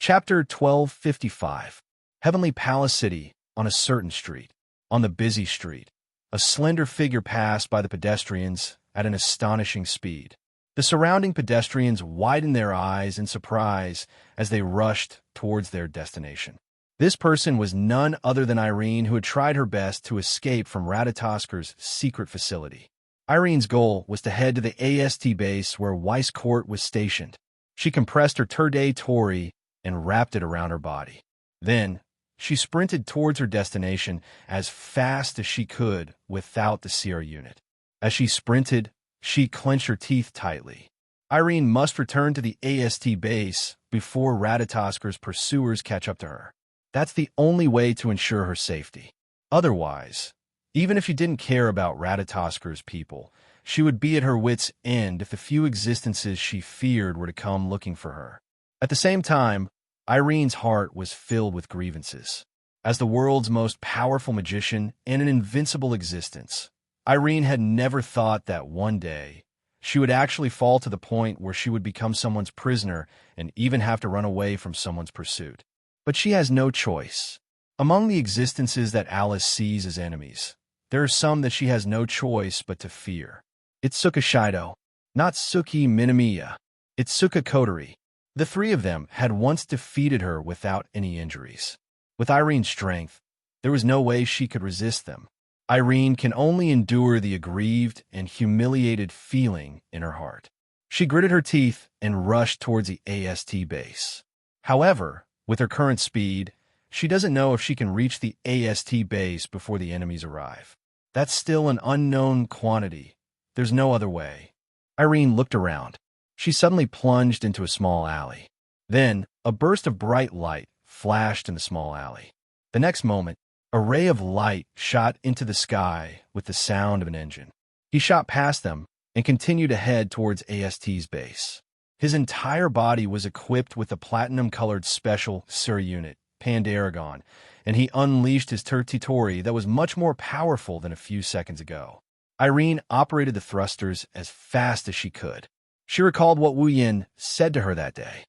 Chapter 1255. Heavenly Palace City. On a certain street. On the busy street, a slender figure passed by the pedestrians at an astonishing speed. The surrounding pedestrians widened their eyes in surprise as they rushed towards their destination. This person was none other than Irene, who had tried her best to escape from Ratatasker's secret facility. Irene's goal was to head to the AST base where Weiss Court was stationed. She compressed her Turde Tori and wrapped it around her body. Then, she sprinted towards her destination as fast as she could without the Sierra unit. As she sprinted, she clenched her teeth tightly. Irene must return to the AST base before Ratatasker's pursuers catch up to her. That's the only way to ensure her safety. Otherwise, even if she didn't care about Ratatasker's people, she would be at her wit's end if the few existences she feared were to come looking for her. At the same time, Irene's heart was filled with grievances. As the world's most powerful magician and an invincible existence, Irene had never thought that one day she would actually fall to the point where she would become someone's prisoner and even have to run away from someone's pursuit. But she has no choice. Among the existences that Alice sees as enemies, there are some that she has no choice but to fear. Itsuka Shido, not Suki Minamiya. Itsuka Kotori. The three of them had once defeated her without any injuries. With Irene's strength, there was no way she could resist them. Irene can only endure the aggrieved and humiliated feeling in her heart. She gritted her teeth and rushed towards the AST base. However, with her current speed, she doesn't know if she can reach the AST base before the enemies arrive. That's still an unknown quantity. There's no other way. Irene looked around. She suddenly plunged into a small alley. Then, a burst of bright light flashed in the small alley. The next moment, a ray of light shot into the sky with the sound of an engine. He shot past them and continued to head towards AST's base. His entire body was equipped with the platinum-colored special Sir unit, Pandaragon, and he unleashed his Tertitori that was much more powerful than a few seconds ago. Irene operated the thrusters as fast as she could. She recalled what Wu Yin said to her that day.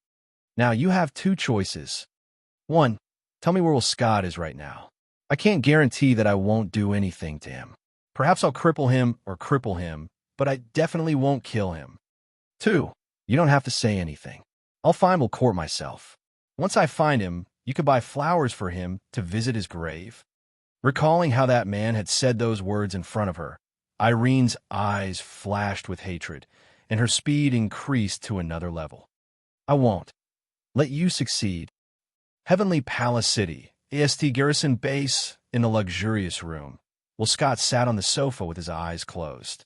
Now you have two choices. 1. Tell me where Will Scott is right now. I can't guarantee that I won't do anything to him. Perhaps I'll cripple him, but I definitely won't kill him. 2. You don't have to say anything. I'll find Will Court myself. Once I find him, you could buy flowers for him to visit his grave. Recalling how that man had said those words in front of her, Irene's eyes flashed with hatred, and her speed increased to another level. I won't. Let you succeed. Heavenly Palace City, AST Garrison Base, in the luxurious room. Will Scott sat on the sofa with his eyes closed.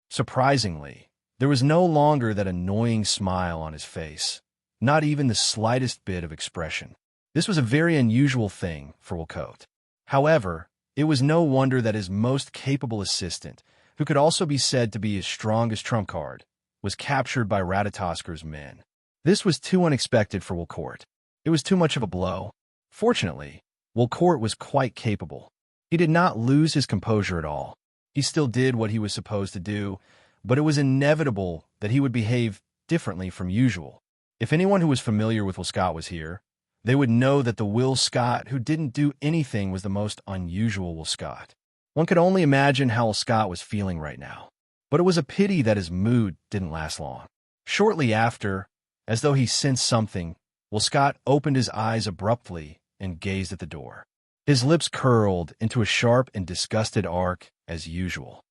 Surprisingly, there was no longer that annoying smile on his face, not even the slightest bit of expression. This was a very unusual thing for Wilcote. However, it was no wonder that his most capable assistant, who could also be said to be his strongest trump card, was captured by Ratatasker's men. This was too unexpected for Wilcourt. It was too much of a blow. Fortunately, Wilcourt was quite capable. He did not lose his composure at all. He still did what he was supposed to do, but it was inevitable that he would behave differently from usual. If anyone who was familiar with Will Scott was here, they would know that the Will Scott who didn't do anything was the most unusual Will Scott. One could only imagine how Will Scott was feeling right now. But it was a pity that his mood didn't last long. Shortly after, as though he sensed something, Will Scott opened his eyes abruptly and gazed at the door. His lips curled into a sharp and disgusted arc as usual.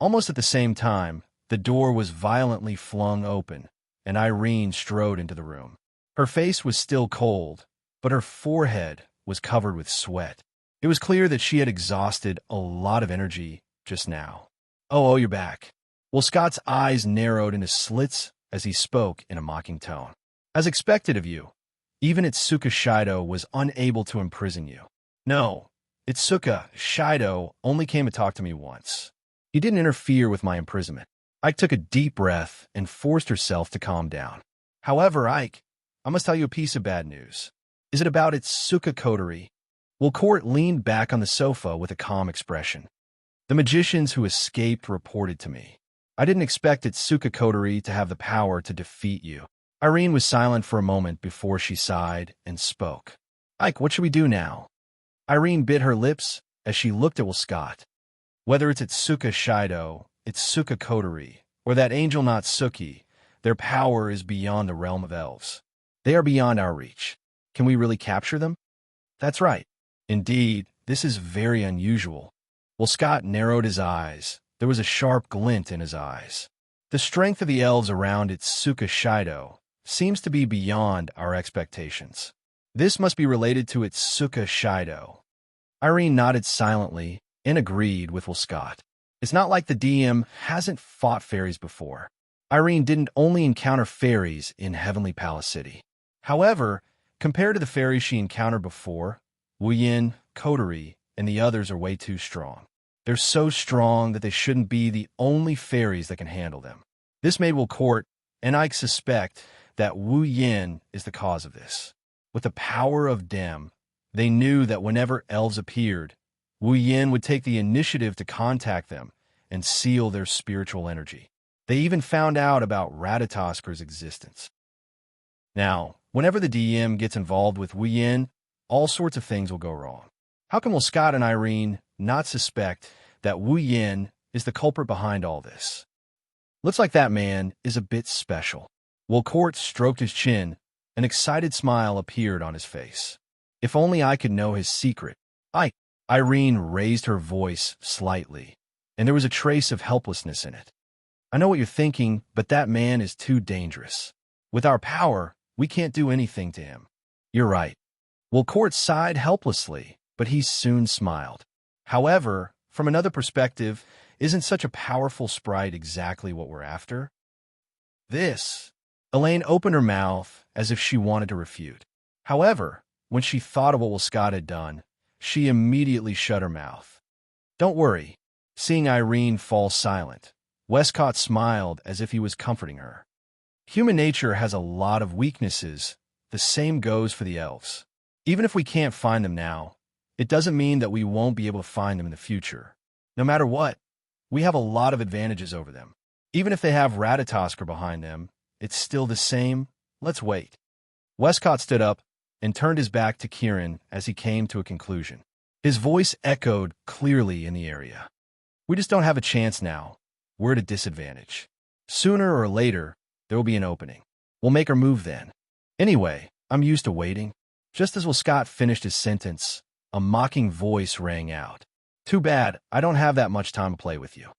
Almost at the same time, the door was violently flung open, and Irene strode into the room. Her face was still cold, but her forehead was covered with sweat. It was clear that she had exhausted a lot of energy just now. Oh, you're back. Will Scott's eyes narrowed into slits as he spoke in a mocking tone. As expected of you, even Itsuka Shido was unable to imprison you. No, Itsuka Shido only came to talk to me once. He didn't interfere with my imprisonment. Ike took a deep breath and forced herself to calm down. However, Ike, I must tell you a piece of bad news. Is it about Itsuka Kotori? Wilcourt leaned back on the sofa with a calm expression. The magicians who escaped reported to me. I didn't expect Itsuka Kotori to have the power to defeat you. Irene was silent for a moment before she sighed and spoke. Ike, what should we do now? Irene bit her lips as she looked at Will Scott. Whether it's Itsuka Shido, Itsuka Coterie, or that angel Natsuki, their power is beyond the realm of elves. They are beyond our reach. Can we really capture them? That's right. Indeed, this is very unusual. Will Scott narrowed his eyes. There was a sharp glint in his eyes. The strength of the elves around Itsuka Shido seems to be beyond our expectations. This must be related to Itsuka Shido. Irene nodded silently and agreed with Will Scott. It's not like the DM hasn't fought fairies before. Irene didn't only encounter fairies in Heavenly Palace City. However, compared to the fairies she encountered before, Wuyin, Coterie, and the others are way too strong. They're so strong that they shouldn't be the only fairies that can handle them. This made Will Court and Ike suspect that Wu Yin is the cause of this. With the power of Dem, they knew that whenever elves appeared, Wu Yin would take the initiative to contact them and seal their spiritual energy. They even found out about Ratatasker's existence. Now, whenever the DM gets involved with Wu Yin, all sorts of things will go wrong. How can Will Scott and Irene not suspect that Wu Yin is the culprit behind all this? Looks like that man is a bit special. Will Court stroked his chin. An excited smile appeared on his face. If only I could know his secret. Irene raised her voice slightly, and there was a trace of helplessness in it. I know what you're thinking, but that man is too dangerous. With our power, we can't do anything to him. You're right. Will Court sighed helplessly, but he soon smiled. However, from another perspective, isn't such a powerful sprite exactly what we're after? This. Elaine opened her mouth as if she wanted to refute. However, when she thought of what Will Scott had done, she immediately shut her mouth. Don't worry. Seeing Irene fall silent, Westcott smiled as if he was comforting her. Human nature has a lot of weaknesses. The same goes for the elves. Even if we can't find them now, it doesn't mean that we won't be able to find them in the future. No matter what, we have a lot of advantages over them. Even if they have Ratatosker behind them, it's still the same. Let's wait. Westcott stood up and turned his back to Kieran as he came to a conclusion. His voice echoed clearly in the area. We just don't have a chance now. We're at a disadvantage. Sooner or later, there will be an opening. We'll make our move then. Anyway, I'm used to waiting. Just as Will Scott finished his sentence, a mocking voice rang out. Too bad, I don't have that much time to play with you.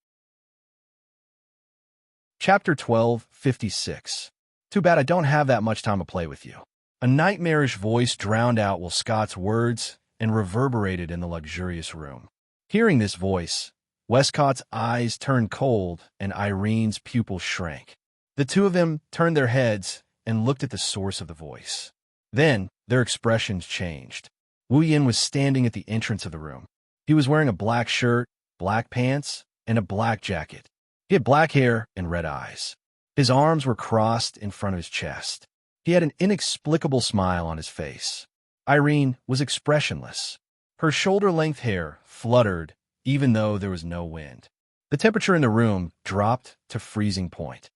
Chapter 12:56. Too bad I don't have that much time to play with you. A nightmarish voice drowned out Will Scott's words and reverberated in the luxurious room. Hearing this voice, Westcott's eyes turned cold and Irene's pupils shrank. The two of them turned their heads and looked at the source of the voice. Then, their expressions changed. Wu Yin was standing at the entrance of the room. He was wearing a black shirt, black pants, and a black jacket. He had black hair and red eyes. His arms were crossed in front of his chest. He had an inexplicable smile on his face. Irene was expressionless. Her shoulder-length hair fluttered even though there was no wind. The temperature in the room dropped to freezing point.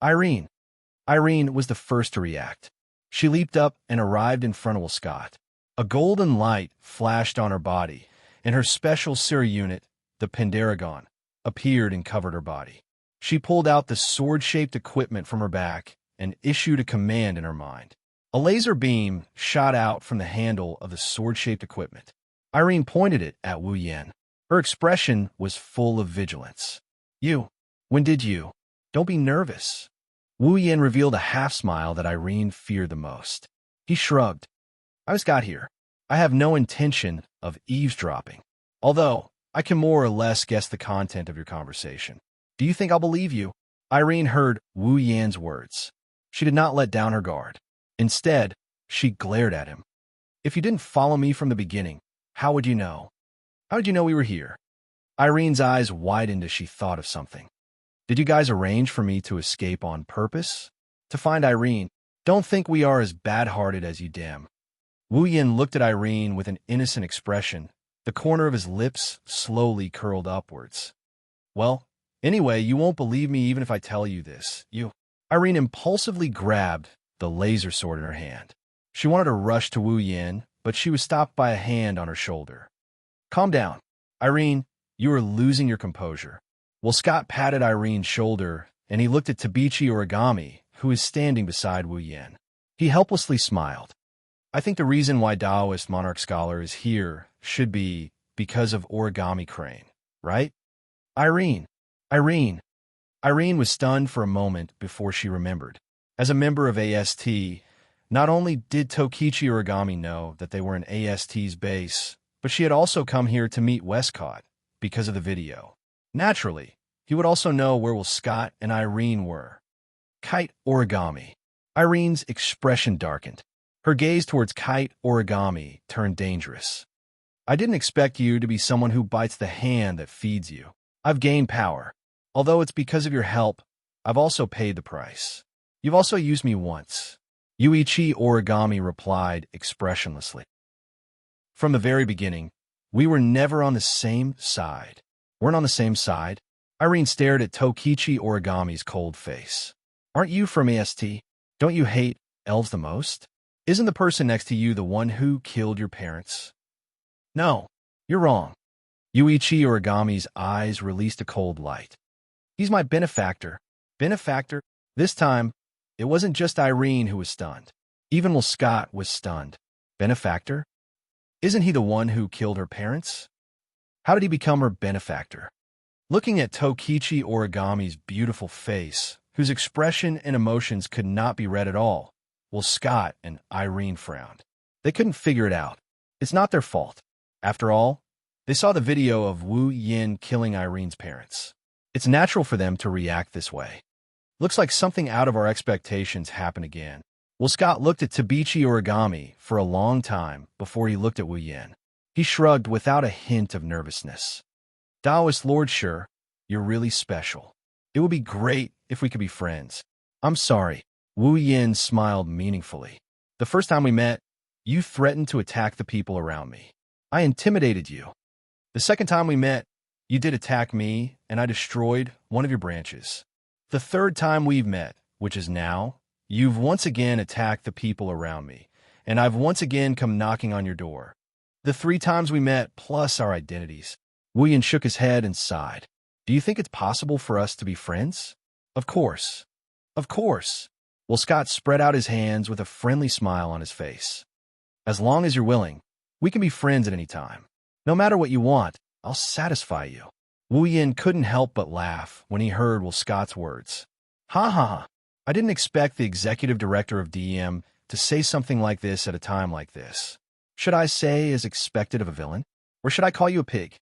Irene was the first to react. She leaped up and arrived in front of Will Scott. A golden light flashed on her body, and her special Siri unit, the Pendaragon, appeared and covered her body. She pulled out the sword-shaped equipment from her back and issued a command in her mind. A laser beam shot out from the handle of the sword-shaped equipment. Irene pointed it at Wu Yin. Her expression was full of vigilance. When did you? Don't be nervous. Wu Yin revealed a half-smile that Irene feared the most. He shrugged. I just got here. I have no intention of eavesdropping. Although, I can more or less guess the content of your conversation. Do you think I'll believe you? Irene heard Wu Yan's words. She did not let down her guard. Instead, she glared at him. If you didn't follow me from the beginning, how would you know? How did you know we were here? Irene's eyes widened as she thought of something. Did you guys arrange for me to escape on purpose? To find Irene, don't think we are as bad-hearted as you damn. Wu Yin looked at Irene with an innocent expression. The corner of his lips slowly curled upwards. Well, anyway, you won't believe me even if I tell you this. Irene impulsively grabbed the laser sword in her hand. She wanted to rush to Wu Yin, but she was stopped by a hand on her shoulder. Calm down. Irene, you are losing your composure. Well, Scott patted Irene's shoulder, and he looked at Tabichi Origami, who was standing beside Wu Yin. He helplessly smiled. I think the reason why Taoist Monarch Scholar is here should be because of Origami Crane, right? Irene. Irene was stunned for a moment before she remembered. As a member of AST, not only did Tokichi Origami know that they were in AST's base, but she had also come here to meet Westcott because of the video. Naturally, he would also know where Will Scott and Irene were. Kite Origami. Irene's expression darkened. Her gaze towards Kite Origami turned dangerous. I didn't expect you to be someone who bites the hand that feeds you. I've gained power. Although it's because of your help, I've also paid the price. You've also used me once. Yuichi Origami replied expressionlessly. From the very beginning, we were never on the same side. Weren't on the same side? Irene stared at Tokichi Origami's cold face. Aren't you from AST? Don't you hate elves the most? Isn't the person next to you the one who killed your parents? No, you're wrong. Yuichi Origami's eyes released a cold light. He's my benefactor. Benefactor? This time, it wasn't just Irene who was stunned. Even Will Scott was stunned. Benefactor? Isn't he the one who killed her parents? How did he become her benefactor? Looking at Tokichi Origami's beautiful face, whose expression and emotions could not be read at all, Will Scott and Irene frowned. They couldn't figure it out. It's not their fault. After all, they saw the video of Wu Yin killing Irene's parents. It's natural for them to react this way. Looks like something out of our expectations happened again. Will Scott looked at Tabichi Origami for a long time before he looked at Wu Yin. He shrugged without a hint of nervousness. Taoist Lord, sure, you're really special. It would be great if we could be friends. I'm sorry. Wu Yin smiled meaningfully. The first time we met, you threatened to attack the people around me. I intimidated you. The second time we met, you did attack me, and I destroyed one of your branches. The third time we've met, which is now, you've once again attacked the people around me, and I've once again come knocking on your door. The 3 times we met, plus our identities. Wu Yin shook his head and sighed. Do you think it's possible for us to be friends? Of course. Of course. Will Scott spread out his hands with a friendly smile on his face. As long as you're willing, we can be friends at any time. No matter what you want, I'll satisfy you. Wu Yin couldn't help but laugh when he heard Will Scott's words. Ha ha ha. I didn't expect the executive director of DM to say something like this at a time like this. Should I say as expected of a villain? Or should I call you a pig?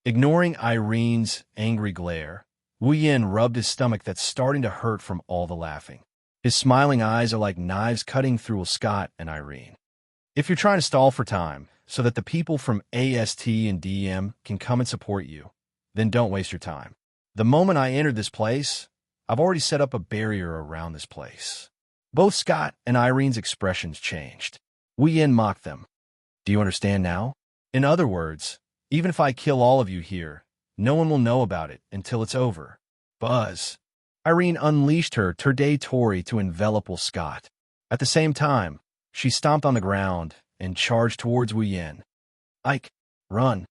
Ignoring Irene's angry glare, Wu Yin rubbed his stomach that's starting to hurt from all the laughing. His smiling eyes are like knives cutting through Will Scott and Irene. If you're trying to stall for time so that the people from AST and DM can come and support you, then don't waste your time. The moment I entered this place, I've already set up a barrier around this place. Both Scott and Irene's expressions changed. Wu Yin mocked them. Do you understand now? In other words, even if I kill all of you here, no one will know about it until it's over. Buzz. Irene unleashed her Terde Tori to envelop Will Scott. At the same time, she stomped on the ground and charged towards Wu Yin. Ike, run.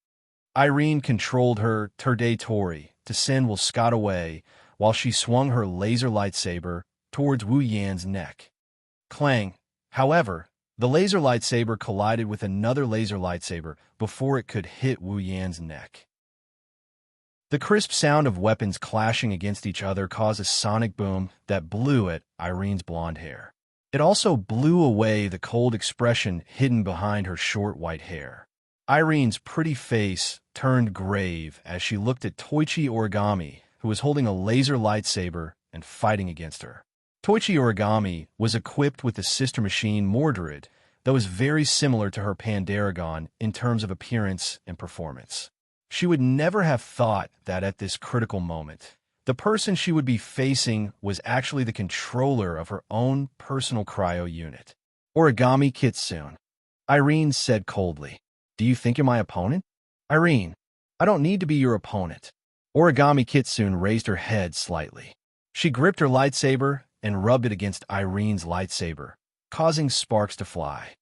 Irene controlled her Terde Tori to send Will Scott away while she swung her laser lightsaber towards Wu Yin's neck. Clang. However, the laser lightsaber collided with another laser lightsaber before it could hit Wu Yin's neck. The crisp sound of weapons clashing against each other caused a sonic boom that blew at Irene's blonde hair. It also blew away the cold expression hidden behind her short white hair. Irene's pretty face turned grave as she looked at Toichi Origami, who was holding a laser lightsaber and fighting against her. Toichi Origami was equipped with the sister machine Mordred that was very similar to her Pandaragon in terms of appearance and performance. She would never have thought that at this critical moment, the person she would be facing was actually the controller of her own personal cryo unit. Origami Kitsune. Irene said coldly, "Do you think you're my opponent?" Irene, I don't need to be your opponent. Origami Kitsune raised her head slightly. She gripped her lightsaber and rubbed it against Irene's lightsaber, causing sparks to fly.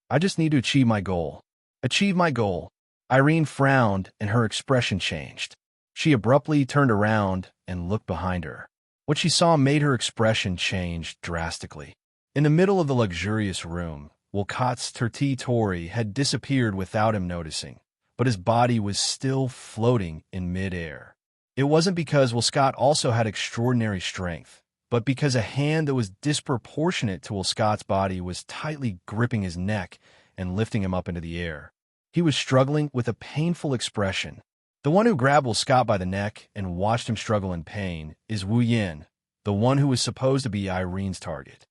I just need to achieve my goal. Achieve my goal. Irene frowned and her expression changed. She abruptly turned around and looked behind her. What she saw made her expression change drastically. In the middle of the luxurious room, Wolcott's Tori had disappeared without him noticing, but his body was still floating in mid-air. It wasn't because Wolcott also had extraordinary strength, but because a hand that was disproportionate to Wolcott's body was tightly gripping his neck and lifting him up into the air. He was struggling with a painful expression. The one who grabbed Wolcott by the neck and watched him struggle in pain is Wu Yin, the one who was supposed to be Irene's target.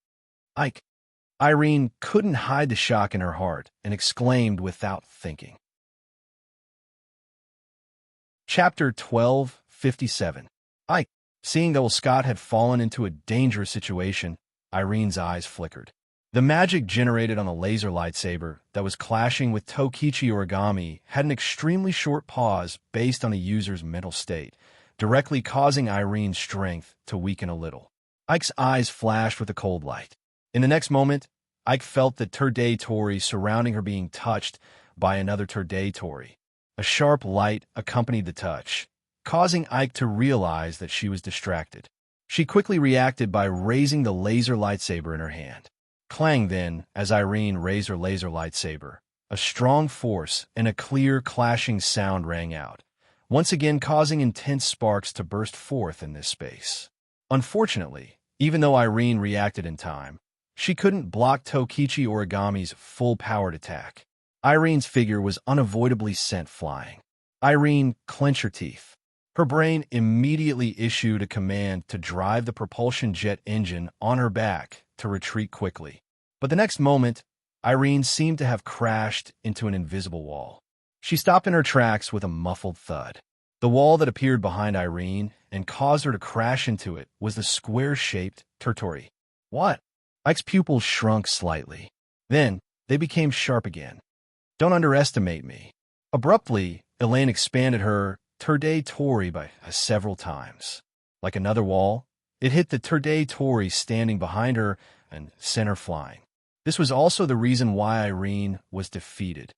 Ike. Irene couldn't hide the shock in her heart and exclaimed without thinking. Chapter 1257. Ike. Seeing that Wolcott had fallen into a dangerous situation, Irene's eyes flickered. The magic generated on the laser lightsaber that was clashing with Tokichi origami had an extremely short pause based on the user's mental state, directly causing Irene's strength to weaken a little. Ike's eyes flashed with a cold light. In the next moment, Ike felt the Tori surrounding her being touched by another Tori. A sharp light accompanied the touch, causing Ike to realize that she was distracted. She quickly reacted by raising the laser lightsaber in her hand. Clang then, as Irene raised her laser lightsaber. A strong force and a clear clashing sound rang out, once again causing intense sparks to burst forth in this space. Unfortunately, even though Irene reacted in time, she couldn't block Tokichi origami's full-powered attack. Irene's figure was unavoidably sent flying. Irene clenched her teeth. Her brain immediately issued a command to drive the propulsion jet engine on her back to retreat quickly. But the next moment, Irene seemed to have crashed into an invisible wall. She stopped in her tracks with a muffled thud. The wall that appeared behind Irene and caused her to crash into it was the square-shaped Tori. What? Ike's pupils shrunk slightly. Then, they became sharp again. Don't underestimate me. Abruptly, Elaine expanded her Tori by several times. Like another wall, it hit the Tori standing behind her and sent her flying. This was also the reason why Irene was defeated.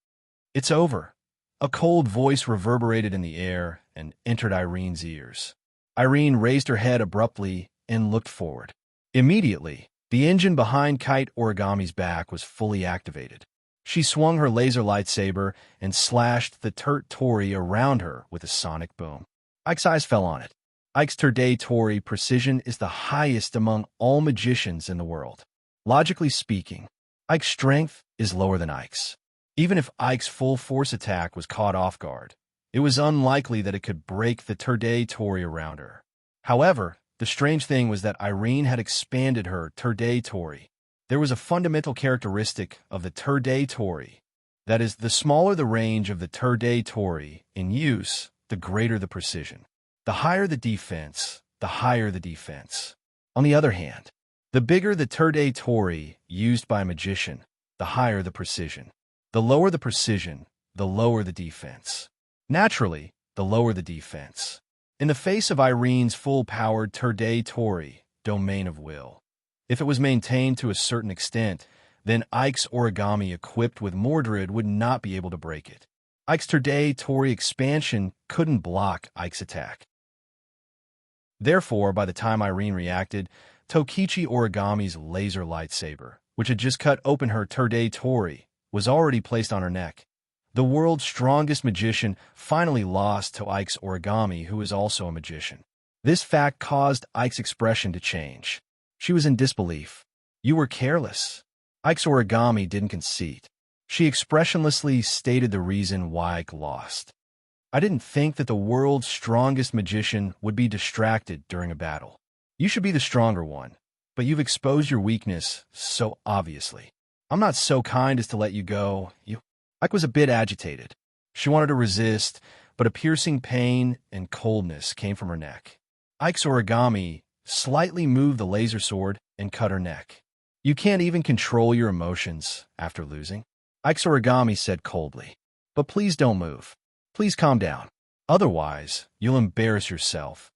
It's over. A cold voice reverberated in the air and entered Irene's ears. Irene raised her head abruptly and looked forward. Immediately, the engine behind Kite Origami's back was fully activated. She swung her laser lightsaber and slashed the Tori around her with a sonic boom. Ike's eyes fell on it. Ike's Tori precision is the highest among all magicians in the world. Logically speaking, Ike's strength is lower than Ike's. Even if Ike's full force attack was caught off guard, it was unlikely that it could break the Tori around her. However, the strange thing was that Irene had expanded her Tori. There was a fundamental characteristic of the Tori. That is, the smaller the range of the Tori in use, the greater the precision. The higher the defense, the higher the defense. On the other hand, the bigger the Tori used by a magician, the higher the precision. The lower the precision, the lower the defense. Naturally, the lower the defense. In the face of Irene's full-powered Tori, domain of will, if it was maintained to a certain extent, then Ike's origami equipped with Mordred would not be able to break it. Ike's Tori expansion couldn't block Ike's attack. Therefore, by the time Irene reacted, Tokichi origami's laser lightsaber, which had just cut open her Tori, was already placed on her neck. The world's strongest magician finally lost to Ike's origami, who is also a magician. This fact caused Ike's expression to change. She was in disbelief. You were careless. Ike's origami didn't concede. She expressionlessly stated the reason why Ike lost. I didn't think that the world's strongest magician would be distracted during a battle. You should be the stronger one, but you've exposed your weakness so obviously. I'm not so kind as to let you go. Ike was a bit agitated. She wanted to resist, but a piercing pain and coldness came from her neck. Ike's origami slightly moved the laser sword and cut her neck. You can't even control your emotions after losing, Ike's origami said coldly. But please don't move. Please calm down. Otherwise, you'll embarrass yourself.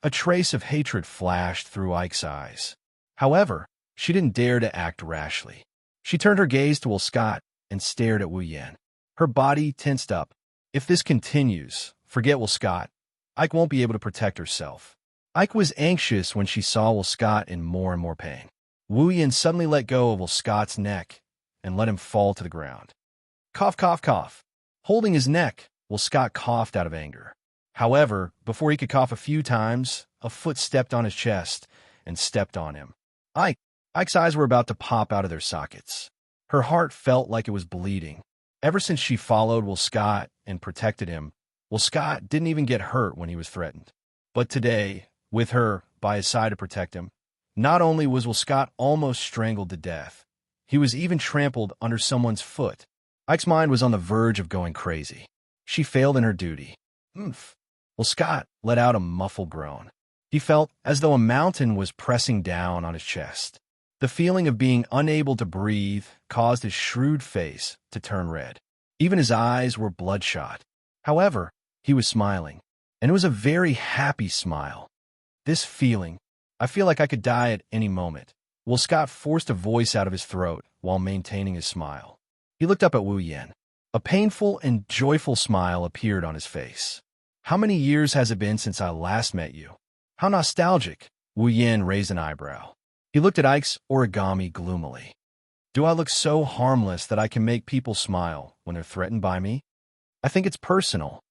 A trace of hatred flashed through Ike's eyes. However, she didn't dare to act rashly. She turned her gaze to Will Scott and stared at Wu Yin. Her body tensed up. If this continues, forget Will Scott. Ike won't be able to protect herself. Ike was anxious when she saw Will Scott in more and more pain. Wu Yin suddenly let go of Will Scott's neck and let him fall to the ground. Cough, cough, cough. Holding his neck, Will Scott coughed out of anger. However, before he could cough a few times, a foot stepped on his chest and stepped on him. Ike's eyes were about to pop out of their sockets. Her heart felt like it was bleeding. Ever since she followed Will Scott and protected him, Will Scott didn't even get hurt when he was threatened. But today, with her by his side to protect him, not only was Will Scott almost strangled to death, he was even trampled under someone's foot. Ike's mind was on the verge of going crazy. She failed in her duty. Oomph. Will Scott let out a muffled groan. He felt as though a mountain was pressing down on his chest. The feeling of being unable to breathe caused his shrewd face to turn red. Even his eyes were bloodshot. However, he was smiling, and it was a very happy smile. This feeling, I feel like I could die at any moment. Will Scott forced a voice out of his throat while maintaining his smile. He looked up at Wu Yin. A painful and joyful smile appeared on his face. How many years has it been since I last met you? How nostalgic. Wu Yin raised an eyebrow. He looked at Ike's origami gloomily. Do I look so harmless that I can make people smile when they're threatened by me? I think it's personal.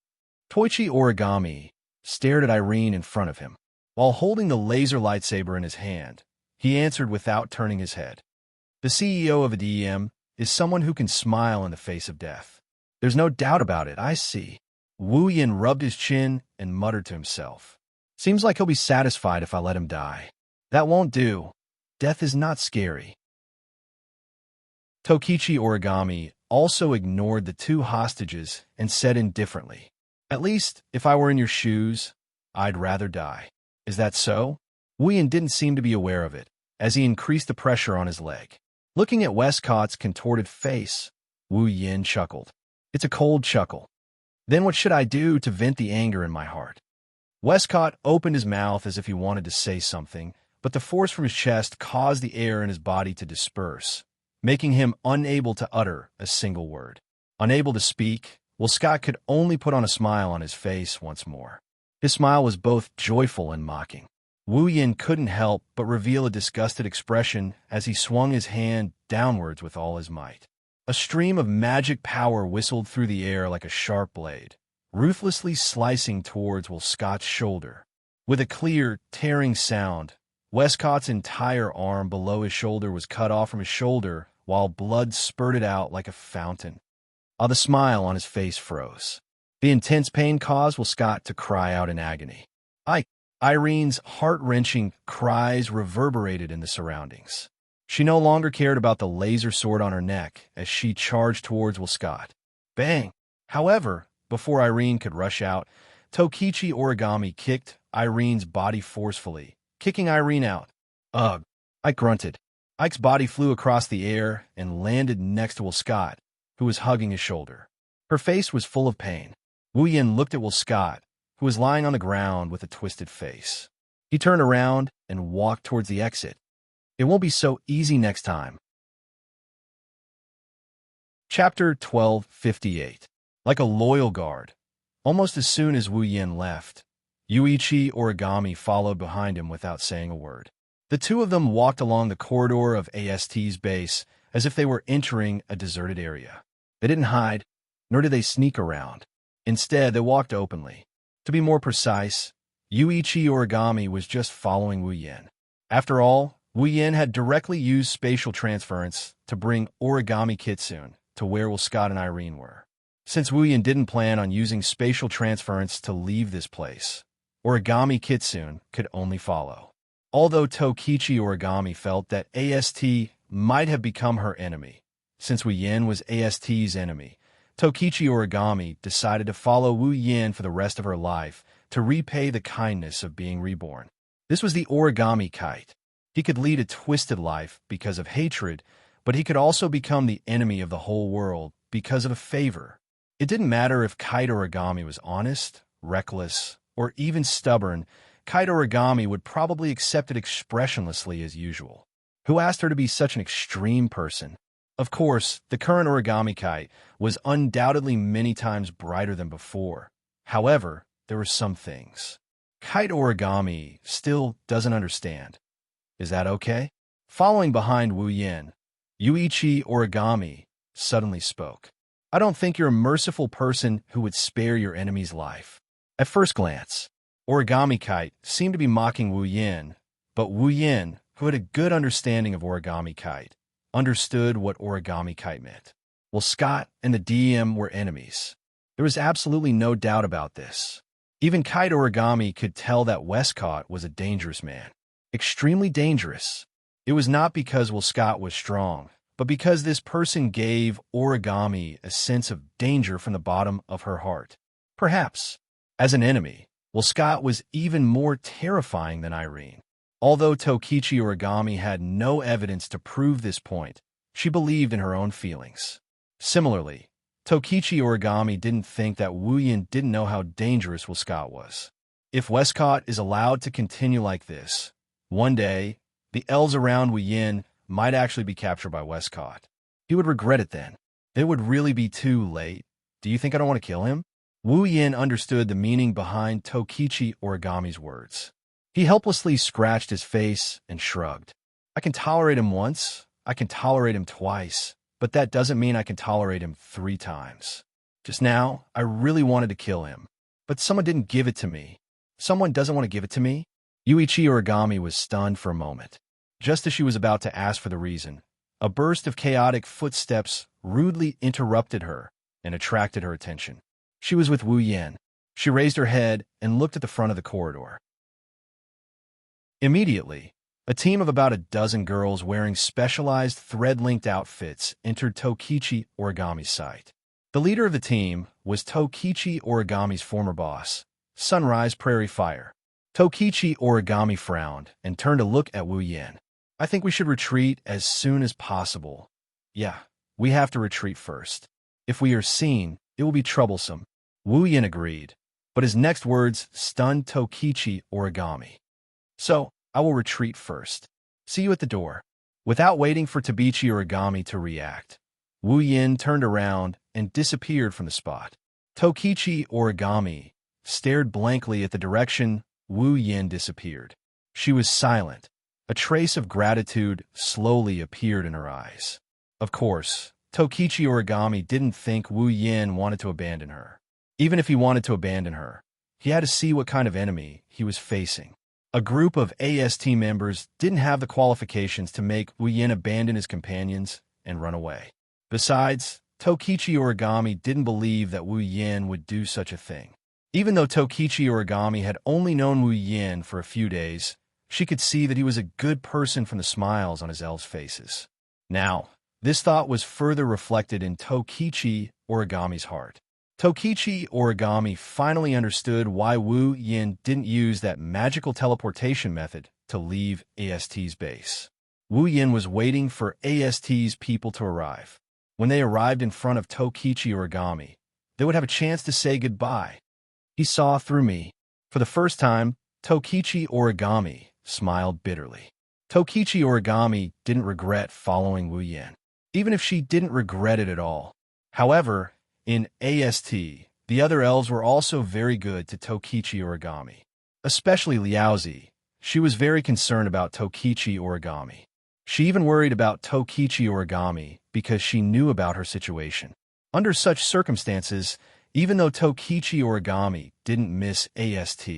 Toichi Origami stared at Irene in front of him. While holding the laser lightsaber in his hand, he answered without turning his head. The CEO of a DM is someone who can smile in the face of death. There's no doubt about it, I see. Wu Yin rubbed his chin and muttered to himself. Seems like he'll be satisfied if I let him die. That won't do. Death is not scary. Tokichi Origami also ignored the two hostages and said indifferently, At least, if I were in your shoes, I'd rather die. Is that so? Wu Yin didn't seem to be aware of it, as he increased the pressure on his leg. Looking at Westcott's contorted face, Wu Yin chuckled. It's a cold chuckle. Then what should I do to vent the anger in my heart? Westcott opened his mouth as if he wanted to say something, but the force from his chest caused the air in his body to disperse, making him unable to utter a single word. Unable to speak, Will Scott could only put on a smile on his face once more. His smile was both joyful and mocking. Wu Yin couldn't help but reveal a disgusted expression as he swung his hand downwards with all his might. A stream of magic power whistled through the air like a sharp blade, ruthlessly slicing towards Will Scott's shoulder. With a clear, tearing sound, Westcott's entire arm below his shoulder was cut off from his shoulder, while blood spurted out like a fountain. The smile on his face froze. The intense pain caused Will Scott to cry out in agony. Irene's heart-wrenching cries reverberated in the surroundings. She no longer cared about the laser sword on her neck as she charged towards Will Scott. Bang! However, before Irene could rush out, Tokichi Origami kicked Irene's body forcefully, kicking Irene out. Ugh! Ike grunted. Ike's body flew across the air and landed next to Will Scott, who was hugging his shoulder. Her face was full of pain. Wu Yin looked at Will Scott, who was lying on the ground with a twisted face. He turned around and walked towards the exit. It won't be so easy next time. Chapter 1258. Like a loyal guard. Almost as soon as Wu Yin left, Yuichi Origami followed behind him without saying a word. The two of them walked along the corridor of AST's base as if they were entering a deserted area. They didn't hide, nor did they sneak around. Instead, they walked openly. To be more precise, Yuichi Origami was just following Wu Yin. After all, Wu Yin had directly used spatial transference to bring Origami Kitsune to where Will Scott and Irene were. Since Wu Yin didn't plan on using spatial transference to leave this place, Origami Kitsune could only follow. Although Tokichi Origami felt that AST might have become her enemy, since Wu Yin was AST's enemy, Tokichi Origami decided to follow Wu Yin for the rest of her life to repay the kindness of being reborn. This was the Origami Kite. He could lead a twisted life because of hatred, but he could also become the enemy of the whole world because of a favor. It didn't matter if Kite Origami was honest, reckless, or even stubborn. Kite Origami would probably accept it expressionlessly as usual. Who asked her to be such an extreme person? Of course, the current origami kite was undoubtedly many times brighter than before. However, there were some things. Kite Origami still doesn't understand. Is that okay? Following behind Wu Yin, Yuichi Origami suddenly spoke. I don't think you're a merciful person who would spare your enemy's life. At first glance, Origami Kite seemed to be mocking Wu Yin, but Wu Yin, who had a good understanding of Origami Kite, understood what Origami Kite meant. Well, Scott and the DM were enemies. There was absolutely no doubt about this. Even Kite Origami could tell that Westcott was a dangerous man. Extremely dangerous. It was not because Scott was strong, but because this person gave Origami a sense of danger from the bottom of her heart. Perhaps, as an enemy, Scott was even more terrifying than Irene. Although Tokichi Origami had no evidence to prove this point, she believed in her own feelings. Similarly, Tokichi Origami didn't think that Wu Yin didn't know how dangerous Scott was. If Westcott is allowed to continue like this, one day, the elves around Wu Yin might actually be captured by Westcott. He would regret it then. It would really be too late. Do you think I don't want to kill him? Wu Yin understood the meaning behind Tokichi Origami's words. He helplessly scratched his face and shrugged. I can tolerate him once, I can tolerate him twice, but that doesn't mean I can tolerate him 3 times. Just now, I really wanted to kill him, but someone didn't give it to me. Someone doesn't want to give it to me? Yuichi Origami was stunned for a moment. Just as she was about to ask for the reason, a burst of chaotic footsteps rudely interrupted her and attracted her attention. She was with Wu Yin. She raised her head and looked at the front of the corridor. Immediately, a team of about a dozen girls wearing specialized thread-linked outfits entered Tokichi Origami's sight. The leader of the team was Tokichi Origami's former boss, Sunrise Prairie Fire. Tokichi Origami frowned and turned to look at Wu Yin. I think we should retreat as soon as possible. Yeah, we have to retreat first. If we are seen, it will be troublesome. Wu Yin agreed, but his next words stunned Tokichi Origami. So, I will retreat first. See you at the door. Without waiting for Tokichi Origami to react, Wu Yin turned around and disappeared from the spot. Tokichi Origami stared blankly at the direction Wu Yin disappeared. She was silent. A trace of gratitude slowly appeared in her eyes. Of course, Tokichi Origami didn't think Wu Yin wanted to abandon her. Even if he wanted to abandon her, he had to see what kind of enemy he was facing. A group of AST members didn't have the qualifications to make Wu Yin abandon his companions and run away. Besides, Tokichi Origami didn't believe that Wu Yin would do such a thing. Even though Tokichi Origami had only known Wu Yin for a few days, she could see that he was a good person from the smiles on his elves' faces. Now, this thought was further reflected in Tokichi Origami's heart. Tokichi Origami finally understood why Wu Yin didn't use that magical teleportation method to leave AST's base. Wu Yin was waiting for AST's people to arrive. When they arrived in front of Tokichi Origami, they would have a chance to say goodbye. He saw through me. For the first time, Tokichi Origami smiled bitterly. Tokichi Origami didn't regret following Wu Yin, even if she didn't regret it at all. However, in AST, the other elves were also very good to Tokichi Origami, especially Liaozi. She was very concerned about Tokichi Origami. She even worried about Tokichi Origami because she knew about her situation. Under such circumstances, even though Tokichi Origami didn't miss AST,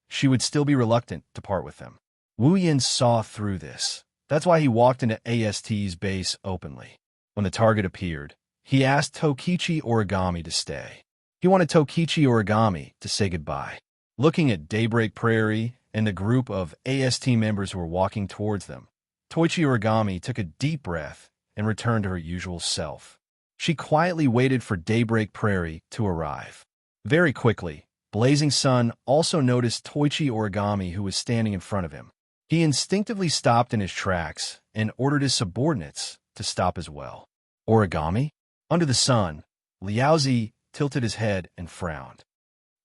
she would still be reluctant to part with them. Wu Yin saw through this. That's why he walked into AST's base openly. When the target appeared, he asked Tokichi Origami to stay. He wanted Tokichi Origami to say goodbye. Looking at Daybreak Prairie and the group of AST members who were walking towards them, Toichi Origami took a deep breath and returned to her usual self. She quietly waited for Daybreak Prairie to arrive. Very quickly, Blazing Sun also noticed Toichi Origami, who was standing in front of him. He instinctively stopped in his tracks and ordered his subordinates to stop as well. Origami? Under the sun, Liaozi tilted his head and frowned.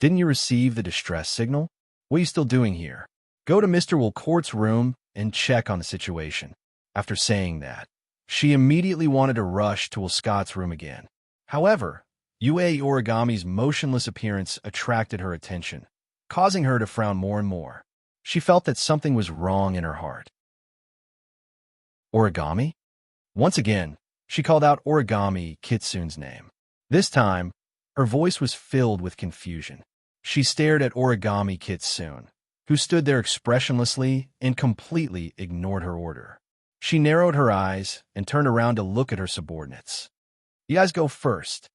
Didn't you receive the distress signal? What are you still doing here? Go to Mr. Wilcourt's room and check on the situation. After saying that, she immediately wanted to rush to Will Scott's room again. However, Yue Origami's motionless appearance attracted her attention, causing her to frown more and more. She felt that something was wrong in her heart. Origami? Once again, she called out Origami Kitsune's name. This time, her voice was filled with confusion. She stared at Origami Kitsune, who stood there expressionlessly and completely ignored her order. She narrowed her eyes and turned around to look at her subordinates. You guys go first.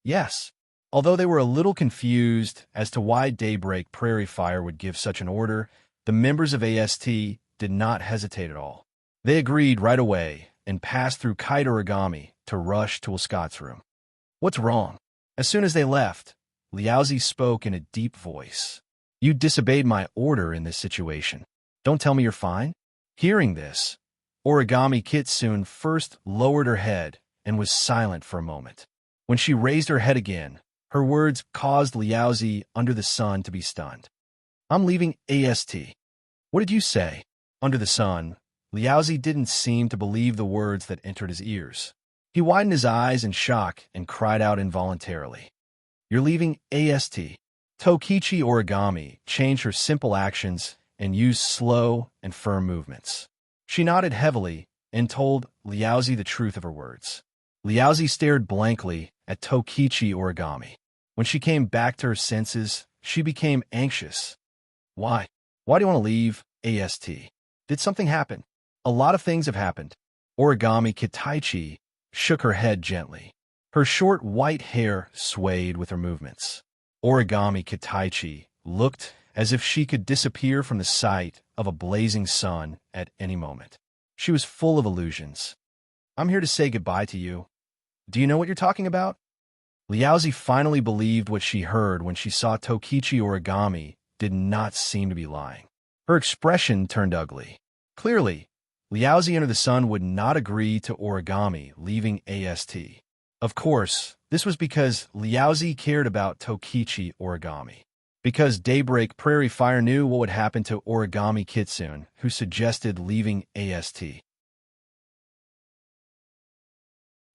Yes. Although they were a little confused as to why Daybreak Prairie Fire would give such an order, the members of AST did not hesitate at all. They agreed right away and passed through Kite Origami to rush to Will Scott's room. What's wrong? As soon as they left, Liaozi spoke in a deep voice. You disobeyed my order in this situation. Don't tell me you're fine? Hearing this, Origami Kitsune first lowered her head and was silent for a moment. When she raised her head again, her words caused Liaozi under the sun to be stunned. I'm leaving AST. What did you say? Under the sun, Liaozi didn't seem to believe the words that entered his ears. He widened his eyes in shock and cried out involuntarily. You're leaving AST. Tokichi Origami changed her simple actions and used slow and firm movements. She nodded heavily and told Liaozi the truth of her words. Liaozi stared blankly at Tokichi Origami. When she came back to her senses, she became anxious. Why? Why do you want to leave AST? Did something happen? A lot of things have happened. Origami Kitaichi shook her head gently. Her short white hair swayed with her movements. Origami Kitaichi looked as if she could disappear from the sight of a blazing sun at any moment. She was full of illusions. I'm here to say goodbye to you. Do you know what you're talking about? Liaozi finally believed what she heard when she saw Tokichi Origami did not seem to be lying. Her expression turned ugly. Clearly, Liaozi under the sun would not agree to Origami leaving AST. Of course, this was because Liaozi cared about Tokichi Origami. Because Daybreak Prairie Fire knew what would happen to Origami Kitsune, who suggested leaving AST.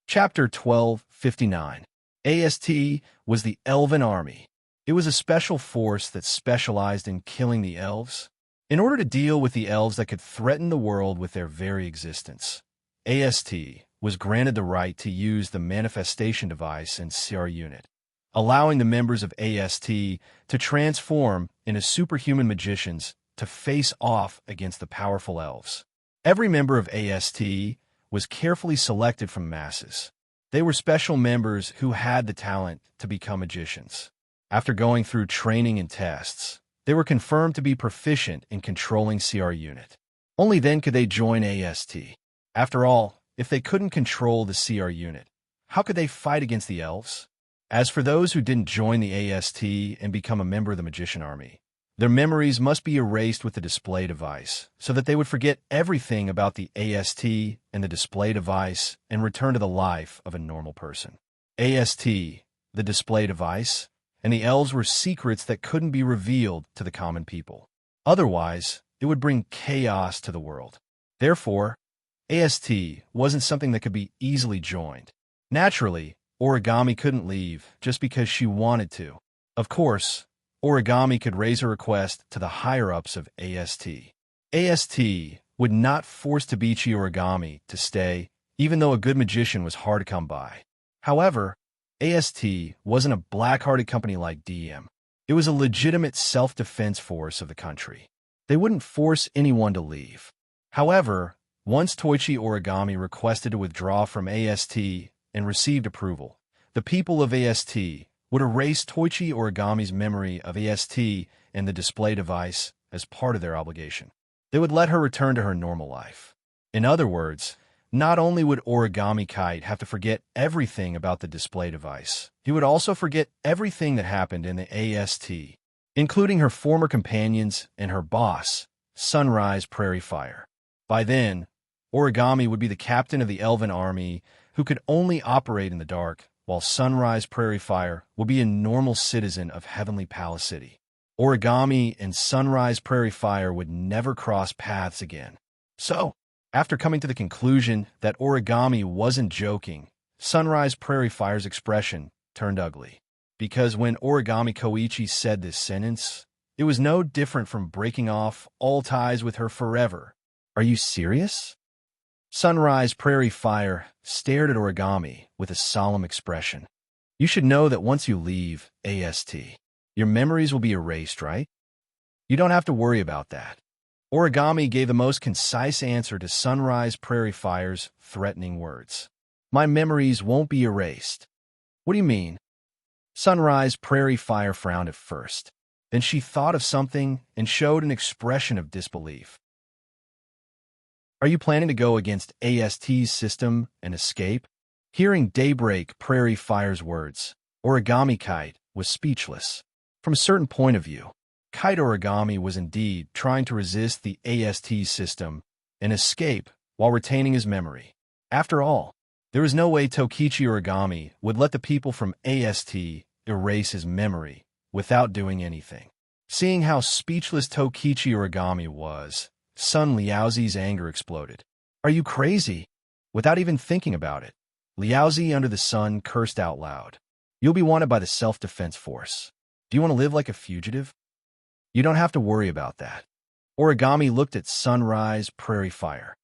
Chapter 1259. AST was the Elven Army. It was a special force that specialized in killing the elves. In order to deal with the elves that could threaten the world with their very existence, AST was granted the right to use the manifestation device in CR unit, allowing the members of AST to transform into superhuman magicians to face off against the powerful elves. Every member of AST was carefully selected from masses. They were special members who had the talent to become magicians. After going through training and tests, they were confirmed to be proficient in controlling CR unit. Only then could they join AST. After all, if they couldn't control the CR unit, how could they fight against the elves? As for those who didn't join the AST and become a member of the Magician Army, their memories must be erased with the display device so that they would forget everything about the AST and the display device and return to the life of a normal person. AST, the display device, and the elves were secrets that couldn't be revealed to the common people. Otherwise, it would bring chaos to the world. Therefore, AST wasn't something that could be easily joined. Naturally, Origami couldn't leave just because she wanted to. Of course, Origami could raise her request to the higher-ups of AST. AST would not force Tabichi Origami to stay, even though a good magician was hard to come by. However, AST wasn't a black-hearted company like DM. It was a legitimate self-defense force of the country. They wouldn't force anyone to leave. However, once Toichi Origami requested to withdraw from AST and received approval, the people of AST would erase Toichi Origami's memory of AST and the display device as part of their obligation. They would let her return to her normal life. In other words, not only would Origami Kite have to forget everything about the display device, he would also forget everything that happened in the AST, including her former companions and her boss, Sunrise Prairie Fire. By then, Origami would be the captain of the Elven Army who could only operate in the dark, while Sunrise Prairie Fire would be a normal citizen of Heavenly Palace City. Origami and Sunrise Prairie Fire would never cross paths again. So, after coming to the conclusion that Origami wasn't joking, Sunrise Prairie Fire's expression turned ugly. Because when Origami Koichi said this sentence, it was no different from breaking off all ties with her forever. Are you serious? Sunrise Prairie Fire stared at Origami with a solemn expression. You should know that once you leave AST, your memories will be erased, right? You don't have to worry about that. Origami gave the most concise answer to Sunrise Prairie Fire's threatening words. My memories won't be erased. What do you mean? Sunrise Prairie Fire frowned at first. Then she thought of something and showed an expression of disbelief. Are you planning to go against AST's system and escape? Hearing Daybreak Prairie Fire's words, Origami Kite was speechless. From a certain point of view, Kite Origami was indeed trying to resist the AST system and escape while retaining his memory. After all, there was no way Tokichi Origami would let the people from AST erase his memory without doing anything. Seeing how speechless Tokichi Origami was, Sun Liaozi's anger exploded. Are you crazy? Without even thinking about it, Liaozi under the sun cursed out loud. You'll be wanted by the self-defense force. Do you want to live like a fugitive? You don't have to worry about that. Origami looked at Sunrise Prairie Fire.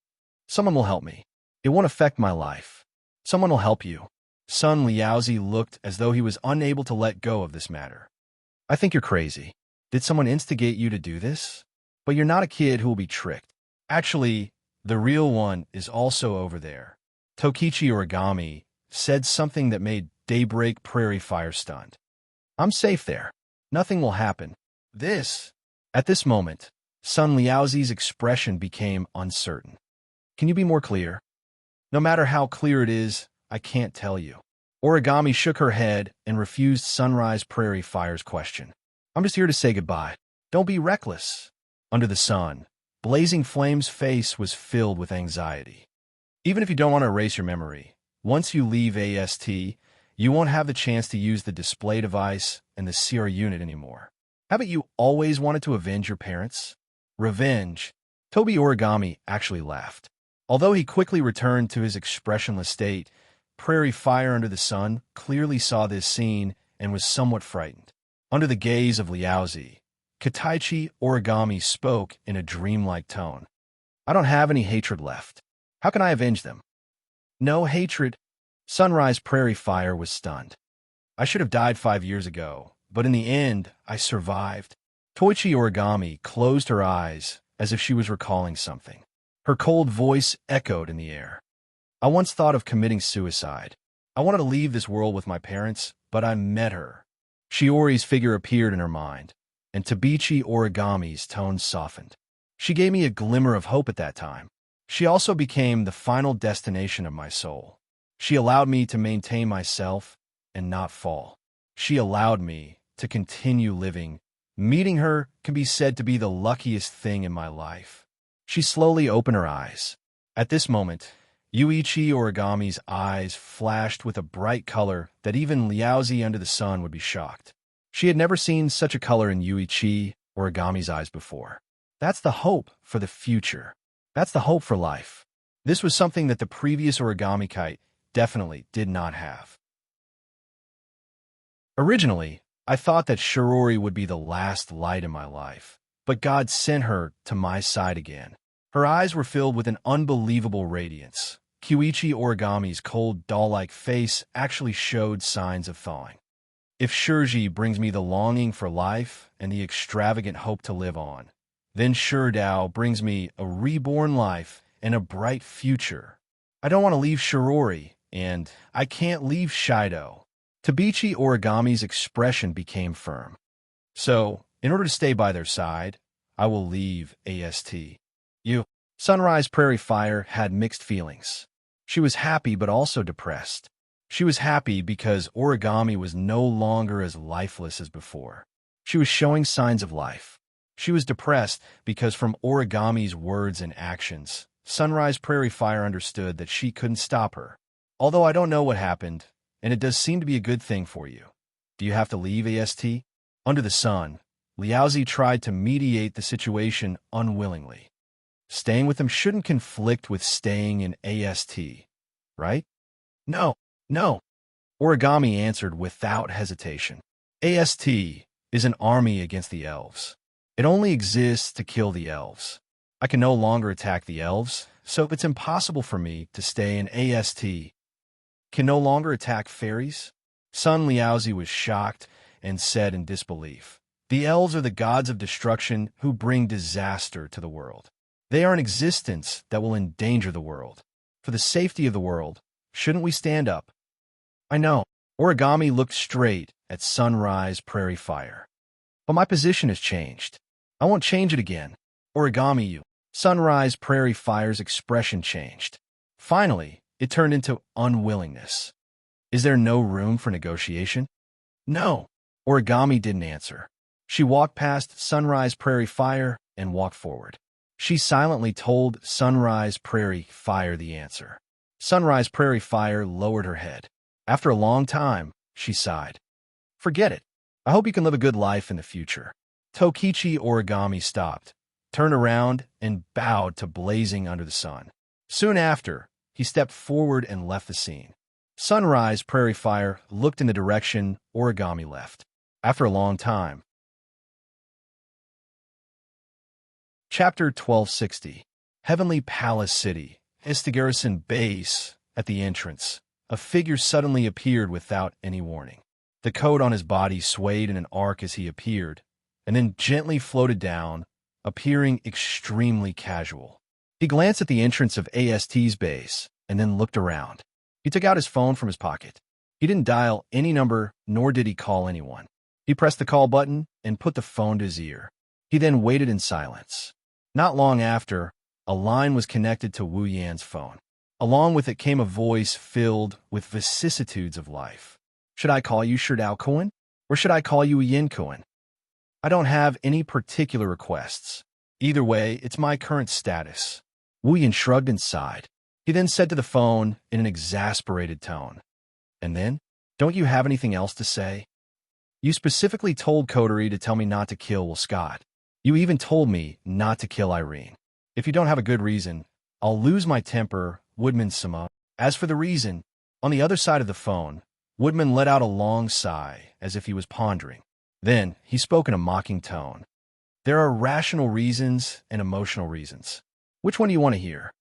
Someone will help me. It won't affect my life. Someone will help you. Sun Liaozi looked as though he was unable to let go of this matter. I think you're crazy. Did someone instigate you to do this? But you're not a kid who will be tricked. Actually, the real one is also over there. Tokichi Origami said something that made Daybreak Prairie Fire stunned. I'm safe there. Nothing will happen. At this moment, Sun Liaozi's expression became uncertain. Can you be more clear? No matter how clear it is, I can't tell you. Origami shook her head and refused Sunrise Prairie Fire's question. I'm just here to say goodbye. Don't be reckless. Under the sun, Blazing Flame's face was filled with anxiety. Even if you don't want to erase your memory, once you leave AST, you won't have the chance to use the display device and the CR unit anymore. Haven't you always wanted to avenge your parents? Revenge. Tobi Origami actually laughed. Although he quickly returned to his expressionless state, Prairie Fire under the sun clearly saw this scene and was somewhat frightened. Under the gaze of Liaozi, Kitaichi Origami spoke in a dreamlike tone. I don't have any hatred left. How can I avenge them? No hatred. Sunrise Prairie Fire was stunned. I should have died 5 years ago, but in the end, I survived. Toichi Origami closed her eyes as if she was recalling something. Her cold voice echoed in the air. I once thought of committing suicide. I wanted to leave this world with my parents, but I met her. Shiori's figure appeared in her mind, and Tabichi Origami's tone softened. She gave me a glimmer of hope at that time. She also became the final destination of my soul. She allowed me to maintain myself and not fall. She allowed me to continue living. Meeting her can be said to be the luckiest thing in my life. She slowly opened her eyes. At this moment, Yuichi Origami's eyes flashed with a bright color that even Liaozi under the sun would be shocked. She had never seen such a color in Yuichi Origami's eyes before. That's the hope for the future. That's the hope for life. This was something that the previous Origami Kite definitely did not have. Originally, I thought that Shiori would be the last light in my life, but God sent her to my side again. Her eyes were filled with an unbelievable radiance. Kyuichi Origami's cold, doll-like face actually showed signs of thawing. If Shurji brings me the longing for life and the extravagant hope to live on, then Shurdao brings me a reborn life and a bright future. I don't want to leave Shirori, and I can't leave Shido. Tabichi Origami's expression became firm. So, in order to stay by their side, I will leave AST. Sunrise Prairie Fire had mixed feelings. She was happy but also depressed. She was happy because Origami was no longer as lifeless as before. She was showing signs of life. She was depressed because from Origami's words and actions, Sunrise Prairie Fire understood that she couldn't stop her. Although I don't know what happened, and it does seem to be a good thing for you. Do you have to leave AST? Under the sun, Liaozi tried to mediate the situation unwillingly. Staying with him shouldn't conflict with staying in AST, right? No, no, Origami answered without hesitation. AST is an army against the elves. It only exists to kill the elves. I can no longer attack the elves, so it's impossible for me to stay in AST. Can no longer attack fairies? Sun Liaozi was shocked and said in disbelief, "The elves are the gods of destruction who bring disaster to the world. They are an existence that will endanger the world. For the safety of the world, shouldn't we stand up?" I know. Origami looked straight at Sunrise Prairie Fire. But my position has changed. I won't change it again. Origami, you. Sunrise Prairie Fire's expression changed. Finally, it turned into unwillingness. Is there no room for negotiation? No. Origami didn't answer. She walked past Sunrise Prairie Fire and walked forward. She silently told Sunrise Prairie Fire the answer. Sunrise Prairie Fire lowered her head. After a long time, she sighed. Forget it. I hope you can live a good life in the future. Tokichi Origami stopped, turned around, and bowed to blazing under the sun. Soon after, he stepped forward and left the scene. Sunrise Prairie Fire looked in the direction Origami left. After a long time. Chapter 1260. Heavenly Palace City. Istigarrison Base. At the entrance, a figure suddenly appeared without any warning. The coat on his body swayed in an arc as he appeared, and then gently floated down, appearing extremely casual. He glanced at the entrance of AST's base, and then looked around. He took out his phone from his pocket. He didn't dial any number, nor did he call anyone. He pressed the call button and put the phone to his ear. He then waited in silence. Not long after, a line was connected to Wu Yan's phone. Along with it came a voice filled with vicissitudes of life. Should I call you Sherdao Cohen? Or should I call you Yin Cohen? I don't have any particular requests. Either way, it's my current status. Wu Yan shrugged and sighed. He then said to the phone in an exasperated tone, "And then? Don't you have anything else to say? You specifically told Coterie to tell me not to kill Will Scott. You even told me not to kill Irene. If you don't have a good reason, I'll lose my temper, Woodman-sama. As for the reason," on the other side of the phone, Woodman let out a long sigh, as if he was pondering. Then he spoke in a mocking tone. "There are rational reasons and emotional reasons. Which one do you want to hear?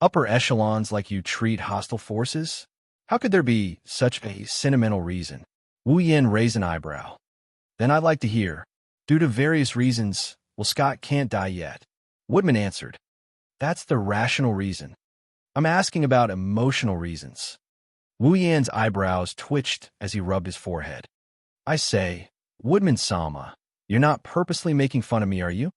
Upper echelons like you treat hostile forces? How could there be such a sentimental reason?" Wu Yan raised an eyebrow. "Then I'd like to hear. Due to various reasons, Will Scott can't die yet." Woodman answered. "That's the rational reason. I'm asking about emotional reasons." Wu Yan's eyebrows twitched as he rubbed his forehead. "I say, Woodman-sama, you're not purposely making fun of me, are you?"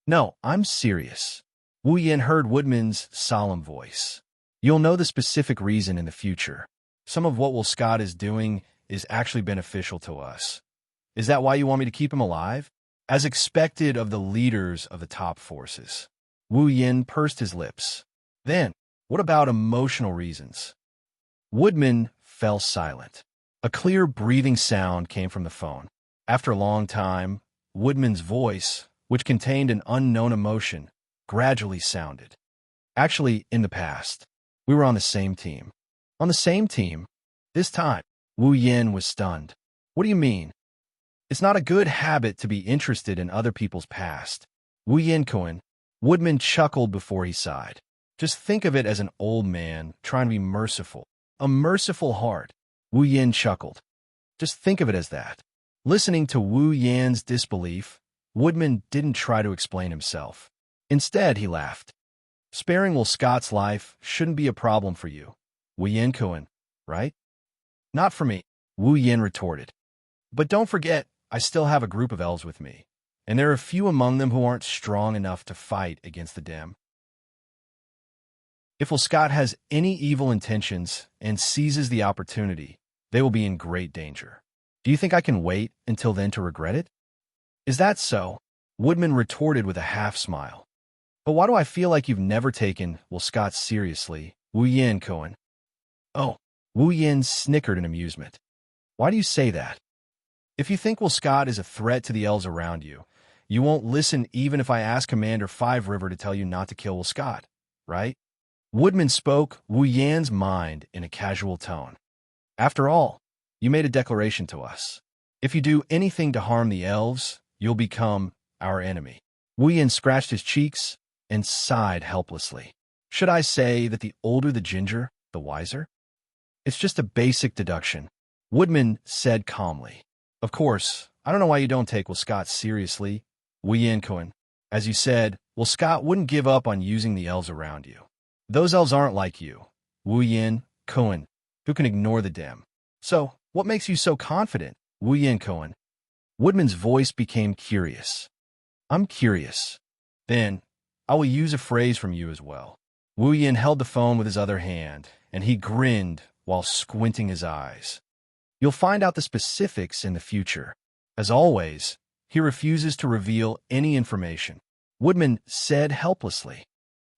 "No, I'm serious." Wu Yan heard Woodman's solemn voice. "You'll know the specific reason in the future. Some of what Will Scott is doing is actually beneficial to us. Is that why you want me to keep him alive? As expected of the leaders of the top forces." Wu Yan pursed his lips. "Then, what about emotional reasons?" Woodman fell silent. A clear breathing sound came from the phone. After a long time, Woodman's voice, which contained an unknown emotion, gradually sounded. "Actually, in the past, we were on the same team." "On the same team? This time?" Wu Yan was stunned. "What do you mean?" "It's not a good habit to be interested in other people's past." Wu Yan Cohen. Woodman chuckled before he sighed. "Just think of it as an old man trying to be merciful. A merciful heart." Wu Yan chuckled. "Just think of it as that." Listening to Wu Yan's disbelief, Woodman didn't try to explain himself. Instead, he laughed. "Sparing Will Scott's life shouldn't be a problem for you, Wu Yan Cohen, right?" "Not for me," Wu Yan retorted. "But don't forget, I still have a group of elves with me, and there are a few among them who aren't strong enough to fight against the Dem. If Will Scott has any evil intentions and seizes the opportunity, they will be in great danger. Do you think I can wait until then to regret it?" "Is that so?" Woodman retorted with a half-smile. "But why do I feel like you've never taken Will Scott seriously, Wu Yan Cohen?" "Oh," Wu Yan snickered in amusement. "Why do you say that?" If you think Scott is a threat to the elves around you, you won't listen even if I ask Commander Five River to tell you not to kill Scott, right? Woodman spoke Wu Yan's mind in a casual tone. After all, you made a declaration to us. If you do anything to harm the elves, you'll become our enemy. Wu Yan scratched his cheeks and sighed helplessly. Should I say that the older the ginger, the wiser? It's just a basic deduction, Woodman said calmly. Of course, I don't know why you don't take Scott seriously, Wu Yan Cohen. As you said, Scott wouldn't give up on using the elves around you. Those elves aren't like you, Wu Yan Cohen, who can ignore the dim. So, what makes you so confident, Wu Yan Cohen? Woodman's voice became curious. I'm curious. Then, I will use a phrase from you as well. Wu Yan held the phone with his other hand, and he grinned while squinting his eyes. You'll find out the specifics in the future. As always, he refuses to reveal any information, Woodman said helplessly.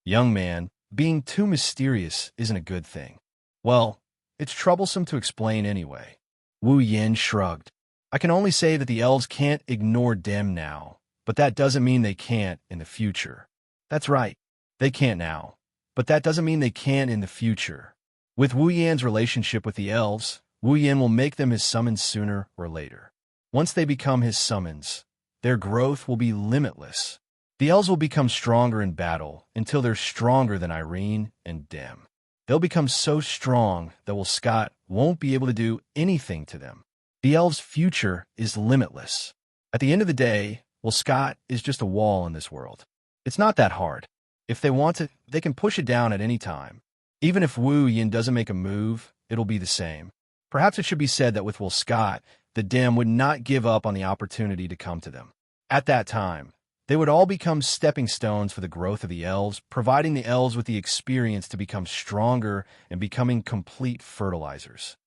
Young man, being too mysterious isn't a good thing. Well, it's troublesome to explain anyway. Wu Yan shrugged. I can only say that the elves can't ignore Dem now, but that doesn't mean they can't in the future. That's right, they can't now, but that doesn't mean they can in the future. With Wu Yan's relationship with the elves, Wu Yan will make them his summons sooner or later. Once they become his summons, their growth will be limitless. The elves will become stronger in battle until they're stronger than Irene and Dem. They'll become so strong that Scott won't be able to do anything to them. The elves' future is limitless. At the end of the day, Scott is just a wall in this world. It's not that hard. If they want to, they can push it down at any time. Even if Wu Yan doesn't make a move, it'll be the same. Perhaps it should be said that with Scott, the Dem would not give up on the opportunity to come to them. At that time, they would all become stepping stones for the growth of the elves, providing the elves with the experience to become stronger and becoming complete fertilizers.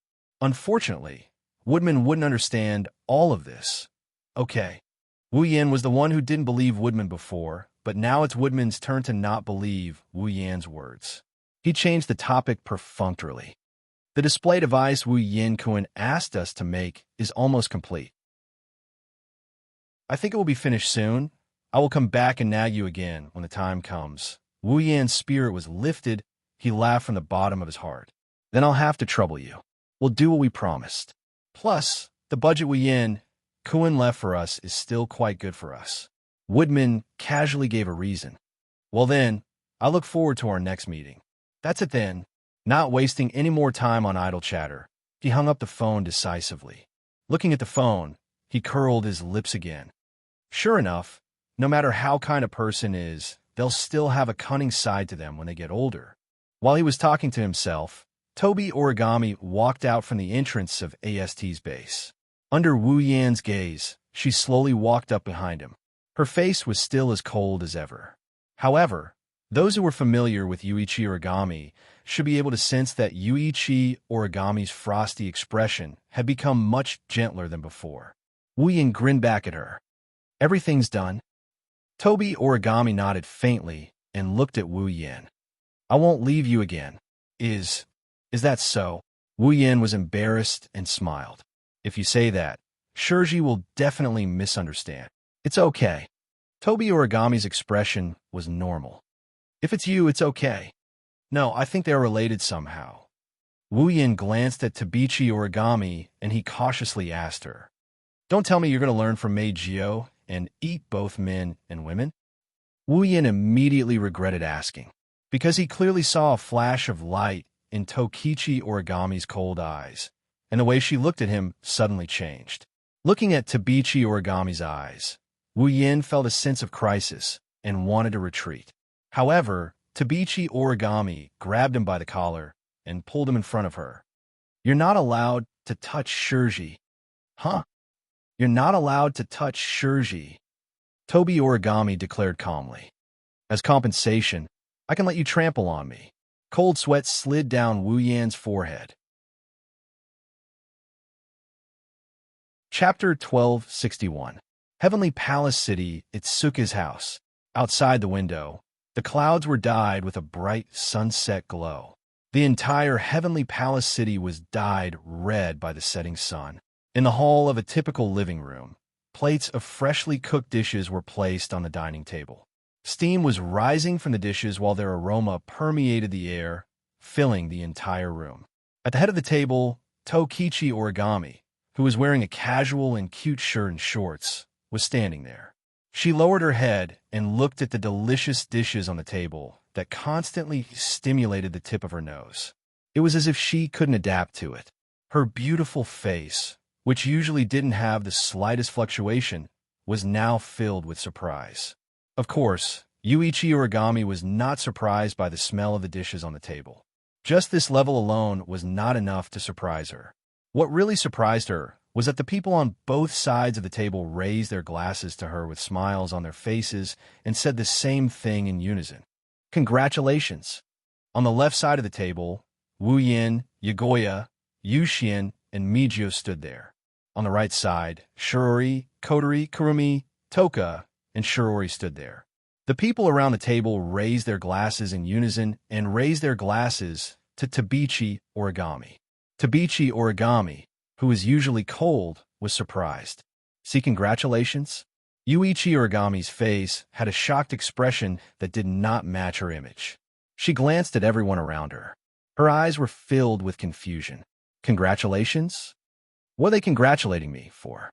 Unfortunately, Woodman wouldn't understand all of this. Okay, Wu Yan was the one who didn't believe Woodman before, but now it's Woodman's turn to not believe Wu Yan's words. He changed the topic perfunctorily. The display device Wu Yan Kuan asked us to make is almost complete. I think it will be finished soon. I will come back and nag you again when the time comes. Wu Yan's spirit was lifted. He laughed from the bottom of his heart. Then I'll have to trouble you. We'll do what we promised. Plus, the budget Wu Yan Kuan left for us is still quite good for us. Woodman casually gave a reason. Well then, I look forward to our next meeting. That's it then. Not wasting any more time on idle chatter, he hung up the phone decisively. Looking at the phone, he curled his lips again. Sure enough, no matter how kind a person is, they'll still have a cunning side to them when they get older. While he was talking to himself, Toby Origami walked out from the entrance of AST's base. Under Wu Yan's gaze, she slowly walked up behind him. Her face was still as cold as ever. However, those who were familiar with Yuichi Origami should be able to sense that Yuichi Origami's frosty expression had become much gentler than before. Wu Yan grinned back at her. Everything's done. Toby Origami nodded faintly and looked at Wu Yan. I won't leave you again. Is that so? Wu Yan was embarrassed and smiled. If you say that, Shurji will definitely misunderstand. It's okay. Toby Origami's expression was normal. If it's you, it's okay. No, I think they are related somehow. Wu Yan glanced at Tabichi Origami and he cautiously asked her. Don't tell me you're going to learn from Meijio and eat both men and women? Wu Yan immediately regretted asking, because he clearly saw a flash of light in Tokichi Origami's cold eyes, and the way she looked at him suddenly changed. Looking at Tabichi Origami's eyes, Wu Yan felt a sense of crisis and wanted to retreat. However, Tabichi Origami grabbed him by the collar and pulled him in front of her. You're not allowed to touch Shurji. Huh? You're not allowed to touch Shurji, Toby Origami declared calmly. As compensation, I can let you trample on me. Cold sweat slid down Wu Yan's forehead. Chapter 1261. Heavenly Palace City, Itsuka's house. Outside the window, the clouds were dyed with a bright sunset glow. The entire Heavenly Palace City was dyed red by the setting sun. In the hall of a typical living room, plates of freshly cooked dishes were placed on the dining table. Steam was rising from the dishes while their aroma permeated the air, filling the entire room. At the head of the table, Tokichi Origami, who was wearing a casual and cute shirt and shorts, was standing there. She lowered her head and looked at the delicious dishes on the table that constantly stimulated the tip of her nose. It was as if she couldn't adapt to it. Her beautiful face, which usually didn't have the slightest fluctuation, was now filled with surprise. Of course, Yuichi Origami was not surprised by the smell of the dishes on the table. Just this level alone was not enough to surprise her. What really surprised her was that the people on both sides of the table raised their glasses to her with smiles on their faces and said the same thing in unison. Congratulations! On the left side of the table, Wu Yin, Yagoya, Yuxian, and Mijio stood there. On the right side, Shirori, Kotori, Kurumi, Toka, and Shirori stood there. The people around the table raised their glasses in unison and raised their glasses to Tabichi Origami. Tabichi Origami, who is usually cold, was surprised. See, congratulations? Yuichi Origami's face had a shocked expression that did not match her image. She glanced at everyone around her. Her eyes were filled with confusion. Congratulations? What are they congratulating me for?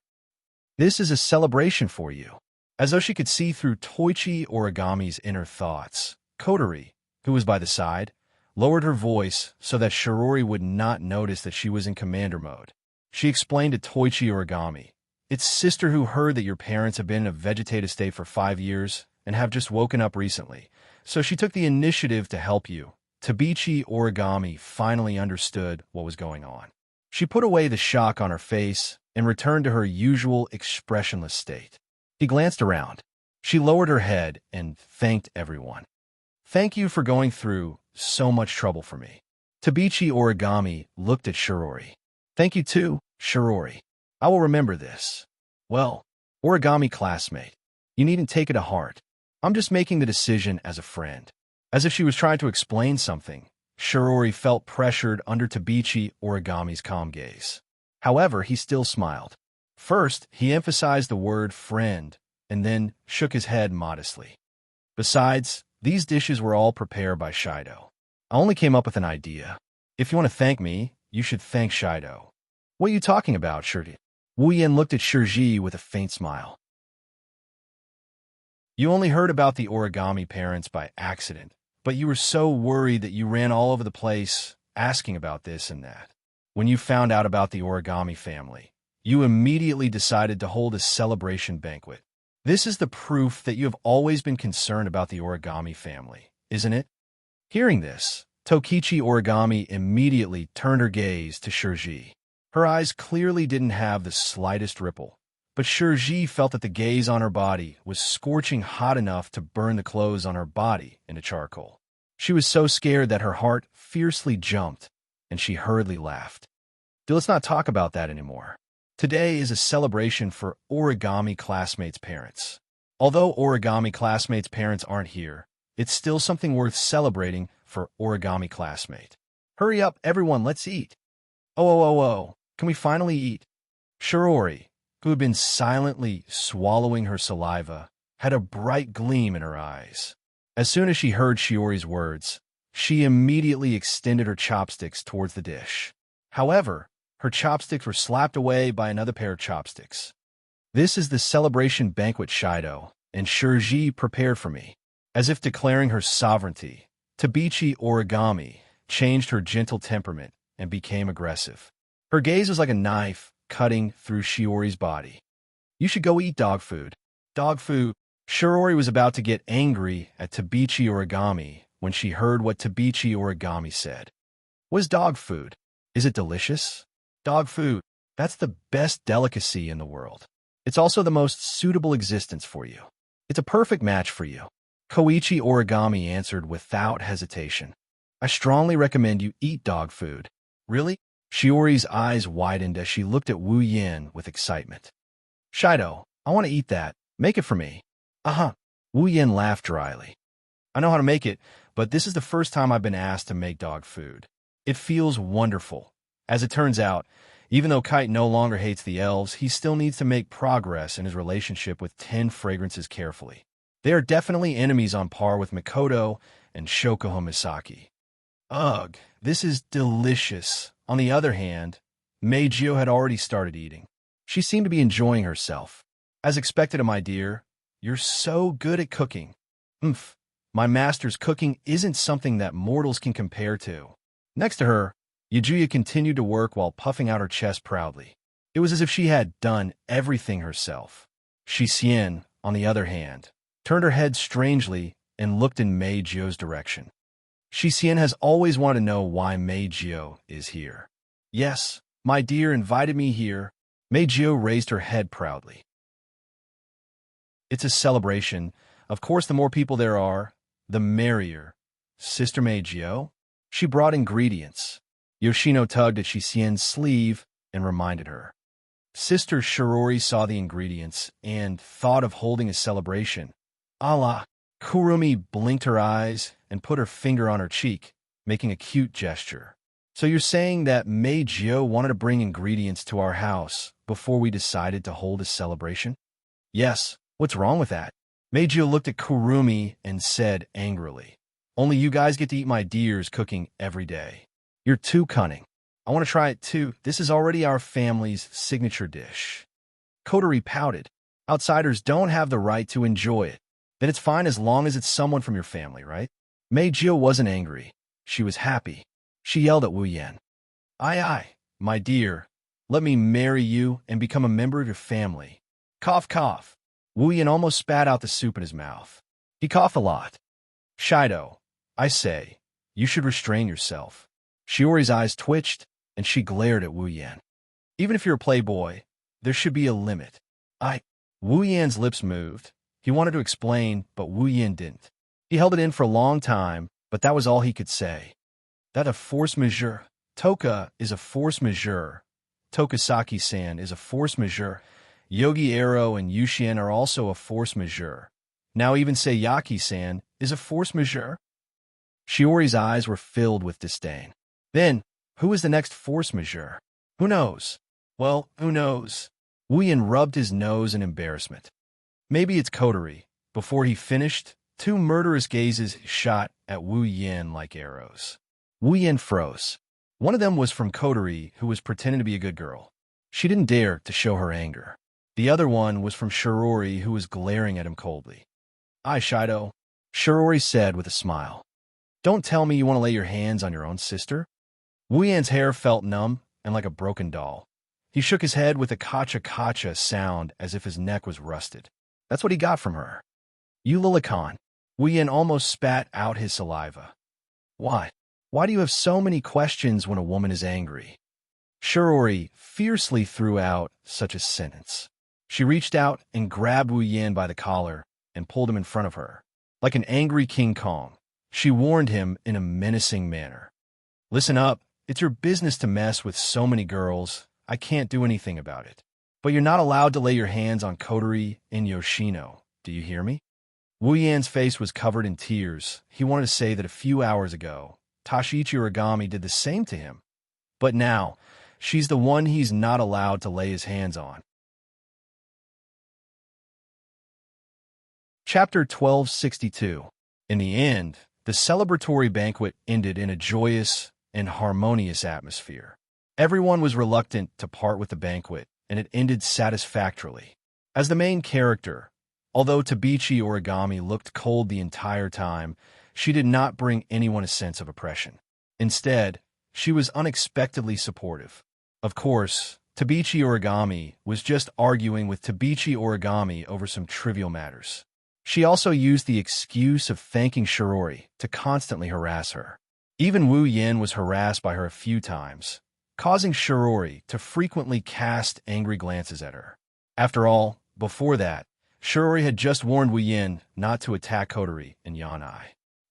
This is a celebration for you. As though she could see through Toichi Origami's inner thoughts, Kotori, who was by the side, lowered her voice so that Shirori would not notice that she was in commander mode. She explained to Toichi Origami, "It's sister who heard that your parents have been in a vegetative state for 5 years and have just woken up recently, so she took the initiative to help you." Tabichi Origami finally understood what was going on. She put away the shock on her face and returned to her usual expressionless state. She glanced around. She lowered her head and thanked everyone. "Thank you for going through so much trouble for me." Tabichi Origami looked at Shirori. "Thank you too, Shirori. I will remember this." "Well, Origami classmate, you needn't take it to heart. I'm just making the decision as a friend." As if she was trying to explain something, Shirori felt pressured under Tabichi Origami's calm gaze. However, he still smiled. First, he emphasized the word friend, and then shook his head modestly. "Besides, these dishes were all prepared by Shido. I only came up with an idea. If you want to thank me, you should thank Shido." "What are you talking about, Shirji?" Wu Yin looked at Shirji with a faint smile. "You only heard about the Origami parents by accident, but you were so worried that you ran all over the place asking about this and that. When you found out about the Origami family, you immediately decided to hold a celebration banquet. This is the proof that you have always been concerned about the Origami family, isn't it?" Hearing this, Tokichi Origami immediately turned her gaze to Shirji. Her eyes clearly didn't have the slightest ripple, but Shirji felt that the gaze on her body was scorching hot enough to burn the clothes on her body into charcoal. She was so scared that her heart fiercely jumped, and she hurriedly laughed. "Let's not talk about that anymore. Today is a celebration for Origami classmates' parents. Although Origami classmates' parents aren't here, it's still something worth celebrating for Origami classmate. Hurry up, everyone, let's eat." Oh, can we finally eat?" Shirori, who had been silently swallowing her saliva, had a bright gleam in her eyes. As soon as she heard Shiori's words, she immediately extended her chopsticks towards the dish. However, her chopsticks were slapped away by another pair of chopsticks. "This is the celebration banquet Shido and Shirji prepared for me." As if declaring her sovereignty, Tabichi Origami changed her gentle temperament and became aggressive. Her gaze was like a knife cutting through Shiori's body. "You should go eat dog food." "Dog food?" Shiori was about to get angry at Tabichi Origami when she heard what Tabichi Origami said. "What is dog food? Is it delicious?" "Dog food, that's the best delicacy in the world. It's also the most suitable existence for you. It's a perfect match for you." Koichi Origami answered without hesitation. "I strongly recommend you eat dog food." "Really?" Shiori's eyes widened as she looked at Wu Yin with excitement. "Shido, I want to eat that. Make it for me." "Uh-huh." Wu Yin laughed dryly. "I know how to make it, but this is the first time I've been asked to make dog food. It feels wonderful. As it turns out, Even though Kite no longer hates the elves, he still needs to make progress in his relationship with 10 fragrances carefully. They are definitely enemies on par with Mikoto and Shokuho Misaki. Ugh, this is delicious. On the other hand, Meijio had already started eating. She seemed to be enjoying herself. As expected, my dear, you're so good at cooking. Umph, my master's cooking isn't something that mortals can compare to. Next to her, Yajuya continued to work while puffing out her chest proudly. It was as if she had done everything herself. Shixien, on the other hand, turned her head strangely and looked in Meijio's direction. Shixien has always wanted to know why Meijio is here. Yes, my dear invited me here. Meijio raised her head proudly. It's a celebration. Of course, the more people there are, the merrier. Sister Meijio? She brought ingredients. Yoshino tugged at Shixien's sleeve and reminded her. Sister Shirori saw the ingredients and thought of holding a celebration. Allah! Kurumi blinked her eyes and put her finger on her cheek, making a cute gesture. So you're saying that Meijio wanted to bring ingredients to our house before we decided to hold a celebration? Yes, what's wrong with that? Meijio looked at Kurumi and said angrily, only you guys get to eat my deer's cooking every day. You're too cunning. I want to try it too. This is already our family's signature dish. Kotori pouted. Outsiders don't have the right to enjoy it. Then it's fine as long as it's someone from your family, right? Meijio wasn't angry. She was happy. She yelled at Wu Yan. Aye, my dear, let me marry you and become a member of your family. Cough, cough. Wu Yan almost spat out the soup in his mouth. He coughed a lot. Shido, I say, you should restrain yourself. Shiori's eyes twitched, and she glared at Wu Yan. Even if you're a playboy, there should be a limit. Wu Yan's lips moved. He wanted to explain, but Wu Yan didn't. He held it in for a long time, but that was all he could say. That a force majeure. Toka is a force majeure. Tokasaki-san is a force majeure. Yogi Aro and Yushien are also a force majeure. Now even Seiyaki-san is a force majeure. Shiori's eyes were filled with disdain. Then, who is the next force majeure? Who knows? Well, who knows? Wu Yan rubbed his nose in embarrassment. Maybe it's Kotori. Before he finished, 2 murderous gazes shot at Wu Yan like arrows. Wu Yan froze. One of them was from Kotori, who was pretending to be a good girl. She didn't dare to show her anger. The other one was from Shirori, who was glaring at him coldly. Aye, Shido, Shirori said with a smile. Don't tell me you want to lay your hands on your own sister? Wu Yan's hair felt numb and like a broken doll. He shook his head with a kacha-kacha sound as if his neck was rusted. That's what he got from her. You Lilicon. Wu Yan almost spat out his saliva. Why? Why do you have so many questions when a woman is angry? Shirori fiercely threw out such a sentence. She reached out and grabbed Wu Yan by the collar and pulled him in front of her. Like an angry King Kong, she warned him in a menacing manner. Listen up, it's your business to mess with so many girls. I can't do anything about it. But you're not allowed to lay your hands on Kotori and Yoshino. Do you hear me? Wu Yan's face was covered in tears. He wanted to say that a few hours ago, Tashichi Origami did the same to him. But now, she's the one he's not allowed to lay his hands on. Chapter 1262. In the end, the celebratory banquet ended in a joyous and harmonious atmosphere. Everyone was reluctant to part with the banquet, and it ended satisfactorily. As the main character, although Tabichi Origami looked cold the entire time, she did not bring anyone a sense of oppression. Instead, she was unexpectedly supportive. Of course, Tabichi Origami was just arguing with Tabichi Origami over some trivial matters. She also used the excuse of thanking Shirori to constantly harass her. Even Wu Yan was harassed by her a few times, causing Shirori to frequently cast angry glances at her. After all, before that, Shirori had just warned Wu Yan not to attack Kotori and Yanai.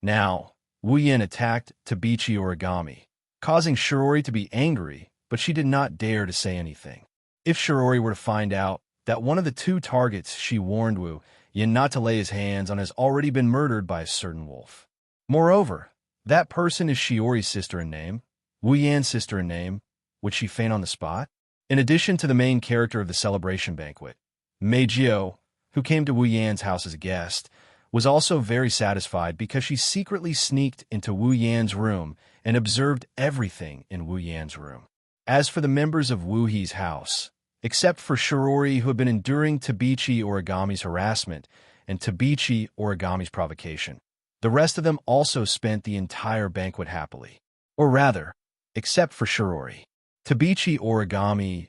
Now, Wu Yan attacked Tabichi Origami, causing Shirori to be angry, but she did not dare to say anything. If Shirori were to find out that one of the 2 targets she warned Wu Yan not to lay his hands on has already been murdered by a certain wolf. Moreover, that person is Shiori's sister in name, Wu Yan's sister in name. Would she faint on the spot? In addition to the main character of the celebration banquet, Meijio, who came to Wu Yan's house as a guest, was also very satisfied because she secretly sneaked into Wu Yan's room and observed everything in Wu Yan's room. As for the members of Wu He's house, except for Shirori, who had been enduring Tabichi Origami's harassment and Tabichi Origami's provocation, the rest of them also spent the entire banquet happily. Or rather, except for Shirori. Tabichi Origami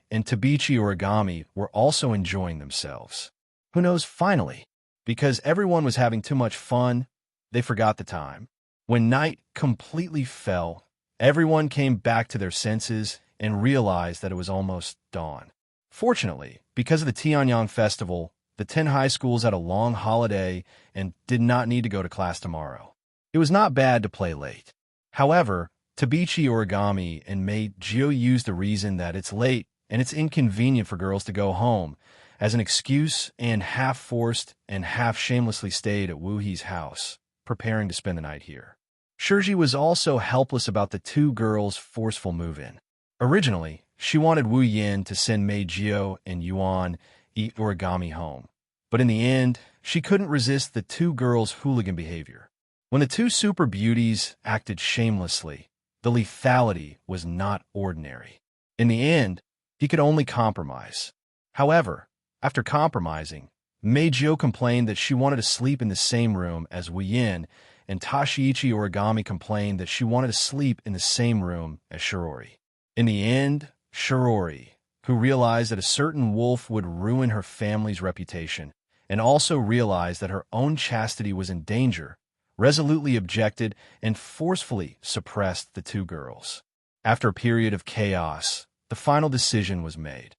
were also enjoying themselves. Who knows, finally, because everyone was having too much fun, they forgot the time. When night completely fell, everyone came back to their senses and realized that it was almost dawn. Fortunately, because of the Tianyang festival, the 10 high schools had a long holiday and did not need to go to class tomorrow. It was not bad to play late. However, Tabichi Origami and Meijio used the reason that it's late and it's inconvenient for girls to go home as an excuse and half-forced and half-shamelessly stayed at Wu He's house, preparing to spend the night here. Shirji was also helpless about the two girls' forceful move-in. Originally, she wanted Wu Yin to send Meijio and Yuan Origami home, but in the end, she couldn't resist the two girls' hooligan behavior. When the two super beauties acted shamelessly, the lethality was not ordinary. In the end, he could only compromise. However, after compromising, Meijio complained that she wanted to sleep in the same room as Wu Yin, and Tashiichi Origami complained that she wanted to sleep in the same room as Shirori. In the end, Shirori, who realized that a certain wolf would ruin her family's reputation, and also realized that her own chastity was in danger, resolutely objected and forcefully suppressed the two girls. After a period of chaos, the final decision was made.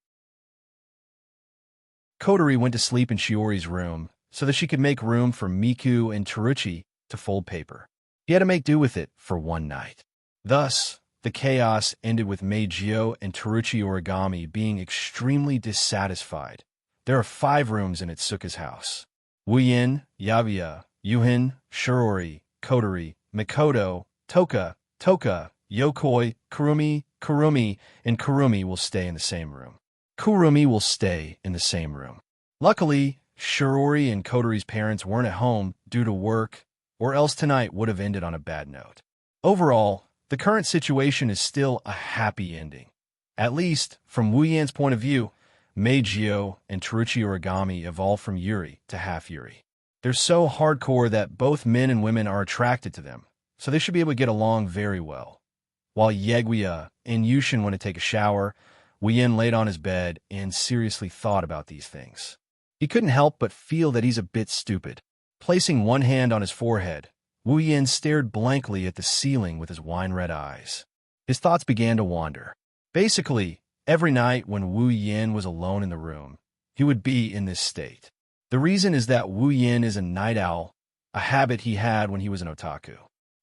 Kotori went to sleep in Shiori's room so that she could make room for Miku and Teruchi to fold paper. He had to make do with it for one night. Thus, the chaos ended with Meijio and Teruchi Origami being extremely dissatisfied. There are 5 rooms in Itsuka's house. Wu Yin, Yabuya, Yuhin, Shirori, Kotori, Mikoto, Toka, Yokoi, Kurumi, and Kurumi will stay in the same room. Luckily, Shirori and Kotori's parents weren't at home due to work, or else tonight would have ended on a bad note. Overall, the current situation is still a happy ending. At least, from Wu Yan's point of view, Meijio and Teruchi Origami evolved from Yuri to half Yuri. They're so hardcore that both men and women are attracted to them, so they should be able to get along very well. While Yeguya and Yushin went to take a shower, Wu Yin laid on his bed and seriously thought about these things. He couldn't help but feel that he's a bit stupid. Placing one hand on his forehead, Wu Yin stared blankly at the ceiling with his wine-red eyes. His thoughts began to wander. Basically, every night when Wu Yin was alone in the room, he would be in this state. The reason is that Wu Yin is a night owl, a habit he had when he was an otaku.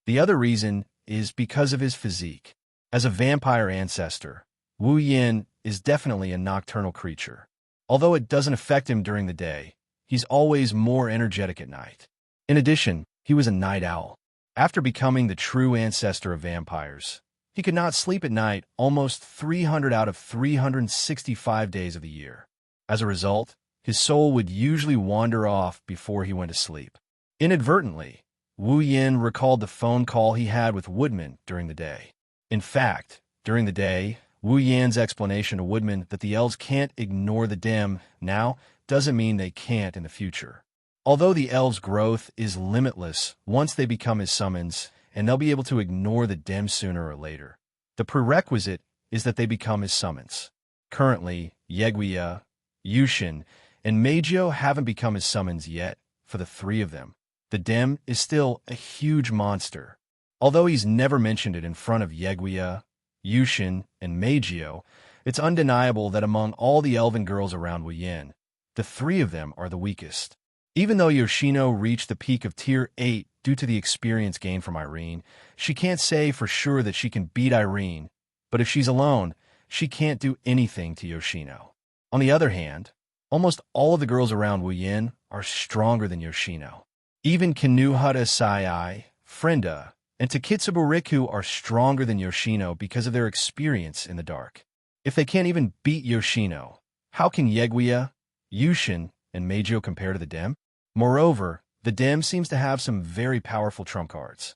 The other reason is because of his physique. As a vampire ancestor, Wu Yin is definitely a nocturnal creature. Although it doesn't affect him during the day, he's always more energetic at night. In addition, he was a night owl. After becoming the true ancestor of vampires, he could not sleep at night almost 300 out of 365 days of the year. As a result, his soul would usually wander off before he went to sleep. Inadvertently, Wu Yin recalled the phone call he had with Woodman during the day. In fact, during the day, Wu Yan's explanation to Woodman that the elves can't ignore the dim now doesn't mean they can't in the future. Although the elves' growth is limitless once they become his summons, and they'll be able to ignore the dim sooner or later, the prerequisite is that they become his summons. Currently, Yeguya, Yushin, and Meijio haven't become his summons yet. For the 3 of them, the dim is still a huge monster. Although he's never mentioned it in front of Yeguya, Yushin, and Meijio, it's undeniable that among all the elven girls around Wu Yin, the 3 of them are the weakest. Even though Yoshino reached the peak of Tier 8 due to the experience gained from Irene, she can't say for sure that she can beat Irene, but if she's alone, she can't do anything to Yoshino. On the other hand, almost all of the girls around Wu Yin are stronger than Yoshino. Even Kinuhara Sai, Frenda, and Takitsubo Riku are stronger than Yoshino because of their experience in the dark. If they can't even beat Yoshino, how can Yeguya, Yushin, and Meijio compare to the Dem? Moreover, the Dem seems to have some very powerful trump cards.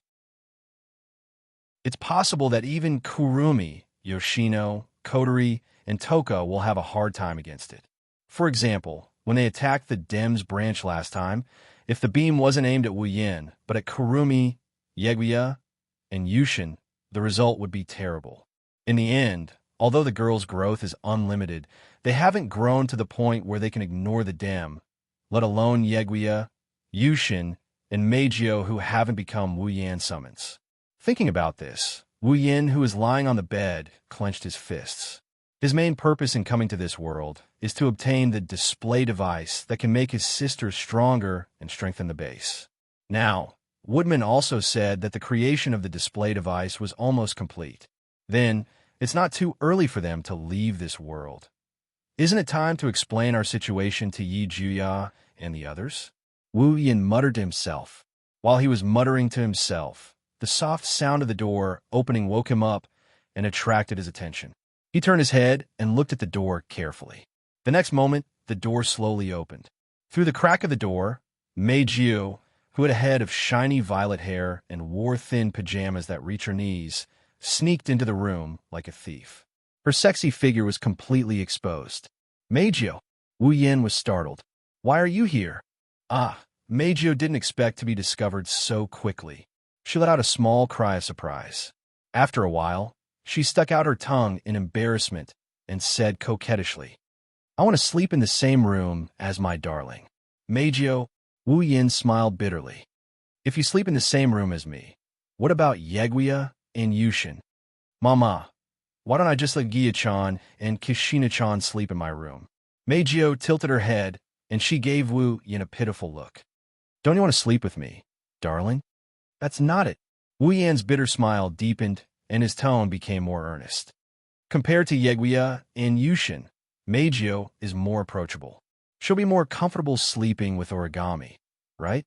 It's possible that even Kurumi, Yoshino, Kotori, and Toka will have a hard time against it. For example, when they attacked the Dem's branch last time, if the beam wasn't aimed at Wu Yin, but at Kurumi, Yeguya, and Yushin, the result would be terrible. In the end, although the girls' growth is unlimited, they haven't grown to the point where they can ignore the Dem, let alone Yeguya, Yushin, and Meijio who haven't become Wu Yan summons. Thinking about this, Wu Yin, who is lying on the bed, clenched his fists. His main purpose in coming to this world is to obtain the display device that can make his sister stronger and strengthen the base. Now, Woodman also said that the creation of the display device was almost complete. Then, it's not too early for them to leave this world. Isn't it time to explain our situation to Yi Juya and the others? Wu Yin muttered to himself. While he was muttering to himself, the soft sound of the door opening woke him up and attracted his attention. He turned his head and looked at the door carefully. The next moment, the door slowly opened. Through the crack of the door, Meijio, who had a head of shiny violet hair and wore thin pajamas that reached her knees, sneaked into the room like a thief. Her sexy figure was completely exposed. Meijio! Wu Yin was startled. Why are you here? Meijio didn't expect to be discovered so quickly. She let out a small cry of surprise. After a while, she stuck out her tongue in embarrassment and said coquettishly, I want to sleep in the same room as my darling. Meijio, Wu Yin smiled bitterly. If you sleep in the same room as me, what about Yeguya and Yushin? Mama, why don't I just let Gia-chan and Kishina-chan sleep in my room? Meijio tilted her head, and she gave Wu Yin a pitiful look. Don't you want to sleep with me, darling? That's not it. Wu Yan's bitter smile deepened, and his tone became more earnest. Compared to Yeguya and Yushin, Meijio is more approachable. She'll be more comfortable sleeping with Origami, right?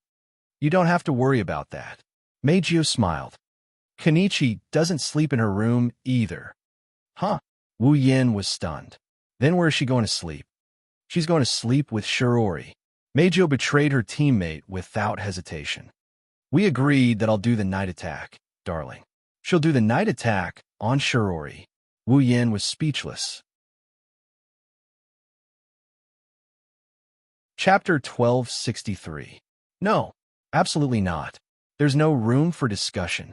You don't have to worry about that. Meijio smiled. Kenichi doesn't sleep in her room either. Huh? Wu Yin was stunned. Then where is she going to sleep? She's going to sleep with Shirori. Meijio betrayed her teammate without hesitation. We agreed that I'll do the night attack, darling. She'll do the night attack on Shirori. Wu Yin was speechless. Chapter 1263. No, absolutely not. There's no room for discussion.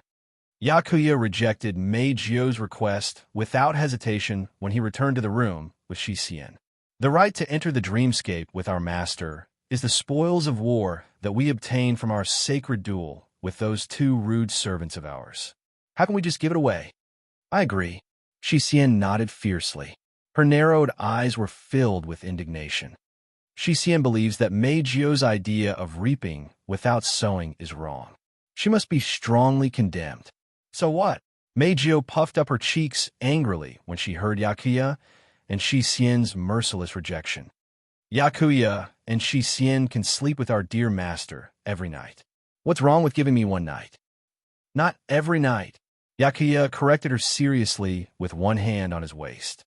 Yakuya rejected Meijio's request without hesitation when he returned to the room with Shissien. The right to enter the dreamscape with our master is the spoils of war that we obtain from our sacred duel with those two rude servants of ours. How can we just give it away? I agree. Shissien nodded fiercely. Her narrowed eyes were filled with indignation. Shissien believes that Meijio's idea of reaping without sowing is wrong. She must be strongly condemned. So what? Meijio puffed up her cheeks angrily when she heard Yakuya and Shissien's merciless rejection. Yakuya and Shissien can sleep with our dear master every night. What's wrong with giving me one night? Not every night. Yakuya corrected her seriously with one hand on his waist.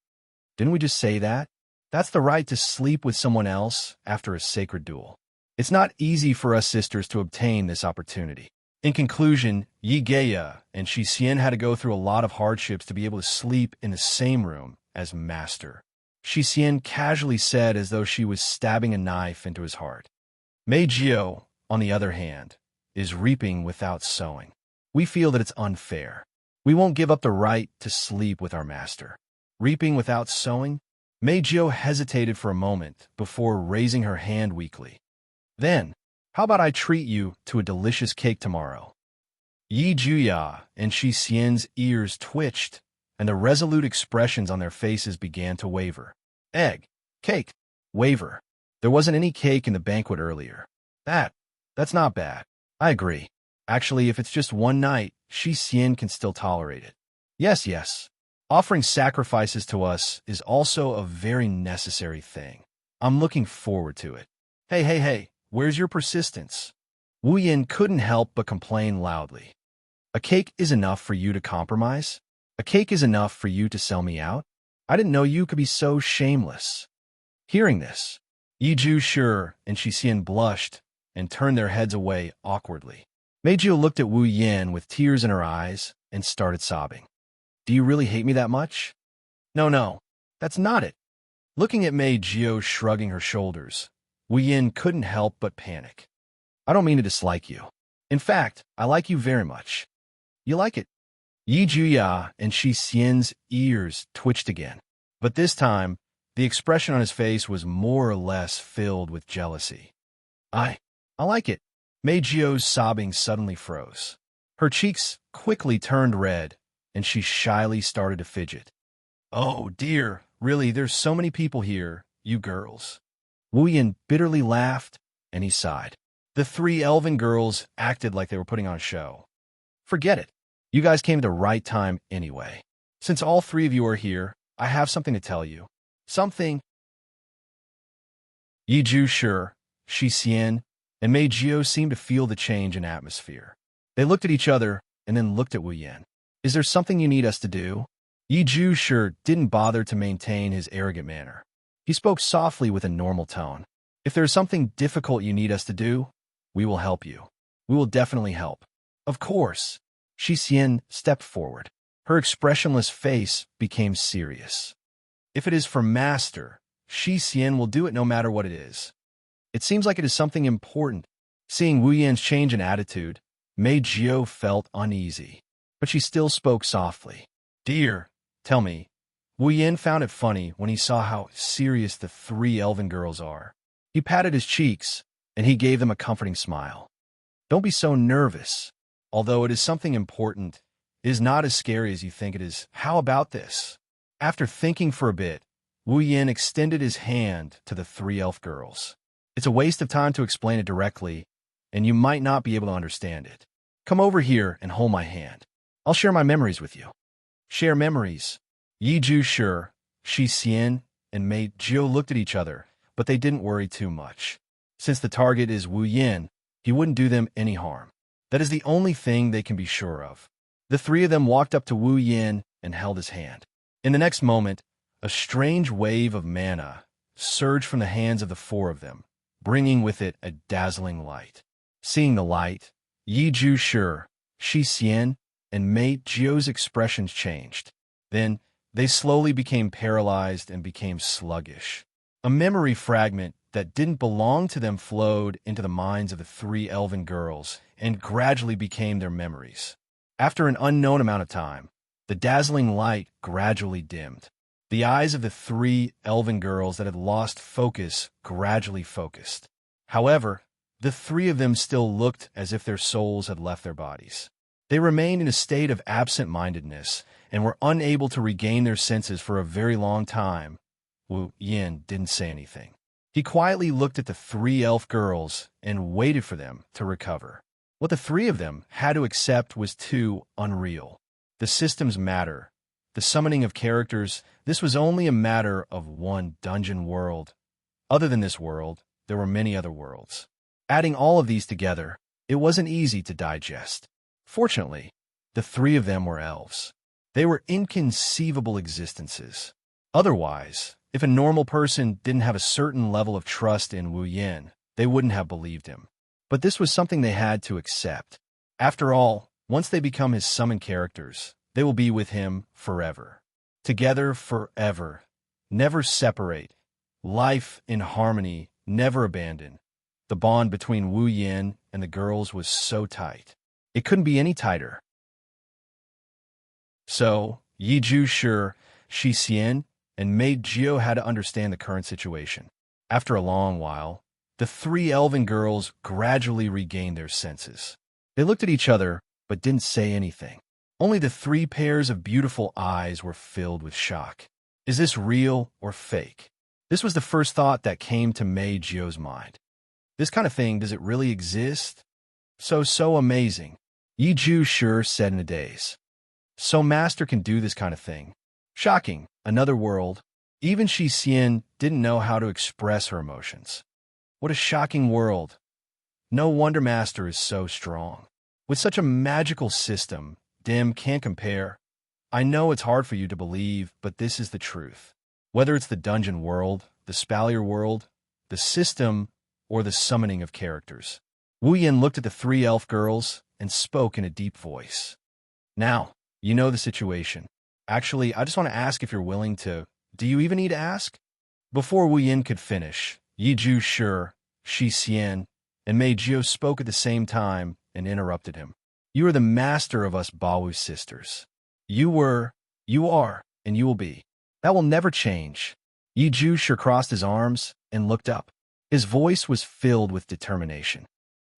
Didn't we just say that? That's the right to sleep with someone else after a sacred duel. It's not easy for us sisters to obtain this opportunity. In conclusion, Yigeya and Shissien had to go through a lot of hardships to be able to sleep in the same room as master. Shissien casually said as though she was stabbing a knife into his heart. Meijio, on the other hand, is reaping without sowing. We feel that it's unfair. We won't give up the right to sleep with our master. Reaping without sowing? Meijio hesitated for a moment before raising her hand weakly. Then, how about I treat you to a delicious cake tomorrow? Yi Juya and Shissien's ears twitched, and the resolute expressions on their faces began to waver. Egg, cake, waver. There wasn't any cake in the banquet earlier. That's not bad. I agree. Actually, if it's just one night, Shissien can still tolerate it. Yes. Offering sacrifices to us is also a very necessary thing. I'm looking forward to it. Hey, where's your persistence? Wu Yin couldn't help but complain loudly. A cake is enough for you to compromise? A cake is enough for you to sell me out? I didn't know you could be so shameless. Hearing this, Yiju Shi and Shixian blushed and turned their heads away awkwardly. Meijio looked at Wu Yin with tears in her eyes and started sobbing. Do you really hate me that much? No, that's not it. Looking at Meijio shrugging her shoulders, Wu Yin couldn't help but panic. I don't mean to dislike you. In fact, I like you very much. You like it? Yi Juya and Shi Xian's ears twitched again, but this time, the expression on his face was more or less filled with jealousy. I like it. Mei Jio's sobbing suddenly froze. Her cheeks quickly turned red, and she shyly started to fidget. Oh dear, really, there's so many people here, you girls. Wu Yin bitterly laughed, and he sighed. The three elven girls acted like they were putting on a show. Forget it. You guys came at the right time anyway. Since all three of you are here, I have something to tell you. Something. Yiju Shi, Shi Xian, and Mei Jio seemed to feel the change in atmosphere. They looked at each other and then looked at Wu Yin. Is there something you need us to do? Yiju Shi didn't bother to maintain his arrogant manner. He spoke softly with a normal tone. If there is something difficult you need us to do, we will help you. We will definitely help. Of course. Shi Xian stepped forward. Her expressionless face became serious. If it is for Master, Shi Xian will do it no matter what it is. It seems like it is something important. Seeing Wu Yan's change in attitude, Mei Jio felt uneasy, but she still spoke softly. Dear, tell me, Wu Yan found it funny when he saw how serious the three elven girls are. He patted his cheeks, and he gave them a comforting smile. Don't be so nervous. Although it is something important, it is not as scary as you think it is. How about this? After thinking for a bit, Wu Yin extended his hand to the three elf girls. It's a waste of time to explain it directly, and you might not be able to understand it. Come over here and hold my hand. I'll share my memories with you. Share memories. Yiju Shi, Shi Xian, and Mei Jio looked at each other, but they didn't worry too much. Since the target is Wu Yin, he wouldn't do them any harm. That is the only thing they can be sure of. The three of them walked up to Wu Yin and held his hand. In the next moment, a strange wave of mana surged from the hands of the four of them, bringing with it a dazzling light. Seeing the light, Yiju Shi, Shi Xian, and Mei Jio's expressions changed. Then, they slowly became paralyzed and became sluggish. A memory fragment that didn't belong to them flowed into the minds of the three elven girls and gradually became their memories. After an unknown amount of time, the dazzling light gradually dimmed. The eyes of the three elven girls that had lost focus gradually focused. However, the three of them still looked as if their souls had left their bodies. They remained in a state of absent-mindedness and were unable to regain their senses for a very long time. Wu Yin didn't say anything. He quietly looked at the three elf girls and waited for them to recover. What the three of them had to accept was too unreal. The systems matter. The summoning of characters, this was only a matter of one dungeon world. Other than this world, there were many other worlds. Adding all of these together, it wasn't easy to digest. Fortunately, the three of them were elves. They were inconceivable existences. Otherwise, if a normal person didn't have a certain level of trust in Wu Yin, they wouldn't have believed him. But this was something they had to accept. After all, once they become his summoned characters, they will be with him forever. Together forever. Never separate. Life in harmony, never abandon. The bond between Wu Yin and the girls was so tight. It couldn't be any tighter. So, Yiju Shi, Shi Xian, and Mei Jio had to understand the current situation. After a long while, the three elven girls gradually regained their senses. They looked at each other, but didn't say anything. Only the three pairs of beautiful eyes were filled with shock. Is this real or fake? This was the first thought that came to Mei Jio's mind. This kind of thing, does it really exist? So amazing. Yiju Shi said in a daze. So Master can do this kind of thing. Shocking, another world. Even Shi Xian didn't know how to express her emotions. What a shocking world. No wonder Master is so strong. With such a magical system, Dim can't compare. I know it's hard for you to believe, but this is the truth. Whether it's the dungeon world, the spalier world, the system, or the summoning of characters. Wu Yin looked at the three elf girls and spoke in a deep voice. Now, you know the situation. Actually, I just want to ask if you're willing to. Do you even need to ask? Before Wu Yin could finish, Yi Ju Shi, Shi Xian, and Mei Jiu spoke at the same time and interrupted him. You are the master of us Baowu sisters. You were, you are, and you will be. That will never change. Yi Ju Shi crossed his arms and looked up. His voice was filled with determination.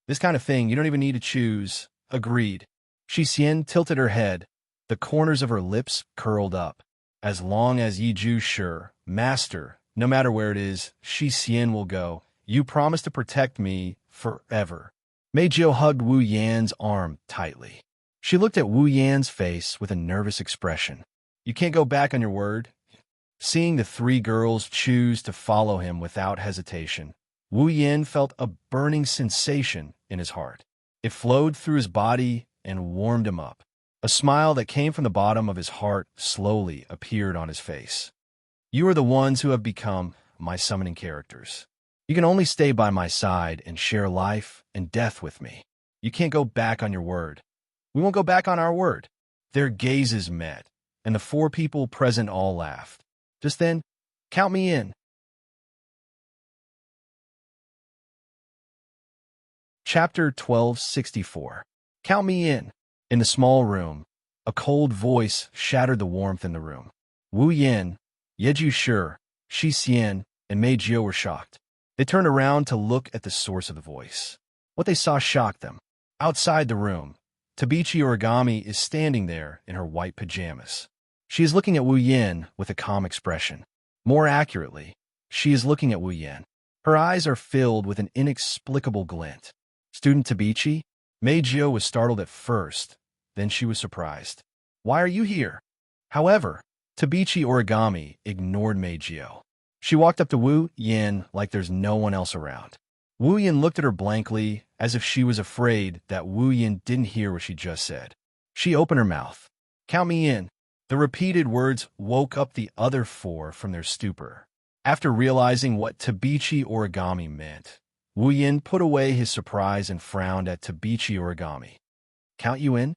This kind of thing, you don't even need to choose. Agreed. Shi Xian tilted her head. The corners of her lips curled up. As long as Yi Ju Shi, master, no matter where it is, Shi Xian will go. You promise to protect me forever. Mei Jiu hugged Wu Yan's arm tightly. She looked at Wu Yan's face with a nervous expression. You can't go back on your word. Seeing the three girls choose to follow him without hesitation, Wu Yan felt a burning sensation in his heart. It flowed through his body and warmed him up. A smile that came from the bottom of his heart slowly appeared on his face. You are the ones who have become my summoning characters. You can only stay by my side and share life and death with me. You can't go back on your word. We won't go back on our word. Their gazes met, and the four people present all laughed. Just then, count me in. Chapter 1264. Count me in. In the small room, a cold voice shattered the warmth in the room. Wu Yin, Yeju Shi, Shi Xian, and Mei Jiu were shocked. They turned around to look at the source of the voice. What they saw shocked them. Outside the room, Tabichi Origami is standing there in her white pajamas. She is looking at Wu Yin with a calm expression. More accurately, she is looking at Wu Yin. Her eyes are filled with an inexplicable glint. Student Tabichi? Mei Jiu was startled at first, then she was surprised. Why are you here? However, Tabichi Origami ignored Mei Jiu. She walked up to Wu Yin like there's no one else around. Wu Yin looked at her blankly as if she was afraid that Wu Yin didn't hear what she just said. She opened her mouth. Count me in. The repeated words woke up the other four from their stupor. After realizing what Tabichi Origami meant, Wu Yin put away his surprise and frowned at Tabichi Origami. Count you in?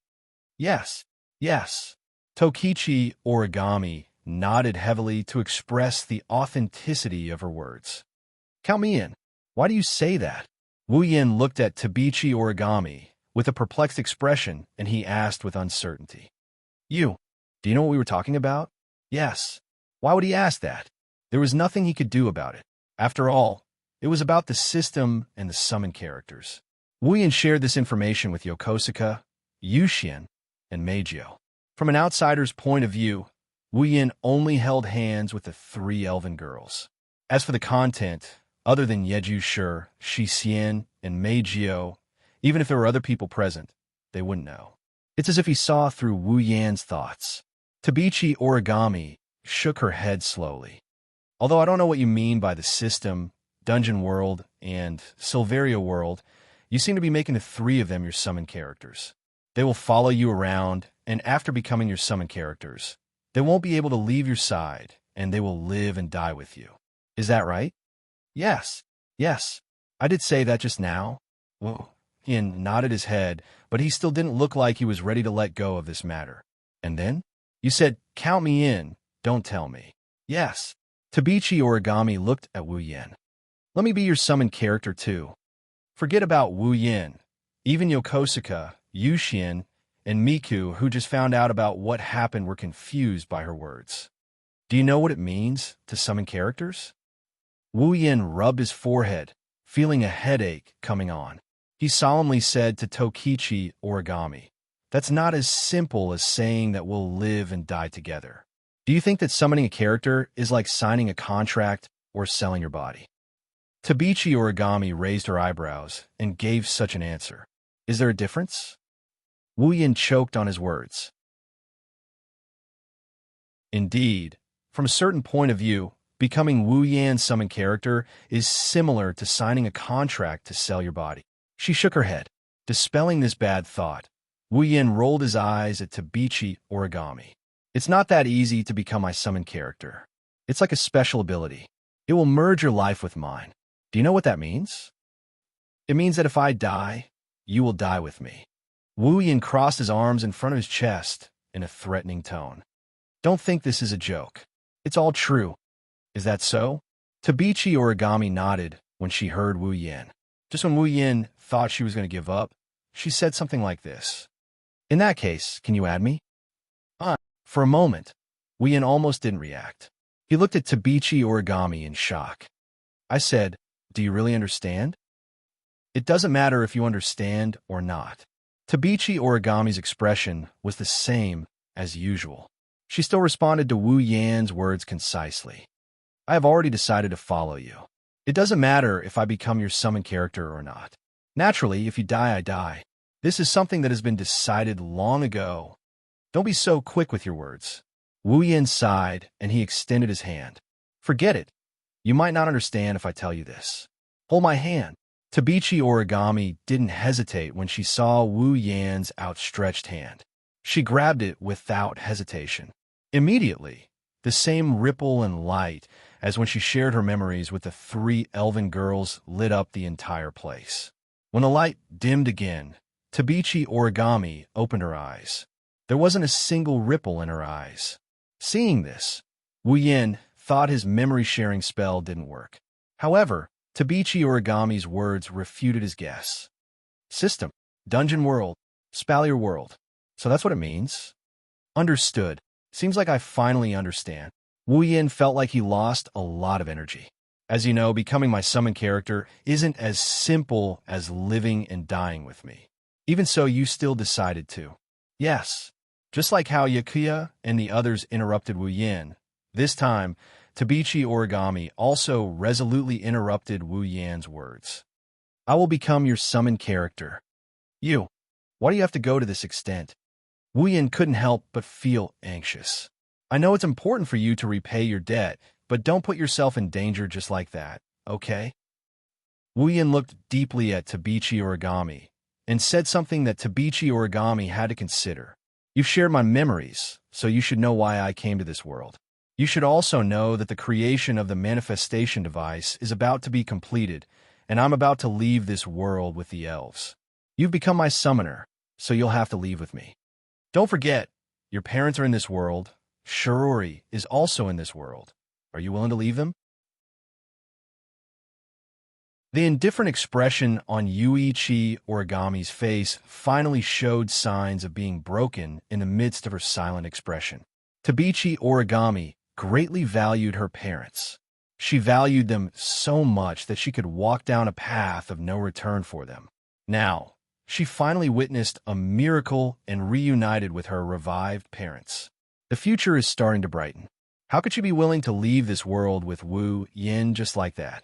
Yes, yes. Tokichi Origami nodded heavily to express the authenticity of her words. Count me in. Why do you say that? Wu Yin looked at Tabichi Origami with a perplexed expression, and he asked with uncertainty. You, do you know what we were talking about? Yes. Why would he ask that? There was nothing he could do about it. After all, it was about the system and the summon characters. Wu Yin shared this information with Yokosuka, Yuxian, and Mei Jiu. From an outsider's point of view, Wu Yin only held hands with the three elven girls. As for the content, other than Yeju Shi, Shi Xian, and Mei Jiu, even if there were other people present, they wouldn't know. It's as if he saw through Wu Yan's thoughts. Tabichi Origami shook her head slowly. Although I don't know what you mean by the system, Dungeon World, and Silveria World, you seem to be making the three of them your summon characters. They will follow you around, and after becoming your summon characters, they won't be able to leave your side, and they will live and die with you. Is that right? Yes, yes. I did say that just now. Wu Yin nodded his head, but he still didn't look like he was ready to let go of this matter. And then? You said, count me in, don't tell me. Yes. Tabichi Origami looked at Wu Yin. Let me be your summon character too. Forget about Wu Yin. Even Yokosuka, Yuxian, and Miku, who just found out about what happened, were confused by her words. Do you know what it means to summon characters? Wu Yin rubbed his forehead, feeling a headache coming on. He solemnly said to Tokichi Origami, that's not as simple as saying that we'll live and die together. Do you think that summoning a character is like signing a contract or selling your body? Tabichi Origami raised her eyebrows and gave such an answer. Is there a difference? Wu Yin choked on his words. Indeed, from a certain point of view, becoming Wu Yan's summon character is similar to signing a contract to sell your body. She shook her head. Dispelling this bad thought, Wu Yin rolled his eyes at Tabichi Origami. It's not that easy to become my summon character. It's like a special ability. It will merge your life with mine. Do you know what that means? It means that if I die, you will die with me. Wu Yin crossed his arms in front of his chest in a threatening tone. Don't think this is a joke. It's all true. Is that so? Tabichi Origami nodded when she heard Wu Yin. Just when Wu Yin thought she was going to give up, she said something like this. In that case, can you add me? For a moment, Wu Yin almost didn't react. He looked at Tabichi Origami in shock. I said, do you really understand? It doesn't matter if you understand or not. Tabichi Origami's expression was the same as usual. She still responded to Wu Yan's words concisely. I have already decided to follow you. It doesn't matter if I become your summon character or not. Naturally, if you die, I die. This is something that has been decided long ago. Don't be so quick with your words. Wu Yan sighed, and he extended his hand. Forget it. You might not understand if I tell you this. Hold my hand. Tabichi Origami didn't hesitate when she saw Wu Yan's outstretched hand. She grabbed it without hesitation. Immediately, the same ripple and light as when she shared her memories with the three elven girls lit up the entire place. When the light dimmed again, Tabichi Origami opened her eyes. There wasn't a single ripple in her eyes. Seeing this, Wu Yin thought his memory-sharing spell didn't work. However, Tabichi Origami's words refuted his guess. System, Dungeon World, Spalier World. So that's what it means? Understood. Seems like I finally understand. Wu Yin felt like he lost a lot of energy. As you know, becoming my summon character isn't as simple as living and dying with me. Even so, you still decided to. Yes. Just like how Yakuya and the others interrupted Wu Yin, this time, Tabichi Origami also resolutely interrupted Wu Yan's words. I will become your summon character. You. Why do you have to go to this extent? Wu Yin couldn't help but feel anxious. I know it's important for you to repay your debt, but don't put yourself in danger just like that, okay? Wu Yin looked deeply at Tabichi Origami and said something that Tabichi Origami had to consider. You've shared my memories, so you should know why I came to this world. You should also know that the creation of the manifestation device is about to be completed, and I'm about to leave this world with the elves. You've become my summoner, so you'll have to leave with me. Don't forget, your parents are in this world. Shirori is also in this world. Are you willing to leave them? The indifferent expression on Yuichi Origami's face finally showed signs of being broken in the midst of her silent expression. Tabichi Origami greatly valued her parents. She valued them so much that she could walk down a path of no return for them. Now, she finally witnessed a miracle and reunited with her revived parents. The future is starting to brighten. How could she be willing to leave this world with Wu Yin just like that?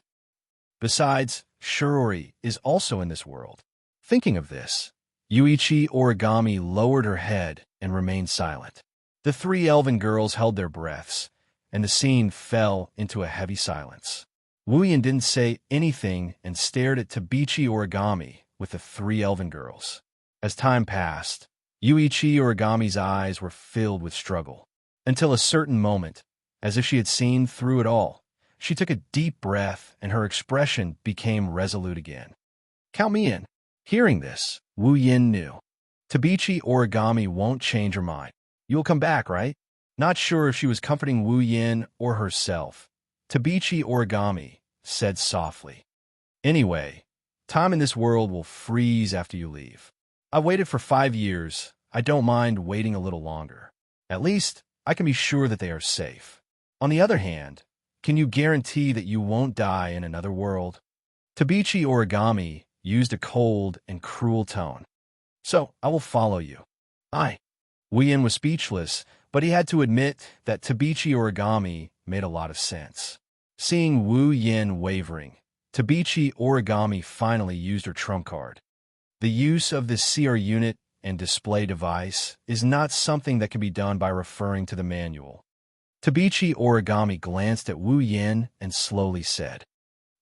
Besides, Shirori is also in this world. Thinking of this, Yuichi Origami lowered her head and remained silent. The three elven girls held their breaths, and the scene fell into a heavy silence. Wu Yin didn't say anything and stared at Tabichi Origami with the three elven girls. As time passed, Yuichi Origami's eyes were filled with struggle. Until a certain moment, as if she had seen through it all, she took a deep breath and her expression became resolute again. Count me in. Hearing this, Wu Yin knew. Tabichi Origami won't change her mind. You'll come back, right? Not sure if she was comforting Wu Yin or herself. Tabichi Origami said softly. Anyway, time in this world will freeze after you leave. I've waited for 5 years. I don't mind waiting a little longer. At least, I can be sure that they are safe. On the other hand, can you guarantee that you won't die in another world? Tabichi Origami used a cold and cruel tone. So, I will follow you. Wu Yin was speechless, but he had to admit that Tabichi Origami made a lot of sense. Seeing Wu Yin wavering, Tabichi Origami finally used her trump card. The use of this CR unit and display device is not something that can be done by referring to the manual. Tabichi Origami glanced at Wu Yin and slowly said,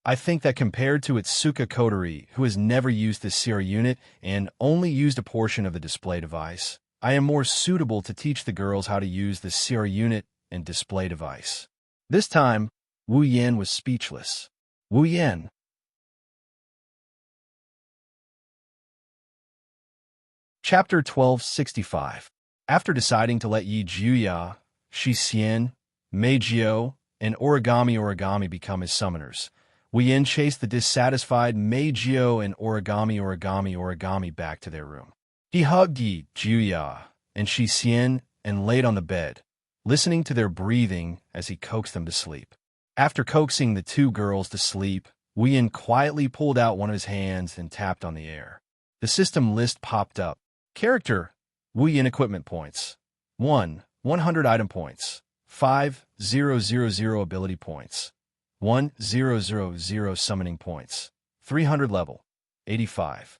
I think that compared to Itsuka Kotori, who has never used this CR unit and only used a portion of the display device, I am more suitable to teach the girls how to use the Sierra unit and display device. This time, Wu Yan was speechless. Wu Yan. Chapter 1265. After deciding to let Yi Juya, Shi Xian, Mei Jiao, and Origami become his summoners, Wu Yan chased the dissatisfied Mei Jiao and Origami back to their room. He hugged Yi Juya and Shi Xian and laid on the bed, listening to their breathing as he coaxed them to sleep. After coaxing the two girls to sleep, Wu Yan quietly pulled out one of his hands and tapped on the air. The system list popped up. Character: Wu Yan equipment points. 1, 100 item points. 5,000 ability points. 1,000 summoning points. 300 level. 85.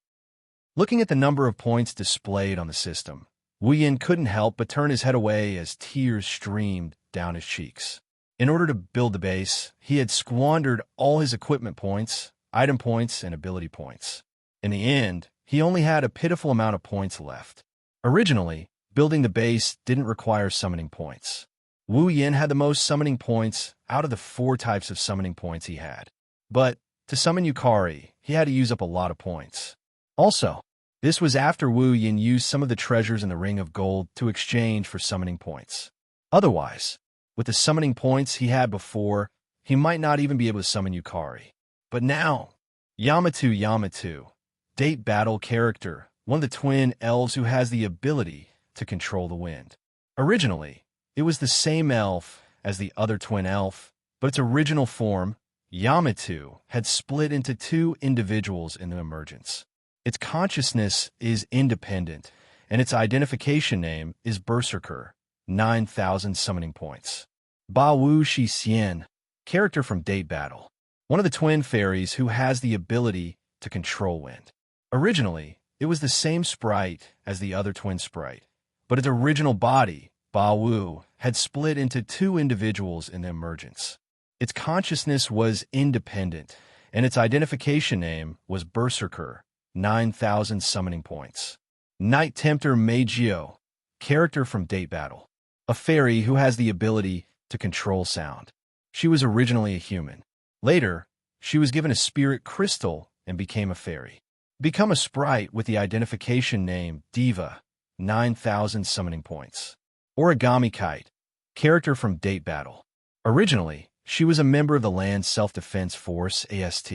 Looking at the number of points displayed on the system, Wu Yan couldn't help but turn his head away as tears streamed down his cheeks. In order to build the base, he had squandered all his equipment points, item points, and ability points. In the end, he only had a pitiful amount of points left. Originally, building the base didn't require summoning points. Wu Yan had the most summoning points out of the 4 types of summoning points he had. But to summon Yukari, he had to use up a lot of points. Also, this was after Wu Yan used some of the treasures in the Ring of Gold to exchange for summoning points. Otherwise, with the summoning points he had before, he might not even be able to summon Yukari. But now, Yamato, date battle character, one of the twin elves who has the ability to control the wind. Originally, it was the same elf as the other twin elf, but its original form, Yamato, had split into 2 individuals in the emergence. Its consciousness is independent, and its identification name is Berserker, 9,000 summoning points. Ba Wu Shi Xian, character from Date Battle, one of the twin fairies who has the ability to control wind. Originally, it was the same sprite as the other twin sprite, but its original body, Ba Wu, had split into 2 individuals in the emergence. Its consciousness was independent, and its identification name was Berserker, 9,000 summoning points. Night Tempter Mei Jiao, character from Date Battle, a fairy who has the ability to control sound. She was originally a human. Later, she was given a spirit crystal and became a fairy. Become a sprite with the identification name Diva, 9,000 summoning points. Origami Kite, character from Date Battle. Originally, she was a member of the Land Self-Defense Force, AST.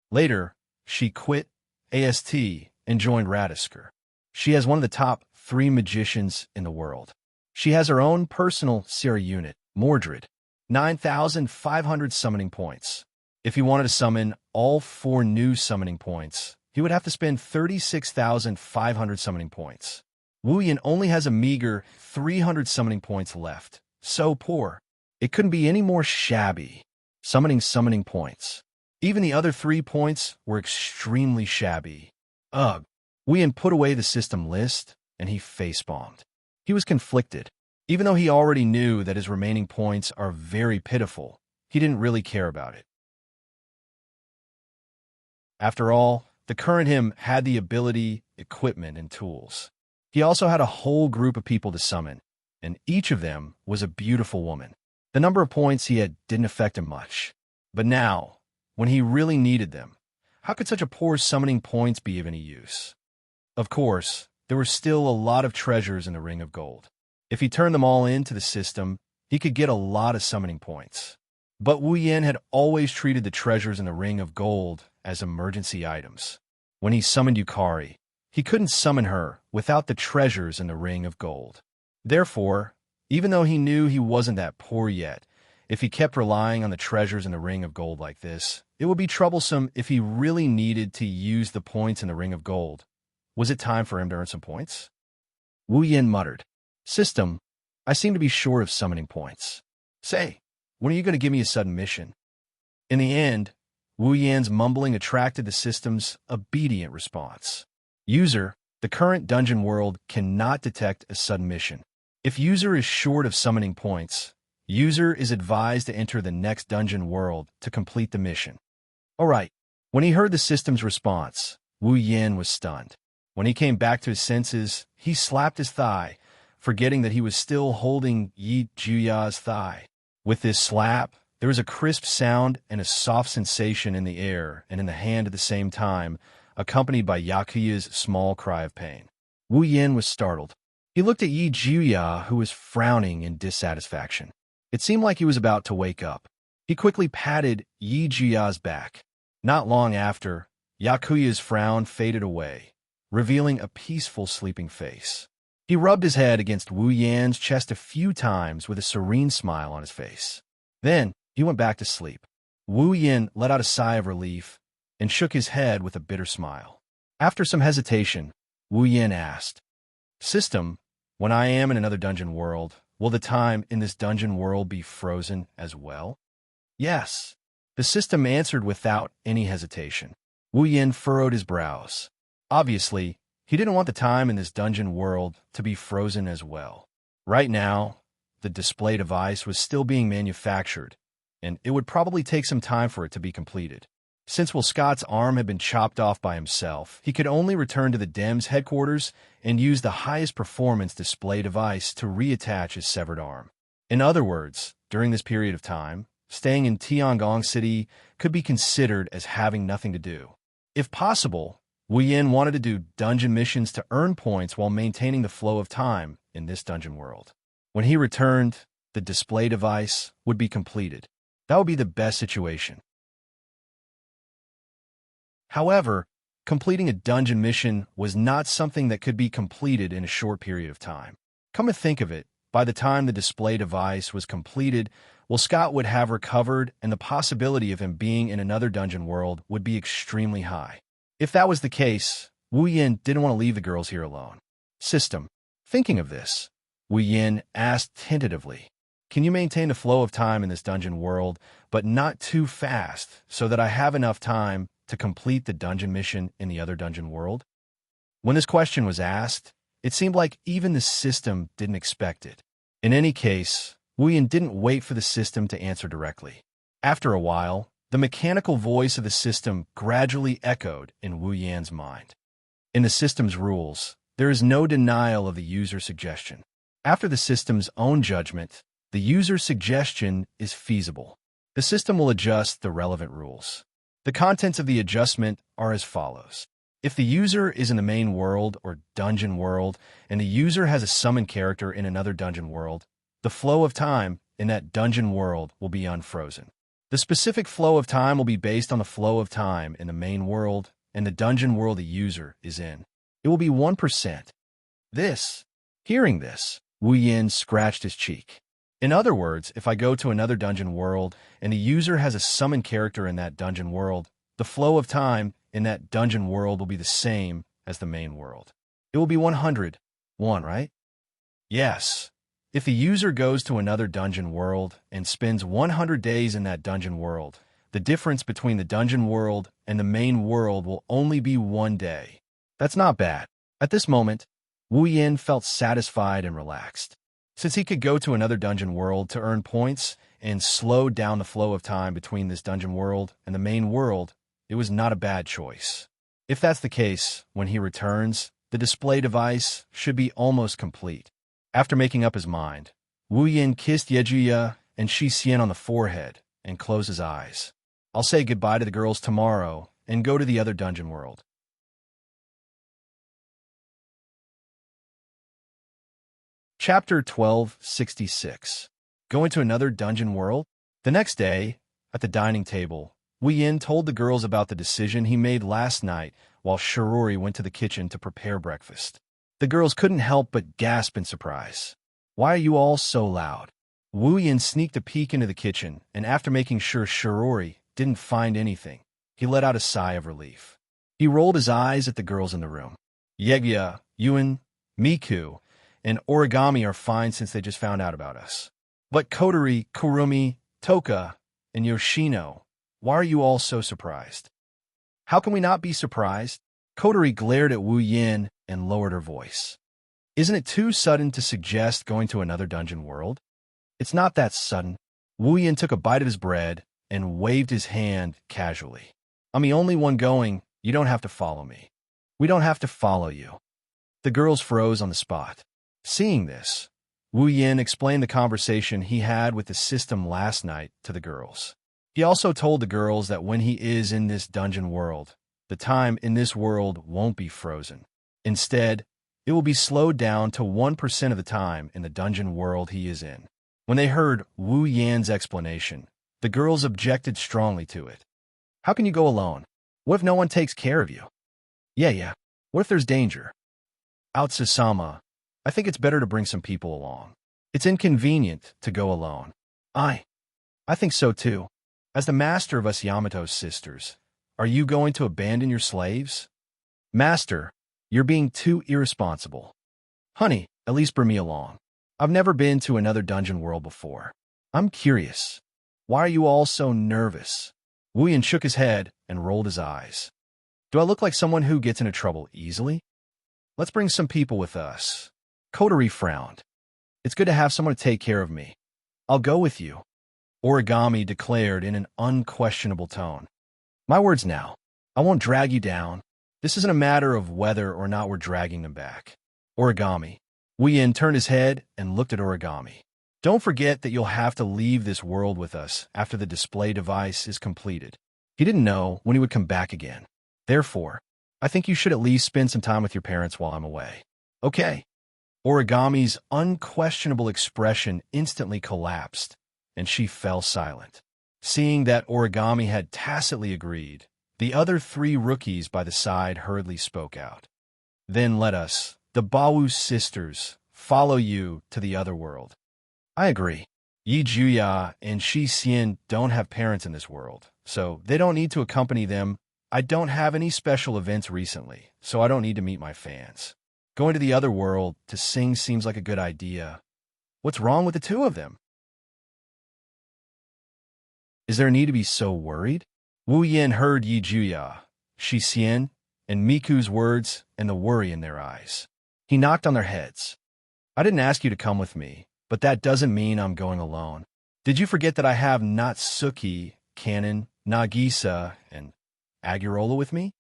Later, she quit AST and joined Radisker. She has one of the top 3 magicians in the world. She has her own personal Sierra unit, Mordred, 9,500 summoning points. If he wanted to summon all 4 new summoning points, he would have to spend 36,500 summoning points. Wu Yan only has a meager 300 summoning points left. So poor. It couldn't be any more shabby. Summoning points. Even the other 3 points were extremely shabby. Ugh. Wu Yan put away the system list, and he face-bombed. He was conflicted. Even though he already knew that his remaining points are very pitiful, he didn't really care about it. After all, the current him had the ability, equipment, and tools. He also had a whole group of people to summon, and each of them was a beautiful woman. The number of points he had didn't affect him much. But now, when he really needed them, how could such a poor summoning points be of any use? Of course, there were still a lot of treasures in the Ring of Gold. If he turned them all into the system, he could get a lot of summoning points. But Wu Yan had always treated the treasures in the Ring of Gold as emergency items. When he summoned Yukari, he couldn't summon her without the treasures in the Ring of Gold. Therefore, even though he knew he wasn't that poor yet, if he kept relying on the treasures in the Ring of Gold like this, it would be troublesome if he really needed to use the points in the Ring of Gold. Was it time for him to earn some points? Wu Yan muttered, "System, I seem to be short of summoning points. Say, when are you going to give me a sudden mission?" In the end, Wu Yan's mumbling attracted the system's obedient response. User, the current dungeon world cannot detect a sudden mission. If user is short of summoning points, user is advised to enter the next dungeon world to complete the mission. All right. When he heard the system's response, Wu Yan was stunned. When he came back to his senses, he slapped his thigh, forgetting that he was still holding Yi Juya's thigh. With this slap, there was a crisp sound and a soft sensation in the air and in the hand at the same time, accompanied by Yakuya's small cry of pain. Wu Yin was startled. He looked at Yi Juya, who was frowning in dissatisfaction. It seemed like he was about to wake up. He quickly patted Yi Juya's back. Not long after, Yakuya's frown faded away, revealing a peaceful sleeping face. He rubbed his head against Wu Yan's chest a few times with a serene smile on his face. Then, he went back to sleep. Wu Yin let out a sigh of relief and shook his head with a bitter smile. After some hesitation, Wu Yin asked, "System, when I am in another dungeon world, will the time in this dungeon world be frozen as well?" "Yes." The system answered without any hesitation. Wu Yin furrowed his brows. Obviously, he didn't want the time in this dungeon world to be frozen as well. Right now, the display device was still being manufactured, and it would probably take some time for it to be completed. Since Scott's arm had been chopped off by himself, he could only return to the DEM's headquarters and use the highest performance display device to reattach his severed arm. In other words, during this period of time, staying in Tiangong City could be considered as having nothing to do. If possible, Wu Yin wanted to do dungeon missions to earn points while maintaining the flow of time in this dungeon world. When he returned, the display device would be completed. That would be the best situation. However, completing a dungeon mission was not something that could be completed in a short period of time. Come to think of it, by the time the display device was completed, Scott would have recovered, and the possibility of him being in another dungeon world would be extremely high. If that was the case, Wu Yin didn't want to leave the girls here alone. "System, thinking of this," Wu Yin asked tentatively, "can you maintain the flow of time in this dungeon world, but not too fast, so that I have enough time to complete the dungeon mission in the other dungeon world?" When this question was asked, it seemed like even the system didn't expect it. In any case, Wu Yin didn't wait for the system to answer directly. After a while, the mechanical voice of the system gradually echoed in Wu Yan's mind. In the system's rules, there is no denial of the user's suggestion. After the system's own judgment, the user's suggestion is feasible. The system will adjust the relevant rules. The contents of the adjustment are as follows. If the user is in the main world or dungeon world, and the user has a summon character in another dungeon world, the flow of time in that dungeon world will be unfrozen. The specific flow of time will be based on the flow of time in the main world and the dungeon world the user is in. It will be 1%. Hearing this, Wu Yin scratched his cheek. In other words, if I go to another dungeon world and the user has a summon character in that dungeon world, the flow of time in that dungeon world will be the same as the main world. It will be 101, right? Yes. If the user goes to another dungeon world and spends 100 days in that dungeon world, the difference between the dungeon world and the main world will only be 1 day. That's not bad. At this moment, Wu Yin felt satisfied and relaxed. Since he could go to another dungeon world to earn points and slow down the flow of time between this dungeon world and the main world, it was not a bad choice. If that's the case, when he returns, the display device should be almost complete. After making up his mind, Wu Yin kissed Yejuya and Shi Xian on the forehead and closed his eyes. "I'll say goodbye to the girls tomorrow and go to the other dungeon world." Chapter 1266. Going to another dungeon world? The next day, at the dining table, Wu Yin told the girls about the decision he made last night while Shirori went to the kitchen to prepare breakfast. The girls couldn't help but gasp in surprise. "Why are you all so loud?" Wu Yin sneaked a peek into the kitchen, and after making sure Shirori didn't find anything, he let out a sigh of relief. He rolled his eyes at the girls in the room. "Yegya, Yuen, Miku, and Origami are fine since they just found out about us. But Kotori, Kurumi, Toka, and Yoshino, why are you all so surprised?" "How can we not be surprised?" Kotori glared at Wu Yin and lowered her voice. "Isn't it too sudden to suggest going to another dungeon world?" "It's not that sudden." Wu Yin took a bite of his bread and waved his hand casually. "I'm the only one going. You don't have to follow me." We don't have to follow you. The girls froze on the spot. Seeing this, Wu Yin explained the conversation he had with the system last night to the girls. He also told the girls that when he is in this dungeon world, the time in this world won't be frozen. Instead, it will be slowed down to 1% of the time in the dungeon world he is in. When they heard Wu Yan's explanation, the girls objected strongly to it. How can you go alone? What if no one takes care of you? Yeah. What if there's danger? Out-sama, I think it's better to bring some people along. It's inconvenient to go alone. I think so too. As the master of us Yamato's sisters, are you going to abandon your slaves? Master, you're being too irresponsible. Honey, at least bring me along. I've never been to another dungeon world before. I'm curious. Why are you all so nervous? Wu Yin shook his head and rolled his eyes. Do I look like someone who gets into trouble easily? Let's bring some people with us. Kotori frowned. It's good to have someone to take care of me. I'll go with you, Origami declared in an unquestionable tone. My words now. I won't drag you down. This isn't a matter of whether or not we're dragging them back. Origami. Wu Yin turned his head and looked at Origami. Don't forget that you'll have to leave this world with us after the display device is completed. He didn't know when he would come back again. Therefore, I think you should at least spend some time with your parents while I'm away. Okay. Origami's unquestionable expression instantly collapsed, and she fell silent. Seeing that Origami had tacitly agreed, the other 3 rookies by the side hurriedly spoke out. Then let us, the Bawu sisters, follow you to the other world. I agree. Yi Juya and Shi Xian don't have parents in this world, so they don't need to accompany them. I don't have any special events recently, so I don't need to meet my fans. Going to the other world to sing seems like a good idea. What's wrong with the 2 of them? Is there a need to be so worried? Wu Yin heard Yi Juya, Shi Xian, and Miku's words and the worry in their eyes. He knocked on their heads. I didn't ask you to come with me, but that doesn't mean I'm going alone. Did you forget that I have Natsuki, Kanon, Nagisa, and Agurola with me?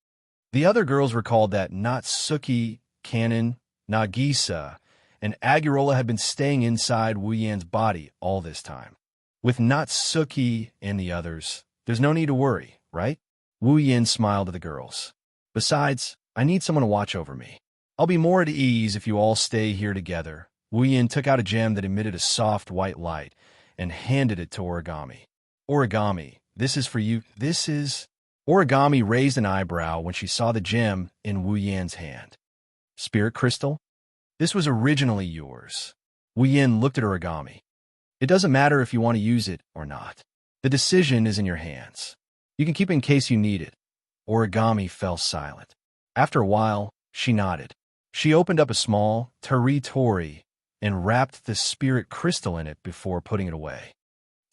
The other girls recalled that Natsuki, Kanon, Nagisa, and Agurola had been staying inside Wu Yan's body all this time. With Natsuki and the others, there's no need to worry, right? Wu Yin smiled at the girls. Besides, I need someone to watch over me. I'll be more at ease if you all stay here together. Wu Yin took out a gem that emitted a soft white light and handed it to Origami. Origami, this is for you. This is... Origami raised an eyebrow when she saw the gem in Wu Yan's hand. Spirit crystal? This was originally yours. Wu Yin looked at Origami. It doesn't matter if you want to use it or not. The decision is in your hands. You can keep it in case you need it. Origami fell silent. After a while, she nodded. She opened up a small tori and wrapped the spirit crystal in it before putting it away.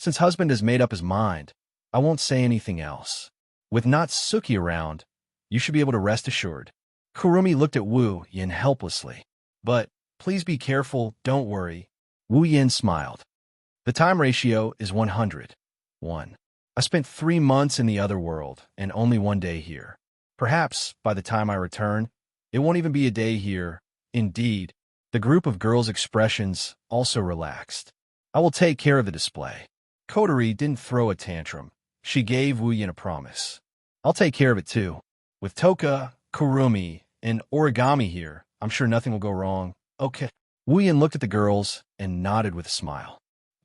Since husband has made up his mind, I won't say anything else. With Natsuki around, you should be able to rest assured. Kurumi looked at Wu Yin helplessly. But, please be careful, don't worry. Wu Yin smiled. The time ratio is 100:1. I spent 3 months in the other world and only 1 day here. Perhaps, by the time I return, it won't even be a day here. Indeed, the group of girls' expressions also relaxed. I will take care of the display. Kotori didn't throw a tantrum. She gave Wu Yin a promise. I'll take care of it too. With Toka, Kurumi, and Origami here, I'm sure nothing will go wrong. Okay. Wu Yin looked at the girls and nodded with a smile.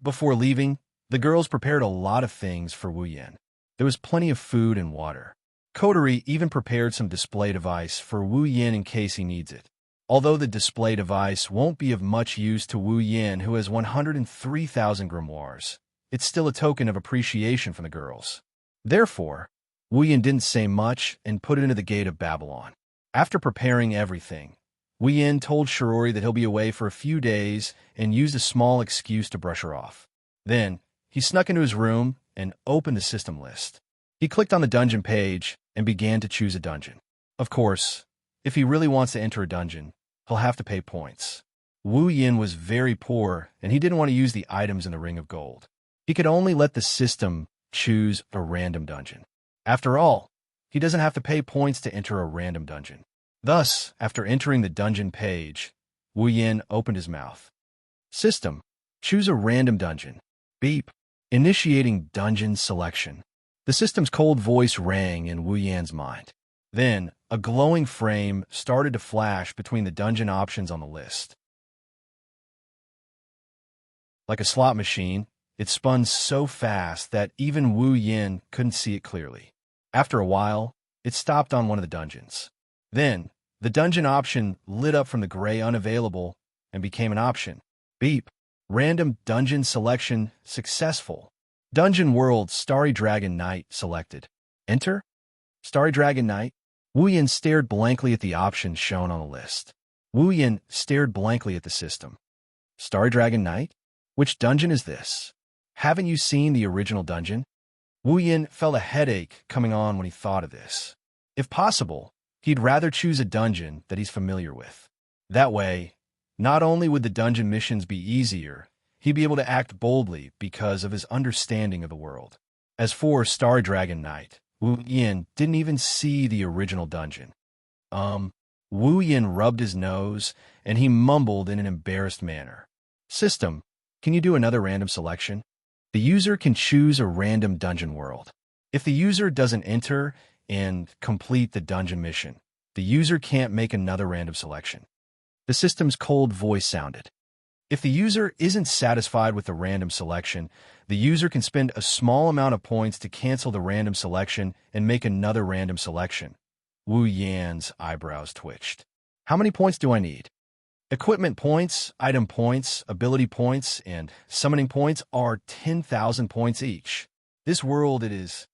Before leaving, the girls prepared a lot of things for Wu Yin. There was plenty of food and water. Kotori even prepared some display device for Wu Yin in case he needs it. Although the display device won't be of much use to Wu Yin, who has 103,000 grimoires, it's still a token of appreciation from the girls. Therefore, Wu Yin didn't say much and put it into the gate of Babylon. After preparing everything, Wu Yin told Shirori that he'll be away for a few days and used a small excuse to brush her off. Then, he snuck into his room and opened the system list. He clicked on the dungeon page and began to choose a dungeon. Of course, if he really wants to enter a dungeon, he'll have to pay points. Wu Yin was very poor, and he didn't want to use the items in the Ring of Gold. He could only let the system choose a random dungeon. After all, he doesn't have to pay points to enter a random dungeon. Thus, after entering the dungeon page, Wu Yin opened his mouth. System. Choose a random dungeon. Beep. Initiating dungeon selection. The system's cold voice rang in Wu Yan's mind. Then, a glowing frame started to flash between the dungeon options on the list. Like a slot machine, it spun so fast that even Wu Yin couldn't see it clearly. After a while, it stopped on one of the dungeons. Then, the dungeon option lit up from the gray unavailable and became an option. Beep. Random dungeon selection successful. Dungeon World Starry Dragon Knight selected. Enter? Starry Dragon Knight? Wu Yin stared blankly at the options shown on the list. Wu Yin stared blankly at the system. Starry Dragon Knight? Which dungeon is this? Haven't you seen the original dungeon? Wu Yin felt a headache coming on when he thought of this. If possible, he'd rather choose a dungeon that he's familiar with. That way, not only would the dungeon missions be easier, he'd be able to act boldly because of his understanding of the world. As for Starry Dragon Knight, Wu Yin didn't even see the original dungeon. Wu Yin rubbed his nose, and he mumbled in an embarrassed manner. System, can you do another random selection? The user can choose a random dungeon world. If the user doesn't enter and complete the dungeon mission, the user can't make another random selection. The system's cold voice sounded. If the user isn't satisfied with the random selection, the user can spend a small amount of points to cancel the random selection and make another random selection. Wu Yan's eyebrows twitched. How many points do I need? Equipment points, item points, ability points, and summoning points are 10,000 points each. This world it is,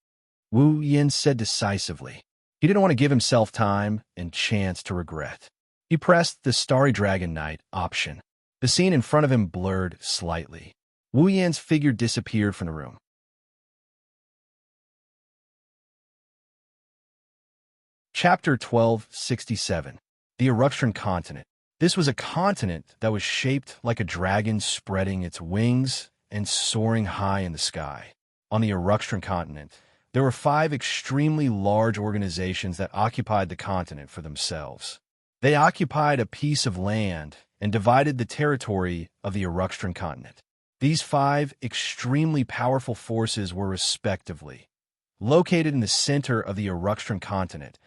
Wu Yin said decisively. He didn't want to give himself time and chance to regret. He pressed the Starry Dragon Knight option. The scene in front of him blurred slightly. Wu Yan's figure disappeared from the room. Chapter 1267. The Eruption Continent. This was a continent that was shaped like a dragon spreading its wings and soaring high in the sky. On the Eruption Continent, there were 5 extremely large organizations that occupied the continent for themselves. They occupied a piece of land and divided the territory of the Eruption Continent. These 5 extremely powerful forces were respectively located in the center of the Eruption Continent,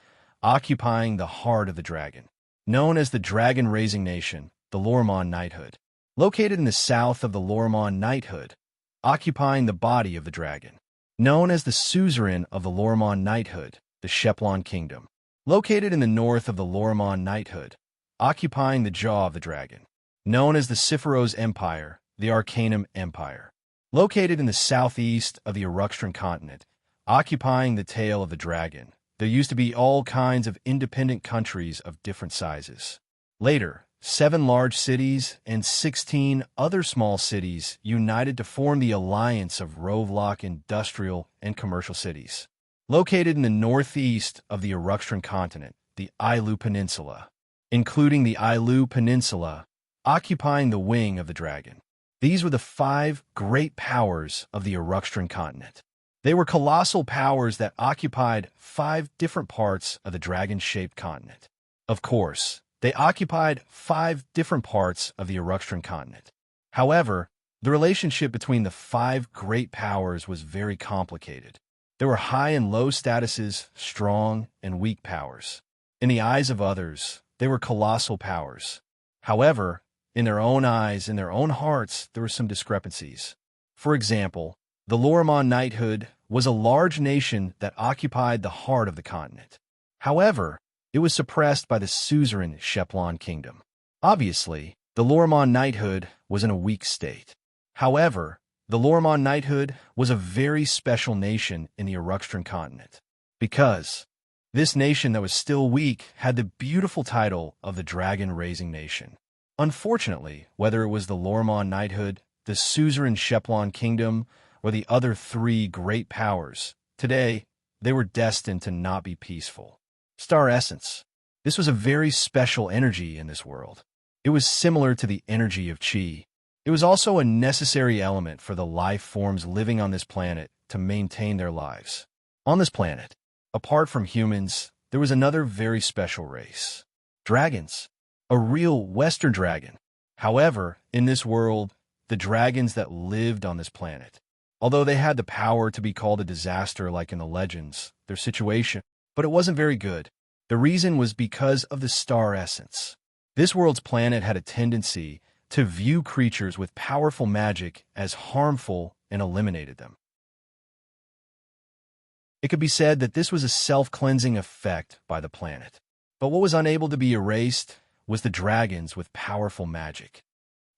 occupying the heart of the dragon, known as the Dragon-Raising Nation, the Lormon Knighthood. Located in the south of the Lormon Knighthood, occupying the body of the dragon, known as the suzerain of the Lormon Knighthood, the Sheplon Kingdom. Located in the north of the Lormon Knighthood, occupying the jaw of the dragon, known as the Siphoros Empire, the Arcanum Empire. Located in the southeast of the Eruption Continent, occupying the tail of the dragon, there used to be all kinds of independent countries of different sizes. Later, 7 large cities and 16 other small cities united to form the alliance of Rovelock Industrial and Commercial Cities. Located in the northeast of the Eruption Continent, the Ailu Peninsula, including the Ailu Peninsula, occupying the wing of the dragon. These were the 5 great powers of the Eruption Continent. They were colossal powers that occupied 5 different parts of the dragon-shaped continent. Of course, they occupied 5 different parts of the Eruption Continent. However, the relationship between the 5 great powers was very complicated. There were high and low statuses, strong and weak powers. In the eyes of others, they were colossal powers. However, in their own eyes, in their own hearts, there were some discrepancies. For example, the Lormon Knighthood was a large nation that occupied the heart of the continent. However, it was suppressed by the suzerain Sheplon Kingdom. Obviously, the Lormon Knighthood was in a weak state. However, the Lormon Knighthood was a very special nation in the Eruption Continent, because this nation that was still weak had the beautiful title of the Dragon-Raising Nation. Unfortunately, whether it was the Lormon Knighthood, the suzerain Sheplon Kingdom, or the other 3 great powers, today they were destined to not be peaceful. Star Essence. This was a very special energy in this world. It was similar to the energy of Qi. It was also a necessary element for the life forms living on this planet to maintain their lives. On this planet, apart from humans, there was another very special race. Dragons. A real Western dragon. However, in this world, the dragons that lived on this planet, although they had the power to be called a disaster like in the legends, their situation, but it wasn't very good. The reason was because of the star essence. This world's planet had a tendency to view creatures with powerful magic as harmful and eliminated them. It could be said that this was a self-cleansing effect by the planet. But what was unable to be erased was the dragons with powerful magic.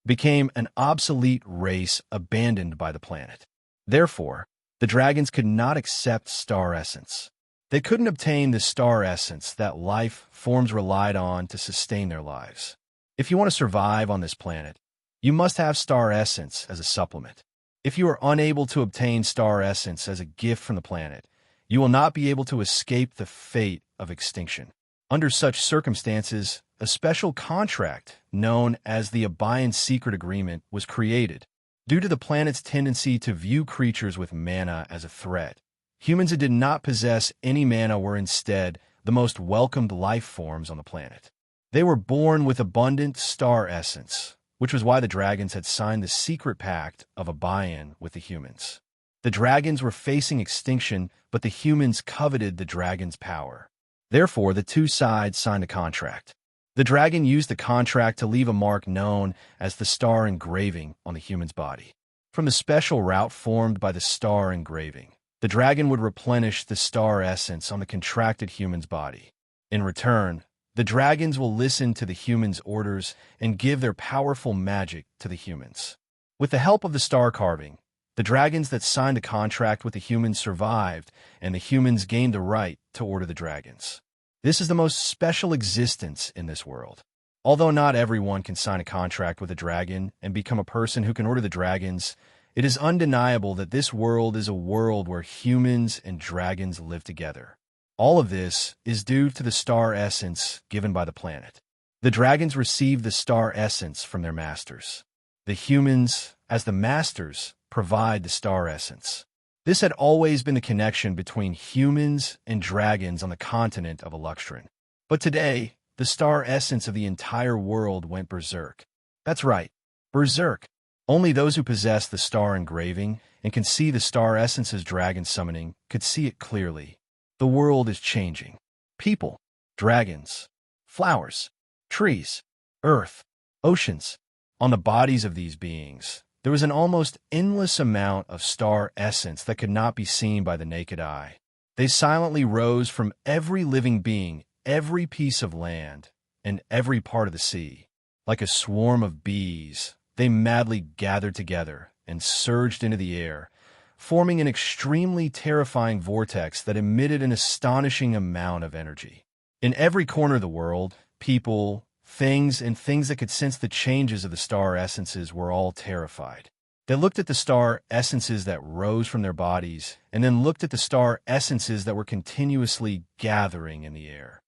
It became an obsolete race abandoned by the planet. Therefore, the dragons could not accept star essence. They couldn't obtain the star essence that life forms relied on to sustain their lives. If you want to survive on this planet, you must have star essence as a supplement. If you are unable to obtain star essence as a gift from the planet, you will not be able to escape the fate of extinction. Under such circumstances, a special contract known as the Abayan Secret Agreement was created. Due to the planet's tendency to view creatures with mana as a threat, humans who did not possess any mana were instead the most welcomed life forms on the planet. They were born with abundant star essence, which was why the dragons had signed the secret pact of Abayan with the humans. The dragons were facing extinction, but the humans coveted the dragon's power. Therefore, the two sides signed a contract. The dragon used the contract to leave a mark known as the star engraving on the human's body. From the special route formed by the star engraving, the dragon would replenish the star essence on the contracted human's body. In return, the dragons will listen to the humans' orders and give their powerful magic to the humans. With the help of the star carving, the dragons that signed the contract with the humans survived, and the humans gained the right to order the dragons. This is the most special existence in this world. Although not everyone can sign a contract with a dragon and become a person who can order the dragons, it is undeniable that this world is a world where humans and dragons live together. All of this is due to the star essence given by the planet. The dragons receive the star essence from their masters. The humans, as the masters, provide the star essence. This had always been the connection between humans and dragons on the continent of Eluxtran. But today, the star essence of the entire world went berserk. That's right, berserk. Only those who possess the star engraving and can see the star essence's dragon summoning could see it clearly. The world is changing. People, dragons, flowers, trees, earth, oceans. On the bodies of these beings, there was an almost endless amount of star essence that could not be seen by the naked eye. They silently rose from every living being, every piece of land, and every part of the sea. Like a swarm of bees, they madly gathered together and surged into the air, forming an extremely terrifying vortex that emitted an astonishing amount of energy. In every corner of the world, people, things, and things that could sense the changes of the star essences were all terrified. They looked at the star essences that rose from their bodies, and then looked at the star essences that were continuously gathering in the air.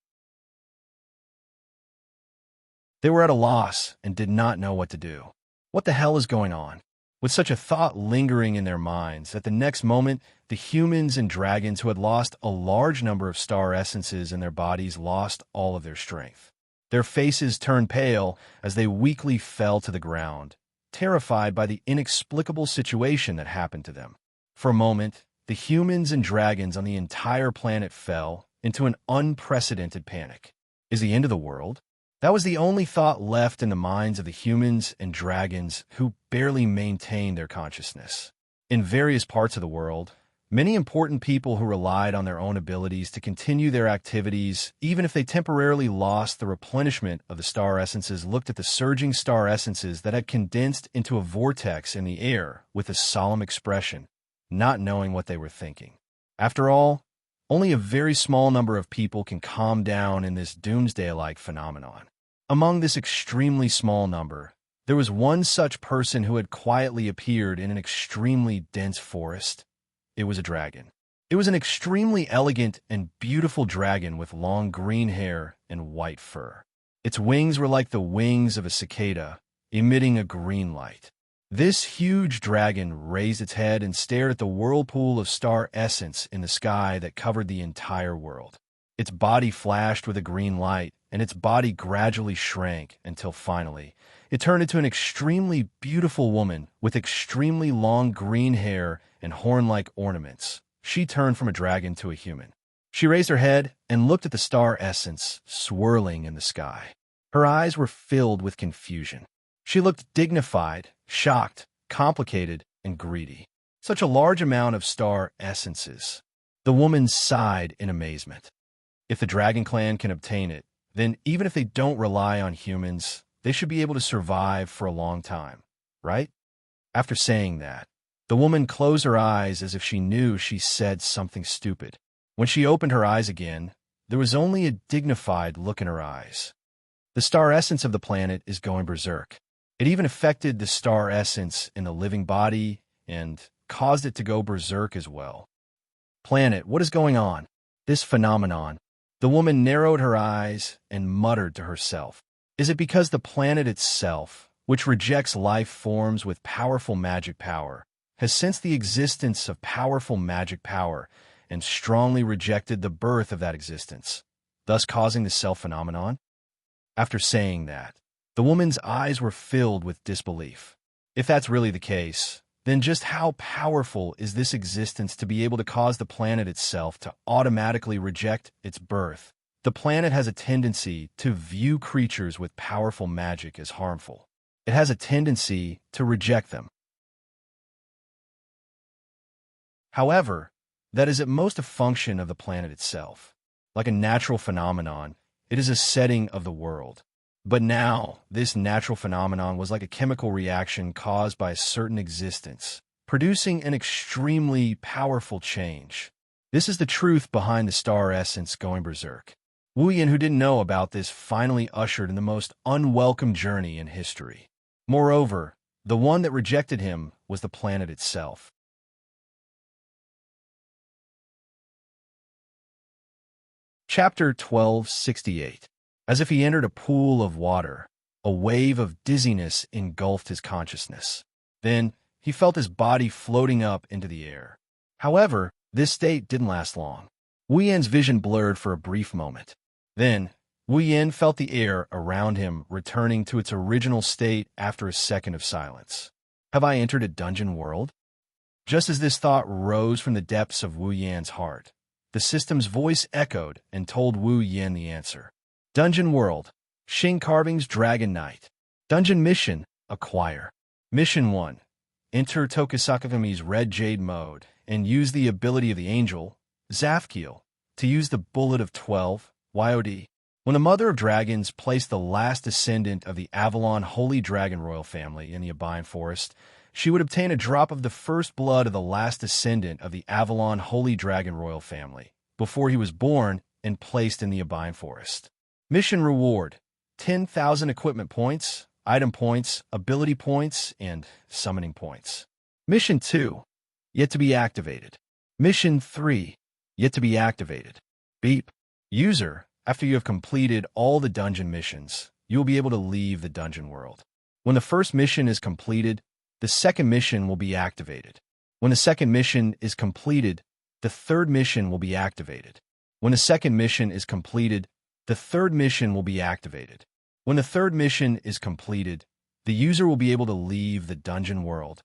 They were at a loss and did not know what to do. What the hell is going on? With such a thought lingering in their minds, at the next moment, the humans and dragons who had lost a large number of star essences in their bodies lost all of their strength. Their faces turned pale as they weakly fell to the ground, terrified by the inexplicable situation that happened to them. For a moment, the humans and dragons on the entire planet fell into an unprecedented panic. Is the end of the world? That was the only thought left in the minds of the humans and dragons who barely maintained their consciousness. In various parts of the world, many important people who relied on their own abilities to continue their activities, even if they temporarily lost the replenishment of the star essences, looked at the surging star essences that had condensed into a vortex in the air with a solemn expression, not knowing what they were thinking. After all, only a very small number of people can calm down in this doomsday-like phenomenon. Among this extremely small number, there was one such person who had quietly appeared in an extremely dense forest. It was a dragon. It was an extremely elegant and beautiful dragon with long green hair and white fur. Its wings were like the wings of a cicada, emitting a green light. This huge dragon raised its head and stared at the whirlpool of star essence in the sky that covered the entire world. Its body flashed with a green light, and its body gradually shrank until finally it turned into an extremely beautiful woman with extremely long green hair and horn-like ornaments. She turned from a dragon to a human. She raised her head and looked at the star essence swirling in the sky. Her eyes were filled with confusion. She looked dignified, shocked, complicated, and greedy. Such a large amount of star essences. The woman sighed in amazement. If the Dragon Clan can obtain it, then even if they don't rely on humans, they should be able to survive for a long time, right? After saying that, the woman closed her eyes as if she knew she said something stupid. When she opened her eyes again, there was only a dignified look in her eyes. The star essence of the planet is going berserk. It even affected the star essence in the living body and caused it to go berserk as well. Planet, what is going on? This phenomenon. The woman narrowed her eyes and muttered to herself. Is it because the planet itself, which rejects life forms with powerful magic power, has sensed the existence of powerful magic power and strongly rejected the birth of that existence, thus causing the self-phenomenon? After saying that, the woman's eyes were filled with disbelief. If that's really the case, then just how powerful is this existence to be able to cause the planet itself to automatically reject its birth? The planet has a tendency to view creatures with powerful magic as harmful. It has a tendency to reject them. However, that is at most a function of the planet itself. Like a natural phenomenon, it is a setting of the world. But now, this natural phenomenon was like a chemical reaction caused by a certain existence, producing an extremely powerful change. This is the truth behind the star essence going berserk. Wu Yin, who didn't know about this, finally ushered in the most unwelcome journey in history. Moreover, the one that rejected him was the planet itself. Chapter 1268. As if he entered a pool of water, a wave of dizziness engulfed his consciousness. Then, he felt his body floating up into the air. However, this state didn't last long. Wu Yin's vision blurred for a brief moment. Then, Wu Yin felt the air around him returning to its original state after a second of silence. Have I entered a dungeon world? Just as this thought rose from the depths of Wu Yin's heart, the system's voice echoed and told Wu Yin the answer. Dungeon World, Xing Carving's Dragon Knight. Dungeon Mission, Acquire. Mission 1. Enter Tokisakagami's Red Jade mode and use the ability of the angel, Zafkiel, to use the Bullet of 12, YOD. When the Mother of Dragons placed the last descendant of the Avalon Holy Dragon Royal family in the Abine Forest, she would obtain a drop of the first blood of the last descendant of the Avalon Holy Dragon Royal family before he was born and placed in the Abine Forest. Mission Reward: 10,000 equipment points, item points, ability points, and summoning points. Mission 2. Yet to be activated. Mission 3. Yet to be activated. Beep. User, after you have completed all the dungeon missions, you will be able to leave the dungeon world. When the first mission is completed, the second mission will be activated. When the second mission is completed, the third mission will be activated. When the second mission is completed, the third mission will be activated. When the third mission is completed, the user will be able to leave the dungeon world.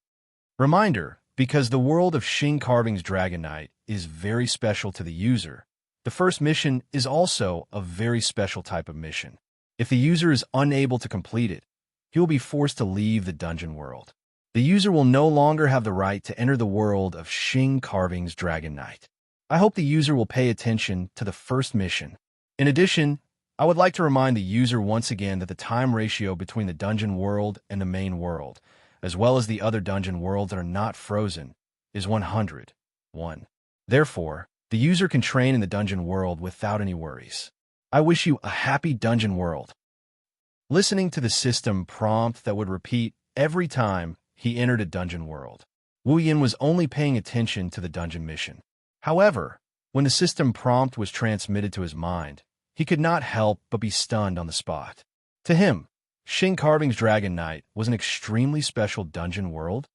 Reminder, because the world of Xing Carving's Dragon Knight is very special to the user, the first mission is also a very special type of mission. If the user is unable to complete it, he will be forced to leave the dungeon world. The user will no longer have the right to enter the world of Xing Carving's Dragon Knight. I hope the user will pay attention to the first mission. In addition, I would like to remind the user once again that the time ratio between the dungeon world and the main world, as well as the other dungeon worlds that are not frozen, is 100:1. Therefore, the user can train in the dungeon world without any worries. I wish you a happy dungeon world. Listening to the system prompt that would repeat every time he entered a dungeon world, Wu Yin was only paying attention to the dungeon mission. However, when the system prompt was transmitted to his mind, he could not help but be stunned on the spot. To him, Xing Carving's Dragon Knight was an extremely special dungeon world.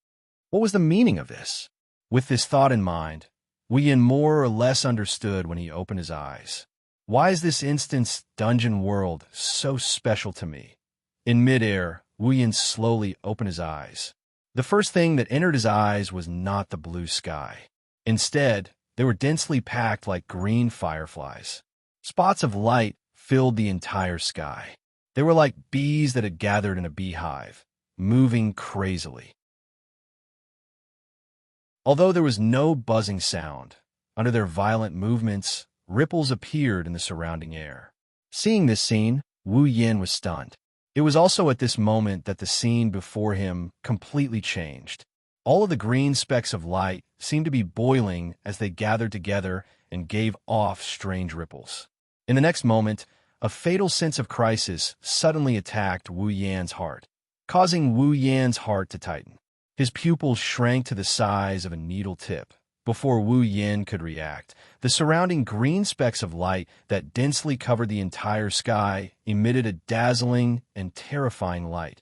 What was the meaning of this? With this thought in mind, Wu Yin more or less understood when he opened his eyes. Why is this instant's dungeon world so special to me? In midair, Wu Yin slowly opened his eyes. The first thing that entered his eyes was not the blue sky. Instead, they were densely packed like green fireflies. Spots of light filled the entire sky. They were like bees that had gathered in a beehive, moving crazily. Although there was no buzzing sound, under their violent movements, ripples appeared in the surrounding air. Seeing this scene, Wu Yin was stunned. It was also at this moment that the scene before him completely changed. All of the green specks of light seemed to be boiling as they gathered together and gave off strange ripples. In the next moment, a fatal sense of crisis suddenly attacked Wu Yan's heart, causing Wu Yan's heart to tighten. His pupils shrank to the size of a needle tip. Before Wu Yin could react, the surrounding green specks of light that densely covered the entire sky emitted a dazzling and terrifying light.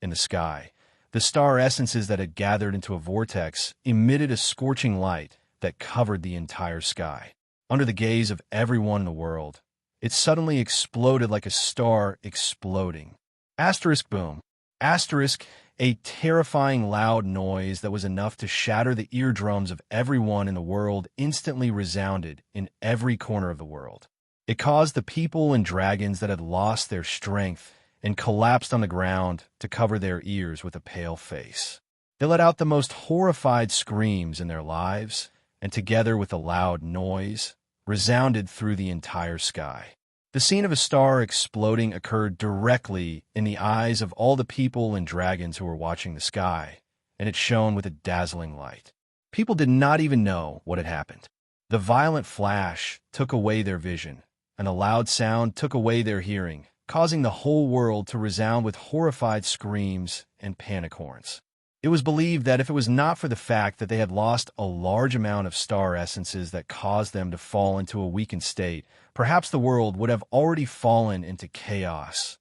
In the sky, the star essences that had gathered into a vortex emitted a scorching light that covered the entire sky. Under the gaze of everyone in the world, it suddenly exploded like a star exploding. Asterisk boom. Asterisk, a terrifying loud noise that was enough to shatter the eardrums of everyone in the world instantly resounded in every corner of the world. It caused the people and dragons that had lost their strength and collapsed on the ground to cover their ears with a pale face. They let out the most horrified screams in their lives, and together with a loud noise, resounded through the entire sky. The scene of a star exploding occurred directly in the eyes of all the people and dragons who were watching the sky, and it shone with a dazzling light. People did not even know what had happened. The violent flash took away their vision, and a loud sound took away their hearing, causing the whole world to resound with horrified screams and panic horns. It was believed that if it was not for the fact that they had lost a large amount of star essences that caused them to fall into a weakened state, perhaps the world would have already fallen into chaos.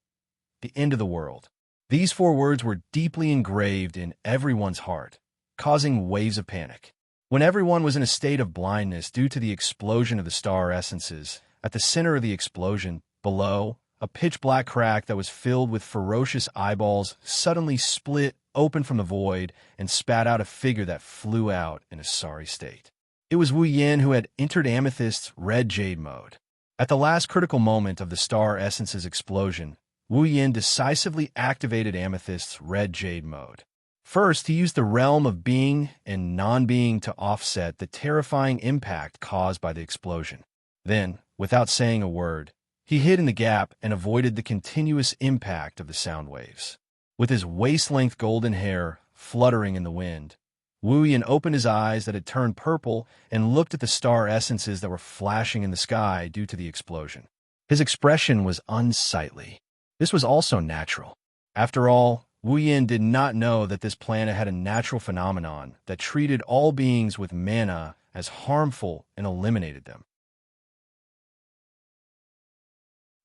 The end of the world. These 4 words were deeply engraved in everyone's heart, causing waves of panic. When everyone was in a state of blindness due to the explosion of the star essences, at the center of the explosion, below, a pitch-black crack that was filled with ferocious eyeballs suddenly split open from the void and spat out a figure that flew out in a sorry state. It was Wu Yin who had entered Amethyst's red jade mode. At the last critical moment of the star essence's explosion, Wu Yin decisively activated Amethyst's red jade mode. First, he used the realm of being and non-being to offset the terrifying impact caused by the explosion. Then, without saying a word, he hid in the gap and avoided the continuous impact of the sound waves. With his waist-length golden hair fluttering in the wind, Wu Yin opened his eyes that had turned purple and looked at the star essences that were flashing in the sky due to the explosion. His expression was unsightly. This was also natural. After all, Wu Yin did not know that this planet had a natural phenomenon that treated all beings with mana as harmful and eliminated them.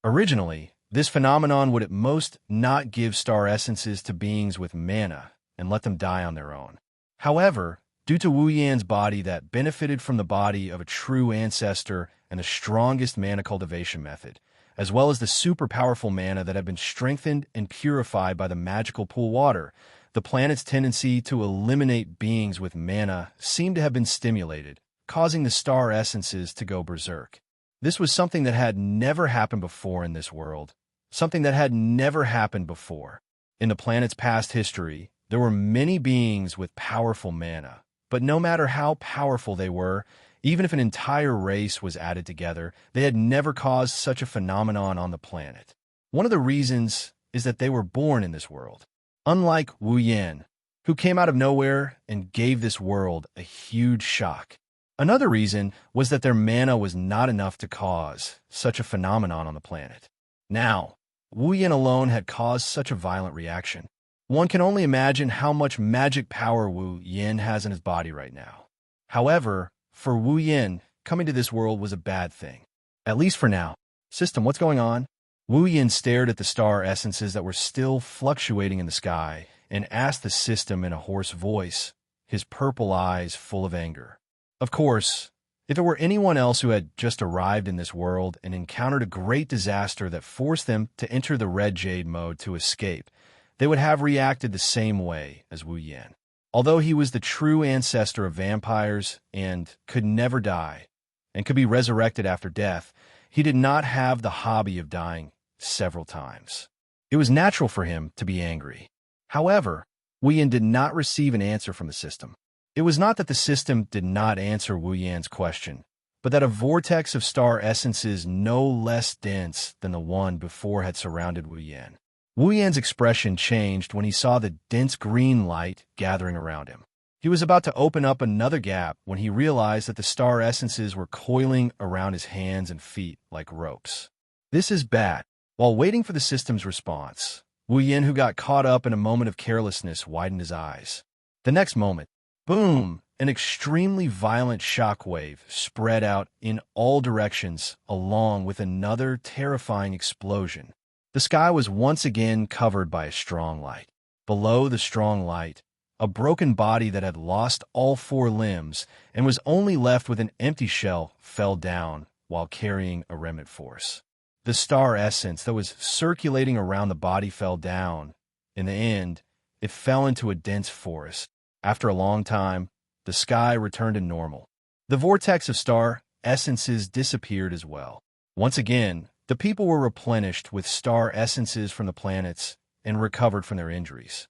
Originally, this phenomenon would at most not give star essences to beings with mana and let them die on their own. However, due to Wu Yan's body that benefited from the body of a true ancestor and the strongest mana cultivation method, as well as the super powerful mana that had been strengthened and purified by the magical pool water, the planet's tendency to eliminate beings with mana seemed to have been stimulated, causing the star essences to go berserk. This was something that had never happened before in this world, something that had never happened before. In the planet's past history, there were many beings with powerful mana, but no matter how powerful they were, even if an entire race was added together, they had never caused such a phenomenon on the planet. One of the reasons is that they were born in this world. Unlike Wu Yan, who came out of nowhere and gave this world a huge shock. Another reason was that their mana was not enough to cause such a phenomenon on the planet. Now, Wu Yan alone had caused such a violent reaction. One can only imagine how much magic power Wu Yan has in his body right now. However, for Wu Yan, coming to this world was a bad thing. At least for now. System, what's going on? Wu Yan stared at the star essences that were still fluctuating in the sky and asked the system in a hoarse voice, his purple eyes full of anger. Of course, If it were anyone else who had just arrived in this world and encountered a great disaster that forced them to enter the Red Jade mode to escape, they would have reacted the same way as Wu Yan. Although he was the true ancestor of vampires and could never die, and could be resurrected after death, he did not have the hobby of dying several times. It was natural for him to be angry. However, Wu Yan did not receive an answer from the system. It was not that the system did not answer Wu Yan's question, but that a vortex of star essences no less dense than the one before had surrounded Wu Yan. Wu Yan's expression changed when he saw the dense green light gathering around him. He was about to open up another gap when he realized that the star essences were coiling around his hands and feet like ropes. This is bad. While waiting for the system's response, Wu Yan, who got caught up in a moment of carelessness, widened his eyes. The next moment, boom! An extremely violent shockwave spread out in all directions, along with another terrifying explosion. The sky was once again covered by a strong light. Below the strong light, a broken body that had lost all 4 limbs and was only left with an empty shell fell down while carrying a remnant force. The star essence that was circulating around the body fell down. In the end, it fell into a dense forest. After a long time, the sky returned to normal. The vortex of star essences disappeared as well. Once again, the people were replenished with star essences from the planets and recovered from their injuries.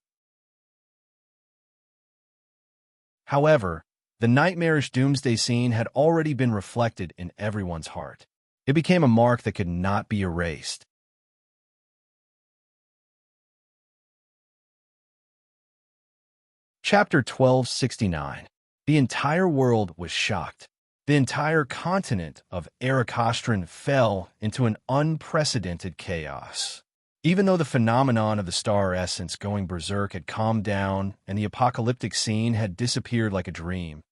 However, the nightmarish doomsday scene had already been reflected in everyone's heart. It became a mark that could not be erased. Chapter 1269. The entire world was shocked. The entire continent of Arakostran fell into an unprecedented chaos. Even though the phenomenon of the star essence going berserk had calmed down and the apocalyptic scene had disappeared like a dream,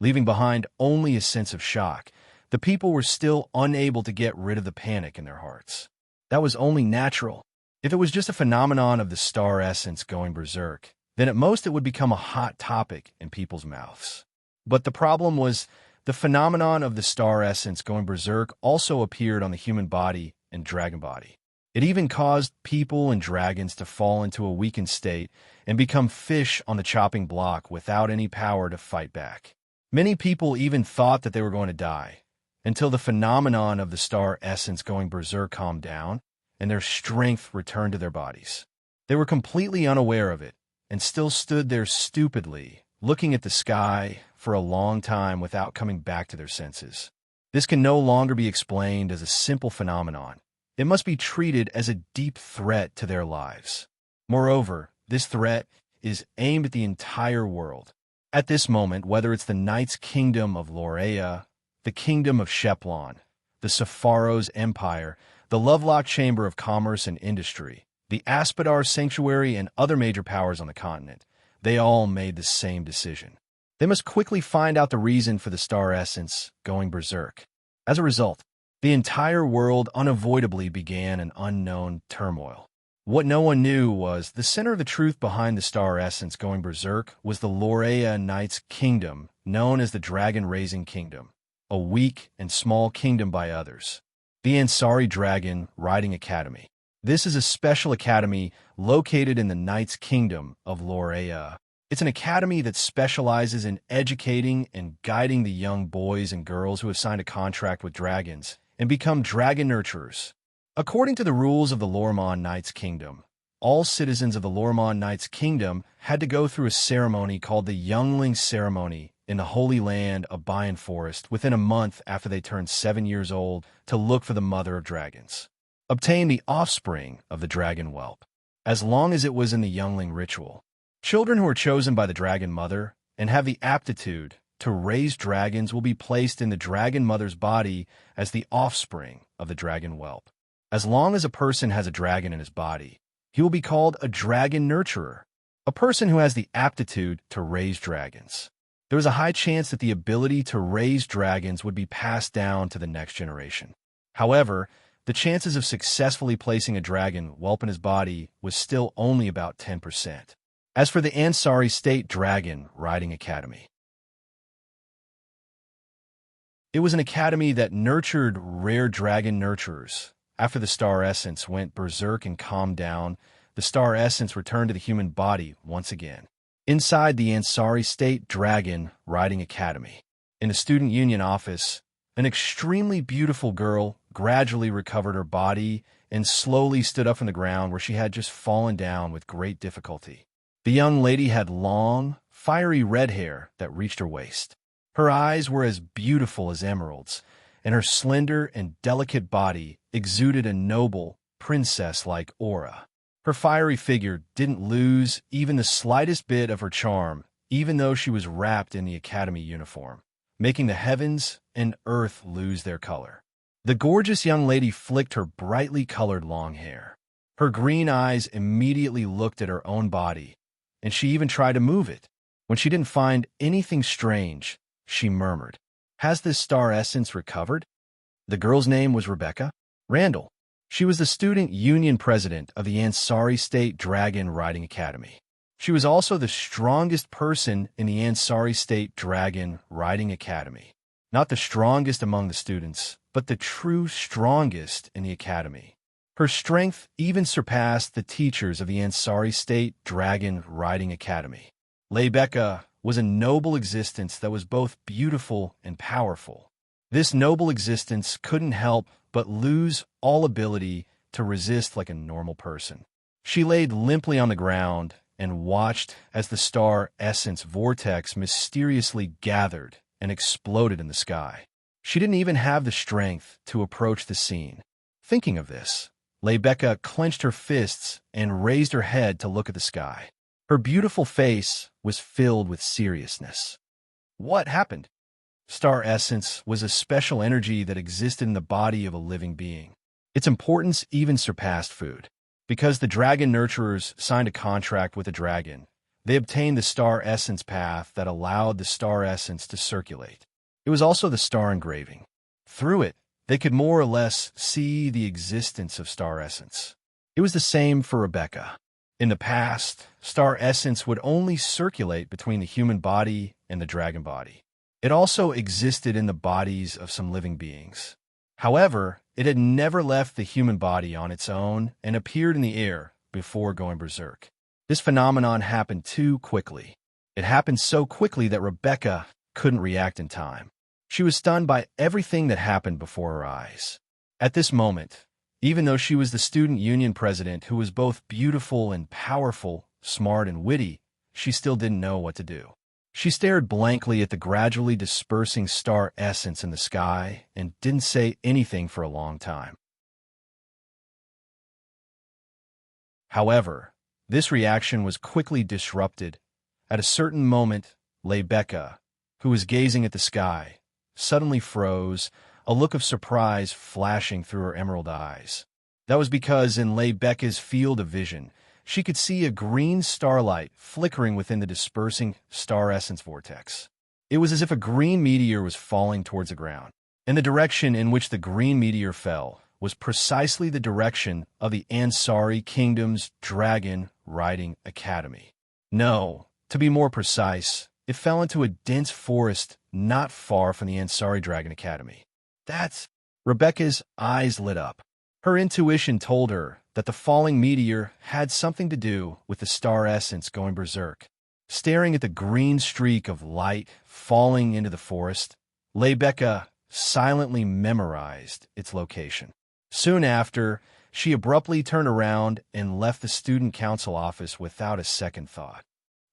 leaving behind only a sense of shock, the people were still unable to get rid of the panic in their hearts. That was only natural. If it was just a phenomenon of the star essence going berserk, then at most it would become a hot topic in people's mouths. But the problem was, the phenomenon of the star essence going berserk also appeared on the human body and dragon body. It even caused people and dragons to fall into a weakened state and become fish on the chopping block without any power to fight back. Many people even thought that they were going to die, until the phenomenon of the star essence going berserk calmed down and their strength returned to their bodies. They were completely unaware of it and still stood there stupidly, looking at the sky for a long time without coming back to their senses. This can no longer be explained as a simple phenomenon. It must be treated as a deep threat to their lives. Moreover, this threat is aimed at the entire world. At this moment, whether it's the Knight's Kingdom of Lorea, the Kingdom of Sheplon, the Sepharo's Empire, the Lovelock Chamber of Commerce and Industry, the Aspidar Sanctuary, and other major powers on the continent, they all made the same decision. They must quickly find out the reason for the star essence going berserk. As a result, the entire world unavoidably began an unknown turmoil. What no one knew was the center of the truth behind the star essence going berserk was the Lorea Knight's Kingdom, known as the Dragon-Raising Kingdom, a weak and small kingdom by others. The Ansari Dragon Riding Academy. This is a special academy located in the Knight's Kingdom of Lorea. It's an academy that specializes in educating and guiding the young boys and girls who have signed a contract with dragons and become dragon nurturers. According to the rules of the Lormon Knight's Kingdom, all citizens of the Lormon Knight's Kingdom had to go through a ceremony called the Youngling Ceremony in the Holy Land of Bayan Forest within a month after they turned 7 years old to look for the mother of dragons. Obtain the offspring of the dragon whelp, as long as it was in the youngling ritual. Children who are chosen by the dragon mother and have the aptitude to raise dragons will be placed in the dragon mother's body as the offspring of the dragon whelp. As long as a person has a dragon in his body, he will be called a dragon nurturer, a person who has the aptitude to raise dragons. There was a high chance that the ability to raise dragons would be passed down to the next generation. However, the chances of successfully placing a dragon whelp in his body was still only about 10%. As for the Ansari State Dragon Riding Academy, It was an academy that nurtured rare dragon nurturers. After the star essence went berserk and calmed down, the star essence returned to the human body once again. Inside the Ansari State Dragon Riding Academy, in the student union office, an extremely beautiful girl gradually recovered her body and slowly stood up from the ground where she had just fallen down with great difficulty. The young lady had long, fiery red hair that reached her waist. Her eyes were as beautiful as emeralds, and her slender and delicate body exuded a noble, princess-like aura. Her fiery figure didn't lose even the slightest bit of her charm, even though she was wrapped in the academy uniform, making the heavens and earth lose their color. The gorgeous young lady flicked her brightly colored long hair. Her green eyes immediately looked at her own body, and she even tried to move it. When she didn't find anything strange, she murmured, "Has this star essence recovered?" The girl's name was Rebecca Randall. She was the student union president of the Ansari State Dragon Riding Academy. She was also the strongest person in the Ansari State Dragon Riding Academy. Not the strongest among the students, but the true strongest in the academy. Her strength even surpassed the teachers of the Ansari State Dragon Riding Academy. Rebecca was a noble existence that was both beautiful and powerful. This noble existence couldn't help but lose all ability to resist like a normal person. She laid limply on the ground and watched as the star essence vortex mysteriously gathered and exploded in the sky. She didn't even have the strength to approach the scene. Thinking of this, Rebecca clenched her fists and raised her head to look at the sky. Her beautiful face was filled with seriousness. What happened? Star essence was a special energy that existed in the body of a living being. Its importance even surpassed food. Because the dragon nurturers signed a contract with a dragon, they obtained the star essence path that allowed the star essence to circulate. It was also the star engraving. Through it, they could more or less see the existence of star essence. It was the same for Rebecca. In the past, star essence would only circulate between the human body and the dragon body. It also existed in the bodies of some living beings. However, it had never left the human body on its own and appeared in the air before going berserk. This phenomenon happened too quickly. It happened so quickly that Rebecca couldn't react in time. She was stunned by everything that happened before her eyes. At this moment, even though she was the student union president who was both beautiful and powerful, smart and witty, she still didn't know what to do. She stared blankly at the gradually dispersing star essence in the sky and didn't say anything for a long time. However, this reaction was quickly disrupted. At a certain moment, Rebecca, who was gazing at the sky, suddenly froze, a look of surprise flashing through her emerald eyes. That was because in Rebecca's field of vision, she could see a green starlight flickering within the dispersing star essence vortex. It was as if a green meteor was falling towards the ground, and the direction in which the green meteor fell was precisely the direction of the Ansari Kingdom's Dragon Riding Academy. No, to be more precise, it fell into a dense forest not far from the Ansari Dragon Academy. That's... Rebecca's eyes lit up. Her intuition told her that the falling meteor had something to do with the star essence going berserk. Staring at the green streak of light falling into the forest, Rebecca silently memorized its location. Soon after, she abruptly turned around and left the student council office without a second thought.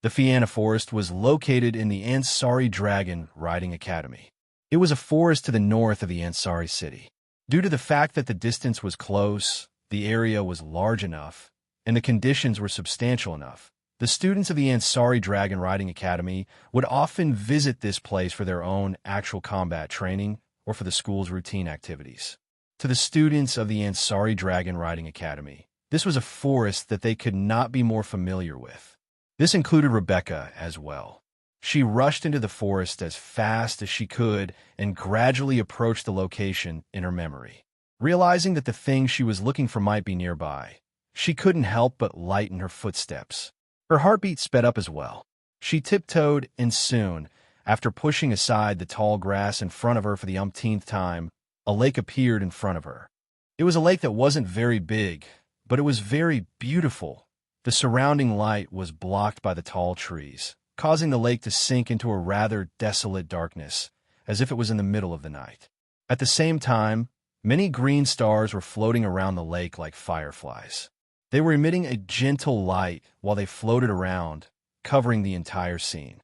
The Fianna Forest was located in the Ansari Dragon Riding Academy. It was a forest to the north of the Ansari city. Due to the fact that the distance was close, the area was large enough, and the conditions were substantial enough, the students of the Ansari Dragon Riding Academy would often visit this place for their own actual combat training or for the school's routine activities. To the students of the Ansari Dragon Riding Academy, this was a forest that they could not be more familiar with. This included Rebecca as well. She rushed into the forest as fast as she could and gradually approached the location in her memory. Realizing that the thing she was looking for might be nearby, she couldn't help but lighten her footsteps. Her heartbeat sped up as well. She tiptoed, and soon, After pushing aside the tall grass in front of her for the umpteenth time, a lake appeared in front of her. It was a lake that wasn't very big, but it was very beautiful. The surrounding light was blocked by the tall trees, causing the lake to sink into a rather desolate darkness, as if it was in the middle of the night. At the same time, many green stars were floating around the lake like fireflies. They were emitting a gentle light while they floated around, covering the entire scene.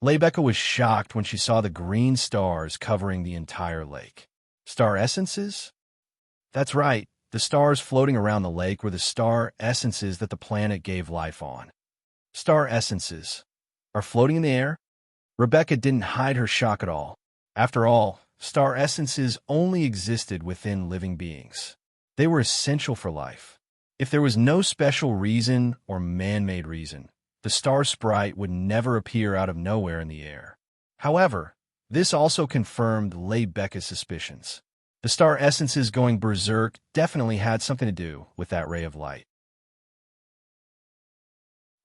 Lebecca was shocked when she saw the green stars covering the entire lake. Star essences? That's right, the stars floating around the lake were the star essences that the planet gave life on. Star essences are floating in the air? Rebecca didn't hide her shock at all. After all, star essences only existed within living beings. They were essential for life. If there was no special reason or man-made reason, the star sprite would never appear out of nowhere in the air. However, this also confirmed Lebecca's suspicions. The star essences going berserk definitely had something to do with that ray of light.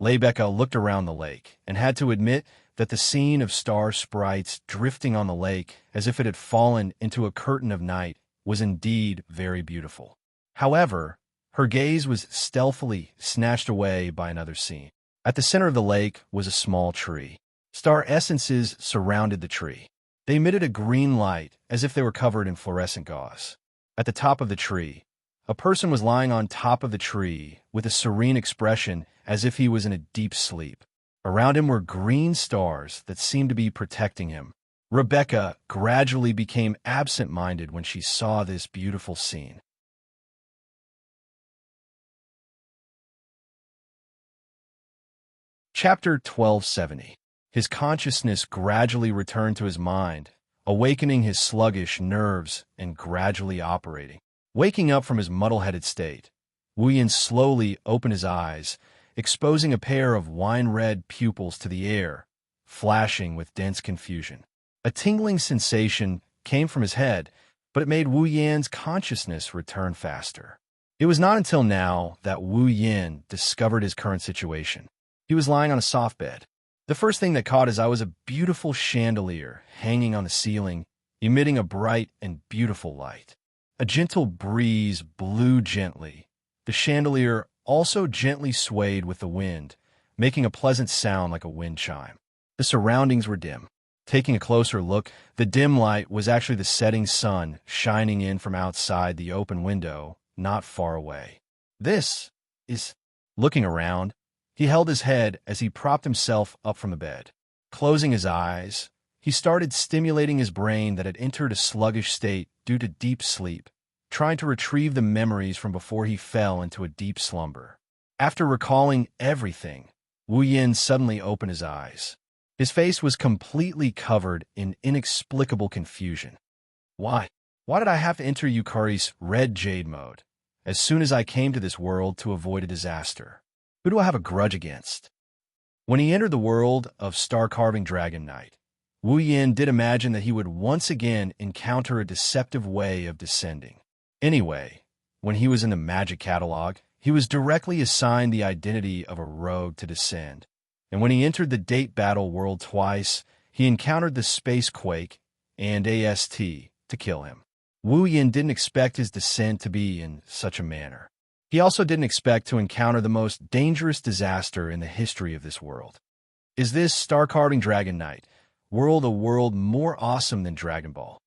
Lebecca looked around the lake and had to admit that the scene of star sprites drifting on the lake as if it had fallen into a curtain of night was indeed very beautiful. However, her gaze was stealthily snatched away by another scene. At the center of the lake was a small tree. Star essences surrounded the tree. They emitted a green light as if they were covered in fluorescent gauze. At the top of the tree, a person was lying on top of the tree with a serene expression as if he was in a deep sleep. Around him were green stars that seemed to be protecting him. Rebecca gradually became absent-minded when she saw this beautiful scene. Chapter 1270. His consciousness gradually returned to his mind, awakening his sluggish nerves and gradually operating. Waking up from his muddle-headed state, Wu Yin slowly opened his eyes, exposing a pair of wine-red pupils to the air, flashing with dense confusion. A tingling sensation came from his head, but it made Wu Yin's consciousness return faster. It was not until now that Wu Yin discovered his current situation. He was lying on a soft bed. The first thing that caught his eye was a beautiful chandelier hanging on the ceiling, emitting a bright and beautiful light. A gentle breeze blew gently. The chandelier also gently swayed with the wind, making a pleasant sound like a wind chime. The surroundings were dim. Taking a closer look, the dim light was actually the setting sun shining in from outside the open window, not far away. This is... Looking around, he held his head as he propped himself up from the bed. Closing his eyes, he started stimulating his brain that had entered a sluggish state due to deep sleep, trying to retrieve the memories from before he fell into a deep slumber. After recalling everything, Wu Yin suddenly opened his eyes. His face was completely covered in inexplicable confusion. Why? Why did I have to enter Yukari's red jade mode as soon as I came to this world to avoid a disaster? Who do I have a grudge against? When he entered the world of star-carving Dragon Knight, Wu Yin did imagine that he would once again encounter a deceptive way of descending. Anyway, when he was in the magic catalog, he was directly assigned the identity of a rogue to descend. And when he entered the date battle world twice, he encountered the space quake and AST to kill him. Wu Yin didn't expect his descent to be in such a manner. He also didn't expect to encounter the most dangerous disaster in the history of this world. Is this star-carving Dragon Knight world a world more awesome than Dragon Ball?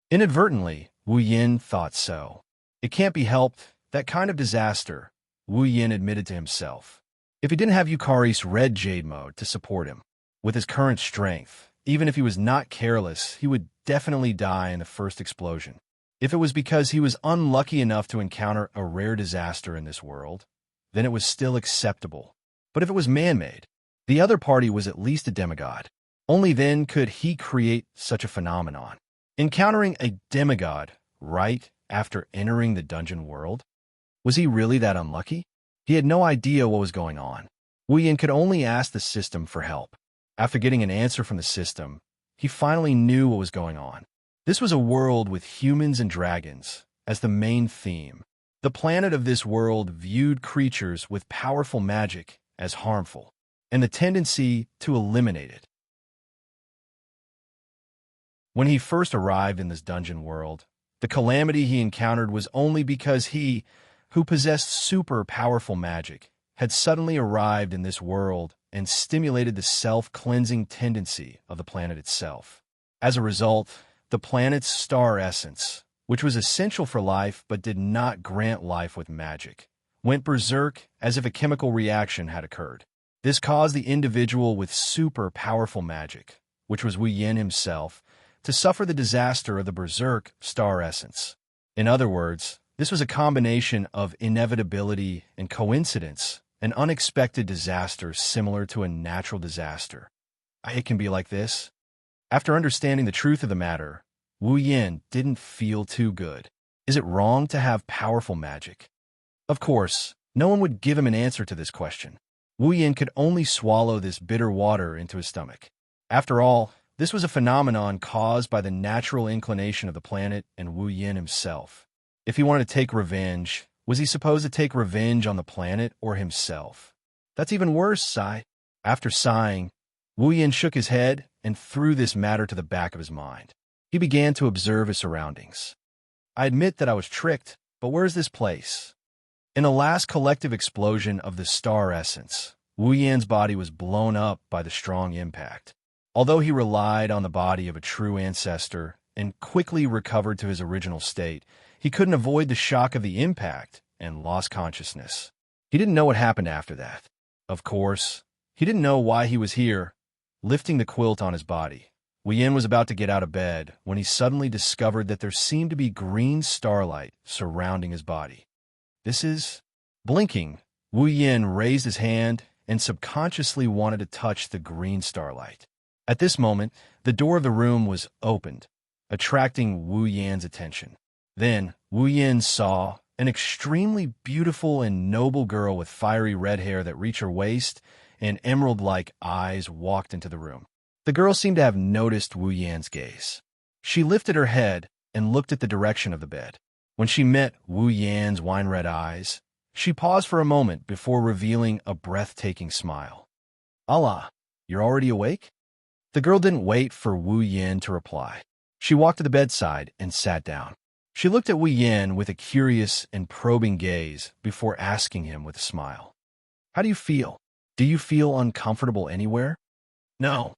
Inadvertently, Wu Yin thought so. It can't be helped, that kind of disaster, Wu Yin admitted to himself. If he didn't have Yukari's red jade mode to support him, with his current strength, even if he was not careless, he would definitely die in the first explosion. If it was because he was unlucky enough to encounter a rare disaster in this world, then it was still acceptable. But if it was man-made, the other party was at least a demigod. Only then could he create such a phenomenon. Encountering a demigod right after entering the dungeon world? Was he really that unlucky? He had no idea what was going on. Wu Yin could only ask the system for help. After getting an answer from the system, he finally knew what was going on. This was a world with humans and dragons as the main theme. The planet of this world viewed creatures with powerful magic as harmful, and the tendency to eliminate it. When he first arrived in this dungeon world, the calamity he encountered was only because he, who possessed super powerful magic, had suddenly arrived in this world and stimulated the self-cleansing tendency of the planet itself. As a result, the planet's star essence, which was essential for life but did not grant life with magic, went berserk as if a chemical reaction had occurred. This caused the individual with super powerful magic, which was Wu Yin himself, to suffer the disaster of the berserk star essence. In other words, this was a combination of inevitability and coincidence, an unexpected disaster similar to a natural disaster. It can be like this. After understanding the truth of the matter, Wu Yin didn't feel too good. Is it wrong to have powerful magic? Of course, no one would give him an answer to this question. Wu Yin could only swallow this bitter water into his stomach. After all, this was a phenomenon caused by the natural inclination of the planet and Wu Yin himself. If he wanted to take revenge, was he supposed to take revenge on the planet or himself? That's even worse, sigh. After sighing, Wu Yin shook his head and threw this matter to the back of his mind. He began to observe his surroundings. I admit that I was tricked, but where's this place? In the last collective explosion of the star essence, Wu Yin's body was blown up by the strong impact. Although he relied on the body of a true ancestor and quickly recovered to his original state, he couldn't avoid the shock of the impact and lost consciousness. He didn't know what happened after that. Of course, he didn't know why he was here, lifting the quilt on his body. Wu Yin was about to get out of bed when he suddenly discovered that there seemed to be green starlight surrounding his body. This is... Blinking, Wu Yin raised his hand and subconsciously wanted to touch the green starlight. At this moment, the door of the room was opened, attracting Wu Yin's attention. Then, Wu Yin saw an extremely beautiful and noble girl with fiery red hair that reached her waist and emerald-like eyes walked into the room. The girl seemed to have noticed Wu Yin's gaze. She lifted her head and looked at the direction of the bed. When she met Wu Yin's wine-red eyes, she paused for a moment before revealing a breathtaking smile. Allah, you're already awake? The girl didn't wait for Wu Yin to reply. She walked to the bedside and sat down. She looked at Wu Yin with a curious and probing gaze before asking him with a smile. How do you feel? Do you feel uncomfortable anywhere? No.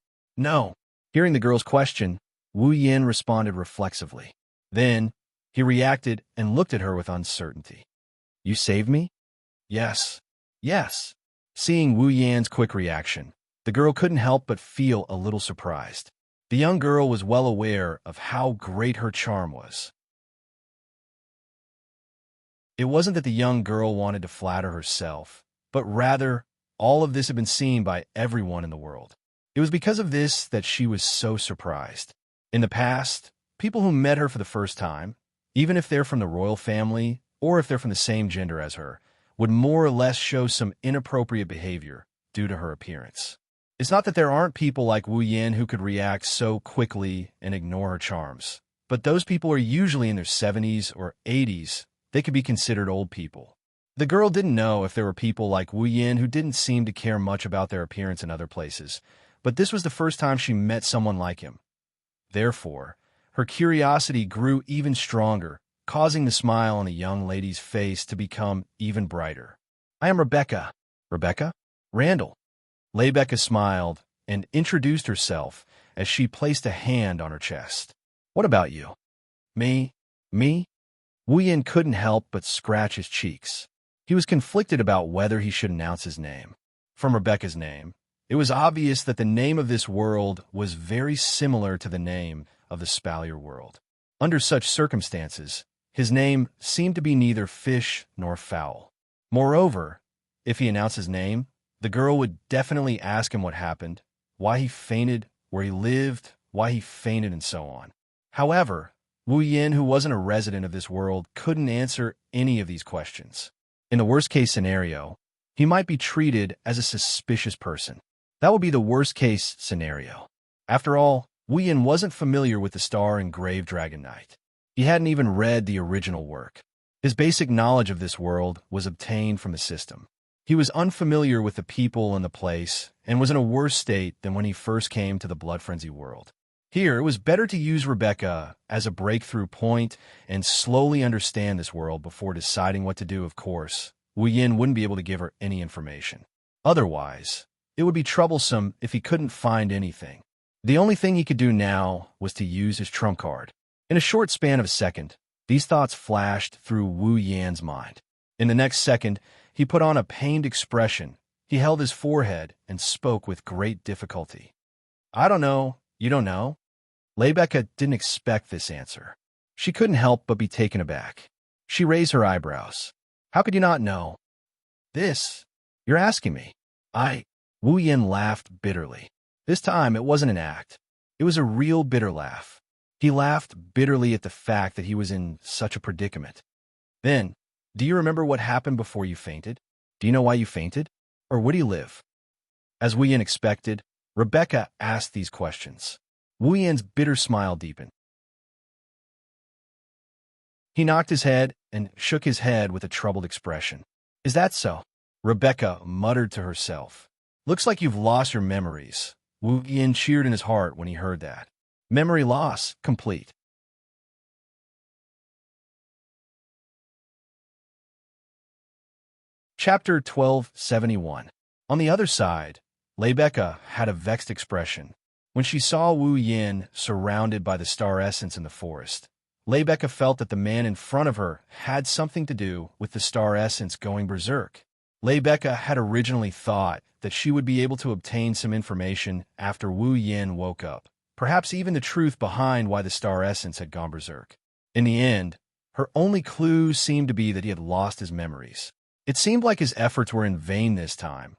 Hearing the girl's question, Wu Yin responded reflexively. Then, he reacted and looked at her with uncertainty. You saved me? Yes. Seeing Wu Yin's quick reaction, the girl couldn't help but feel a little surprised. The young girl was well aware of how great her charm was. It wasn't that the young girl wanted to flatter herself, but rather, all of this had been seen by everyone in the world. It was because of this that she was so surprised. In the past, people who met her for the first time, even if they're from the royal family or if they're from the same gender as her, would more or less show some inappropriate behavior due to her appearance. It's not that there aren't people like Wu Yin who could react so quickly and ignore her charms, but those people are usually in their 70s or 80s. They could be considered old people. The girl didn't know if there were people like Wu Yin who didn't seem to care much about their appearance in other places, but this was the first time she met someone like him. Therefore, her curiosity grew even stronger, causing the smile on the young lady's face to become even brighter. I am Rebecca. Rebecca? Randall. Rebecca smiled and introduced herself as she placed a hand on her chest. What about you? Me? Wu Yin couldn't help but scratch his cheeks. He was conflicted about whether he should announce his name. From Rebecca's name, it was obvious that the name of this world was very similar to the name of the Spalier world. Under such circumstances, his name seemed to be neither fish nor fowl. Moreover, if he announced his name, the girl would definitely ask him what happened, why he fainted, where he lived, why he fainted, and so on. However, Wu Yin, who wasn't a resident of this world, couldn't answer any of these questions. In the worst-case scenario, he might be treated as a suspicious person. That would be the worst-case scenario. After all, Wu Yin wasn't familiar with the star-engraved Dragon Knight. He hadn't even read the original work. His basic knowledge of this world was obtained from the system. He was unfamiliar with the people and the place, and was in a worse state than when he first came to the Blood Frenzy world. Here, it was better to use Rebecca as a breakthrough point and slowly understand this world before deciding what to do, of course. Wu Yin wouldn't be able to give her any information. Otherwise, it would be troublesome if he couldn't find anything. The only thing he could do now was to use his trump card. In a short span of a second, these thoughts flashed through Wu Yan's mind. In the next second, he put on a pained expression. He held his forehead and spoke with great difficulty. I don't know. You don't know? Rebecca didn't expect this answer. She couldn't help but be taken aback. She raised her eyebrows. How could you not know? This? You're asking me. Wu Yin laughed bitterly. This time, it wasn't an act. It was a real bitter laugh. He laughed bitterly at the fact that he was in such a predicament. Then, do you remember what happened before you fainted? Do you know why you fainted? Or would he live? As Wu Yin expected, Rebecca asked these questions. Wu Yan's bitter smile deepened. He knocked his head and shook his head with a troubled expression. Is that so? Rebecca muttered to herself. Looks like you've lost your memories. Wu Yin cheered in his heart when he heard that. Memory loss complete. Chapter 1271. On the other side, Rebecca had a vexed expression. When she saw Wu Yin surrounded by the star essence in the forest, Rebecca felt that the man in front of her had something to do with the star essence going berserk. Rebecca had originally thought that she would be able to obtain some information after Wu Yin woke up, perhaps even the truth behind why the star essence had gone berserk. In the end, her only clue seemed to be that he had lost his memories. It seemed like his efforts were in vain this time.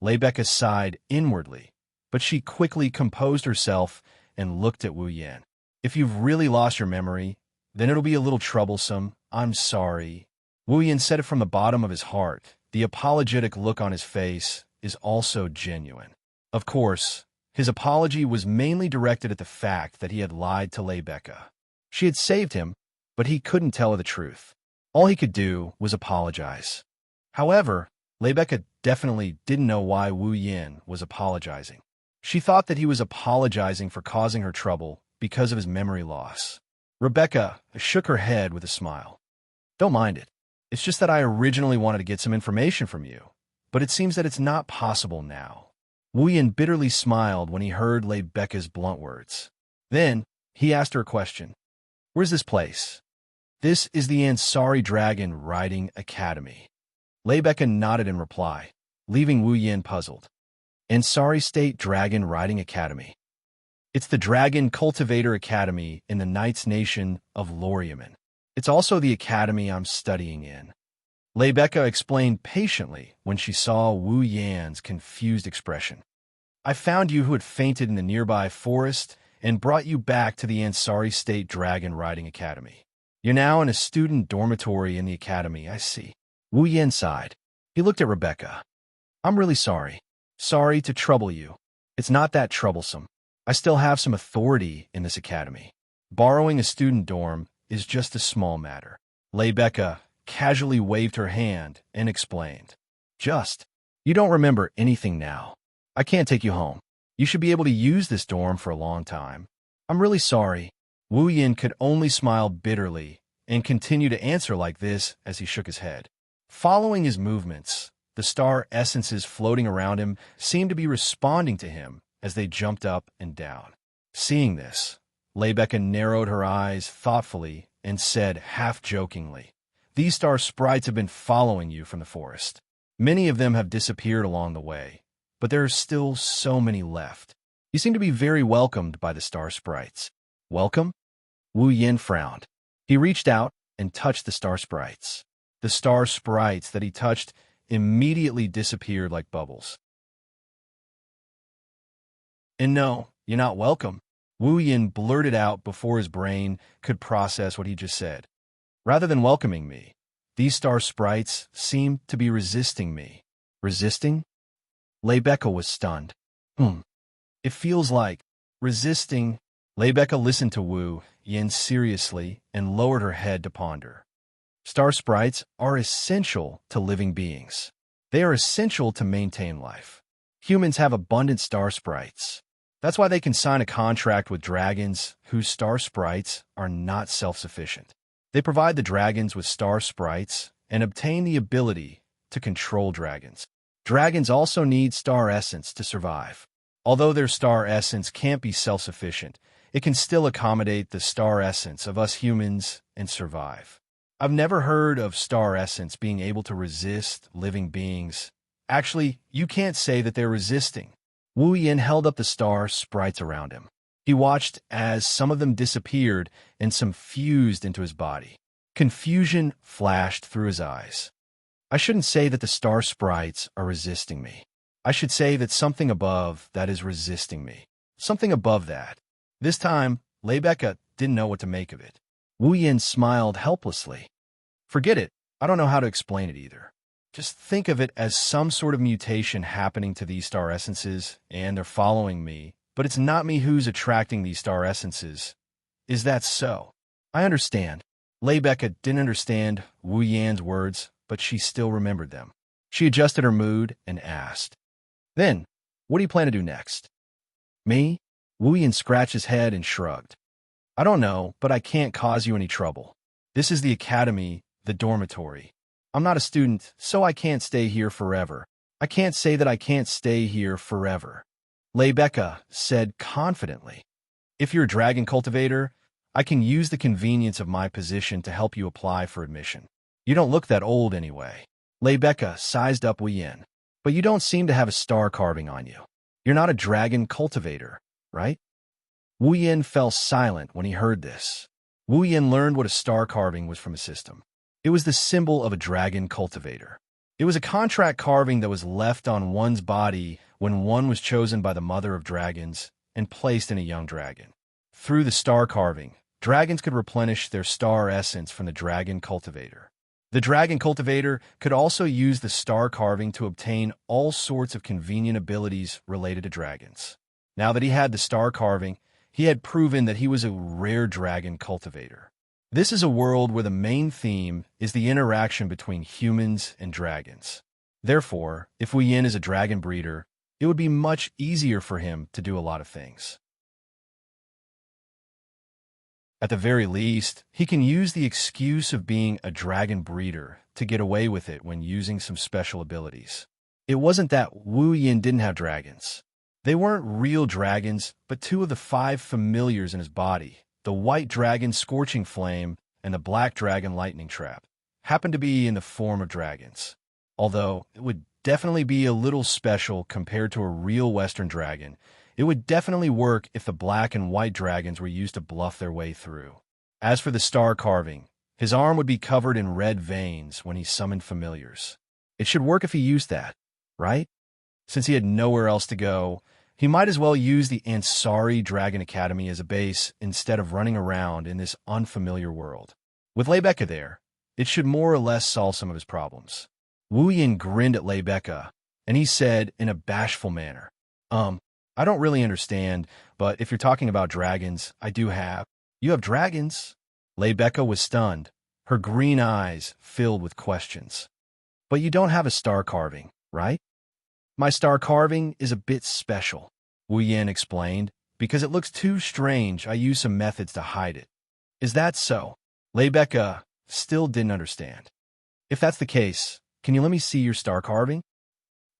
Rebecca sighed inwardly, but she quickly composed herself and looked at Wu Yin. If you've really lost your memory, then it'll be a little troublesome. I'm sorry. Wu Yin said it from the bottom of his heart. The apologetic look on his face is also genuine. Of course, his apology was mainly directed at the fact that he had lied to Rebecca. She had saved him, but he couldn't tell her the truth. All he could do was apologize. However, Rebecca definitely didn't know why Wu Yin was apologizing. She thought that he was apologizing for causing her trouble because of his memory loss. Rebecca shook her head with a smile. Don't mind it. It's just that I originally wanted to get some information from you, but it seems that it's not possible now. Wu Yin bitterly smiled when he heard Rebecca's blunt words. Then, he asked her a question. Where's this place? This is the Ansari Dragon Riding Academy. Rebecca nodded in reply, leaving Wu Yin puzzled. Ansari State Dragon Riding Academy. It's the Dragon Cultivator Academy in the Knights Nation of Loriaman. It's also the academy I'm studying in. Rebecca explained patiently when she saw Wu Yan's confused expression. I found you who had fainted in the nearby forest and brought you back to the Ansari State Dragon Riding Academy. You're now in a student dormitory in the academy, I see. Wu Yin sighed. He looked at Rebecca. I'm really sorry. Sorry to trouble you. It's not that troublesome. I still have some authority in this academy. Borrowing a student dorm is just a small matter. Rebecca casually waved her hand and explained. You don't remember anything now. I can't take you home. You should be able to use this dorm for a long time. I'm really sorry. Wu Yin could only smile bitterly and continue to answer like this as he shook his head. Following his movements, the star essences floating around him seemed to be responding to him as they jumped up and down. Seeing this, Rebecca narrowed her eyes thoughtfully and said half-jokingly, These star sprites have been following you from the forest. Many of them have disappeared along the way, but there are still so many left. You seem to be very welcomed by the star sprites. Welcome? Wu Yin frowned. He reached out and touched the star sprites. The star sprites that he touched immediately disappeared like bubbles. And no, you're not welcome. Wu Yin blurted out before his brain could process what he just said. Rather than welcoming me, these star sprites seem to be resisting me. Resisting? Rebecca was stunned. It feels like resisting. Rebecca listened to Wu Yin seriously and lowered her head to ponder. Star sprites are essential to living beings. They are essential to maintain life. Humans have abundant star sprites. That's why they can sign a contract with dragons whose star sprites are not self-sufficient. They provide the dragons with star sprites and obtain the ability to control dragons. Dragons also need star essence to survive. Although their star essence can't be self-sufficient, it can still accommodate the star essence of us humans and survive. I've never heard of star essence being able to resist living beings. Actually, you can't say that they're resisting. Wu Yin held up the star sprites around him. He watched as some of them disappeared and some fused into his body. Confusion flashed through his eyes. I shouldn't say that the star sprites are resisting me. I should say that something above that is resisting me. Something above that. This time, Lebecca didn't know what to make of it. Wu Yin smiled helplessly. Forget it. I don't know how to explain it either. Just think of it as some sort of mutation happening to these star essences, and they're following me. But it's not me who's attracting these star essences. Is that so? I understand. Lebecca didn't understand Wu Yan's words, but she still remembered them. She adjusted her mood and asked, "Then, what do you plan to do next?" "Me?" Wu Yan scratched his head and shrugged. "I don't know, but I can't cause you any trouble. This is the academy, the dormitory. I'm not a student, so I can't stay here forever. I can't say that I can't stay here forever," Lebecca said confidently. "If you're a dragon cultivator, I can use the convenience of my position to help you apply for admission. You don't look that old anyway." Lebecca sized up Wu Yin. "But you don't seem to have a star carving on you. You're not a dragon cultivator, right?" Wu Yin fell silent when he heard this. Wu Yin learned what a star carving was from a system. It was the symbol of a dragon cultivator. It was a contract carving that was left on one's body when one was chosen by the mother of dragons and placed in a young dragon. Through the star carving, dragons could replenish their star essence from the dragon cultivator. The dragon cultivator could also use the star carving to obtain all sorts of convenient abilities related to dragons. Now that he had the star carving, he had proven that he was a rare dragon cultivator. This is a world where the main theme is the interaction between humans and dragons. Therefore, if Wu Yin is a dragon breeder, it would be much easier for him to do a lot of things. At the very least, he can use the excuse of being a dragon breeder to get away with it when using some special abilities. It wasn't that Wu Yin didn't have dragons. They weren't real dragons, but two of the 5 familiars in his body, the white dragon Scorching Flame and the black dragon Lightning Trap, happened to be in the form of dragons. Although it would definitely be a little special compared to a real Western dragon, it would definitely work if the black and white dragons were used to bluff their way through. As for the star carving, his arm would be covered in red veins when he summoned familiars. It should work if he used that, right? Since he had nowhere else to go, he might as well use the Ansari Dragon Academy as a base instead of running around in this unfamiliar world. With Lebecca there, it should more or less solve some of his problems. Wu Yin grinned at Lebecca, and he said in a bashful manner, I don't really understand, but if you're talking about dragons, I do have. You have dragons?" Lebecca was stunned, her green eyes filled with questions. "But you don't have a star carving, right?" "My star carving is a bit special," Wu Yin explained. "Because it looks too strange, I use some methods to hide it." "Is that so?" Lebecca still didn't understand. "If that's the case, can you let me see your star carving?"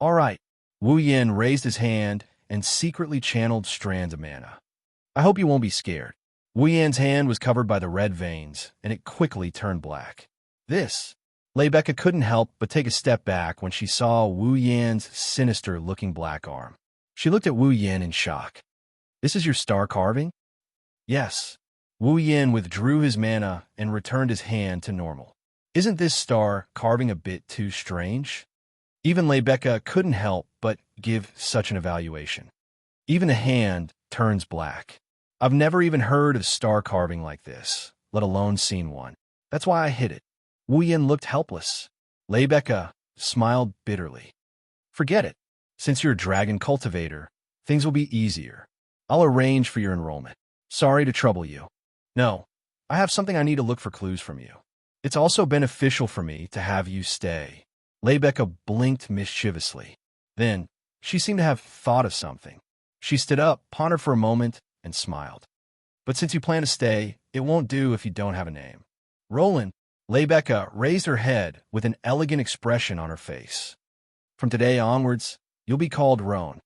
"All right." Wu Yin raised his hand and secretly channeled strands of mana. "I hope you won't be scared." Wu Yan's hand was covered by the red veins, and it quickly turned black. "This?" Lebecca couldn't help but take a step back when she saw Wu Yan's sinister-looking black arm. She looked at Wu Yan in shock. "This is your star carving?" "Yes." Wu Yan withdrew his mana and returned his hand to normal. "Isn't this star carving a bit too strange?" Even Lebecca couldn't help but give such an evaluation. Even the hand turns black. "I've never even heard of star carving like this, let alone seen one. That's why I hid it." Wu Yin looked helpless. Lebecca smiled bitterly. "Forget it. Since you're a dragon cultivator, things will be easier. I'll arrange for your enrollment. Sorry to trouble you. No, I have something I need to look for clues from you. It's also beneficial for me to have you stay." Lebecca blinked mischievously. Then, she seemed to have thought of something. She stood up, pondered for a moment, and smiled. But since you plan to stay, it won't do if you don't have a name. Roland, Lebecca raised her head with an elegant expression on her face. From today onwards, you'll be called Roan.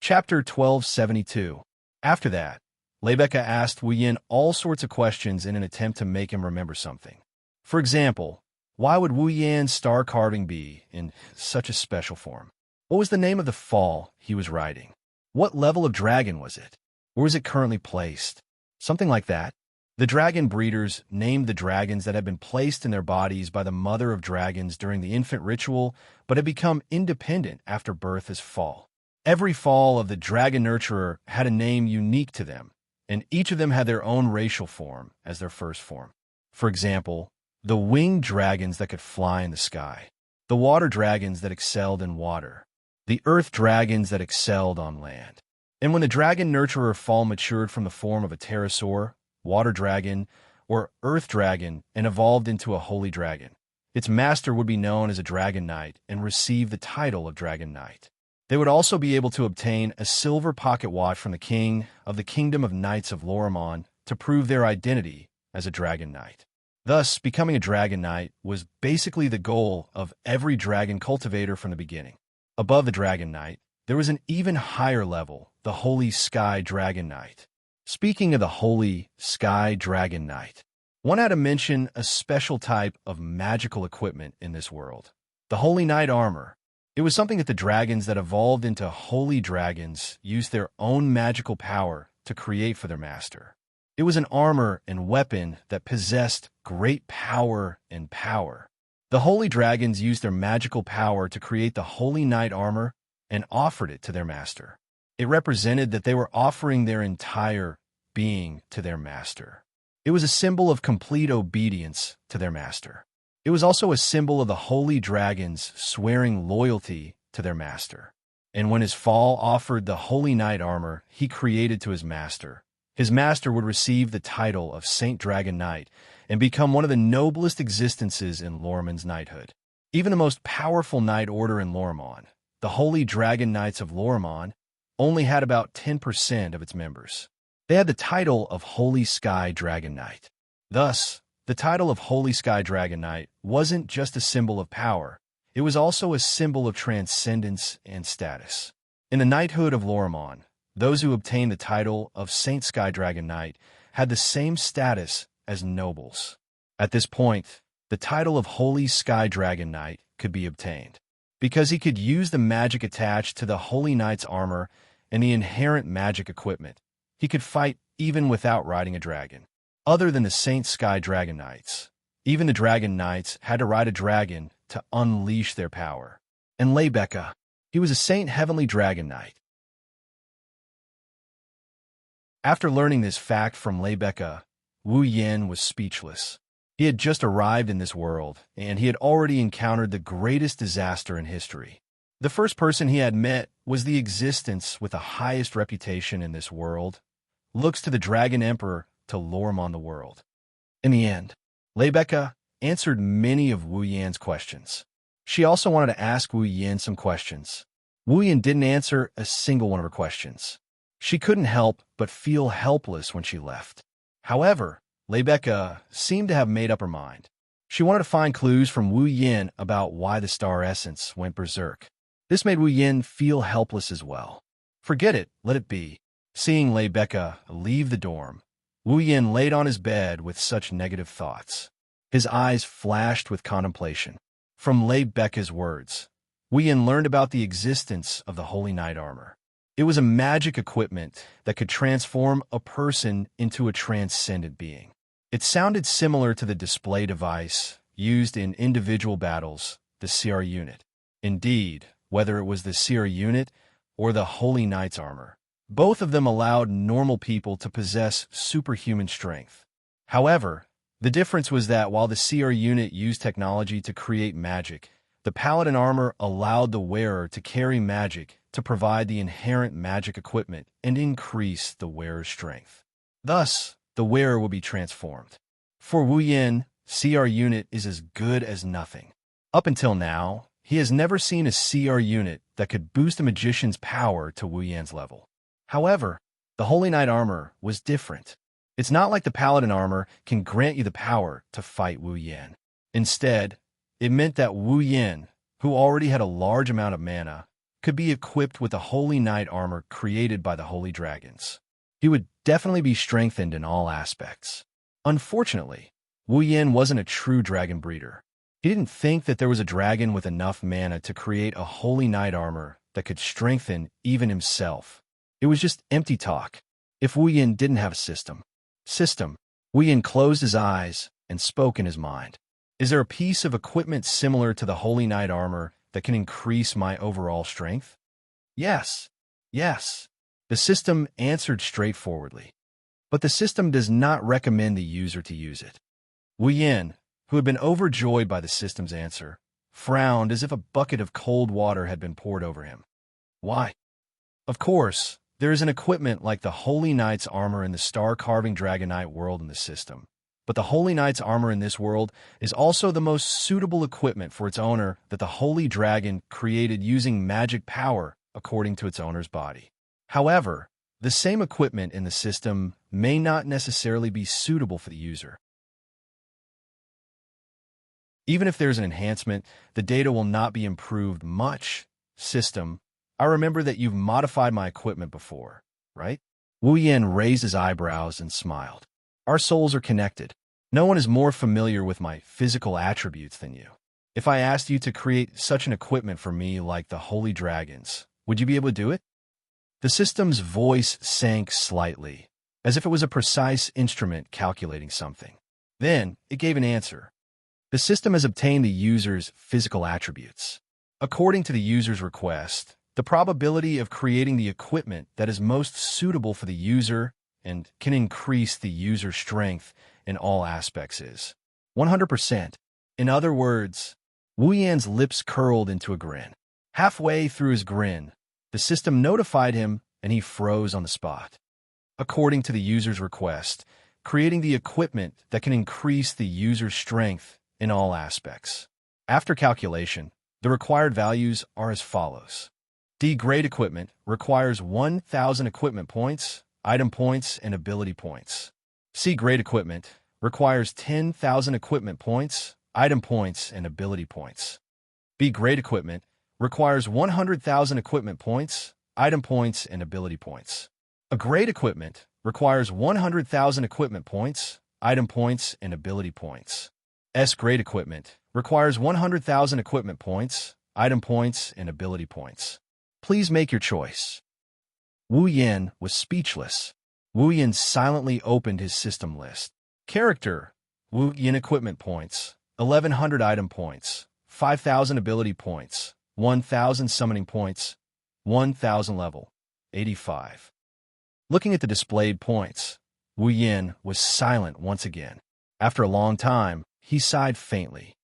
Chapter 1272. After that, Lebecca asked Wu Yin all sorts of questions in an attempt to make him remember something. For example, why would Wu Yan's star carving be in such a special form? What was the name of the fall he was riding? What level of dragon was it? Where was it currently placed? Something like that. The dragon breeders named the dragons that had been placed in their bodies by the mother of dragons during the infant ritual, but had become independent after birth as fall. Every fall of the dragon nurturer had a name unique to them, and each of them had their own racial form as their first form. For example, the winged dragons that could fly in the sky, the water dragons that excelled in water, the earth dragons that excelled on land. And when the dragon nurturer fall matured from the form of a pterosaur, water dragon, or earth dragon and evolved into a holy dragon, its master would be known as a dragon knight and receive the title of dragon knight. They would also be able to obtain a silver pocket watch from the king of the kingdom of knights of Lorimon to prove their identity as a dragon knight. Thus, becoming a dragon knight was basically the goal of every dragon cultivator from the beginning. Above the dragon knight, there was an even higher level, the holy sky dragon knight. Speaking of the holy sky dragon knight, one had to mention a special type of magical equipment in this world, the holy knight armor. It was something that the dragons that evolved into holy dragons used their own magical power to create for their master. It was an armor and weapon that possessed great power and power. The holy dragons used their magical power to create the holy knight armor and offered it to their master. It represented that they were offering their entire being to their master. It was a symbol of complete obedience to their master. It was also a symbol of the holy dragons swearing loyalty to their master. And when his fall offered the holy knight armor he created to his master would receive the title of Saint Dragon Knight and become one of the noblest existences in Lorimon's knighthood. Even the most powerful knight order in Lorimon, the Holy Dragon Knights of Lorimon, only had about 10% of its members. They had the title of Holy Sky Dragon Knight. Thus, the title of Holy Sky Dragon Knight wasn't just a symbol of power, it was also a symbol of transcendence and status. In the knighthood of Lorimon, those who obtained the title of Saint Sky Dragon Knight had the same status as nobles. At this point, the title of Holy Sky Dragon Knight could be obtained, because he could use the magic attached to the Holy Knight's armor and the inherent magic equipment. He could fight even without riding a dragon. Other than the Saint Sky Dragon Knights, even the Dragon Knights had to ride a dragon to unleash their power. And Lebecca, he was a Saint Heavenly Dragon Knight. After learning this fact from Lebecca, Wu Yin was speechless. He had just arrived in this world, and he had already encountered the greatest disaster in history. The first person he had met was the existence with the highest reputation in this world, looks to the Dragon Emperor to Lorimon the world. In the end, Lebecca answered many of Wu Yan's questions. She also wanted to ask Wu Yin some questions. Wu Yin didn't answer a single one of her questions. She couldn't help but feel helpless when she left. However, Lebecca seemed to have made up her mind. She wanted to find clues from Wu Yin about why the star essence went berserk. This made Wu Yin feel helpless as well. Forget it, let it be. Seeing Lebecca leave the dorm, Wu Yin laid on his bed with such negative thoughts. His eyes flashed with contemplation. From Lebecca's words, Wu Yin learned about the existence of the Holy Knight armor. It was a magic equipment that could transform a person into a transcendent being. It sounded similar to the display device used in individual battles, the CR unit. Indeed, whether it was the CR unit or the Holy Knight's armor, both of them allowed normal people to possess superhuman strength. However, the difference was that while the CR unit used technology to create magic, the Paladin armor allowed the wearer to carry magic to provide the inherent magic equipment and increase the wearer's strength. Thus, the wearer will be transformed. For Wu Yin, CR unit is as good as nothing. Up until now, he has never seen a CR unit that could boost a magician's power to Wu Yan's level. However, the Holy Knight armor was different. It's not like the Paladin armor can grant you the power to fight Wu Yan. Instead, it meant that Wu Yan, who already had a large amount of mana, could be equipped with the Holy Knight armor created by the Holy Dragons. He would definitely be strengthened in all aspects. Unfortunately, Wu Yan wasn't a true dragon breeder. He didn't think that there was a dragon with enough mana to create a Holy Knight armor that could strengthen even himself. It was just empty talk. If Wu Yan didn't have a system, Wu Yan closed his eyes and spoke in his mind. Is there a piece of equipment similar to the Holy Knight armor that can increase my overall strength? Yes. The system answered straightforwardly. But the system does not recommend the user to use it. Wu Yan, who had been overjoyed by the system's answer, frowned as if a bucket of cold water had been poured over him. Why? Of course, there is an equipment like the Holy Knight's armor in the star-carving Dragon Knight world in the system. But the Holy Knight's armor in this world is also the most suitable equipment for its owner that the Holy Dragon created using magic power according to its owner's body. However, the same equipment in the system may not necessarily be suitable for the user. Even if there's an enhancement, the data will not be improved much. System, I remember that you've modified my equipment before, right? Wu Yan raised his eyebrows and smiled. Our souls are connected. No one is more familiar with my physical attributes than you. If I asked you to create such an equipment for me like the Holy Dragons, would you be able to do it? The system's voice sank slightly, as if it was a precise instrument calculating something. Then, it gave an answer. The system has obtained the user's physical attributes. According to the user's request, the probability of creating the equipment that is most suitable for the user and can increase the user's strength in all aspects is 100%. In other words, Wu Yan's lips curled into a grin. Halfway through his grin, the system notified him and he froze on the spot. According to the user's request, creating the equipment that can increase the user's strength in all aspects. After calculation, the required values are as follows. D grade equipment requires 1,000 equipment points, item points, and ability points. C grade equipment requires 10,000 equipment points, item points, and ability points. B grade equipment requires 100,000 equipment points, item points, and ability points. A grade equipment requires 100,000 equipment points, item points, and ability points. S grade equipment requires 100,000 equipment points, item points, and ability points. Please make your choice. Wu Yan was speechless. Wu Yan silently opened his system list. Character: Wu Yan equipment points, 1,100 item points, 5,000 ability points, 1,000 summoning points, 1,000 level, 85. Looking at the displayed points, Wu Yan was silent once again. After a long time, he sighed faintly.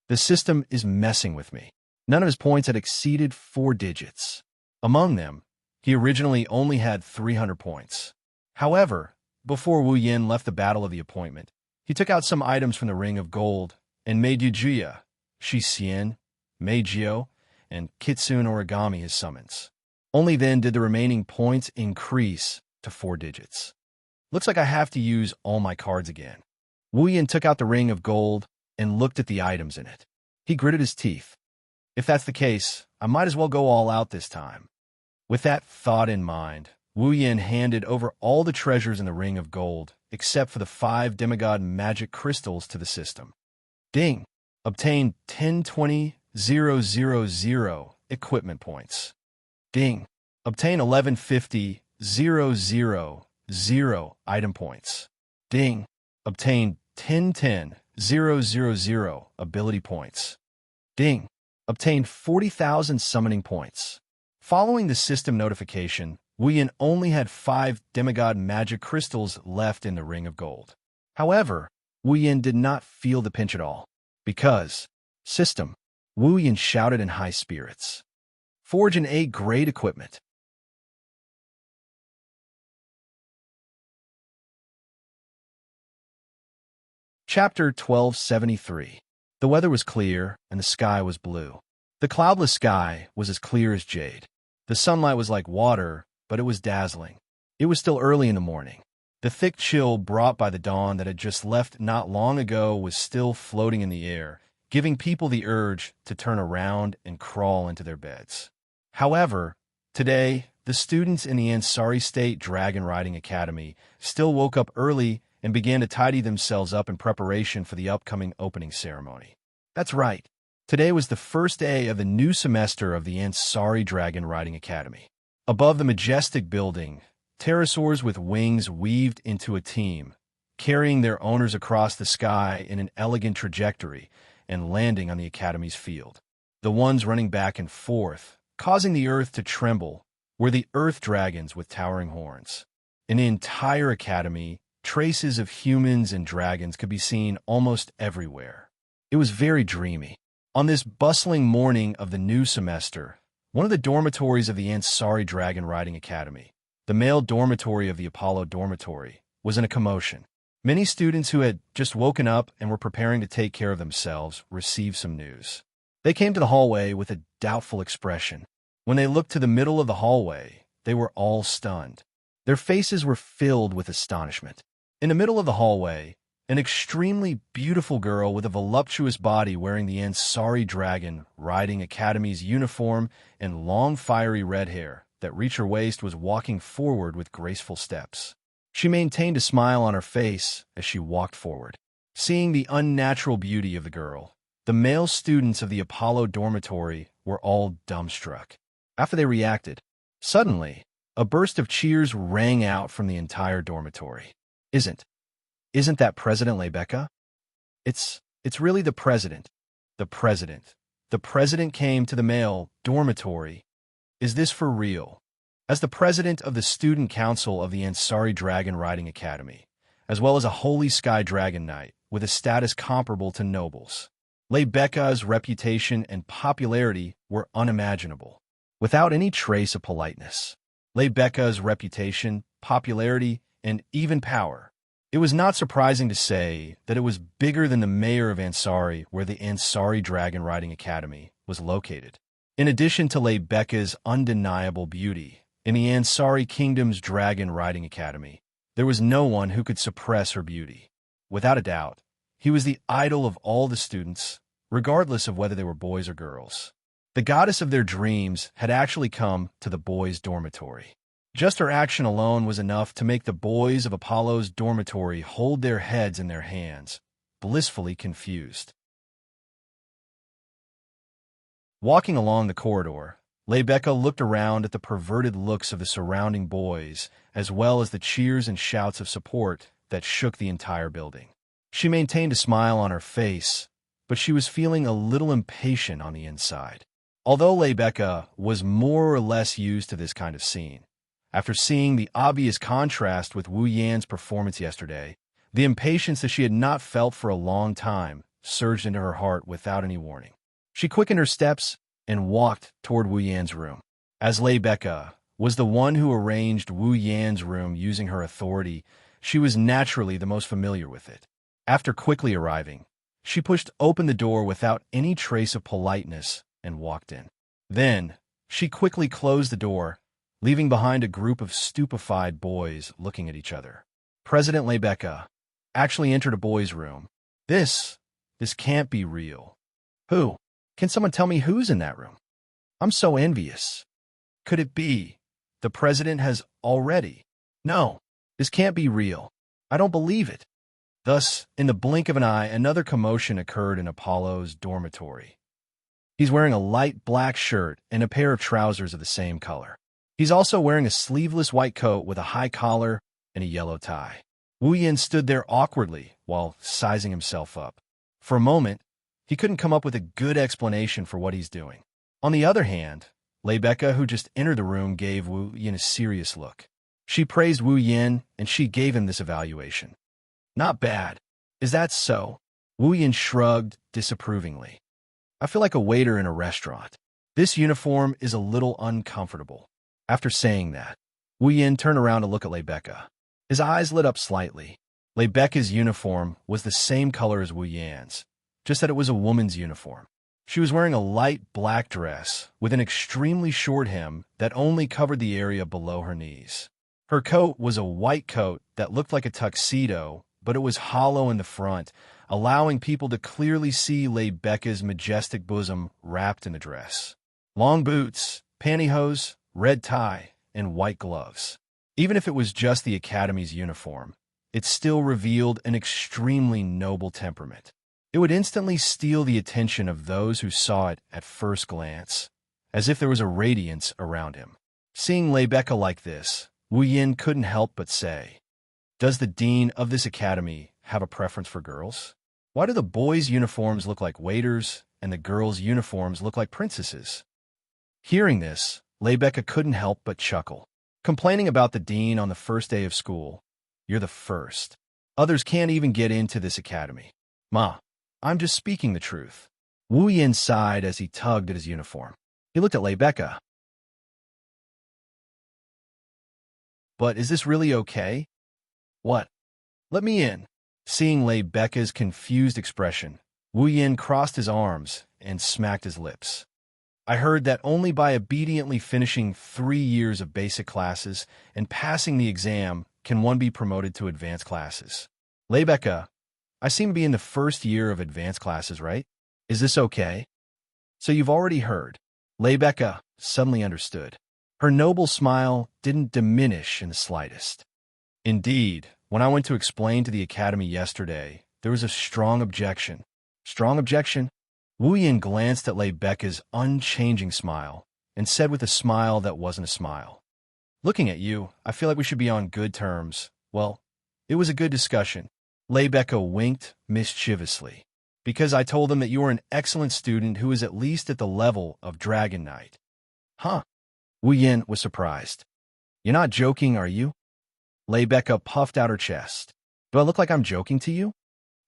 The system is messing with me. None of his points had exceeded 4 digits. Among them, he originally only had 300 points. However, before Wu Yan left the Battle of the Appointment, he took out some items from the Ring of Gold and made Yujiya, Shixien, Meijio, and Kitsune Origami his summons. Only then did the remaining points increase to 4 digits. Looks like I have to use all my cards again. Wu Yan took out the Ring of Gold and looked at the items in it. He gritted his teeth. If that's the case, I might as well go all out this time. With that thought in mind, Wu Yan handed over all the treasures in the Ring of Gold, except for the 5 demigod magic crystals to the system. Ding! Obtained 1020,000 equipment points. Ding! Obtain 1150,000 item points. Ding! Obtain 1010,000 ability points. Ding! Obtained 40,000 summoning points. Following the system notification, Wu Yan only had 5 demigod magic crystals left in the Ring of Gold. However, Wu Yan did not feel the pinch at all, because, system, Wu Yan shouted in high spirits. Forge an A-grade equipment. Chapter 1273. The weather was clear, and the sky was blue. The cloudless sky was as clear as jade. The sunlight was like water, but it was dazzling. It was still early in the morning. The thick chill brought by the dawn that had just left not long ago was still floating in the air, giving people the urge to turn around and crawl into their beds. However, today, the students in the Ansari State Dragon Riding Academy still woke up early and began to tidy themselves up in preparation for the upcoming opening ceremony. That's right. Today was the first day of the new semester of the Ansari Dragon Riding Academy. Above the majestic building, pterosaurs with wings weaved into a team, carrying their owners across the sky in an elegant trajectory and landing on the Academy's field. The ones running back and forth, causing the earth to tremble, were the earth dragons with towering horns. In the entire Academy, traces of humans and dragons could be seen almost everywhere. It was very dreamy. On this bustling morning of the new semester, one of the dormitories of the Ansari Dragon Riding Academy, the male dormitory of the Apollo dormitory, was in a commotion. Many students who had just woken up and were preparing to take care of themselves received some news. They came to the hallway with a doubtful expression. When they looked to the middle of the hallway, they were all stunned. Their faces were filled with astonishment. In the middle of the hallway, an extremely beautiful girl with a voluptuous body wearing the Ansari Dragon Riding Academy's uniform and long fiery red hair that reached her waist was walking forward with graceful steps. She maintained a smile on her face as she walked forward. Seeing the unnatural beauty of the girl, the male students of the Apollo dormitory were all dumbstruck. After they reacted, suddenly, a burst of cheers rang out from the entire dormitory. Isn't that President Lebecca? It's really the president. The president. The president came to the male dormitory. Is this for real? As the president of the Student Council of the Ansari Dragon Riding Academy, as well as a Holy Sky Dragon Knight with a status comparable to nobles, Lebecca's reputation and popularity were unimaginable. Without any trace of politeness, Lebecca's reputation, popularity, and even power. It was not surprising to say that it was bigger than the mayor of Ansari, where the Ansari Dragon Riding Academy was located. In addition to Lebecca's undeniable beauty, in the Ansari Kingdom's Dragon Riding Academy, there was no one who could suppress her beauty. Without a doubt, he was the idol of all the students, regardless of whether they were boys or girls. The goddess of their dreams had actually come to the boys' dormitory. Just her action alone was enough to make the boys of Apollo's dormitory hold their heads in their hands, blissfully confused. Walking along the corridor, Lebecca looked around at the perverted looks of the surrounding boys, as well as the cheers and shouts of support that shook the entire building. She maintained a smile on her face, but she was feeling a little impatient on the inside. Although Lebecca was more or less used to this kind of scene, after seeing the obvious contrast with Wu Yan's performance yesterday, the impatience that she had not felt for a long time surged into her heart without any warning. She quickened her steps and walked toward Wu Yan's room. As Lebecca was the one who arranged Wu Yan's room using her authority, she was naturally the most familiar with it. After quickly arriving, she pushed open the door without any trace of politeness and walked in. Then, she quickly closed the door, leaving behind a group of stupefied boys looking at each other. President Lebecca actually entered a boy's room. This can't be real. Who? Can someone tell me who's in that room? I'm so envious. Could it be? The president has already. No, this can't be real. I don't believe it. Thus, in the blink of an eye, another commotion occurred in Apollo's dormitory. He's wearing a light black shirt and a pair of trousers of the same color. He's also wearing a sleeveless white coat with a high collar and a yellow tie. Wu Yan stood there awkwardly while sizing himself up. For a moment, he couldn't come up with a good explanation for what he's doing. On the other hand, Lebecca, who just entered the room, gave Wu Yan a serious look. She praised Wu Yan, and she gave him this evaluation. Not bad. Is that so? Wu Yan shrugged disapprovingly. I feel like a waiter in a restaurant. This uniform is a little uncomfortable. After saying that, Wu Yan turned around to look at Lebecca. His eyes lit up slightly. Lebecca's uniform was the same color as Wu Yan's, just that it was a woman's uniform. She was wearing a light black dress with an extremely short hem that only covered the area below her knees. Her coat was a white coat that looked like a tuxedo, but it was hollow in the front, allowing people to clearly see Rebecca's majestic bosom wrapped in the dress. Long boots, pantyhose, red tie, and white gloves. Even if it was just the Academy's uniform, it still revealed an extremely noble temperament. It would instantly steal the attention of those who saw it at first glance, as if there was a radiance around him. Seeing Rebecca like this, Wu Yin couldn't help but say, "Does the dean of this academy have a preference for girls? Why do the boys' uniforms look like waiters and the girls' uniforms look like princesses?" Hearing this, Rebecca couldn't help but chuckle. Complaining about the dean on the first day of school. "You're the first. Others can't even get into this academy." "Ma, I'm just speaking the truth." Wu Yin sighed as he tugged at his uniform. He looked at Rebecca. "But is this really okay?" "What? Let me in." Seeing Rebecca's confused expression, Wu Yin crossed his arms and smacked his lips. "I heard that only by obediently finishing 3 years of basic classes and passing the exam can one be promoted to advanced classes. Rebecca, I seem to be in the first year of advanced classes, right? Is this okay?" "So you've already heard." Rebecca suddenly understood. Her noble smile didn't diminish in the slightest. "Indeed, when I went to explain to the academy yesterday, there was a strong objection." "Strong objection?" Wu Yin glanced at Rebecca's unchanging smile and said with a smile that wasn't a smile, "Looking at you, I feel like we should be on good terms. Well, it was a good discussion." Rebecca winked mischievously. "Because I told them that you were an excellent student who is at least at the level of Dragon Knight." "Huh?" Wu Yin was surprised. "You're not joking, are you?" Rebecca puffed out her chest. "Do I look like I'm joking to you?"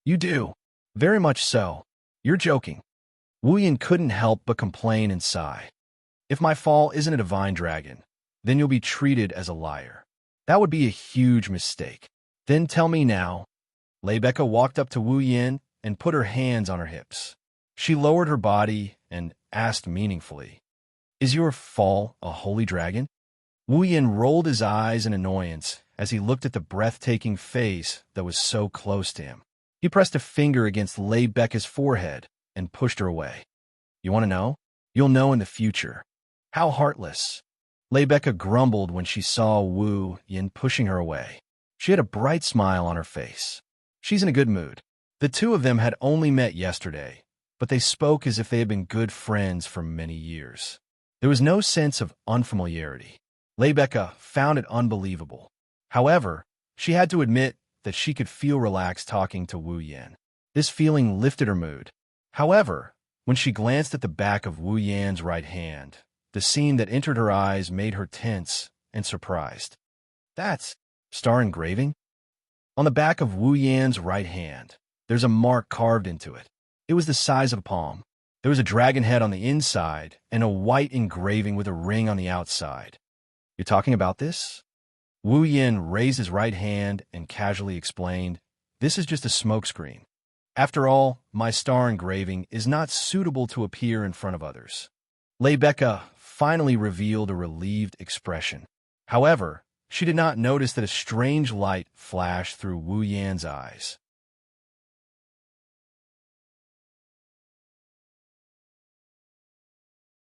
"You do. Very much so. You're joking." Wu Yin couldn't help but complain and sigh. "If my fall isn't a divine dragon, then you'll be treated as a liar. That would be a huge mistake. Then tell me now." Rebecca walked up to Wu Yin and put her hands on her hips. She lowered her body and asked meaningfully, "Is your fall a holy dragon?" Wu Yin rolled his eyes in annoyance as he looked at the breathtaking face that was so close to him. He pressed a finger against Rebecca's forehead and pushed her away. "You want to know? You'll know in the future." "How heartless." Rebecca grumbled when she saw Wu Yin pushing her away. She had a bright smile on her face. "She's in a good mood." The two of them had only met yesterday, but they spoke as if they had been good friends for many years. There was no sense of unfamiliarity. Rebecca found it unbelievable. However, she had to admit that she could feel relaxed talking to Wu Yin. This feeling lifted her mood. However, when she glanced at the back of Wu Yan's right hand, the scene that entered her eyes made her tense and surprised. "That's star engraving?" On the back of Wu Yan's right hand, there's a mark carved into it. It was the size of a palm. There was a dragon head on the inside and a white engraving with a ring on the outside. "You're talking about this?" Wu Yin raised his right hand and casually explained, "This is just a smokescreen. After all, my star engraving is not suitable to appear in front of others." Rebecca finally revealed a relieved expression. However, she did not notice that a strange light flashed through Wu Yan's eyes.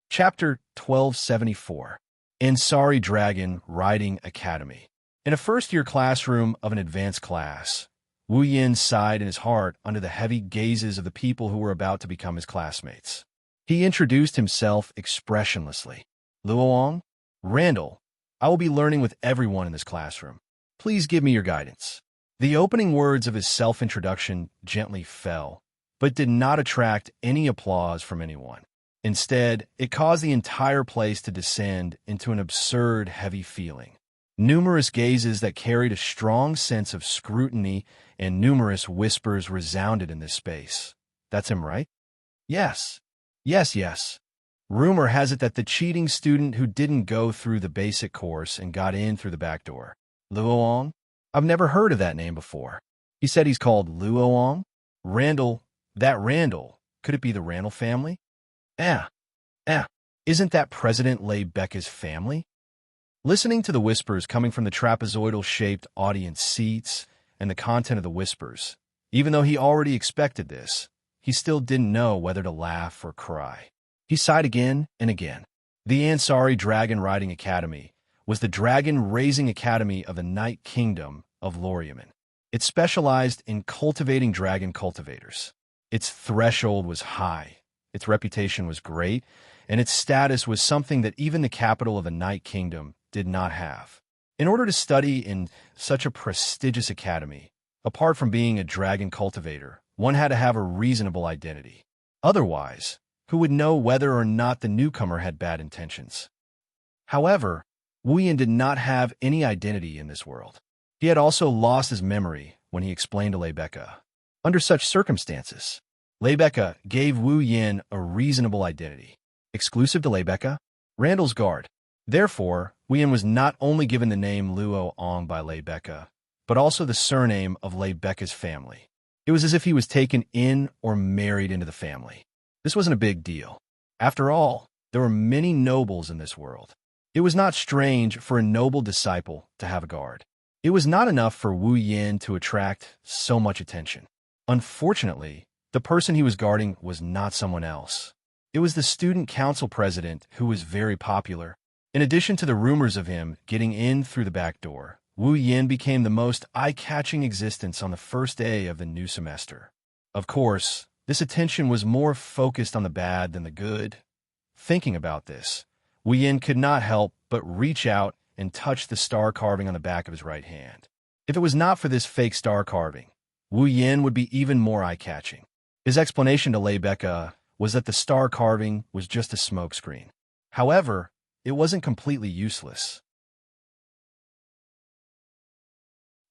Chapter 1274. Ansari Dragon Riding Academy. In a first-year classroom of an advanced class, Wu Yin sighed in his heart under the heavy gazes of the people who were about to become his classmates. He introduced himself expressionlessly. "Luoang, Randall, I will be learning with everyone in this classroom. Please give me your guidance." The opening words of his self-introduction gently fell, but did not attract any applause from anyone. Instead, it caused the entire place to descend into an absurd, heavy feeling. Numerous gazes that carried a strong sense of scrutiny and numerous whispers resounded in this space. "That's him, right?" "Yes. Yes, yes. Rumor has it that the cheating student who didn't go through the basic course and got in through the back door. Luoang? I've never heard of that name before." He said he's called Luoang? Randall That Randall, could it be the Randall family? Eh, eh, isn't that President Becca's family? Listening to the whispers coming from the trapezoidal-shaped audience seats and the content of the whispers, even though he already expected this, he still didn't know whether to laugh or cry. He sighed again and again. The Ansari Dragon Riding Academy was the dragon-raising academy of the Night Kingdom of Loriaman. It specialized in cultivating dragon cultivators. Its threshold was high, its reputation was great, and its status was something that even the capital of the Night Kingdom did not have. In order to study in such a prestigious academy, apart from being a dragon cultivator, one had to have a reasonable identity. Otherwise, who would know whether or not the newcomer had bad intentions? However, Wu Yin did not have any identity in this world. He had also lost his memory when he explained to Becca. Under such circumstances, Becca gave Wu Yin a reasonable identity. Exclusive to Becca, Randall's guard. Therefore, Wu Yin was not only given the name Luo Ong by Becca, but also the surname of Becca's family. It was as if he was taken in or married into the family. This wasn't a big deal. After all, there were many nobles in this world. It was not strange for a noble disciple to have a guard. It was not enough for Wu Yin to attract so much attention. Unfortunately, the person he was guarding was not someone else. It was the student council president who was very popular. In addition to the rumors of him getting in through the back door, Wu Yin became the most eye-catching existence on the first day of the new semester. Of course, this attention was more focused on the bad than the good. Thinking about this, Wu Yin could not help but reach out and touch the star carving on the back of his right hand. If it was not for this fake star carving, Wu Yin would be even more eye-catching. His explanation to Becca was that the star carving was just a smokescreen. However, it wasn't completely useless.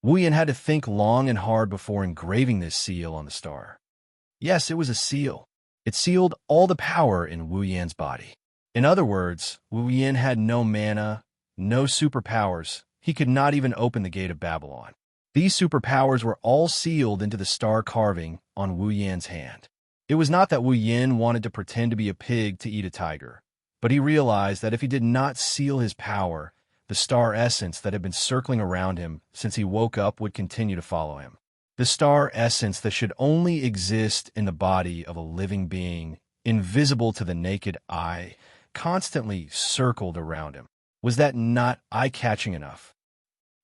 Wu Yin had to think long and hard before engraving this seal on the star. Yes, it was a seal. It sealed all the power in Wu Yin's body. In other words, Wu Yin had no mana, no superpowers. He could not even open the gate of Babylon. These superpowers were all sealed into the star carving on Wu Yin's hand. It was not that Wu Yin wanted to pretend to be a pig to eat a tiger, but he realized that if he did not seal his power, the star essence that had been circling around him since he woke up would continue to follow him. The star essence that should only exist in the body of a living being, invisible to the naked eye, constantly circled around him. Was that not eye-catching enough?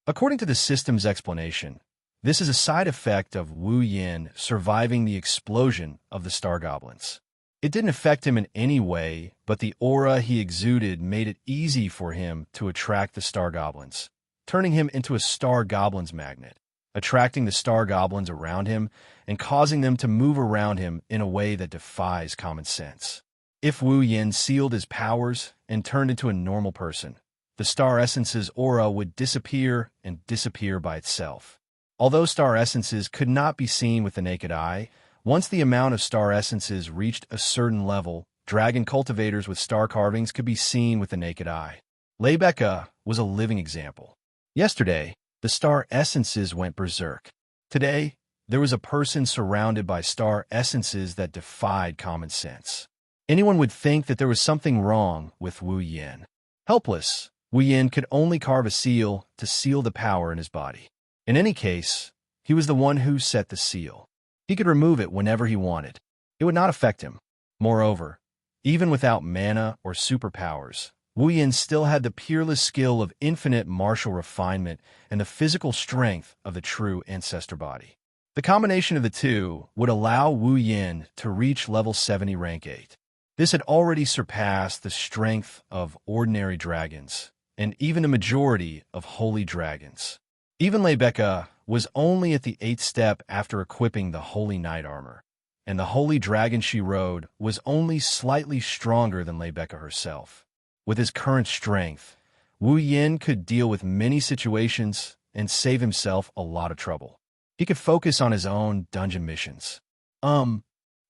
According to the system's explanation, this is a side effect of Wu Yin surviving the explosion of the star goblins. It didn't affect him in any way, but the aura he exuded made it easy for him to attract the star goblins, turning him into a star goblins magnet, attracting the star goblins around him and causing them to move around him in a way that defies common sense. If Wu Yin sealed his powers and turned into a normal person, the star essence's aura would disappear and disappear by itself. Although star essences could not be seen with the naked eye, once the amount of star essences reached a certain level, dragon cultivators with star carvings could be seen with the naked eye. Becca was a living example. Yesterday, the star essences went berserk. Today, there was a person surrounded by star essences that defied common sense. Anyone would think that there was something wrong with Wu Yin. Helpless, Wu Yin could only carve a seal to seal the power in his body. In any case, he was the one who set the seal. He could remove it whenever he wanted. It would not affect him. Moreover, even without mana or superpowers, Wu Yin still had the peerless skill of infinite martial refinement and the physical strength of the true ancestor body. The combination of the two would allow Wu Yin to reach level 70 rank 8. This had already surpassed the strength of ordinary dragons, and even a majority of holy dragons. Even Becca was only at the 8th step after equipping the holy knight armor, and the holy dragon she rode was only slightly stronger than Becca herself. With his current strength, Wu Yin could deal with many situations and save himself a lot of trouble. He could focus on his own dungeon missions.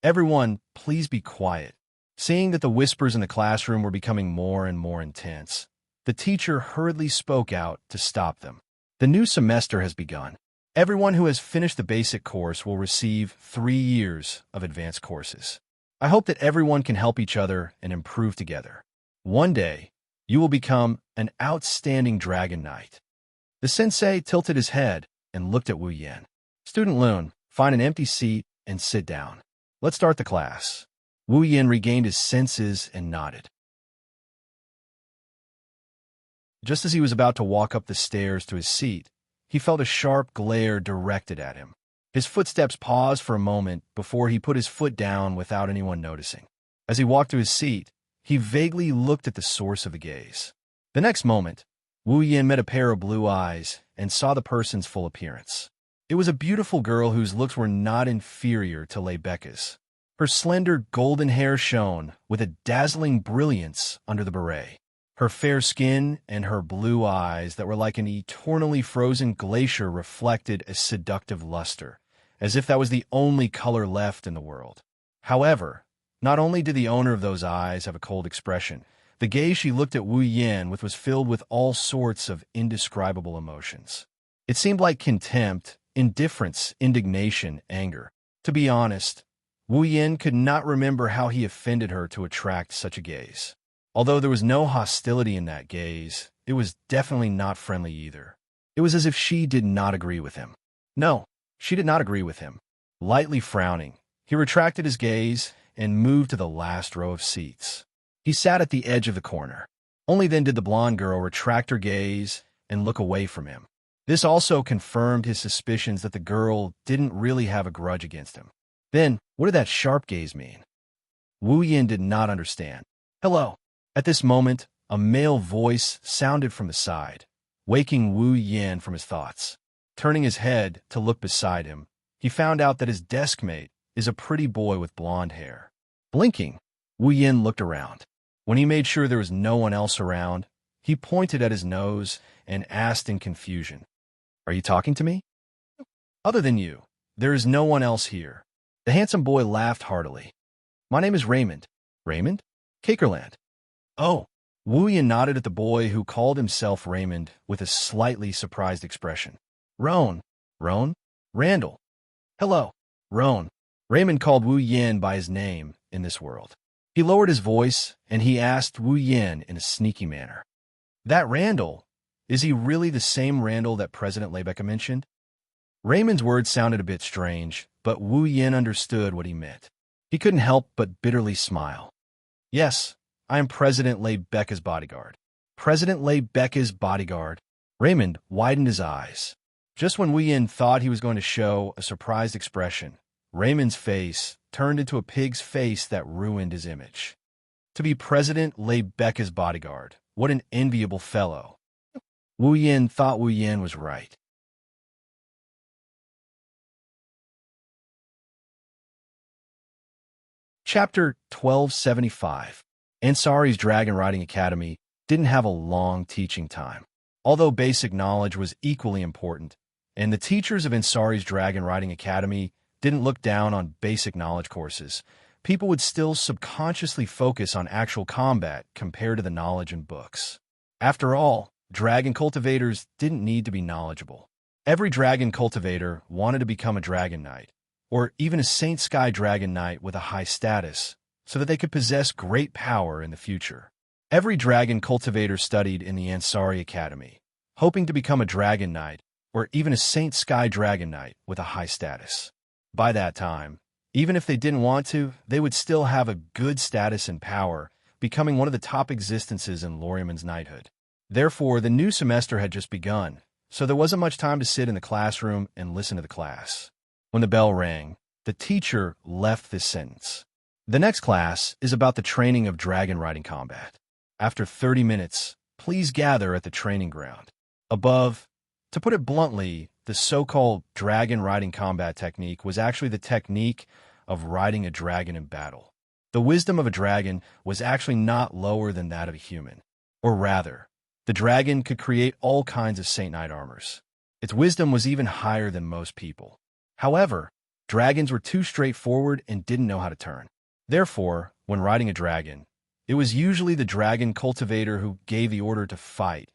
Everyone, please be quiet. Seeing that the whispers in the classroom were becoming more and more intense, the teacher hurriedly spoke out to stop them. The new semester has begun. Everyone who has finished the basic course will receive 3 years of advanced courses. I hope that everyone can help each other and improve together. One day, you will become an outstanding dragon knight. The sensei tilted his head and looked at Wu Yin. Student Lun, find an empty seat and sit down. Let's start the class. Wu Yin regained his senses and nodded. Just as he was about to walk up the stairs to his seat, he felt a sharp glare directed at him. His footsteps paused for a moment before he put his foot down without anyone noticing. As he walked to his seat, he vaguely looked at the source of the gaze. The next moment, Wu Yin met a pair of blue eyes and saw the person's full appearance. It was a beautiful girl whose looks were not inferior to Lei Becca's. Her slender golden hair shone with a dazzling brilliance under the beret. Her fair skin and her blue eyes that were like an eternally frozen glacier reflected a seductive luster, as if that was the only color left in the world. However, not only did the owner of those eyes have a cold expression, the gaze she looked at Wu Yin with was filled with all sorts of indescribable emotions. It seemed like contempt, indifference, indignation, anger. To be honest, Wu Yin could not remember how he offended her to attract such a gaze. Although there was no hostility in that gaze, it was definitely not friendly either. It was as if she did not agree with him. No, she did not agree with him. Lightly frowning, he retracted his gaze and moved to the last row of seats. He sat at the edge of the corner. Only then did the blonde girl retract her gaze and look away from him. This also confirmed his suspicions that the girl didn't really have a grudge against him. Then, what did that sharp gaze mean? Wu Yin did not understand. Hello. At this moment, a male voice sounded from the side, waking Wu Yin from his thoughts. Turning his head to look beside him, he found out that his desk mate is a pretty boy with blonde hair. Blinking, Wu Yin looked around. When he made sure there was no one else around, he pointed at his nose and asked in confusion, "Are you talking to me?" "Other than you, there is no one else here." The handsome boy laughed heartily. "My name is Raymond." "Raymond? Cakerland." "Oh." Wu Yin nodded at the boy who called himself Raymond with a slightly surprised expression. "Roan." "Roan? Randall." "Hello, Roan." Raymond called Wu Yin by his name in this world. He lowered his voice, and he asked Wu Yin in a sneaky manner, "That Randall, is he really the same Randall that President Lei Becca mentioned?" Raymond's words sounded a bit strange, but Wu Yin understood what he meant. He couldn't help but bitterly smile. "Yes, I am President Lei Becca's bodyguard." President Lei Becca's bodyguard? Raymond widened his eyes. Just when Wu Yin thought he was going to show a surprised expression, Raymond's face turned into a pig's face that ruined his image. To be President Lei Becca's bodyguard, what an enviable fellow. Wu Yin thought Wu Yin was right. Chapter 1275. Ansari's Dragon Riding Academy didn't have a long teaching time. Although basic knowledge was equally important, and the teachers of Ansari's Dragon Riding Academy didn't look down on basic knowledge courses, people would still subconsciously focus on actual combat compared to the knowledge in books. After all, dragon cultivators didn't need to be knowledgeable. Every dragon cultivator wanted to become a dragon knight, or even a Saint Sky Dragon Knight with a high status, so that they could possess great power in the future. Every dragon cultivator studied in the Ansari Academy, hoping to become a dragon knight, or even a Saint Sky Dragon Knight with a high status. By that time, even if they didn't want to, they would still have a good status and power, becoming one of the top existences in Loriman's knighthood. Therefore, the new semester had just begun, so there wasn't much time to sit in the classroom and listen to the class. When the bell rang, the teacher left this sentence. The next class is about the training of dragon riding combat. After 30 minutes, please gather at the training ground. Above, to put it bluntly, the so-called dragon riding combat technique was actually the technique of riding a dragon in battle. The wisdom of a dragon was actually not lower than that of a human. Or rather, the dragon could create all kinds of Saint Knight armors. Its wisdom was even higher than most people. However, dragons were too straightforward and didn't know how to turn. Therefore, when riding a dragon, it was usually the dragon cultivator who gave the order to fight,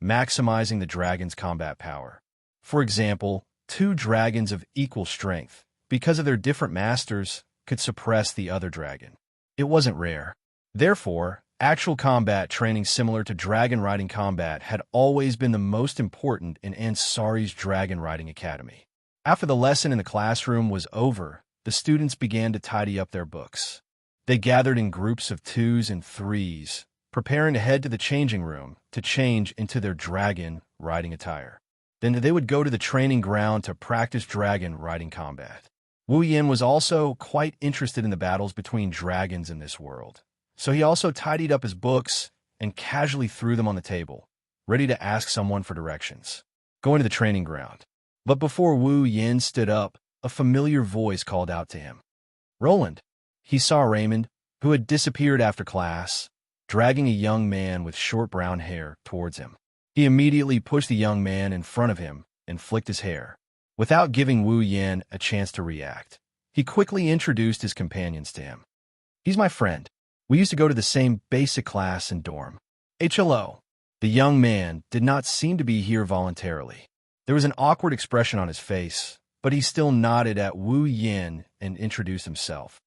maximizing the dragon's combat power. For example, two dragons of equal strength, because of their different masters, could suppress the other dragon. It wasn't rare. Therefore, actual combat training similar to dragon riding combat had always been the most important in Ansari's Dragon Riding Academy. After the lesson in the classroom was over, the students began to tidy up their books. They gathered in groups of 2s and 3s, preparing to head to the changing room to change into their dragon riding attire. Then they would go to the training ground to practice dragon riding combat. Wu Yin was also quite interested in the battles between dragons in this world, so he also tidied up his books and casually threw them on the table, ready to ask someone for directions. Going to the training ground. But before Wu Yin stood up, a familiar voice called out to him. Roland. He saw Raymond, who had disappeared after class, dragging a young man with short brown hair towards him. He immediately pushed the young man in front of him and flicked his hair. Without giving Wu Yin a chance to react, he quickly introduced his companions to him. He's my friend. We used to go to the same basic class and dorm. HLO. The young man did not seem to be here voluntarily. There was an awkward expression on his face, but he still nodded at Wu Yin and introduced himself.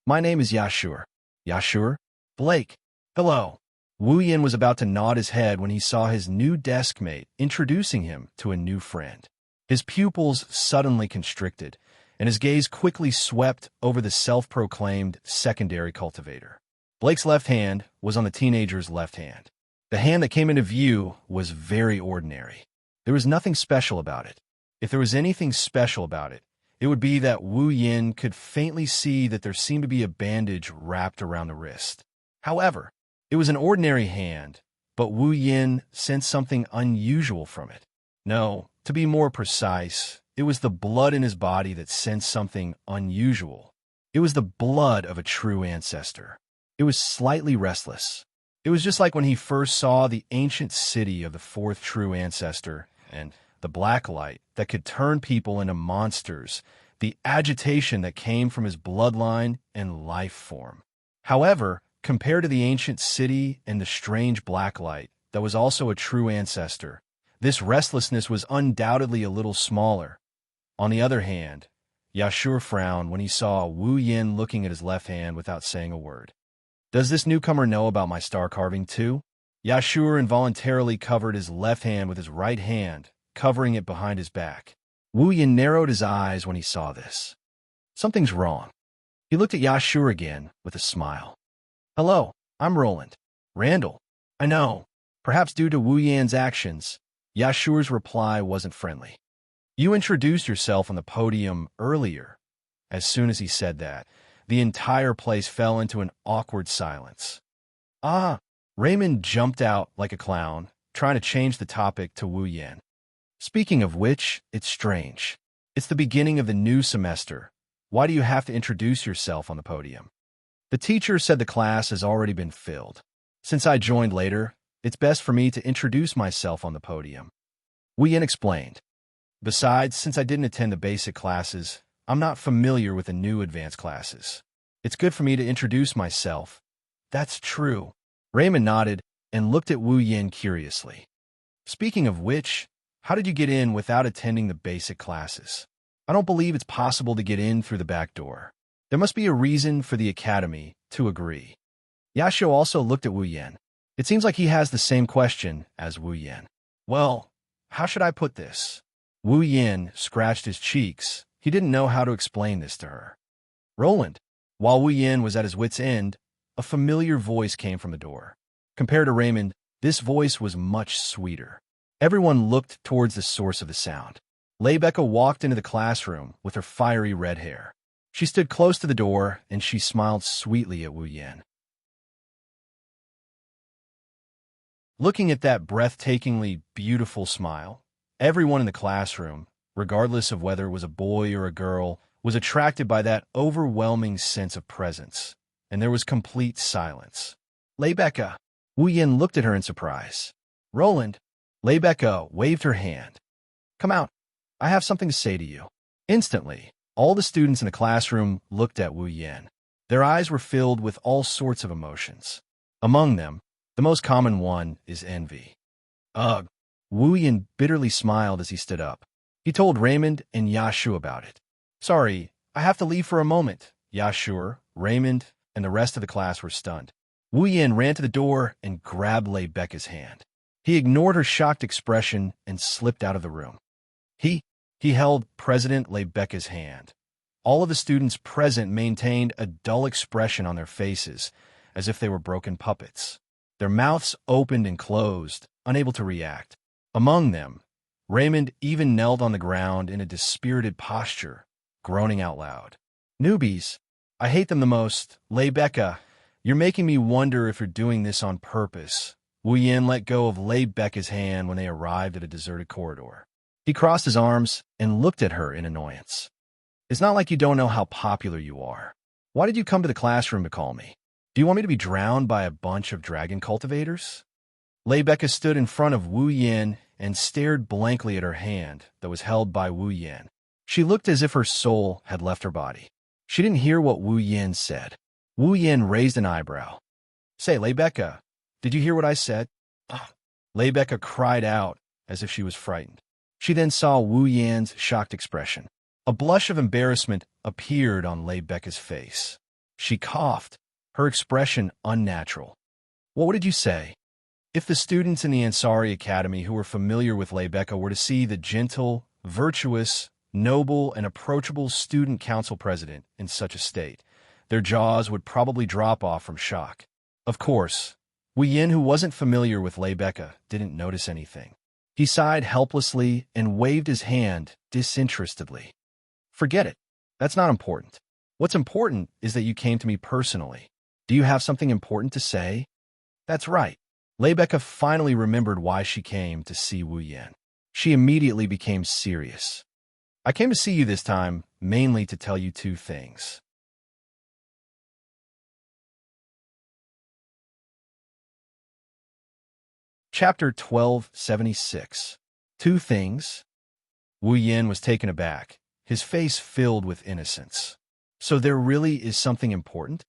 My name is Yashur. Yashur? Blake. Hello. Wu Yin was about to nod his head when he saw his new desk mate introducing him to a new friend. His pupils suddenly constricted, and his gaze quickly swept over the self-proclaimed secondary cultivator. Blake's left hand was on the teenager's left hand. The hand that came into view was very ordinary. There was nothing special about it. If there was anything special about it, it would be that Wu Yin could faintly see that there seemed to be a bandage wrapped around the wrist. However, it was an ordinary hand, but Wu Yin sensed something unusual from it. No, to be more precise, it was the blood in his body that sensed something unusual. It was the blood of a true ancestor. It was slightly restless. It was just like when he first saw the ancient city of the fourth true ancestor and the black light that could turn people into monsters, the agitation that came from his bloodline and life form. However, compared to the ancient city and the strange black light that was also a true ancestor, this restlessness was undoubtedly a little smaller. On the other hand, Yashur frowned when he saw Wu Yin looking at his left hand without saying a word. Does this newcomer know about my star carving too? Yashur involuntarily covered his left hand with his right hand, covering it behind his back. Wu Yin narrowed his eyes when he saw this. Something's wrong. He looked at Yashur again with a smile. Hello, I'm Roland. Randall. I know. Perhaps due to Wu Yin's actions, Yashur's reply wasn't friendly. You introduced yourself on the podium earlier. As soon as he said that, the entire place fell into an awkward silence. Ah, Raymond jumped out like a clown, trying to change the topic to Wu Yin. Speaking of which, it's strange. It's the beginning of the new semester. Why do you have to introduce yourself on the podium? The teacher said the class has already been filled. Since I joined later, it's best for me to introduce myself on the podium. Wu Yin explained. Besides, since I didn't attend the basic classes, I'm not familiar with the new advanced classes. It's good for me to introduce myself. That's true. Raymond nodded and looked at Wu Yin curiously. Speaking of which, how did you get in without attending the basic classes? I don't believe it's possible to get in through the back door. There must be a reason for the academy to agree. Yashio also looked at Wu Yin. It seems like he has the same question as Wu Yin. Well, how should I put this? Wu Yin scratched his cheeks. He didn't know how to explain this to her. Roland. While Wu Yin was at his wit's end, a familiar voice came from the door. Compared to Raymond, this voice was much sweeter. Everyone looked towards the source of the sound. Leibecca walked into the classroom with her fiery red hair. She stood close to the door, and she smiled sweetly at Wu Yin. Looking at that breathtakingly beautiful smile, everyone in the classroom, regardless of whether it was a boy or a girl, was attracted by that overwhelming sense of presence, and there was complete silence. Leibecca. Wu Yin looked at her in surprise. Roland. Leibecca waved her hand. Come out. I have something to say to you. Instantly, all the students in the classroom looked at Wu Yin. Their eyes were filled with all sorts of emotions. Among them, the most common one is envy. Ugh. Wu Yin bitterly smiled as he stood up. He told Raymond and Yashu about it. Sorry, I have to leave for a moment. Yashu, Raymond, and the rest of the class were stunned. Wu Yin ran to the door and grabbed Lei Becca's hand. He ignored her shocked expression and slipped out of the room. He held President Lei Becca's hand. All of the students present maintained a dull expression on their faces, as if they were broken puppets. Their mouths opened and closed, unable to react. Among them, Raymond even knelt on the ground in a dispirited posture, groaning out loud. Newbies, I hate them the most. Lei Becca, you're making me wonder if you're doing this on purpose. Wu Yin let go of Lei Becca's hand when they arrived at a deserted corridor. He crossed his arms and looked at her in annoyance. It's not like you don't know how popular you are. Why did you come to the classroom to call me? Do you want me to be drowned by a bunch of dragon cultivators? Lei Becca stood in front of Wu Yin and stared blankly at her hand that was held by Wu Yin. She looked as if her soul had left her body. She didn't hear what Wu Yin said. Wu Yin raised an eyebrow. Say, Lei Becca, did you hear what I said? Lei Becca cried out as if she was frightened. She then saw Wu Yin's shocked expression. A blush of embarrassment appeared on Lei Becca's face. She coughed, her expression unnatural. What did you say? If the students in the Ansari Academy who were familiar with Lei Becca were to see the gentle, virtuous, noble, and approachable student council president in such a state, their jaws would probably drop off from shock. Of course, Wu Yin, who wasn't familiar with Lei Becca, didn't notice anything. He sighed helplessly and waved his hand disinterestedly. Forget it. That's not important. What's important is that you came to me personally. Do you have something important to say? That's right. Lei Becca finally remembered why she came to see Wu Yin. She immediately became serious. I came to see you this time mainly to tell you two things. Chapter 1276. Two Things. Wu Yin was taken aback, his face filled with innocence. So there really is something important?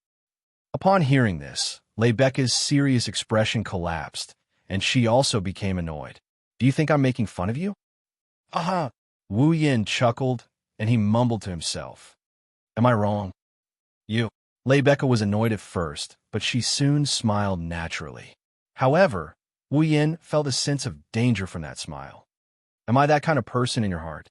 Upon hearing this, Lei Becca's serious expression collapsed, and she also became annoyed. Do you think I'm making fun of you? Aha! Wu Yin chuckled, and he mumbled to himself. Am I wrong? You. Lei Becca was annoyed at first, but she soon smiled naturally. However, Wu Yin felt a sense of danger from that smile. Am I that kind of person in your heart?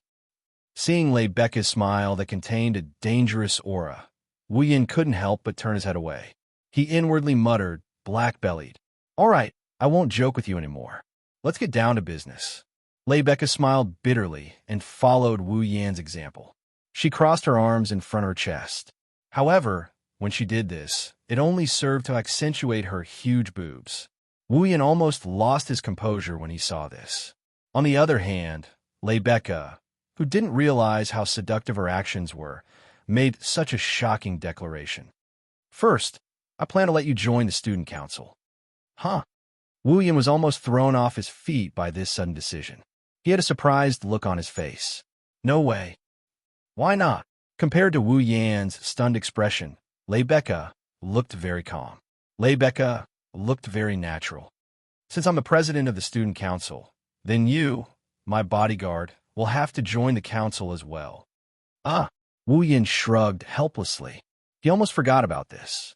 Seeing Lei Becca's smile that contained a dangerous aura, Wu Yin couldn't help but turn his head away. He inwardly muttered, black-bellied. All right, I won't joke with you anymore. Let's get down to business. Lei Becca smiled bitterly and followed Wu Yin's example. She crossed her arms in front of her chest. However, when she did this, it only served to accentuate her huge boobs. Wu Yin almost lost his composure when he saw this. On the other hand, Lei Becca, who didn't realize how seductive her actions were, made such a shocking declaration. First, I plan to let you join the student council. Huh? Wu Yin was almost thrown off his feet by this sudden decision. He had a surprised look on his face. No way. Why not? Compared to Wu Yin's stunned expression, Lei Becca looked very calm. Lei Becca looked very natural. Since I'm the president of the student council, then you, my bodyguard, will have to join the council as well. Wu Yin shrugged helplessly. He almost forgot about this.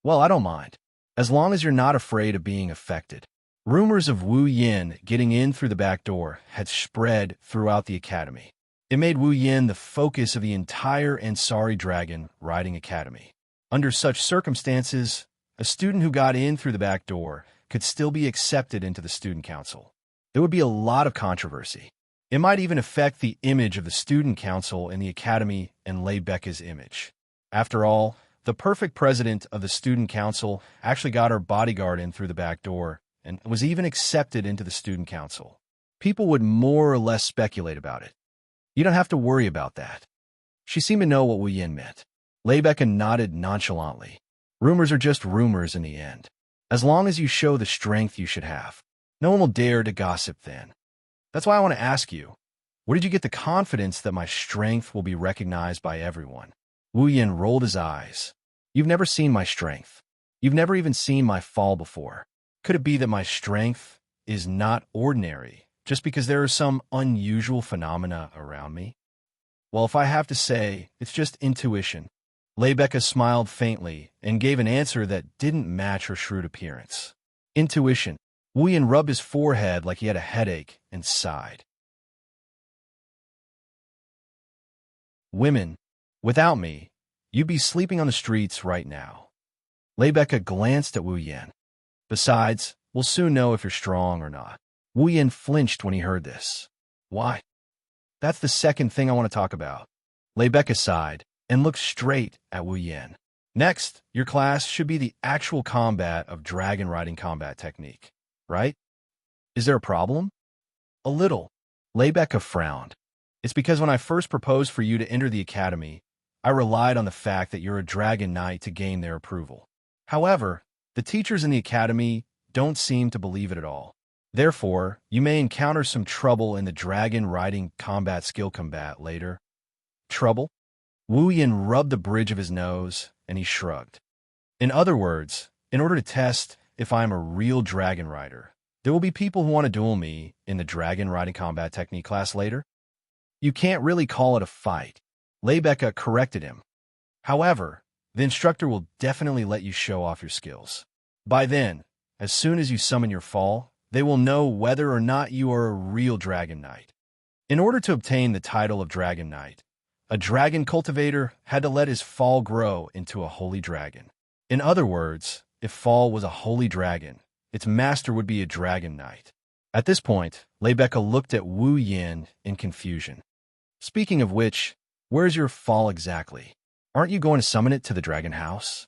Well, I don't mind, as long as you're not afraid of being affected. Rumors of Wu Yin getting in through the back door had spread throughout the academy. It made Wu Yin the focus of the entire Ansari Dragon Riding Academy. Under such circumstances, a student who got in through the back door could still be accepted into the student council. There would be a lot of controversy. It might even affect the image of the student council in the academy and Lei Becca's image. After all, the perfect president of the student council actually got her bodyguard in through the back door and was even accepted into the student council. People would more or less speculate about it. You don't have to worry about that. She seemed to know what Wu Yin meant. Lei Becca nodded nonchalantly. Rumors are just rumors in the end. As long as you show the strength you should have, no one will dare to gossip then. That's why I want to ask you, where did you get the confidence that my strength will be recognized by everyone? Wu Yin rolled his eyes. You've never seen my strength. You've never even seen my fall before. Could it be that my strength is not ordinary just because there are some unusual phenomena around me? Well, if I have to say, it's just intuition. Lebecca smiled faintly and gave an answer that didn't match her shrewd appearance. Intuition. Wu Yin rubbed his forehead like he had a headache and sighed. Women, without me, you'd be sleeping on the streets right now. Lebecca glanced at Wu Yin. Besides, we'll soon know if you're strong or not. Wu Yin flinched when he heard this. Why? That's the second thing I want to talk about. Lebecca sighed and looked straight at Wu Yin. Next, your class should be the actual combat of dragon riding combat technique, right? Is there a problem? A little. Lebecca frowned. It's because when I first proposed for you to enter the academy, I relied on the fact that you're a dragon knight to gain their approval. However, the teachers in the academy don't seem to believe it at all. Therefore, you may encounter some trouble in the dragon riding combat skill combat later. Trouble? Wu Yin rubbed the bridge of his nose, and he shrugged. In other words, in order to test if I'm a real dragon rider, there will be people who want to duel me in the dragon riding combat technique class later. You can't really call it a fight. Lebecca corrected him. However, the instructor will definitely let you show off your skills. By then, as soon as you summon your fall, they will know whether or not you are a real dragon knight. In order to obtain the title of dragon knight, a dragon cultivator had to let his fall grow into a holy dragon. In other words, if fall was a holy dragon, its master would be a dragon knight. At this point, Lebecca looked at Wu Yin in confusion. Speaking of which, where's your fall exactly? Aren't you going to summon it to the Dragon House?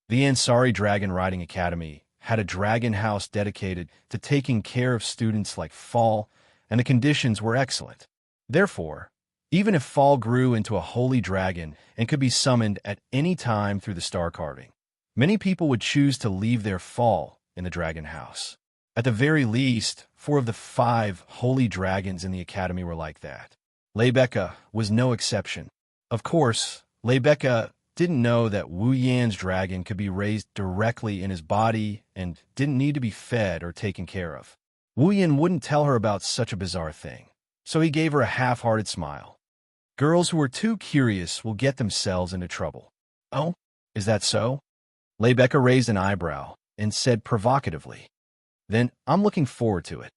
The Ansari Dragon Riding Academy had a dragon house dedicated to taking care of students like Fall, and the conditions were excellent. Therefore, even if Fall grew into a holy dragon and could be summoned at any time through the star carving, many people would choose to leave their Fall in the dragon house. At the very least, 4 of the 5 holy dragons in the academy were like that. Lebecca was no exception. Of course, Lebecca didn't know that Wu Yan's dragon could be raised directly in his body and didn't need to be fed or taken care of. Wu Yan wouldn't tell her about such a bizarre thing, so he gave her a half-hearted smile. Girls who are too curious will get themselves into trouble. Oh, is that so? Lebecca raised an eyebrow and said provocatively, Then I'm looking forward to it.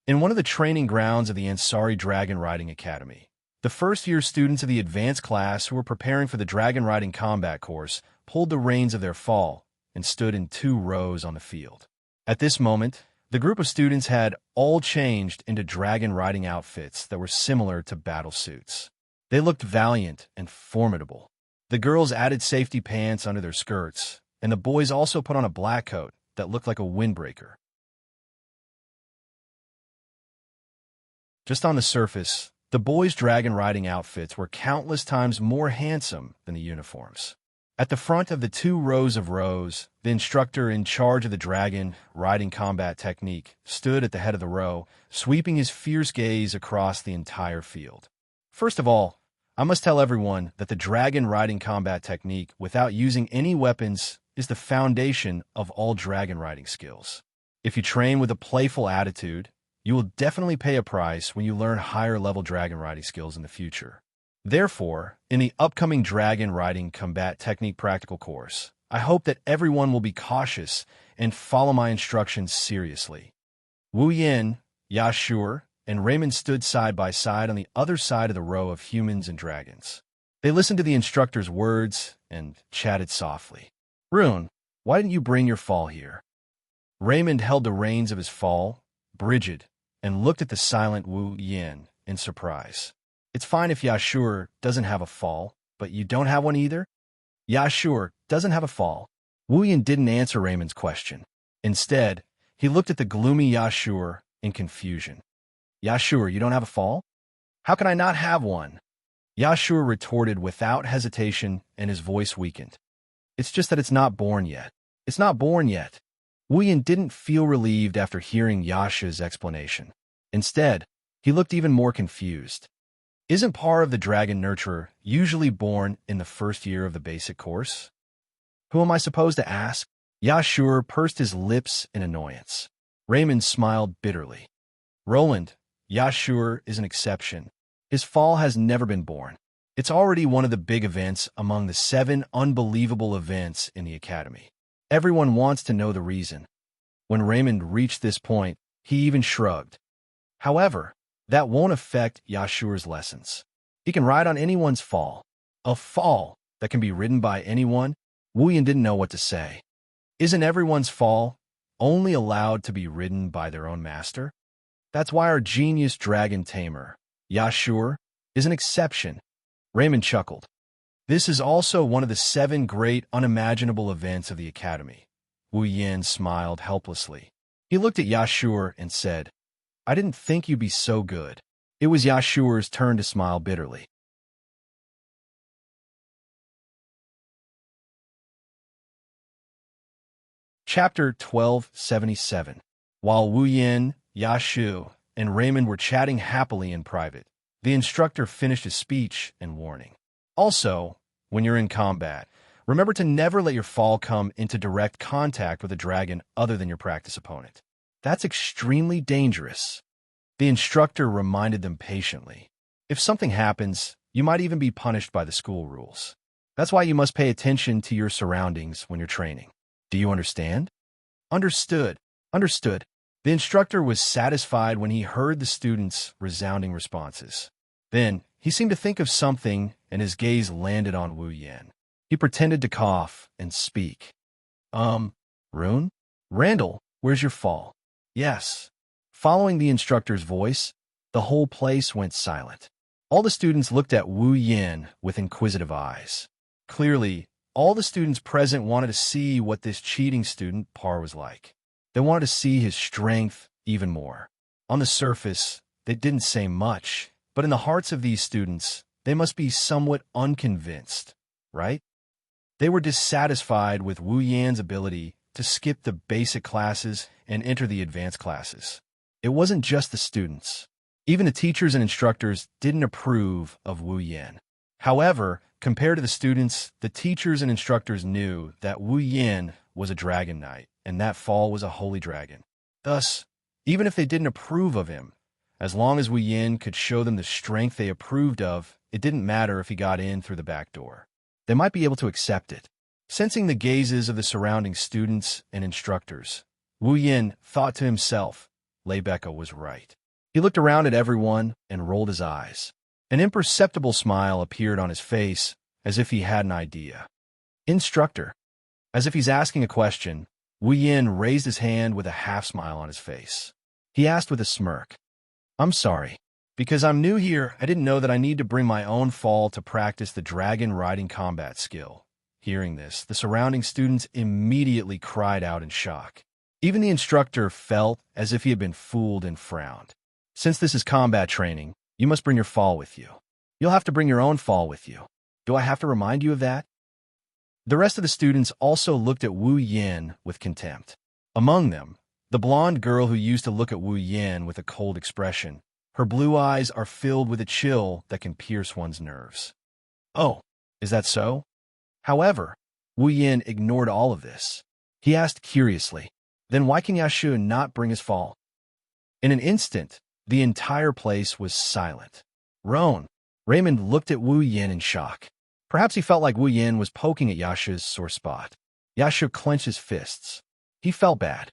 In one of the training grounds of the Ansari Dragon Riding Academy, the first-year students of the advanced class who were preparing for the dragon riding combat course pulled the reins of their fall and stood in 2 rows on the field. At this moment, the group of students had all changed into dragon riding outfits that were similar to battle suits. They looked valiant and formidable. The girls added safety pants under their skirts, and the boys also put on a black coat that looked like a windbreaker. Just on the surface, the boys' dragon riding outfits were countless times more handsome than the uniforms. At the front of the 2 rows of rows, the instructor in charge of the dragon riding combat technique stood at the head of the row, sweeping his fierce gaze across the entire field. First of all, I must tell everyone that the dragon riding combat technique without using any weapons is the foundation of all dragon riding skills. If you train with a playful attitude, you will definitely pay a price when you learn higher-level dragon riding skills in the future. Therefore, in the upcoming dragon riding combat technique practical course, I hope that everyone will be cautious and follow my instructions seriously. Wu Yin, Yashur, and Raymond stood side by side on the other side of the row of humans and dragons. They listened to the instructor's words and chatted softly. Rune, why didn't you bring your fall here? Raymond held the reins of his fall, Brigid, and looked at the silent Wu Yin in surprise. It's fine if Yashur doesn't have a fall, but you don't have one either? Yashur doesn't have a fall. Wu Yin didn't answer Raymond's question. Instead, he looked at the gloomy Yashur in confusion. Yashur, you don't have a fall? How can I not have one? Yashur retorted without hesitation, and his voice weakened. It's just that it's not born yet. It's not born yet. Wu Yin didn't feel relieved after hearing Yasha's explanation. Instead, he looked even more confused. Isn't Par of the Dragon Nurturer usually born in the first year of the basic course? Who am I supposed to ask? Yashur pursed his lips in annoyance. Raymond smiled bitterly. Roland, Yashur is an exception. His fall has never been born. It's already one of the big events among the 7 unbelievable events in the Academy. Everyone wants to know the reason. When Raymond reached this point, he even shrugged. However, that won't affect Yashur's lessons. He can ride on anyone's fall. A fall that can be ridden by anyone? Wu Yan didn't know what to say. Isn't everyone's fall only allowed to be ridden by their own master? That's why our genius dragon tamer, Yashur, is an exception. Raymond chuckled. This is also one of the 7 great unimaginable events of the Academy. Wu Yan smiled helplessly. He looked at Yashur and said, I didn't think you'd be so good. It was Yashur's turn to smile bitterly. Chapter 1277. While Wu Yan, Yashu, and Raymond were chatting happily in private, the instructor finished his speech and warning. Also, when you're in combat, remember to never let your fall come into direct contact with a dragon other than your practice opponent. That's extremely dangerous. The instructor reminded them patiently. If something happens, you might even be punished by the school rules. That's why you must pay attention to your surroundings when you're training. Do you understand? Understood. Understood. The instructor was satisfied when he heard the students' resounding responses. Then, he seemed to think of something, and his gaze landed on Wu Yan. He pretended to cough and speak. Rune? Randall, where's your fall? Yes. Following the instructor's voice, the whole place went silent. All the students looked at Wu Yan with inquisitive eyes. Clearly, all the students present wanted to see what this cheating student Par was like. They wanted to see his strength even more. On the surface, they didn't say much, but in the hearts of these students, they must be somewhat unconvinced, right? They were dissatisfied with Wu Yan's ability to skip the basic classes and enter the advanced classes. It wasn't just the students. Even the teachers and instructors didn't approve of Wu Yan. However, compared to the students, the teachers and instructors knew that Wu Yan was a dragon knight, and that fall was a holy dragon. Thus, even if they didn't approve of him, as long as Wu Yan could show them the strength they approved of, it didn't matter if he got in through the back door. They might be able to accept it. Sensing the gazes of the surrounding students and instructors, Wu Yan thought to himself, Lebecca was right. He looked around at everyone and rolled his eyes. An imperceptible smile appeared on his face, as if he had an idea. Instructor. As if he's asking a question, Wu Yan raised his hand with a half-smile on his face. He asked with a smirk, I'm sorry. Because I'm new here, I didn't know that I need to bring my own fall to practice the dragon riding combat skill. Hearing this, the surrounding students immediately cried out in shock. Even the instructor felt as if he had been fooled and frowned. Since this is combat training, you must bring your fall with you. You'll have to bring your own fall with you. Do I have to remind you of that? The rest of the students also looked at Wu Yan with contempt. Among them, the blonde girl who used to look at Wu Yan with a cold expression. Her blue eyes are filled with a chill that can pierce one's nerves. Oh, is that so? However, Wu Yan ignored all of this. He asked curiously, then why can Yashu not bring his fall? In an instant, the entire place was silent. Raymond looked at Wu Yan in shock. Perhaps he felt like Wu Yan was poking at Yashu's sore spot. Yashu clenched his fists. He felt bad.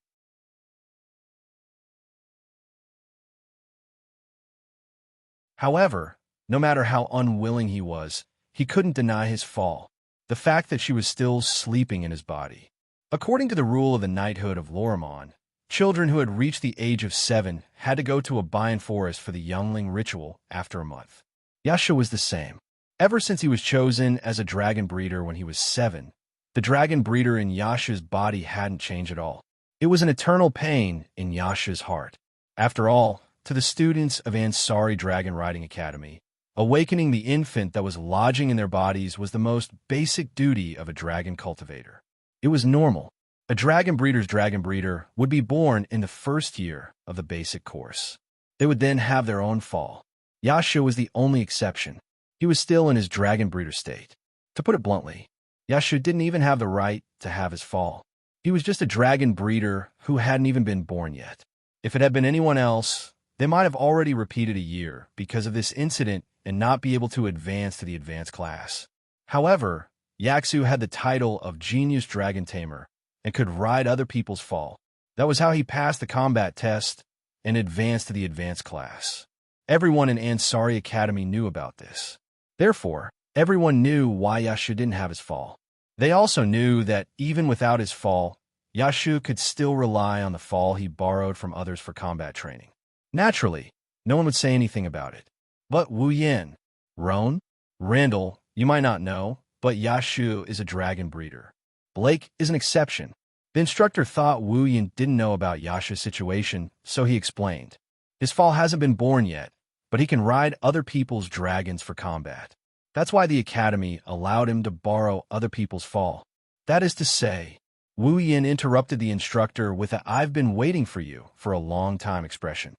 However, no matter how unwilling he was, he couldn't deny his fall. The fact that she was still sleeping in his body. According to the rule of the knighthood of Lorimon, children who had reached the age of 7 had to go to a Bayan forest for the youngling ritual after a month. Yasha was the same. Ever since he was chosen as a dragon breeder when he was 7, the dragon breeder in Yasha's body hadn't changed at all. It was an eternal pain in Yasha's heart. After all, to the students of Ansari Dragon Riding Academy, awakening the infant that was lodging in their bodies was the most basic duty of a dragon cultivator. It was normal. A dragon breeder's dragon breeder would be born in the first year of the basic course. They would then have their own fall. Yasha was the only exception. He was still in his dragon breeder state. To put it bluntly, Yasha didn't even have the right to have his fall. He was just a dragon breeder who hadn't even been born yet. If it had been anyone else, They might have already repeated a year because of this incident and not be able to advance to the advanced class. However, Yaksu had the title of Genius Dragon Tamer and could ride other people's fall. That was how he passed the combat test and advanced to the advanced class. Everyone in Ansari Academy knew about this. Therefore, everyone knew why Yashu didn't have his fall. They also knew that even without his fall, Yashu could still rely on the fall he borrowed from others for combat training. Naturally, no one would say anything about it. But Wu Yin, Roan, Randall, you might not know, but Yashu is a dragon breeder. Blake is an exception. The instructor thought Wu Yin didn't know about Yashu's situation, so he explained. His fall hasn't been born yet, but he can ride other people's dragons for combat. That's why the academy allowed him to borrow other people's fall. That is to say, Wu Yin interrupted the instructor with a "I've been waiting for you" for a long time expression.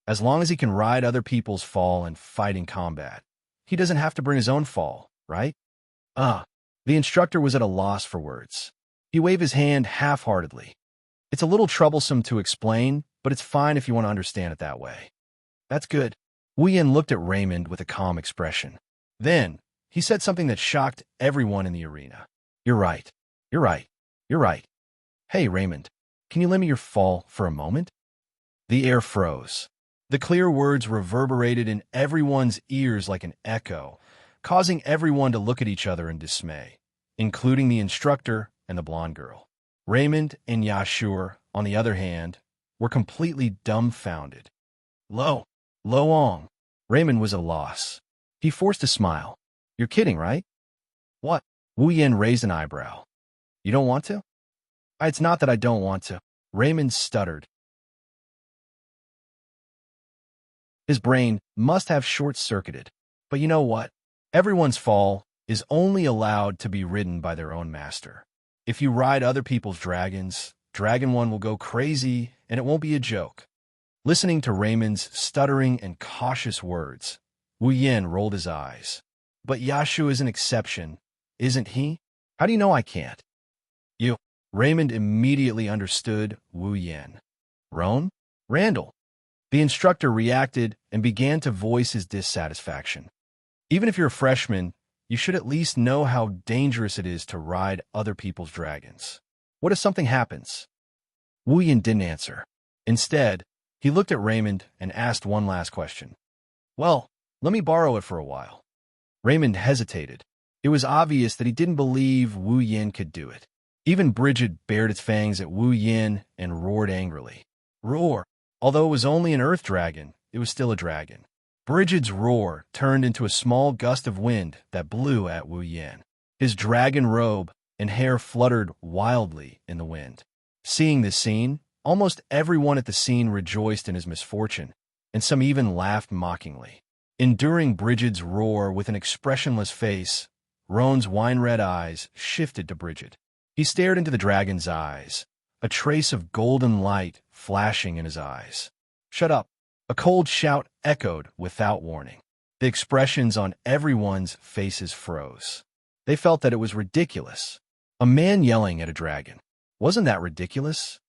As long as he can ride other people's fall and fight in combat, he doesn't have to bring his own fall, right? The instructor was at a loss for words. He waved his hand half-heartedly. It's a little troublesome to explain, but it's fine if you want to understand it that way. That's good. Wu Yin looked at Raymond with a calm expression. Then, he said something that shocked everyone in the arena. You're right. You're right. You're right. Hey, Raymond, can you lend me your fall for a moment? The air froze. The clear words reverberated in everyone's ears like an echo, causing everyone to look at each other in dismay, including the instructor and the blonde girl. Raymond and Yashur, on the other hand, were completely dumbfounded. Loong. Raymond was at a loss. He forced a smile. You're kidding, right? What? Wu Yin raised an eyebrow. You don't want to? It's not that I don't want to. Raymond stuttered. His brain must have short-circuited. But you know what? Everyone's fall is only allowed to be ridden by their own master. If you ride other people's dragons, Dragon One will go crazy, and it won't be a joke. Listening to Raymond's stuttering and cautious words, Wu Yin rolled his eyes. But Yashu is an exception, isn't he? How do you know I can't? You. Raymond immediately understood Wu Yin. Roan? Randall. The instructor reacted and began to voice his dissatisfaction. Even if you're a freshman, you should at least know how dangerous it is to ride other people's dragons. What if something happens? Wu Yin didn't answer. Instead, he looked at Raymond and asked one last question. Well, let me borrow it for a while. Raymond hesitated. It was obvious that he didn't believe Wu Yin could do it. Even Bridget bared its fangs at Wu Yin and roared angrily. Roar! Although it was only an earth dragon, it was still a dragon. Bridget's roar turned into a small gust of wind that blew at Wu Yin. His dragon robe and hair fluttered wildly in the wind. Seeing this scene, almost everyone at the scene rejoiced in his misfortune, and some even laughed mockingly. Enduring Bridget's roar with an expressionless face, Roan's wine-red eyes shifted to Bridget. He stared into the dragon's eyes, a trace of golden light flashing in his eyes. Shut up! A cold shout echoed without warning. The expressions on everyone's faces froze. They felt that it was ridiculous. A man yelling at a dragon. Wasn't that ridiculous?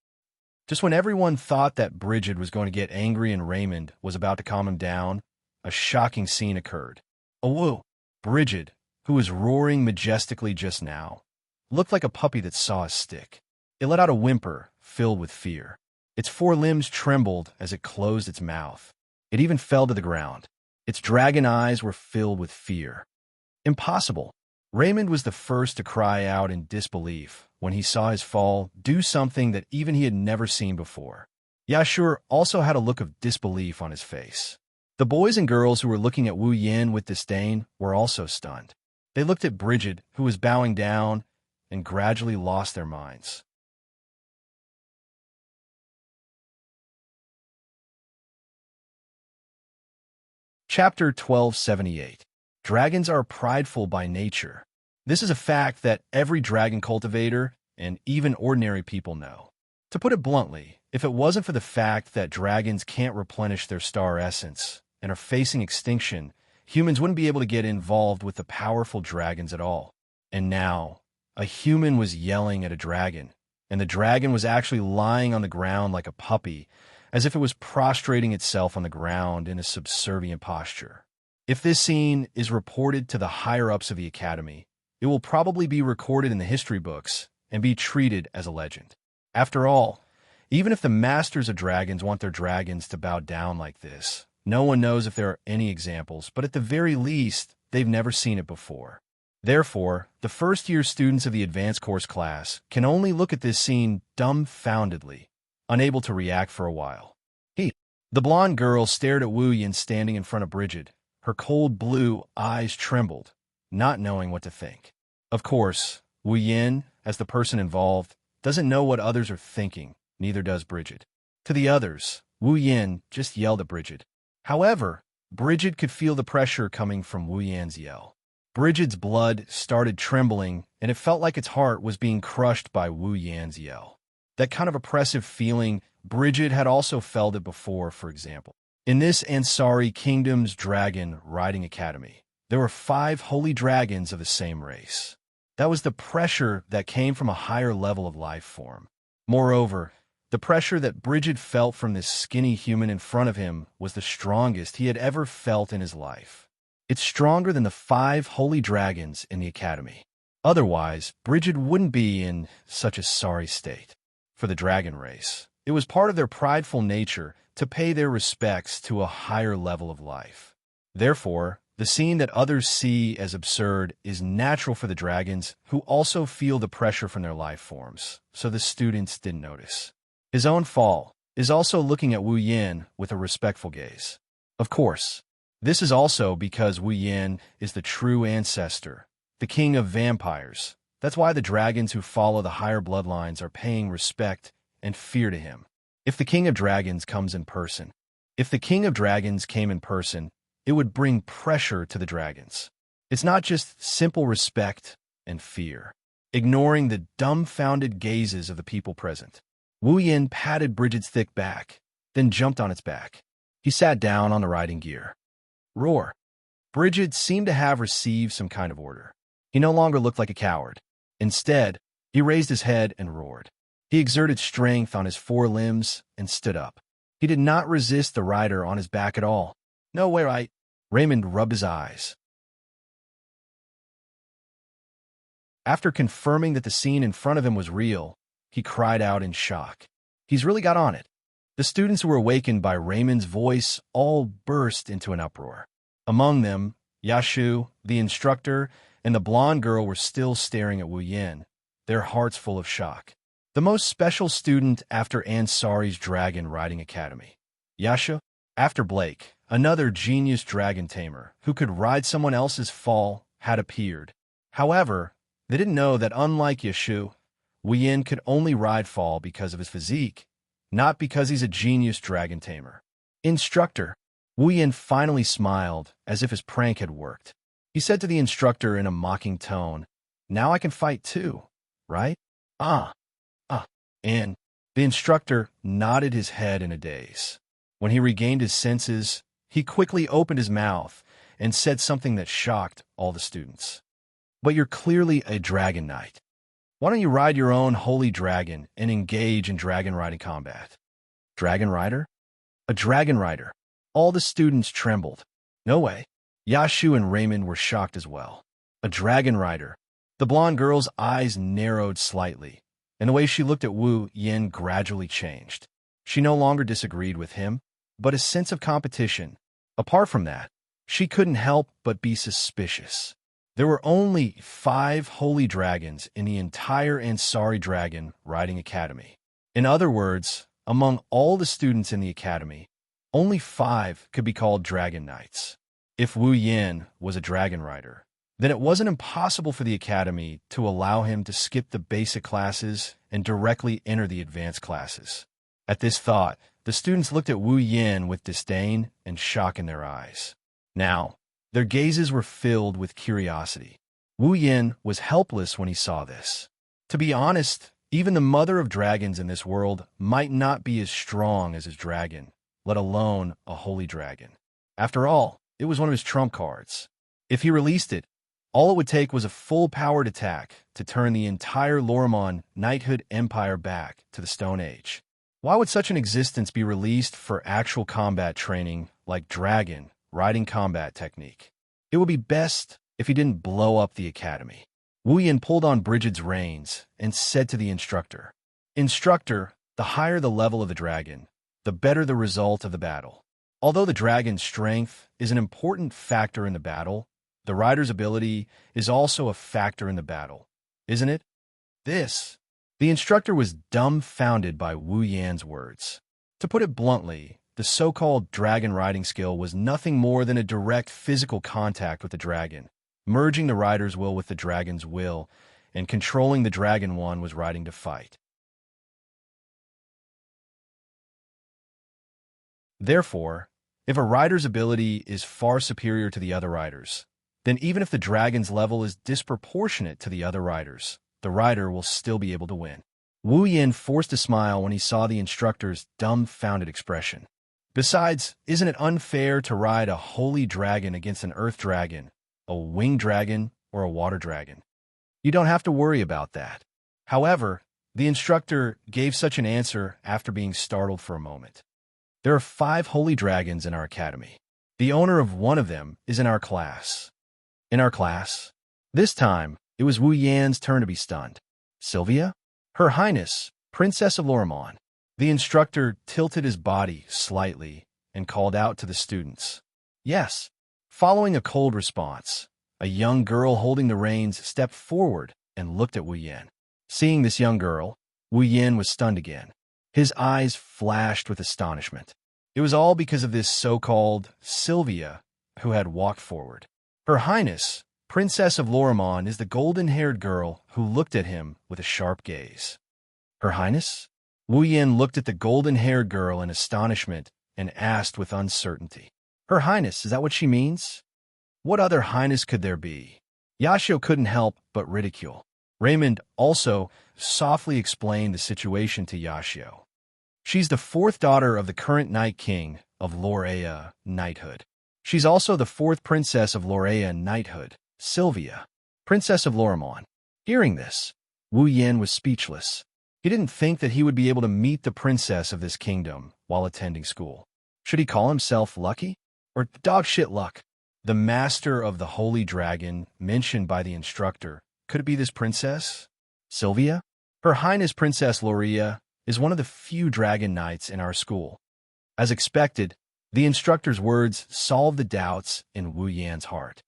Just when everyone thought that Bridget was going to get angry and Raymond was about to calm him down, a shocking scene occurred. Whoa! Bridget, who was roaring majestically just now, looked like a puppy that saw a stick. It let out a whimper filled with fear. Its four limbs trembled as it closed its mouth. It even fell to the ground. Its dragon eyes were filled with fear. Impossible. Raymond was the first to cry out in disbelief when he saw his fall do something that even he had never seen before. Yashur also had a look of disbelief on his face. The boys and girls who were looking at Wu Yin with disdain were also stunned. They looked at Bridget, who was bowing down, and gradually lost their minds. Chapter 1278. Dragons are prideful by nature. This is a fact that every dragon cultivator and even ordinary people know. To put it bluntly, if it wasn't for the fact that dragons can't replenish their star essence and are facing extinction, humans wouldn't be able to get involved with the powerful dragons at all. And now, a human was yelling at a dragon, and the dragon was actually lying on the ground like a puppy, as if it was prostrating itself on the ground in a subservient posture. If this scene is reported to the higher-ups of the Academy, it will probably be recorded in the history books and be treated as a legend. After all, even if the masters of dragons want their dragons to bow down like this, no one knows if there are any examples, but at the very least, they've never seen it before. Therefore, the first-year students of the advanced course class can only look at this scene dumbfoundedly, unable to react for a while. The blonde girl stared at Wu Yin standing in front of Bridget. Her cold blue eyes trembled, not knowing what to think. Of course, Wu Yin, as the person involved, doesn't know what others are thinking, neither does Bridget. To the others, Wu Yin just yelled at Bridget. However, Bridget could feel the pressure coming from Wu Yin's yell. Bridget's blood started trembling, and it felt like its heart was being crushed by Wu Yin's yell. That kind of oppressive feeling, Bridget had also felt it before, for example. In this Ansari Kingdom's Dragon Riding Academy, there were 5 holy dragons of the same race. That was the pressure that came from a higher level of life form. Moreover, the pressure that Bridget felt from this skinny human in front of him was the strongest he had ever felt in his life. It's stronger than the 5 holy dragons in the Academy. Otherwise, Bridget wouldn't be in such a sorry state. For the dragon race, it was part of their prideful nature to pay their respects to a higher level of life. Therefore, the scene that others see as absurd is natural for the dragons, who also feel the pressure from their life forms, so the students didn't notice. His own fall is also looking at Wu Yin with a respectful gaze. Of course, this is also because Wu Yin is the true ancestor, the king of vampires. That's why the dragons who follow the higher bloodlines are paying respect and fear to him. If the king of dragons came in person, it would bring pressure to the dragons. It's not just simple respect and fear, ignoring the dumbfounded gazes of the people present. Wu Yin patted Bridget's thick back, then jumped on its back. He sat down on the riding gear. Roar. Bridget seemed to have received some kind of order. He no longer looked like a coward. Instead, he raised his head and roared. He exerted strength on his 4 limbs and stood up. He did not resist the rider on his back at all. No way, right? Raymond rubbed his eyes. After confirming that the scene in front of him was real, he cried out in shock. He's really got on it. The students who were awakened by Raymond's voice all burst into an uproar. Among them, Yashu, the instructor, and the blonde girl were still staring at Wu Yin, their hearts full of shock. The most special student after Ansari's Dragon Riding Academy. Yashu, after Blake, another genius dragon tamer who could ride someone else's fall, had appeared. However, they didn't know that unlike Yashu, Wu Yin could only ride fall because of his physique, not because he's a genius dragon tamer. Instructor. Wu Yin finally smiled as if his prank had worked. He said to the instructor in a mocking tone, "Now I can fight too, right?" And the instructor nodded his head in a daze. When he regained his senses, he quickly opened his mouth and said something that shocked all the students. "But you're clearly a dragon knight. Why don't you ride your own holy dragon and engage in dragon riding combat?" Dragon rider? A dragon rider. All the students trembled. No way. Yashu and Raymond were shocked as well. A dragon rider. The blonde girl's eyes narrowed slightly, and the way she looked at Wu Yin gradually changed. She no longer disagreed with him, but a sense of competition. Apart from that, she couldn't help but be suspicious. There were only 5 holy dragons in the entire Ansari Dragon Riding Academy. In other words, among all the students in the academy, only 5 could be called dragon knights. If Wu Yin was a dragon rider, then it wasn't impossible for the academy to allow him to skip the basic classes and directly enter the advanced classes. At this thought, the students looked at Wu Yin with disdain and shock in their eyes. Now, their gazes were filled with curiosity. Wu Yin was helpless when he saw this. To be honest, even the mother of dragons in this world might not be as strong as his dragon, let alone a holy dragon. After all, it was one of his trump cards. If he released it, all it would take was a full-powered attack to turn the entire Lorimon knighthood empire back to the Stone Age. Why would such an existence be released for actual combat training like dragon riding combat technique? It would be best if he didn't blow up the academy. Wu Yin pulled on Brigid's reins and said to the instructor, "Instructor, the higher the level of the dragon, the better the result of the battle. Although the dragon's strength is an important factor in the battle, the rider's ability is also a factor in the battle, isn't it?" The instructor was dumbfounded by Wu Yan's words. To put it bluntly, the so-called dragon riding skill was nothing more than a direct physical contact with the dragon, merging the rider's will with the dragon's will, and controlling the dragon one was riding to fight. Therefore, if a rider's ability is far superior to the other riders, then even if the dragon's level is disproportionate to the other riders, the rider will still be able to win. Wu Yin forced a smile when he saw the instructor's dumbfounded expression. Besides, isn't it unfair to ride a holy dragon against an earth dragon, a winged dragon, or a water dragon? You don't have to worry about that. However, the instructor gave such an answer after being startled for a moment. There are 5 holy dragons in our academy. The owner of one of them is in our class. In our class? This time, it was Wu Yan's turn to be stunned. Sylvia? Her Highness, Princess of Lorimon. The instructor tilted his body slightly and called out to the students. Yes. Following a cold response, a young girl holding the reins stepped forward and looked at Wu Yan. Seeing this young girl, Wu Yan was stunned again. His eyes flashed with astonishment. It was all because of this so-called Sylvia who had walked forward. Her Highness, Princess of Lorimon, is the golden-haired girl who looked at him with a sharp gaze. Her Highness? Wu Yan looked at the golden-haired girl in astonishment and asked with uncertainty. Her Highness, is that what she means? What other highness could there be? Yashio couldn't help but ridicule. Raymond also softly explained the situation to Yashio. She's the 4th daughter of the current Night King of Lorea Knighthood. She's also the 4th princess of Lorea Knighthood, Sylvia, Princess of Lorimon. Hearing this, Wu Yan was speechless. He didn't think that he would be able to meet the princess of this kingdom while attending school. Should he call himself lucky? Or dog shit luck? The master of the holy dragon mentioned by the instructor. Could it be this princess? Sylvia? Her Highness Princess Lorea is one of the few dragon knights in our school. As expected, the instructor's words solved the doubts in Wu Yan's heart.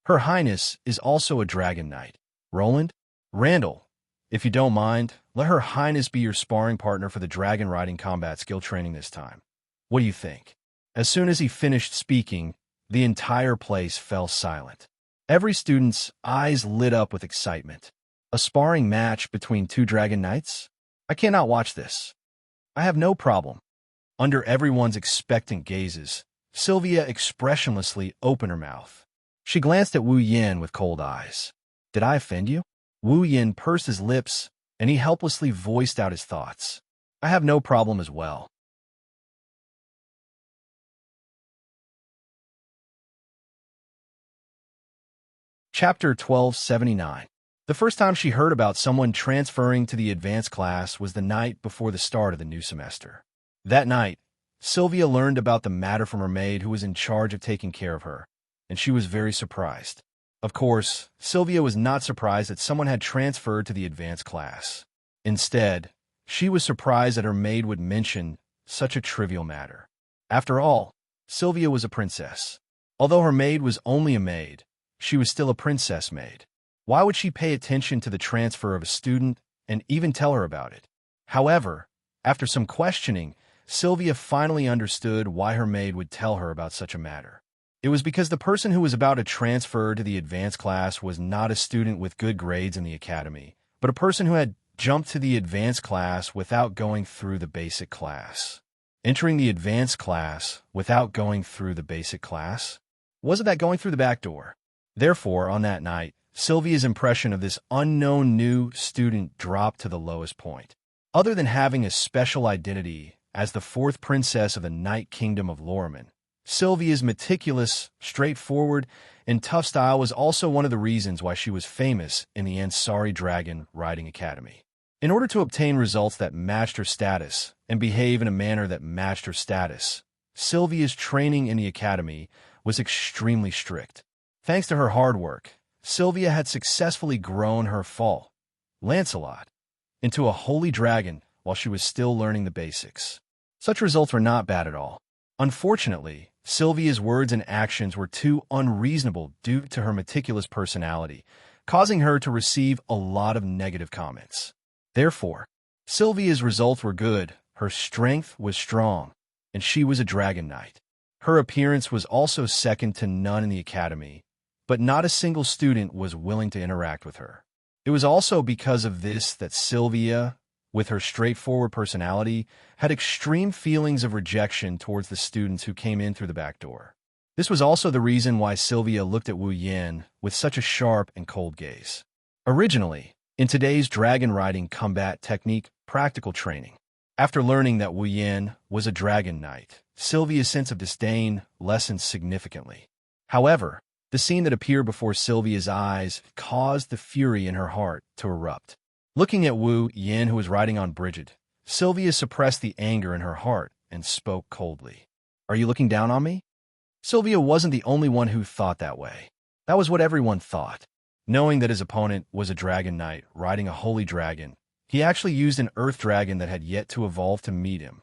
Her Highness is also a dragon knight. Roland? Randall, if you don't mind, let Her Highness be your sparring partner for the dragon riding combat skill training this time. What do you think? As soon as he finished speaking, the entire place fell silent. Every student's eyes lit up with excitement. A sparring match between 2 dragon knights? I cannot watch this. I have no problem. Under everyone's expectant gazes, Sylvia expressionlessly opened her mouth. She glanced at Wu Yan with cold eyes. Did I offend you? Wu Yan pursed his lips, and he helplessly voiced out his thoughts. I have no problem as well. Chapter 1279. The first time she heard about someone transferring to the advanced class was the night before the start of the new semester. That night, Sylvia learned about the matter from her maid who was in charge of taking care of her, and she was very surprised. Of course, Sylvia was not surprised that someone had transferred to the advanced class. Instead, she was surprised that her maid would mention such a trivial matter. After all, Sylvia was a princess. Although her maid was only a maid, she was still a princess maid. Why would she pay attention to the transfer of a student and even tell her about it? However, after some questioning, Sylvia finally understood why her maid would tell her about such a matter. It was because the person who was about to transfer to the advanced class was not a student with good grades in the academy, but a person who had jumped to the advanced class without going through the basic class. Entering the advanced class without going through the basic class? Wasn't that going through the back door? Therefore, on that night, Sylvia's impression of this unknown new student dropped to the lowest point. Other than having a special identity as the 4th princess of the Night Kingdom of Lorimon, Sylvia's meticulous, straightforward, and tough style was also one of the reasons why she was famous in the Ansari Dragon Riding Academy. In order to obtain results that matched her status and behave in a manner that matched her status. Sylvia's training in the academy was extremely strict. Thanks to her hard work, Sylvia had successfully grown her foal, Lancelot, into a holy dragon while she was still learning the basics. Such results were not bad at all. Unfortunately, Sylvia's words and actions were too unreasonable due to her meticulous personality, causing her to receive a lot of negative comments. Therefore, Sylvia's results were good, her strength was strong, and she was a dragon knight. Her appearance was also second to none in the academy, but not a single student was willing to interact with her. It was also because of this that Sylvia, with her straightforward personality, had extreme feelings of rejection towards the students who came in through the back door. This was also the reason why Sylvia looked at Wu Yin with such a sharp and cold gaze. Originally, in today's dragon riding combat technique practical training, after learning that Wu Yin was a dragon knight, Sylvia's sense of disdain lessened significantly. However, the scene that appeared before Sylvia's eyes caused the fury in her heart to erupt. Looking at Wu Yin, who was riding on Bridget, Sylvia suppressed the anger in her heart and spoke coldly. "Are you looking down on me?" Sylvia wasn't the only one who thought that way. That was what everyone thought. Knowing that his opponent was a dragon knight riding a holy dragon, he actually used an earth dragon that had yet to evolve to meet him.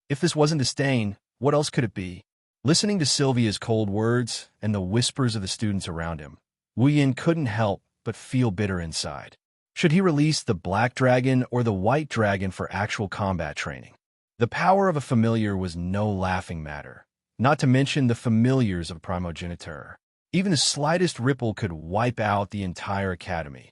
If this wasn't disdain, what else could it be? Listening to Sylvia's cold words and the whispers of the students around him, Wu Yin couldn't help but feel bitter inside. Should he release the black dragon or the white dragon for actual combat training? The power of a familiar was no laughing matter, not to mention the familiars of primogeniture. Even the slightest ripple could wipe out the entire academy.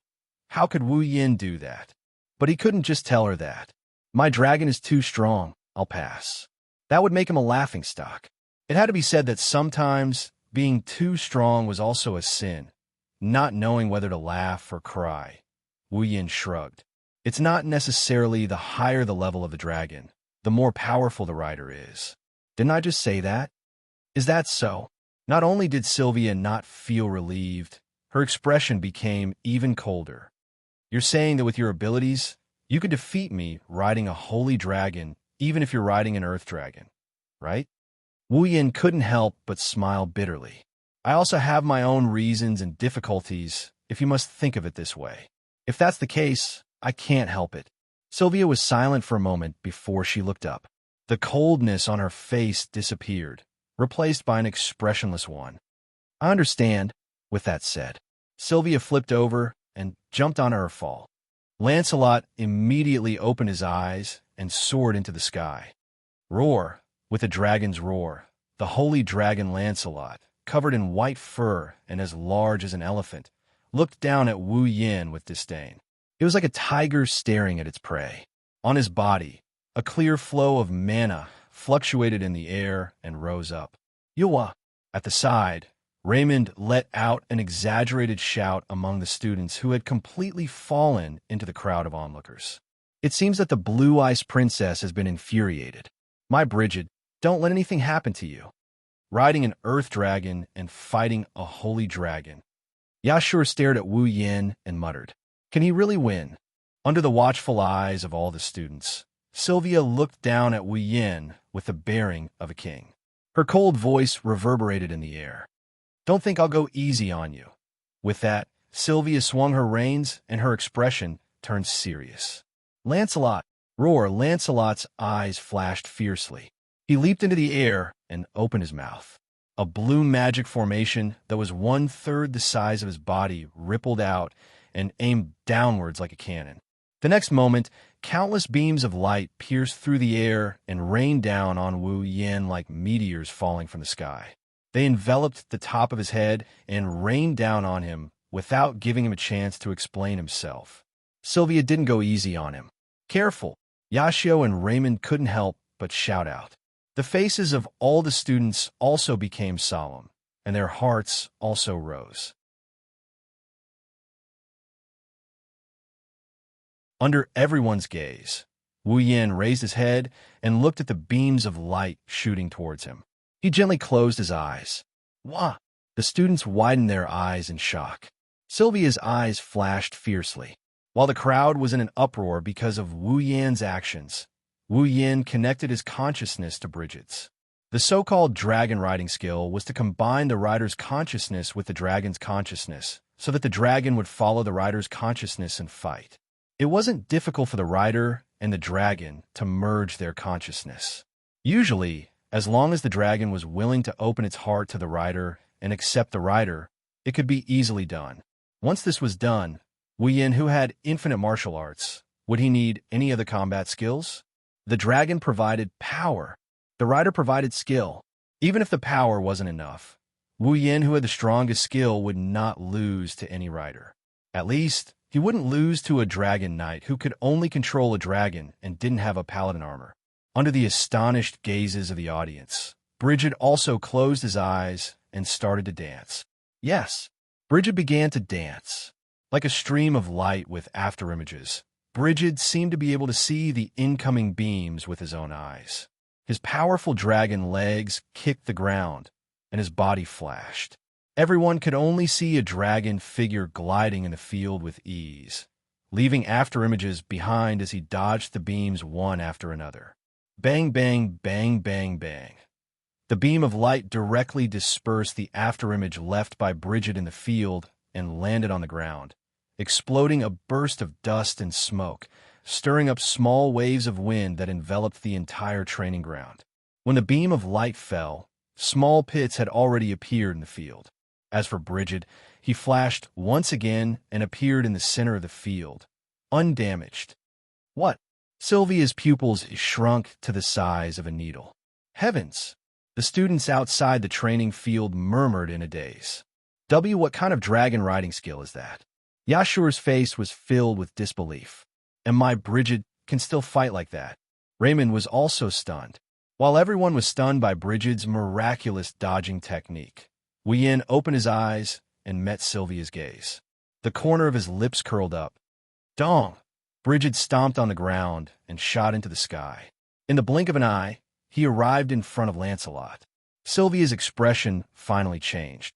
How could Wu Yin do that? But he couldn't just tell her that. "My dragon is too strong, I'll pass." That would make him a laughingstock. It had to be said that sometimes being too strong was also a sin, not knowing whether to laugh or cry. Wu Yin shrugged. It's not necessarily the higher the level of the dragon, the more powerful the rider is. Didn't I just say that? Is that so? Not only did Sylvia not feel relieved, her expression became even colder. "You're saying that with your abilities, you could defeat me riding a holy dragon, even if you're riding an earth dragon, right?" Wu Yin couldn't help but smile bitterly. "I also have my own reasons and difficulties, if you must think of it this way. If that's the case, I can't help it." Sylvia was silent for a moment before she looked up. The coldness on her face disappeared, replaced by an expressionless one. "I understand." With that said, Sylvia flipped over and jumped onto her fall. Lancelot immediately opened his eyes and soared into the sky. Roar, with a dragon's roar, the holy dragon Lancelot, covered in white fur and as large as an elephant, looked down at Wu Yin with disdain. It was like a tiger staring at its prey. On his body, a clear flow of mana fluctuated in the air and rose up. "Yuwa!" At the side, Raymond let out an exaggerated shout among the students who had completely fallen into the crowd of onlookers. "It seems that the Blue Ice Princess has been infuriated. My Bridget, don't let anything happen to you. Riding an earth dragon and fighting a holy dragon." Yashur stared at Wu Yin and muttered, "Can he really win?" Under the watchful eyes of all the students, Sylvia looked down at Wu Yin with the bearing of a king. Her cold voice reverberated in the air. "Don't think I'll go easy on you." With that, Sylvia swung her reins and her expression turned serious. "Lancelot!" Roar! Lancelot's eyes flashed fiercely. He leaped into the air and opened his mouth. A blue magic formation that was 1/3 the size of his body rippled out and aimed downwards like a cannon. The next moment, countless beams of light pierced through the air and rained down on Wu Yin like meteors falling from the sky. They enveloped the top of his head and rained down on him without giving him a chance to explain himself. Sylvia didn't go easy on him. "Careful!" Yashio and Raymond couldn't help but shout out. The faces of all the students also became solemn, and their hearts also rose. Under everyone's gaze, Wu Yin raised his head and looked at the beams of light shooting towards him. He gently closed his eyes. "Wah!" The students widened their eyes in shock. Sylvia's eyes flashed fiercely. While the crowd was in an uproar because of Wu Yan's actions, Wu Yan connected his consciousness to Bridget's. The so-called dragon riding skill was to combine the rider's consciousness with the dragon's consciousness, so that the dragon would follow the rider's consciousness and fight. It wasn't difficult for the rider and the dragon to merge their consciousness. Usually, as long as the dragon was willing to open its heart to the rider and accept the rider, it could be easily done. Once this was done, Wu Yan, who had infinite martial arts, would he need any other combat skills? The dragon provided power. The rider provided skill. Even if the power wasn't enough, Wu Yan, who had the strongest skill, would not lose to any rider. At least, he wouldn't lose to a dragon knight who could only control a dragon and didn't have a paladin armor. Under the astonished gazes of the audience, Bridget also closed his eyes and started to dance. Yes, Bridget began to dance. Like a stream of light with afterimages, Bridget seemed to be able to see the incoming beams with his own eyes. His powerful dragon legs kicked the ground, and his body flashed. Everyone could only see a dragon figure gliding in the field with ease, leaving afterimages behind as he dodged the beams one after another. Bang, bang, bang, bang, bang. The beam of light directly dispersed the afterimage left by Bridget in the field and landed on the ground, exploding a burst of dust and smoke, stirring up small waves of wind that enveloped the entire training ground. When the beam of light fell, small pits had already appeared in the field. As for Bridget, he flashed once again and appeared in the center of the field, undamaged. What? Sylvia's pupils shrunk to the size of a needle. Heavens! The students outside the training field murmured in a daze. What kind of dragon riding skill is that? Yashur's face was filled with disbelief. And my Bridget can still fight like that. Raymond was also stunned. While everyone was stunned by Bridget's miraculous dodging technique, Wu Yan opened his eyes and met Sylvia's gaze. The corner of his lips curled up. Dong! Bridget stomped on the ground and shot into the sky. In the blink of an eye, he arrived in front of Lancelot. Sylvia's expression finally changed.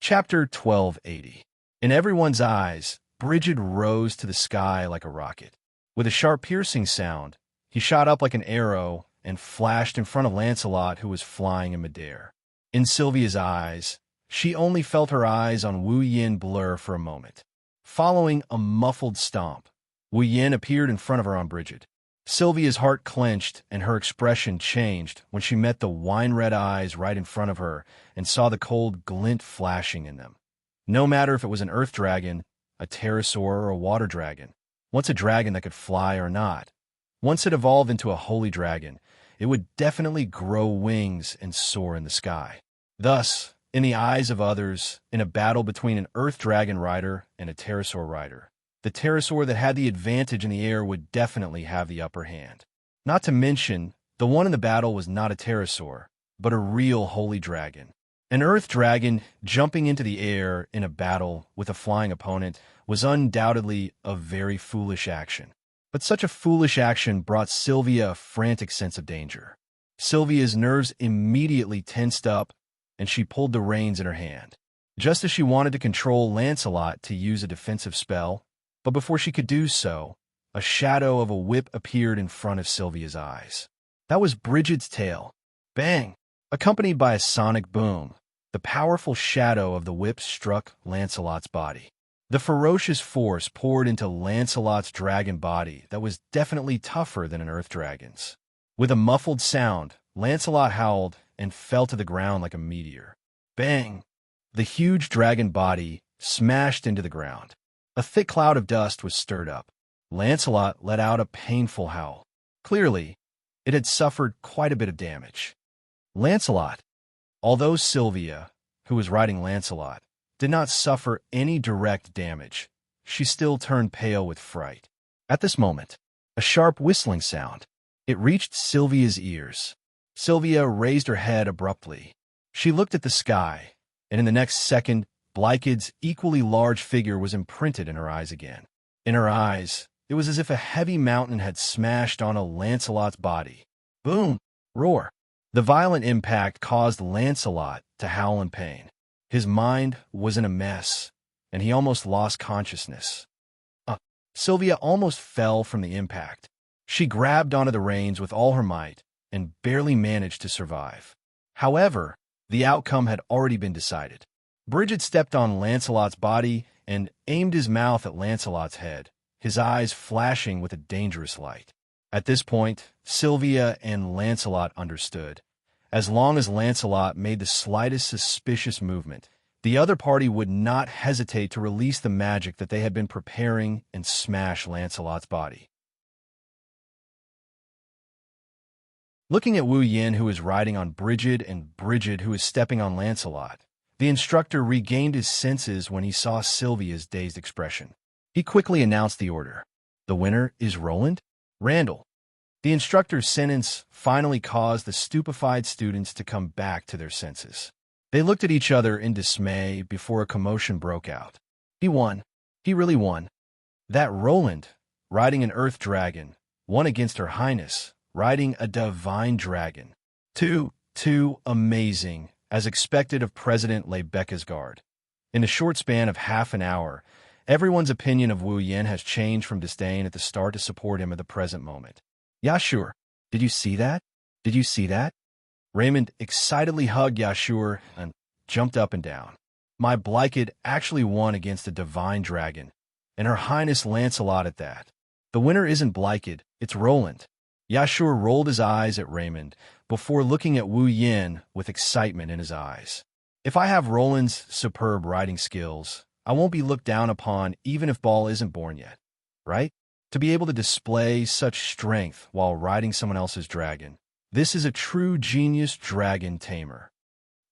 Chapter 1280. In everyone's eyes, Bridget rose to the sky like a rocket. With a sharp piercing sound, he shot up like an arrow and flashed in front of Lancelot, who was flying in midair. In Sylvia's eyes, she only felt her eyes on Wu Yan blur for a moment. Following a muffled stomp, Wu Yan appeared in front of her on Bridget. Sylvia's heart clenched and her expression changed when she met the wine-red eyes right in front of her and saw the cold glint flashing in them. No matter if it was an earth dragon, a pterosaur, or a water dragon, once a dragon that could fly or not, once it evolved into a holy dragon, it would definitely grow wings and soar in the sky. Thus, in the eyes of others, in a battle between an earth dragon rider and a pterosaur rider, the pterosaur that had the advantage in the air would definitely have the upper hand. Not to mention, the one in the battle was not a pterosaur, but a real holy dragon. An earth dragon jumping into the air in a battle with a flying opponent was undoubtedly a very foolish action. But such a foolish action brought Sylvia a frantic sense of danger. Sylvia's nerves immediately tensed up, and she pulled the reins in her hand. Just as she wanted to control Lancelot to use a defensive spell, but before she could do so, a shadow of a whip appeared in front of Sylvia's eyes. That was Bridget's tail. Bang! Accompanied by a sonic boom, the powerful shadow of the whip struck Lancelot's body. The ferocious force poured into Lancelot's dragon body that was definitely tougher than an earth dragon's. With a muffled sound, Lancelot howled and fell to the ground like a meteor. Bang! The huge dragon body smashed into the ground. A thick cloud of dust was stirred up. Lancelot let out a painful howl. Clearly, it had suffered quite a bit of damage. Lancelot, although Sylvia, who was riding Lancelot, did not suffer any direct damage, she still turned pale with fright. At this moment, a sharp whistling sound. It reached Sylvia's ears. Sylvia raised her head abruptly. She looked at the sky, and in the next second, Blyked's equally large figure was imprinted in her eyes again. In her eyes, it was as if a heavy mountain had smashed on a Lancelot's body. Boom! Roar! The violent impact caused Lancelot to howl in pain. His mind was in a mess, and he almost lost consciousness. Sylvia almost fell from the impact. She grabbed onto the reins with all her might and barely managed to survive. However, the outcome had already been decided. Bridget stepped on Lancelot's body and aimed his mouth at Lancelot's head, his eyes flashing with a dangerous light. At this point, Sylvia and Lancelot understood. As long as Lancelot made the slightest suspicious movement, the other party would not hesitate to release the magic that they had been preparing and smash Lancelot's body. Looking at Wu Yin, who was riding on Bridget, and Bridget, who was stepping on Lancelot, the instructor regained his senses when he saw Sylvia's dazed expression. He quickly announced the order. The winner is Roland Randall. The instructor's sentence finally caused the stupefied students to come back to their senses. They looked at each other in dismay before a commotion broke out. He won. He really won. That Roland, riding an earth dragon, won against Her Highness, riding a divine dragon. Too amazing, as expected of President Lebecca's guard. In a short span of half an hour, everyone's opinion of Wu Yin has changed from disdain at the start to support him at the present moment. Yashur, did you see that? Did you see that? Raymond excitedly hugged Yashur and jumped up and down. My Blykid actually won against a divine dragon, and Her Highness Lancelot at that. The winner isn't Blykid, it's Roland. Yashur rolled his eyes at Raymond before looking at Wu Yin with excitement in his eyes. If I have Roland's superb riding skills, I won't be looked down upon even if Ball isn't born yet, right? To be able to display such strength while riding someone else's dragon. This is a true genius dragon tamer.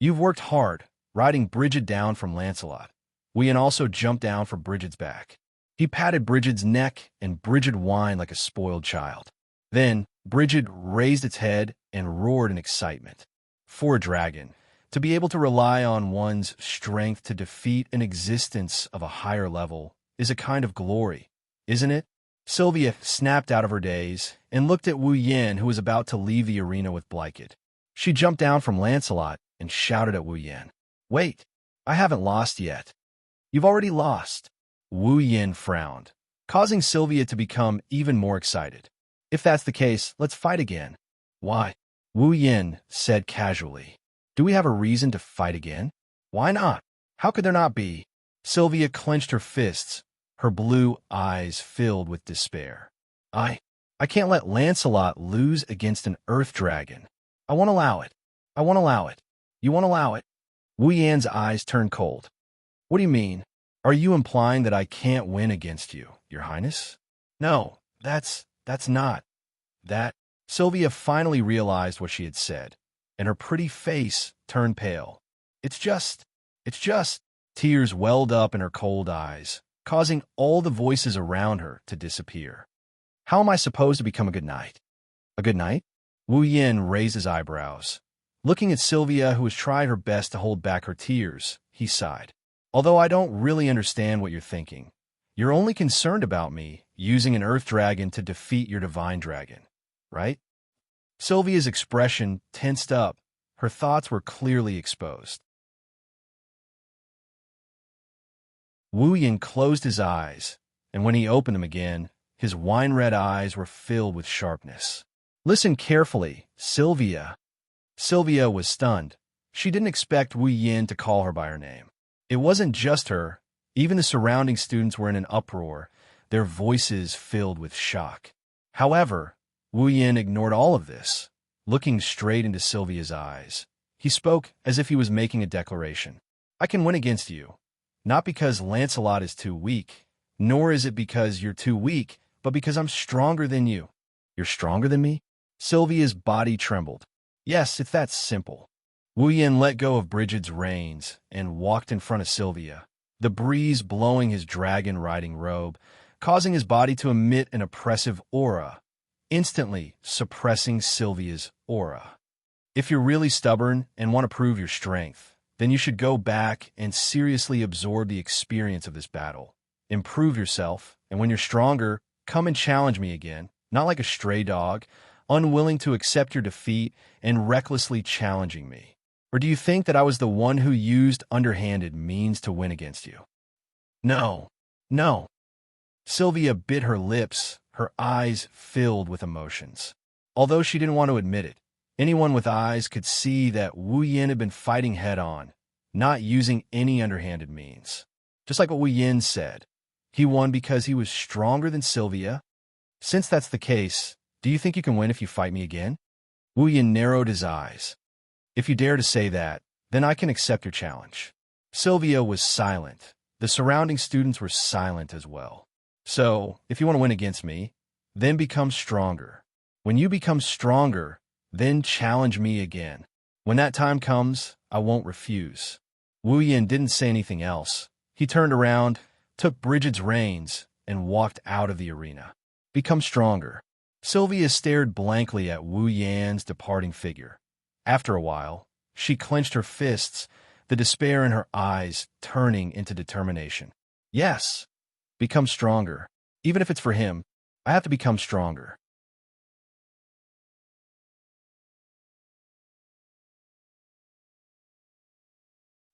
You've worked hard, riding Bridget down from Lancelot. Wu Yin also jumped down from Bridget's back. He patted Bridget's neck, and Bridget whined like a spoiled child. Then, Bridget raised its head and roared in excitement. For a dragon, to be able to rely on one's strength to defeat an existence of a higher level is a kind of glory, isn't it? Sylvia snapped out of her daze and looked at Wu Yin, who was about to leave the arena with Blykid. She jumped down from Lancelot and shouted at Wu Yin. Wait, I haven't lost yet. You've already lost. Wu Yin frowned, causing Sylvia to become even more excited. If that's the case, let's fight again. Why? Wu Yin said casually. Do we have a reason to fight again? Why not? How could there not be? Sylvia clenched her fists, her blue eyes filled with despair. I can't let Lancelot lose against an earth dragon. I won't allow it. I won't allow it. You won't allow it. Wu Yan's eyes turned cold. What do you mean? Are you implying that I can't win against you, Your Highness? No, that's not. That. Sylvia finally realized what she had said, and her pretty face turned pale. It's just. Tears welled up in her cold eyes, causing all the voices around her to disappear. How am I supposed to become a good knight? A good knight? Wu Yin raised his eyebrows. Looking at Sylvia, who has tried her best to hold back her tears, he sighed. Although I don't really understand what you're thinking. You're only concerned about me using an earth dragon to defeat your divine dragon, right? Sylvia's expression tensed up. Her thoughts were clearly exposed. Wu Yin closed his eyes, and when he opened them again, his wine-red eyes were filled with sharpness. Listen carefully, Sylvia. Sylvia was stunned. She didn't expect Wu Yin to call her by her name. It wasn't just her. Even the surrounding students were in an uproar, their voices filled with shock. However, Wu Yin ignored all of this, looking straight into Sylvia's eyes. He spoke as if he was making a declaration. I can win against you, not because Lancelot is too weak, nor is it because you're too weak, but because I'm stronger than you. You're stronger than me? Sylvia's body trembled. Yes, it's that simple. Wu Yin let go of Bridget's reins and walked in front of Sylvia, the breeze blowing his dragon-riding robe, causing his body to emit an oppressive aura, instantly suppressing Sylvia's aura. If you're really stubborn and want to prove your strength, then you should go back and seriously absorb the experience of this battle. Improve yourself, and when you're stronger, come and challenge me again, not like a stray dog. unwilling to accept your defeat and recklessly challenging me? Or do you think that I was the one who used underhanded means to win against you? No, no. Sylvia bit her lips, her eyes filled with emotions. Although she didn't want to admit it, anyone with eyes could see that Wu Yin had been fighting head-on, not using any underhanded means. Just like what Wu Yin said, he won because he was stronger than Sylvia. Since that's the case, do you think you can win if you fight me again? Wu Yin narrowed his eyes. If you dare to say that, then I can accept your challenge. Sylvia was silent. The surrounding students were silent as well. So, if you want to win against me, then become stronger. When you become stronger, then challenge me again. When that time comes, I won't refuse. Wu Yin didn't say anything else. He turned around, took Bridget's reins, and walked out of the arena. Become stronger. Sylvia stared blankly at Wu Yan's departing figure. After a while, she clenched her fists, the despair in her eyes turning into determination. Yes, become stronger. Even if it's for him, I have to become stronger.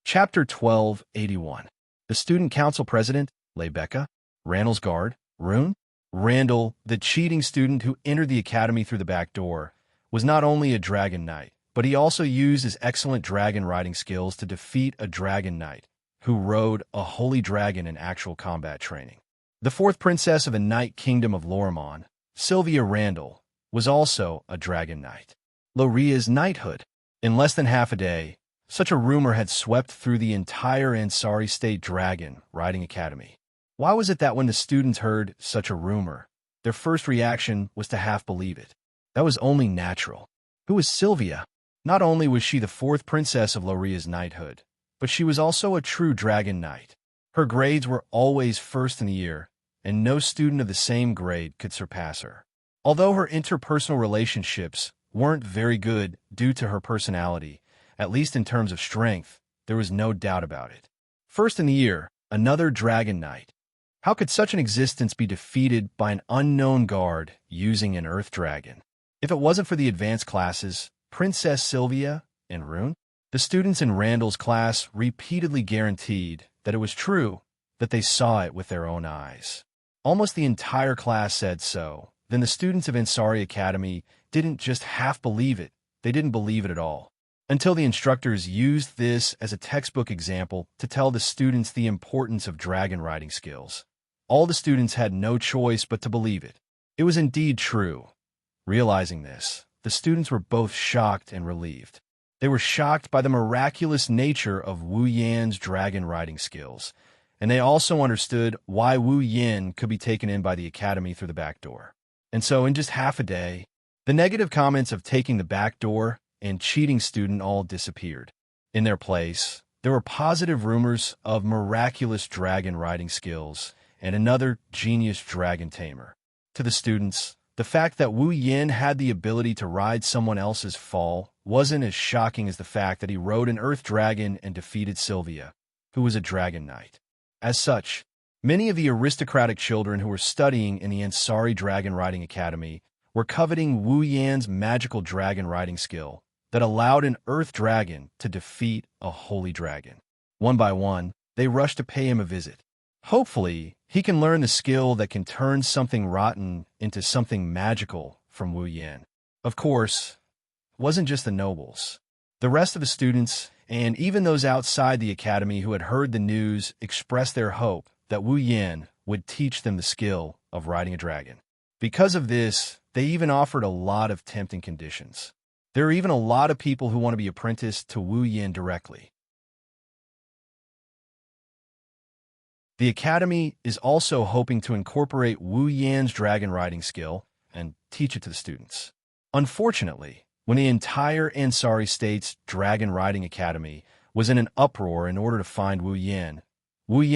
Chapter 1281. The Student Council President, Lebecca, Randall's guard, Rune. Randall, the cheating student who entered the academy through the back door, was not only a dragon knight, but he also used his excellent dragon riding skills to defeat a dragon knight who rode a holy dragon in actual combat training. The fourth princess of the Knight Kingdom of Lorimon, Sylvia Randall, was also a dragon knight. Loria's knighthood. In less than half a day, such a rumor had swept through the entire Ansari State Dragon Riding Academy. Why was it that when the students heard such a rumor, their first reaction was to half believe it? That was only natural. Who was Sylvia? Not only was she the fourth princess of Loria's knighthood, but she was also a true dragon knight. Her grades were always first in the year, and no student of the same grade could surpass her. Although her interpersonal relationships weren't very good due to her personality, at least in terms of strength, there was no doubt about it. First in the year, another dragon knight. How could such an existence be defeated by an unknown guard using an earth dragon? If it wasn't for the advanced classes, Princess Sylvia and Rune, the students in Randall's class repeatedly guaranteed that it was true, that they saw it with their own eyes. Almost the entire class said so. Then the students of Ansari Academy didn't just half believe it, they didn't believe it at all. Until the instructors used this as a textbook example to tell the students the importance of dragon riding skills. All the students had no choice but to believe it. It was indeed true. Realizing this, the students were both shocked and relieved. They were shocked by the miraculous nature of Wu Yan's dragon riding skills, and they also understood why Wu Yin could be taken in by the academy through the back door. And so in just half a day, the negative comments of taking the back door and cheating student all disappeared. In their place, there were positive rumors of miraculous dragon riding skills and another genius dragon tamer. To the students, the fact that Wu Yin had the ability to ride someone else's fall wasn't as shocking as the fact that he rode an earth dragon and defeated Sylvia, who was a dragon knight. As such, many of the aristocratic children who were studying in the Ansari Dragon Riding Academy were coveting Wu Yan's magical dragon riding skill that allowed an earth dragon to defeat a holy dragon. One by one, they rushed to pay him a visit. Hopefully, he can learn the skill that can turn something rotten into something magical from Wu Yin. Of course, it wasn't just the nobles. The rest of the students, and even those outside the academy who had heard the news, expressed their hope that Wu Yin would teach them the skill of riding a dragon. Because of this, they even offered a lot of tempting conditions. There are even a lot of people who want to be apprenticed to Wu Yin directly. The academy is also hoping to incorporate Wu Yan's dragon riding skill and teach it to the students. Unfortunately, when the entire Ansari State's Dragon Riding Academy was in an uproar in order to find Wu Yin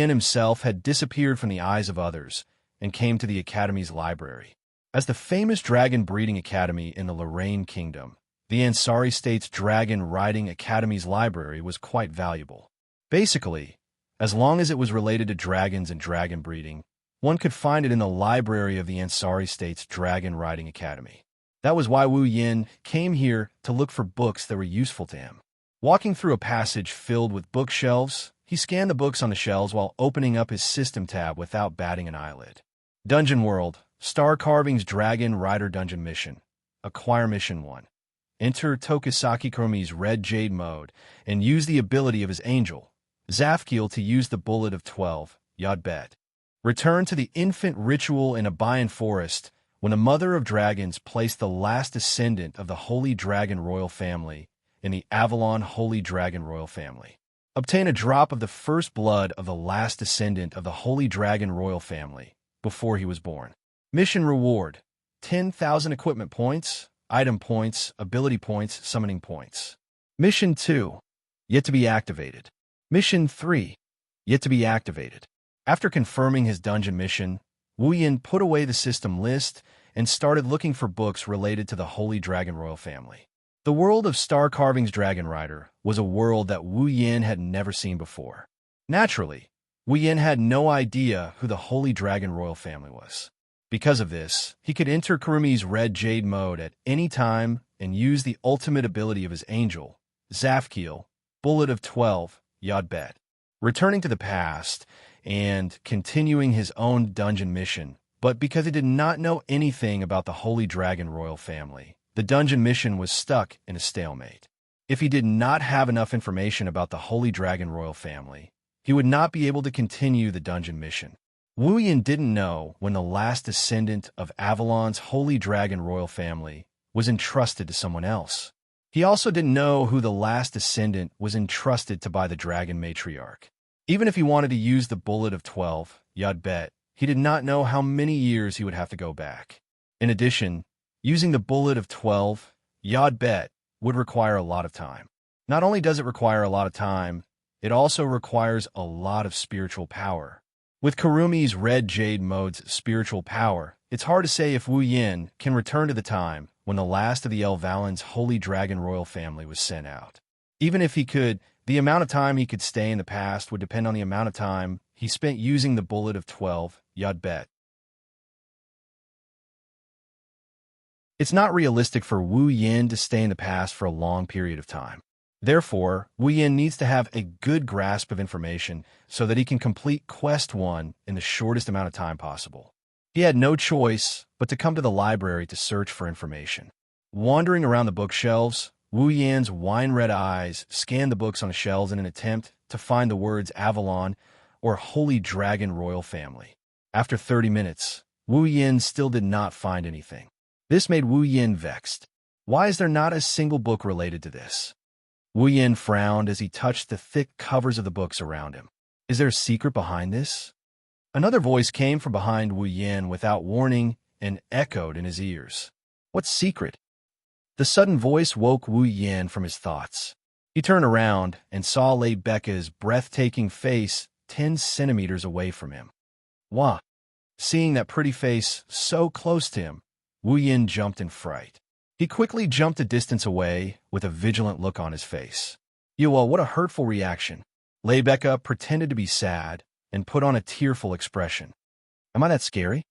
himself had disappeared from the eyes of others and came to the academy's library. As the famous dragon breeding academy in the Lorraine Kingdom, the Ansari State's Dragon Riding Academy's library was quite valuable. Basically, as long as it was related to dragons and dragon breeding, one could find it in the library of the Ansari State's Dragon Riding Academy. That was why Wu Yin came here to look for books that were useful to him. Walking through a passage filled with bookshelves, he scanned the books on the shelves while opening up his system tab without batting an eyelid. Dungeon World, Star Carving's Dragon Rider Dungeon Mission. Acquire Mission 1. Enter Tokisaki Kurumi's Red Jade mode and use the ability of his angel, Zafkiel, to use the Bullet of 12, Yod Bet. Return to the infant ritual in Abayan Forest when the Mother of Dragons placed the last descendant of the Holy Dragon Royal Family in the Avalon Holy Dragon Royal Family. Obtain a drop of the first blood of the last descendant of the Holy Dragon Royal Family before he was born. Mission Reward: 10,000 equipment points, item points, ability points, summoning points. Mission 2. Yet to be activated. Mission 3. Yet to be activated. After confirming his dungeon mission, Wu Yin put away the system list and started looking for books related to the Holy Dragon Royal Family. The world of Star Carving's Dragon Rider was a world that Wu Yin had never seen before. Naturally, Wu Yin had no idea who the Holy Dragon Royal Family was. Because of this, he could enter Kurumi's Red Jade mode at any time and use the ultimate ability of his angel, Zafkiel, Bullet of 12, Yod Bet. Returning to the past and continuing his own dungeon mission, but because he did not know anything about the Holy Dragon Royal Family, the dungeon mission was stuck in a stalemate. If he did not have enough information about the Holy Dragon Royal Family, he would not be able to continue the dungeon mission. Wu Yin didn't know when the last descendant of Avalon's Holy Dragon Royal Family was entrusted to someone else. He also didn't know who the last descendant was entrusted to by the Dragon Matriarch. Even if he wanted to use the Bullet of 12, Yod Bet, he did not know how many years he would have to go back. In addition, using the Bullet of 12, Yod Bet, would require a lot of time. Not only does it require a lot of time, it also requires a lot of spiritual power. With Kurumi's Red Jade mode's spiritual power, it's hard to say if Wu Yin can return to the time when the last of the Elvalin's Holy Dragon Royal Family was sent out. Even if he could, the amount of time he could stay in the past would depend on the amount of time he spent using the Bullet of 12, Yod Bet. It's not realistic for Wu Yin to stay in the past for a long period of time. Therefore, Wu Yin needs to have a good grasp of information so that he can complete Quest 1 in the shortest amount of time possible. He had no choice but to come to the library to search for information. Wandering around the bookshelves, Wu Yin's wine-red eyes scanned the books on the shelves in an attempt to find the words Avalon or Holy Dragon Royal Family. After 30 minutes, Wu Yin still did not find anything. This made Wu Yin vexed. Why is there not a single book related to this? Wu Yin frowned as he touched the thick covers of the books around him. Is there a secret behind this? Another voice came from behind Wu Yin without warning and echoed in his ears. What secret? The sudden voice woke Wu Yin from his thoughts. He turned around and saw Lei Becca's breathtaking face 10 centimeters away from him. Wah! Seeing that pretty face so close to him, Wu Yin jumped in fright. He quickly jumped a distance away with a vigilant look on his face. Well, what a hurtful reaction. Lei Becca pretended to be sad and put on a tearful expression. Am I that scary?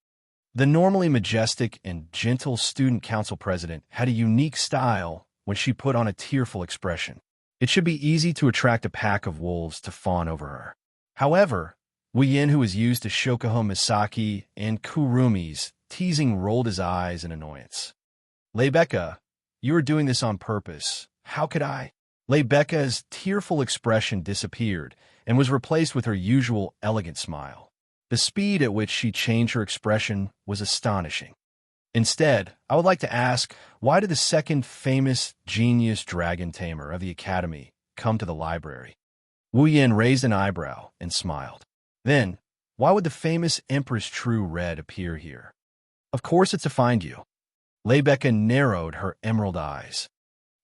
The normally majestic and gentle student council president had a unique style when she put on a tearful expression. It should be easy to attract a pack of wolves to fawn over her. However, Wu Yin, who was used to Shokuho Misaki and Kurumi's teasing, rolled his eyes in annoyance. Lei Becca, you are doing this on purpose. How could I? Lei Becca's tearful expression disappeared and was replaced with her usual elegant smile. The speed at which she changed her expression was astonishing. Instead, I would like to ask, why did the second famous genius dragon tamer of the Academy come to the library? Wu Yin raised an eyebrow and smiled. Then, why would the famous Empress True Red appear here? Of course it's to find you. Lei Becca narrowed her emerald eyes.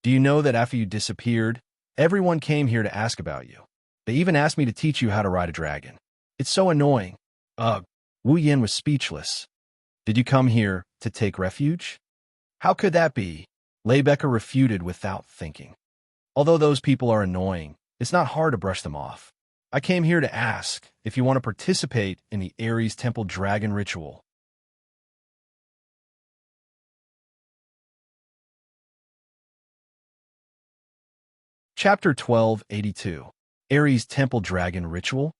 Do you know that after you disappeared, everyone came here to ask about you? They even asked me to teach you how to ride a dragon. It's so annoying. Ugh. Wu Yin was speechless. Did you come here to take refuge? How could that be? Lei Becca refuted without thinking. Although those people are annoying, it's not hard to brush them off. I came here to ask if you want to participate in the Ares Temple Dragon Ritual. Chapter 1282. Ares Temple Dragon Ritual.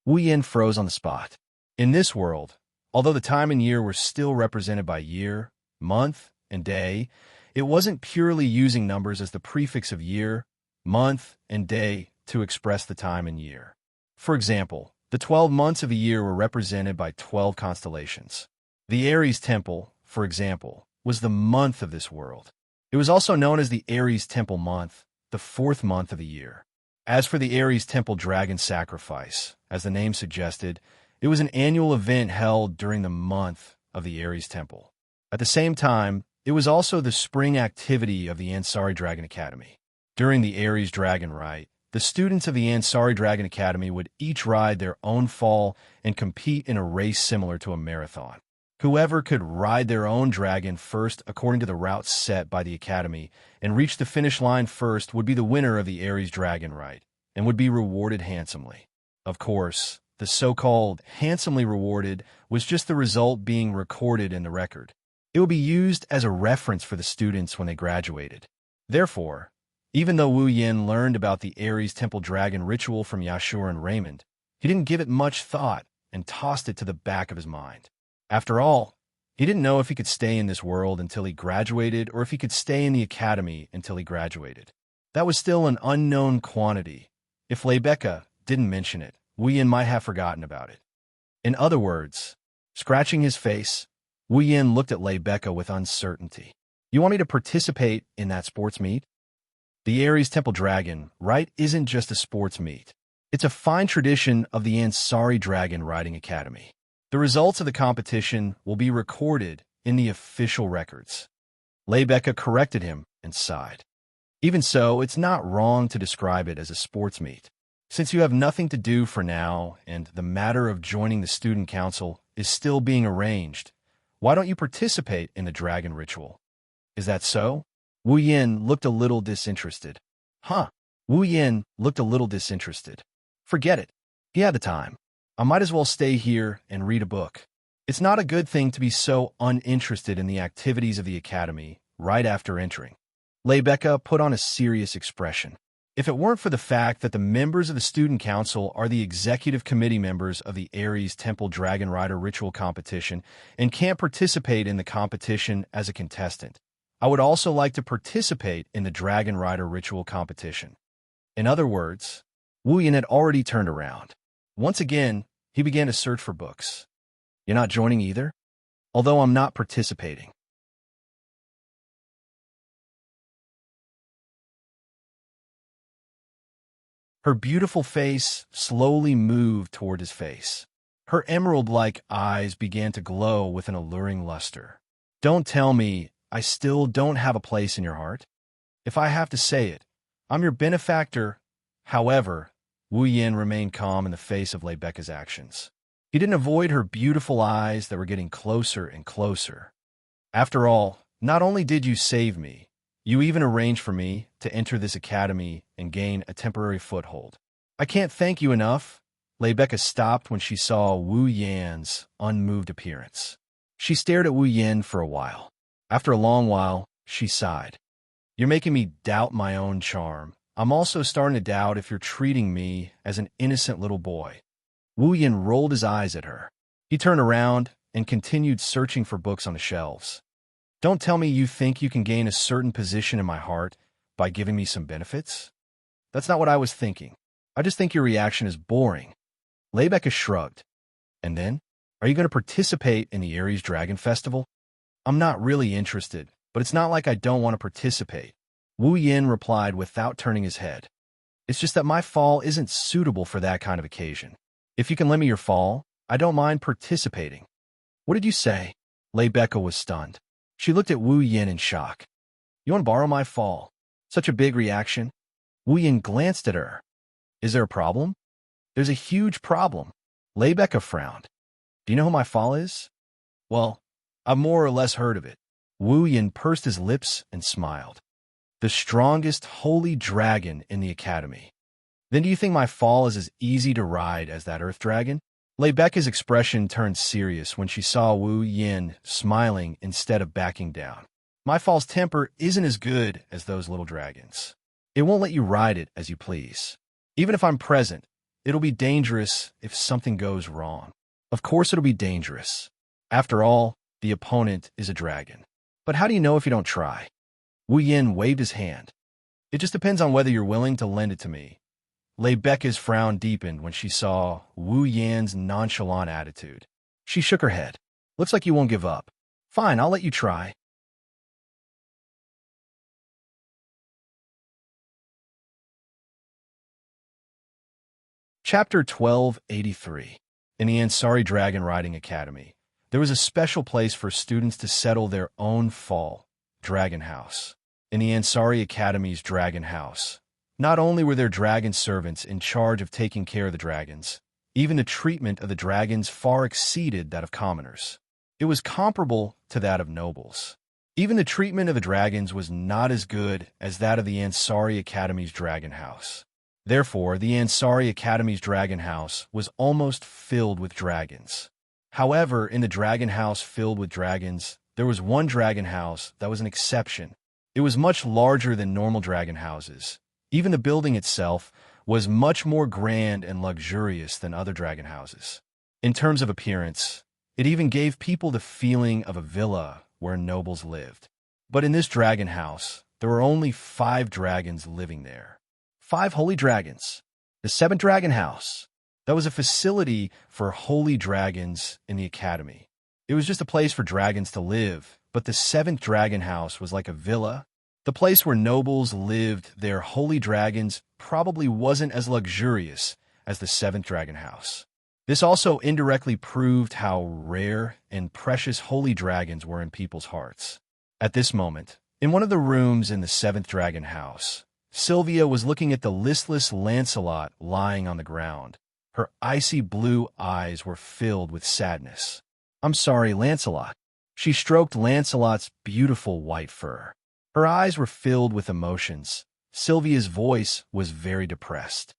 Wu Yin froze on the spot. In this world, although the time and year were still represented by year, month, and day, it wasn't purely using numbers as the prefix of year, month, and day to express the time and year. For example, the 12 months of a year were represented by 12 constellations. The Ares Temple, for example, was the month of this world. It was also known as the Ares Temple Month, the fourth month of the year. As for the Ares Temple Dragon Sacrifice, as the name suggested, it was an annual event held during the month of the Ares Temple. At the same time, it was also the spring activity of the Ansari Dragon Academy. During the Ares Dragon Rite, the students of the Ansari Dragon Academy would each ride their own fall and compete in a race similar to a marathon. Whoever could ride their own dragon first according to the routes set by the Academy and reach the finish line first would be the winner of the Ares Dragon Rite and would be rewarded handsomely. Of course, the so-called handsomely rewarded was just the result being recorded in the record. It would be used as a reference for the students when they graduated. Therefore, even though Wu Yin learned about the Ares Temple Dragon ritual from Yashur and Raymond, he didn't give it much thought and tossed it to the back of his mind. After all, he didn't know if he could stay in this world until he graduated or if he could stay in the academy until he graduated. That was still an unknown quantity. If Lebecca didn't mention it, Wu Yin might have forgotten about it. In other words, scratching his face, Wu Yin looked at Lebecca with uncertainty. You want me to participate in that sports meet? The Ares Temple Dragon Rite isn't just a sports meet. It's a fine tradition of the Ansari Dragon Riding Academy. The results of the competition will be recorded in the official records. Lebecca corrected him and sighed. Even so, it's not wrong to describe it as a sports meet. Since you have nothing to do for now and the matter of joining the student council is still being arranged, why don't you participate in the dragon ritual? Is that so? Wu Yin looked a little disinterested. Wu Yin looked a little disinterested. Forget it. He had the time. I might as well stay here and read a book. It's not a good thing to be so uninterested in the activities of the academy right after entering. Lebecca put on a serious expression. If it weren't for the fact that the members of the student council are the executive committee members of the Ares Temple Dragon Rider Ritual Competition and can't participate in the competition as a contestant, I would also like to participate in the Dragon Rider Ritual Competition. In other words, Wu Yin had already turned around. Once again, he began to search for books. You're not joining either? Although I'm not participating. Her beautiful face slowly moved toward his face. Her emerald-like eyes began to glow with an alluring luster. Don't tell me I still don't have a place in your heart? If I have to say it, I'm your benefactor. However, Wu Yin remained calm in the face of Lebecca's actions. He didn't avoid her beautiful eyes that were getting closer and closer. After all, not only did you save me, you even arranged for me to enter this academy and gain a temporary foothold. I can't thank you enough. Lebecca stopped when she saw Wu Yin's unmoved appearance. She stared at Wu Yin for a while. After a long while, she sighed. You're making me doubt my own charm. I'm also starting to doubt if you're treating me as an innocent little boy. Wu Yin rolled his eyes at her. He turned around and continued searching for books on the shelves. Don't tell me you think you can gain a certain position in my heart by giving me some benefits? That's not what I was thinking. I just think your reaction is boring. Lebecca shrugged. And then? Are you going to participate in the Ares Dragon Festival? I'm not really interested, but it's not like I don't want to participate. Wu Yin replied without turning his head. It's just that my fall isn't suitable for that kind of occasion. If you can lend me your fall, I don't mind participating. What did you say? Lebecca was stunned. She looked at Wu Yin in shock. You want to borrow my fall? Such a big reaction? Wu Yin glanced at her. Is there a problem? There's a huge problem. Lebecca frowned. Do you know who my fall is? Well, I've more or less heard of it. Wu Yin pursed his lips and smiled. The strongest holy dragon in the academy. Then do you think my fall is as easy to ride as that earth dragon? Lebecca's expression turned serious when she saw Wu Yin smiling instead of backing down. My fall's temper isn't as good as those little dragons. It won't let you ride it as you please. Even if I'm present, it'll be dangerous if something goes wrong. Of course it'll be dangerous. After all, the opponent is a dragon. But how do you know if you don't try? Wu Yin waved his hand. It just depends on whether you're willing to lend it to me. Becca's frown deepened when she saw Wu Yan's nonchalant attitude. She shook her head. Looks like you won't give up. Fine, I'll let you try. Chapter 1283. In the Ansari Dragon Riding Academy, there was a special place for students to settle their own fall, Dragon House. In the Ansari Academy's Dragon House, not only were there dragon servants in charge of taking care of the dragons, even the treatment of the dragons far exceeded that of commoners. It was comparable to that of nobles. Even the treatment of the dragons was not as good as that of the Ansari Academy's Dragon House. Therefore, the Ansari Academy's Dragon House was almost filled with dragons. However, in the Dragon House filled with dragons, there was one dragon house that was an exception. It was much larger than normal dragon houses. Even the building itself was much more grand and luxurious than other dragon houses. In terms of appearance, it even gave people the feeling of a villa where nobles lived. But in this dragon house, there were only 5 dragons living there. 5 holy dragons. The 7th dragon house. That was a facility for holy dragons in the academy. It was just a place for dragons to live, but the 7th dragon house was like a villa. The place where nobles lived their holy dragons probably wasn't as luxurious as the 7th dragon house. This also indirectly proved how rare and precious holy dragons were in people's hearts. At this moment, in one of the rooms in the 7th dragon house, Sylvia was looking at the listless Lancelot lying on the ground. Her icy blue eyes were filled with sadness. "I'm sorry, Lancelot." She stroked Lancelot's beautiful white fur. Her eyes were filled with emotions. Sylvia's voice was very depressed.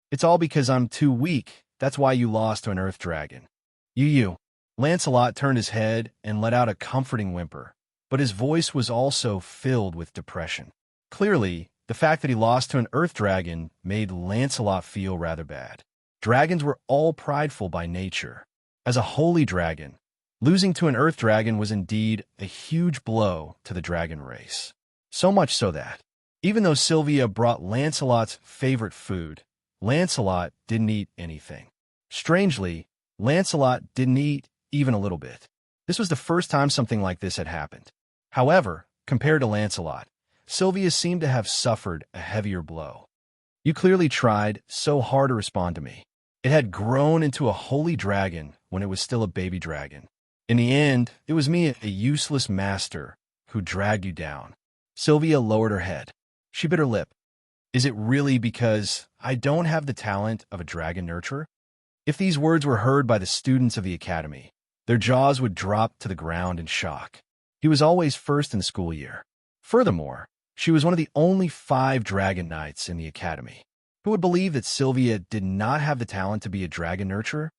"It's all because I'm too weak. That's why you lost to an earth dragon." You. Lancelot turned his head and let out a comforting whimper, but his voice was also filled with depression. Clearly, the fact that he lost to an earth dragon made Lancelot feel rather bad. Dragons were all prideful by nature. As a holy dragon, losing to an earth dragon was indeed a huge blow to the dragon race. So much so that, even though Sylvia brought Lancelot's favorite food, Lancelot didn't eat anything. Strangely, Lancelot didn't eat even a little bit. This was the first time something like this had happened. However, compared to Lancelot, Sylvia seemed to have suffered a heavier blow. "You clearly tried so hard to respond to me. It had grown into a holy dragon when it was still a baby dragon. In the end, it was me, a useless master, who dragged you down." Sylvia lowered her head. She bit her lip. "Is it really because I don't have the talent of a dragon nurturer?" If these words were heard by the students of the academy, their jaws would drop to the ground in shock. He was always first in the school year. Furthermore, she was one of the only 5 dragon knights in the academy. Who would believe that Sylvia did not have the talent to be a dragon nurturer?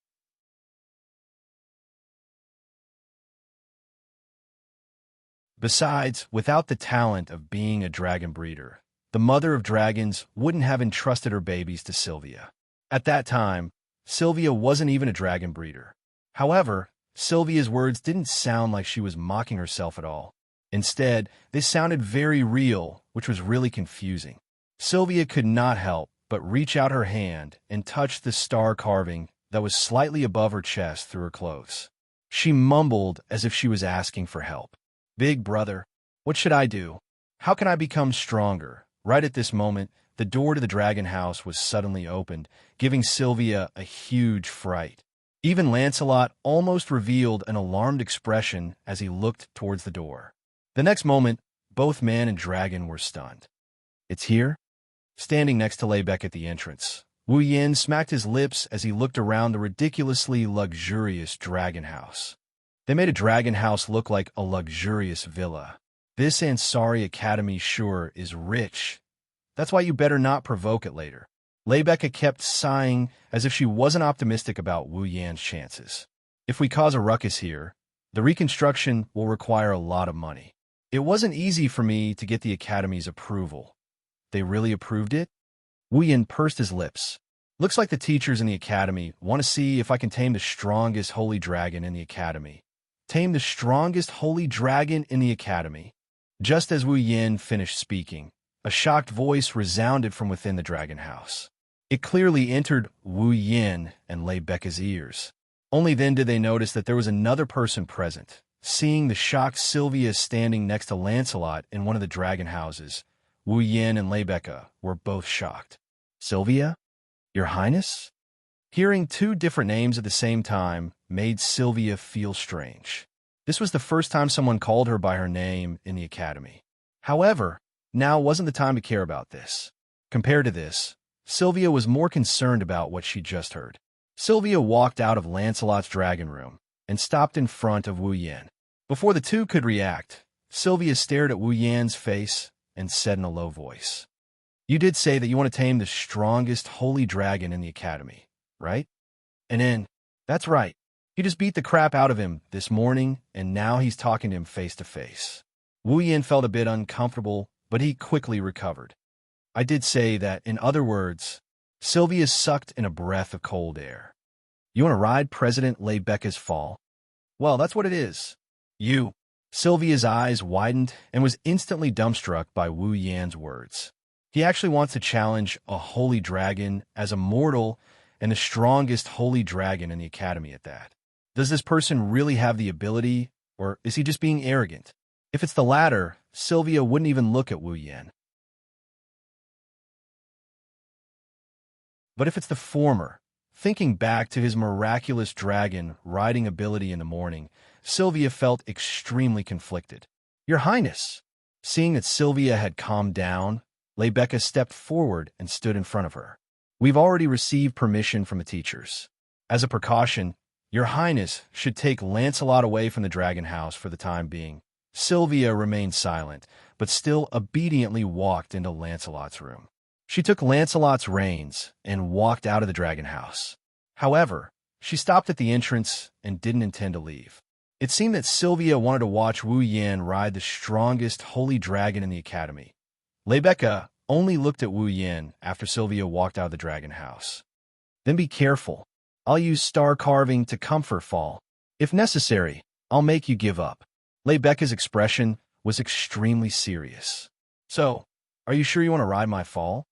Besides, without the talent of being a dragon breeder, the mother of dragons wouldn't have entrusted her babies to Sylvia. At that time, Sylvia wasn't even a dragon breeder. However, Sylvia's words didn't sound like she was mocking herself at all. Instead, they sounded very real, which was really confusing. Sylvia could not help but reach out her hand and touch the star carving that was slightly above her chest through her clothes. She mumbled as if she was asking for help. "Big brother, what should I do? How can I become stronger?" Right at this moment, the door to the dragon house was suddenly opened, giving Sylvia a huge fright. Even Lancelot almost revealed an alarmed expression as he looked towards the door. The next moment, both man and dragon were stunned. "It's here?" Standing next to Lebec at the entrance, Wu Yin smacked his lips as he looked around the ridiculously luxurious dragon house. They made a dragon house look like a luxurious villa. "This Ansari Academy sure is rich. That's why you better not provoke it later." Lebec kept sighing as if she wasn't optimistic about Wu Yan's chances. "If we cause a ruckus here, the reconstruction will require a lot of money. It wasn't easy for me to get the Academy's approval. They really approved it? Wu Yin pursed his lips. Looks like the teachers in the academy want to see if I can tame the strongest holy dragon in the academy. Tame the strongest holy dragon in the academy. Just as Wu Yin finished speaking, a shocked voice resounded from within the dragon house. It clearly entered Wu Yin and Lei Becca's ears. Only then did they notice that there was another person present. Seeing the shocked Sylvia standing next to Lancelot in one of the dragon houses, Wu Yin and Lei Becca were both shocked. Sylvia? Your Highness? Hearing two different names at the same time made Sylvia feel strange. This was the first time someone called her by her name in the academy. However, now wasn't the time to care about this. Compared to this, Sylvia was more concerned about what she'd just heard. Sylvia walked out of Lancelot's dragon room and stopped in front of Wu Yin. Before the two could react, Sylvia stared at Wu Yan's face and said in a low voice, "You did say that you want to tame the strongest holy dragon in the academy, right?" And then, "That's right. You just beat the crap out of him this morning, and now he's talking to him face to face." Wu Yin felt a bit uncomfortable, but he quickly recovered. "I did say that, in other words." Sylvia sucked in a breath of cold air. "You want to ride President Lei Becca's fall? Well, that's what it is. You." Sylvia's eyes widened and was instantly dumbstruck by Wu Yan's words. He actually wants to challenge a holy dragon as a mortal and the strongest holy dragon in the academy at that. Does this person really have the ability, or is he just being arrogant? If it's the latter, Sylvia wouldn't even look at Wu Yan. But if it's the former, thinking back to his miraculous dragon riding ability in the morning, Sylvia felt extremely conflicted. "Your Highness!" Seeing that Sylvia had calmed down, Lei Becca stepped forward and stood in front of her. "We've already received permission from the teachers. As a precaution, Your Highness should take Lancelot away from the dragon house for the time being." Sylvia remained silent, but still obediently walked into Lancelot's room. She took Lancelot's reins and walked out of the dragon house. However, she stopped at the entrance and didn't intend to leave. It seemed that Sylvia wanted to watch Wu Yin ride the strongest holy dragon in the academy. Lei Becca only looked at Wu Yin after Sylvia walked out of the dragon house. "Then be careful. I'll use star carving to comfort fall. If necessary, I'll make you give up." Lei Becca's expression was extremely serious. "So, are you sure you want to ride my fall?"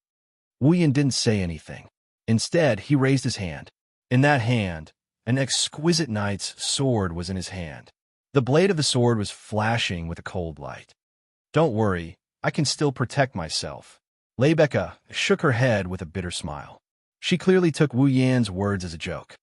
Wu Yin didn't say anything. Instead, he raised his hand. In that hand, an exquisite knight's sword was in his hand. The blade of the sword was flashing with a cold light. "Don't worry, I can still protect myself." Lei Becca shook her head with a bitter smile. She clearly took Wu Yan's words as a joke.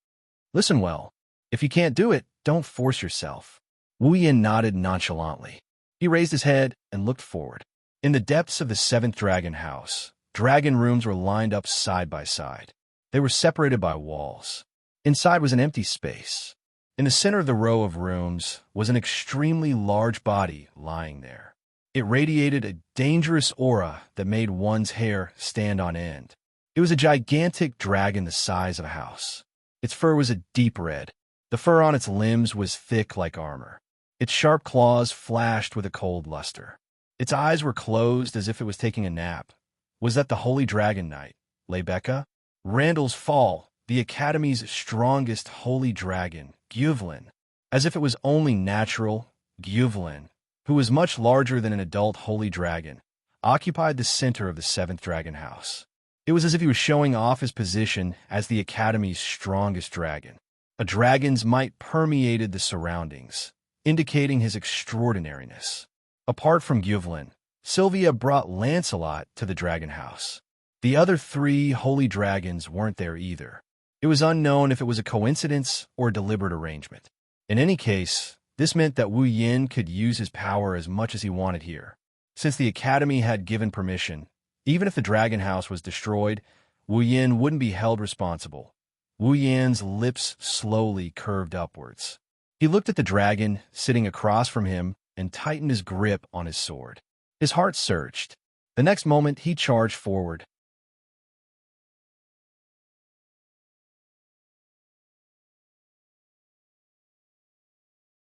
"Listen well. If you can't do it, don't force yourself." Wu Yan nodded nonchalantly. He raised his head and looked forward. In the depths of the seventh dragon house, dragon rooms were lined up side by side. They were separated by walls. Inside was an empty space. In the center of the row of rooms was an extremely large body lying there. It radiated a dangerous aura that made one's hair stand on end. It was a gigantic dragon the size of a house. Its fur was a deep red. The fur on its limbs was thick like armor. Its sharp claws flashed with a cold luster. Its eyes were closed as if it was taking a nap. Was that the holy dragon knight, Lei Becca? Randall's Fall, the Academy's strongest holy dragon, Gyuvlin. As if it was only natural, Gyuvlin, who was much larger than an adult holy dragon, occupied the center of the seventh dragon house. It was as if he was showing off his position as the Academy's strongest dragon. A dragon's might permeated the surroundings, indicating his extraordinariness. Apart from Gyuvlin, Sylvia brought Lancelot to the dragon house. The other three holy dragons weren't there either. It was unknown if it was a coincidence or a deliberate arrangement. In any case, this meant that Wu Yin could use his power as much as he wanted here. Since the Academy had given permission, even if the dragon house was destroyed, Wu Yin wouldn't be held responsible. Wu Yan's lips slowly curved upwards. He looked at the dragon sitting across from him and tightened his grip on his sword. His heart surged. The next moment, he charged forward.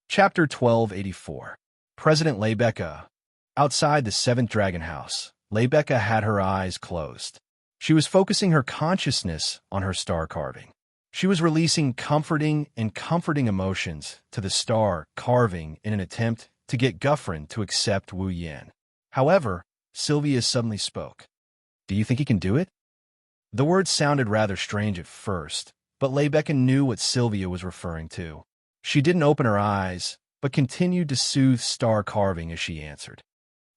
Chapter 1284. President Lei Becca. Outside the seventh dragon house, Lebecca had her eyes closed. She was focusing her consciousness on her star carving. She was releasing comforting emotions to the star carving in an attempt to get Guffrin to accept Wu Yan. However, Sylvia suddenly spoke. "Do you think he can do it?" The words sounded rather strange at first, but Lebecca knew what Sylvia was referring to. She didn't open her eyes, but continued to soothe star carving as she answered.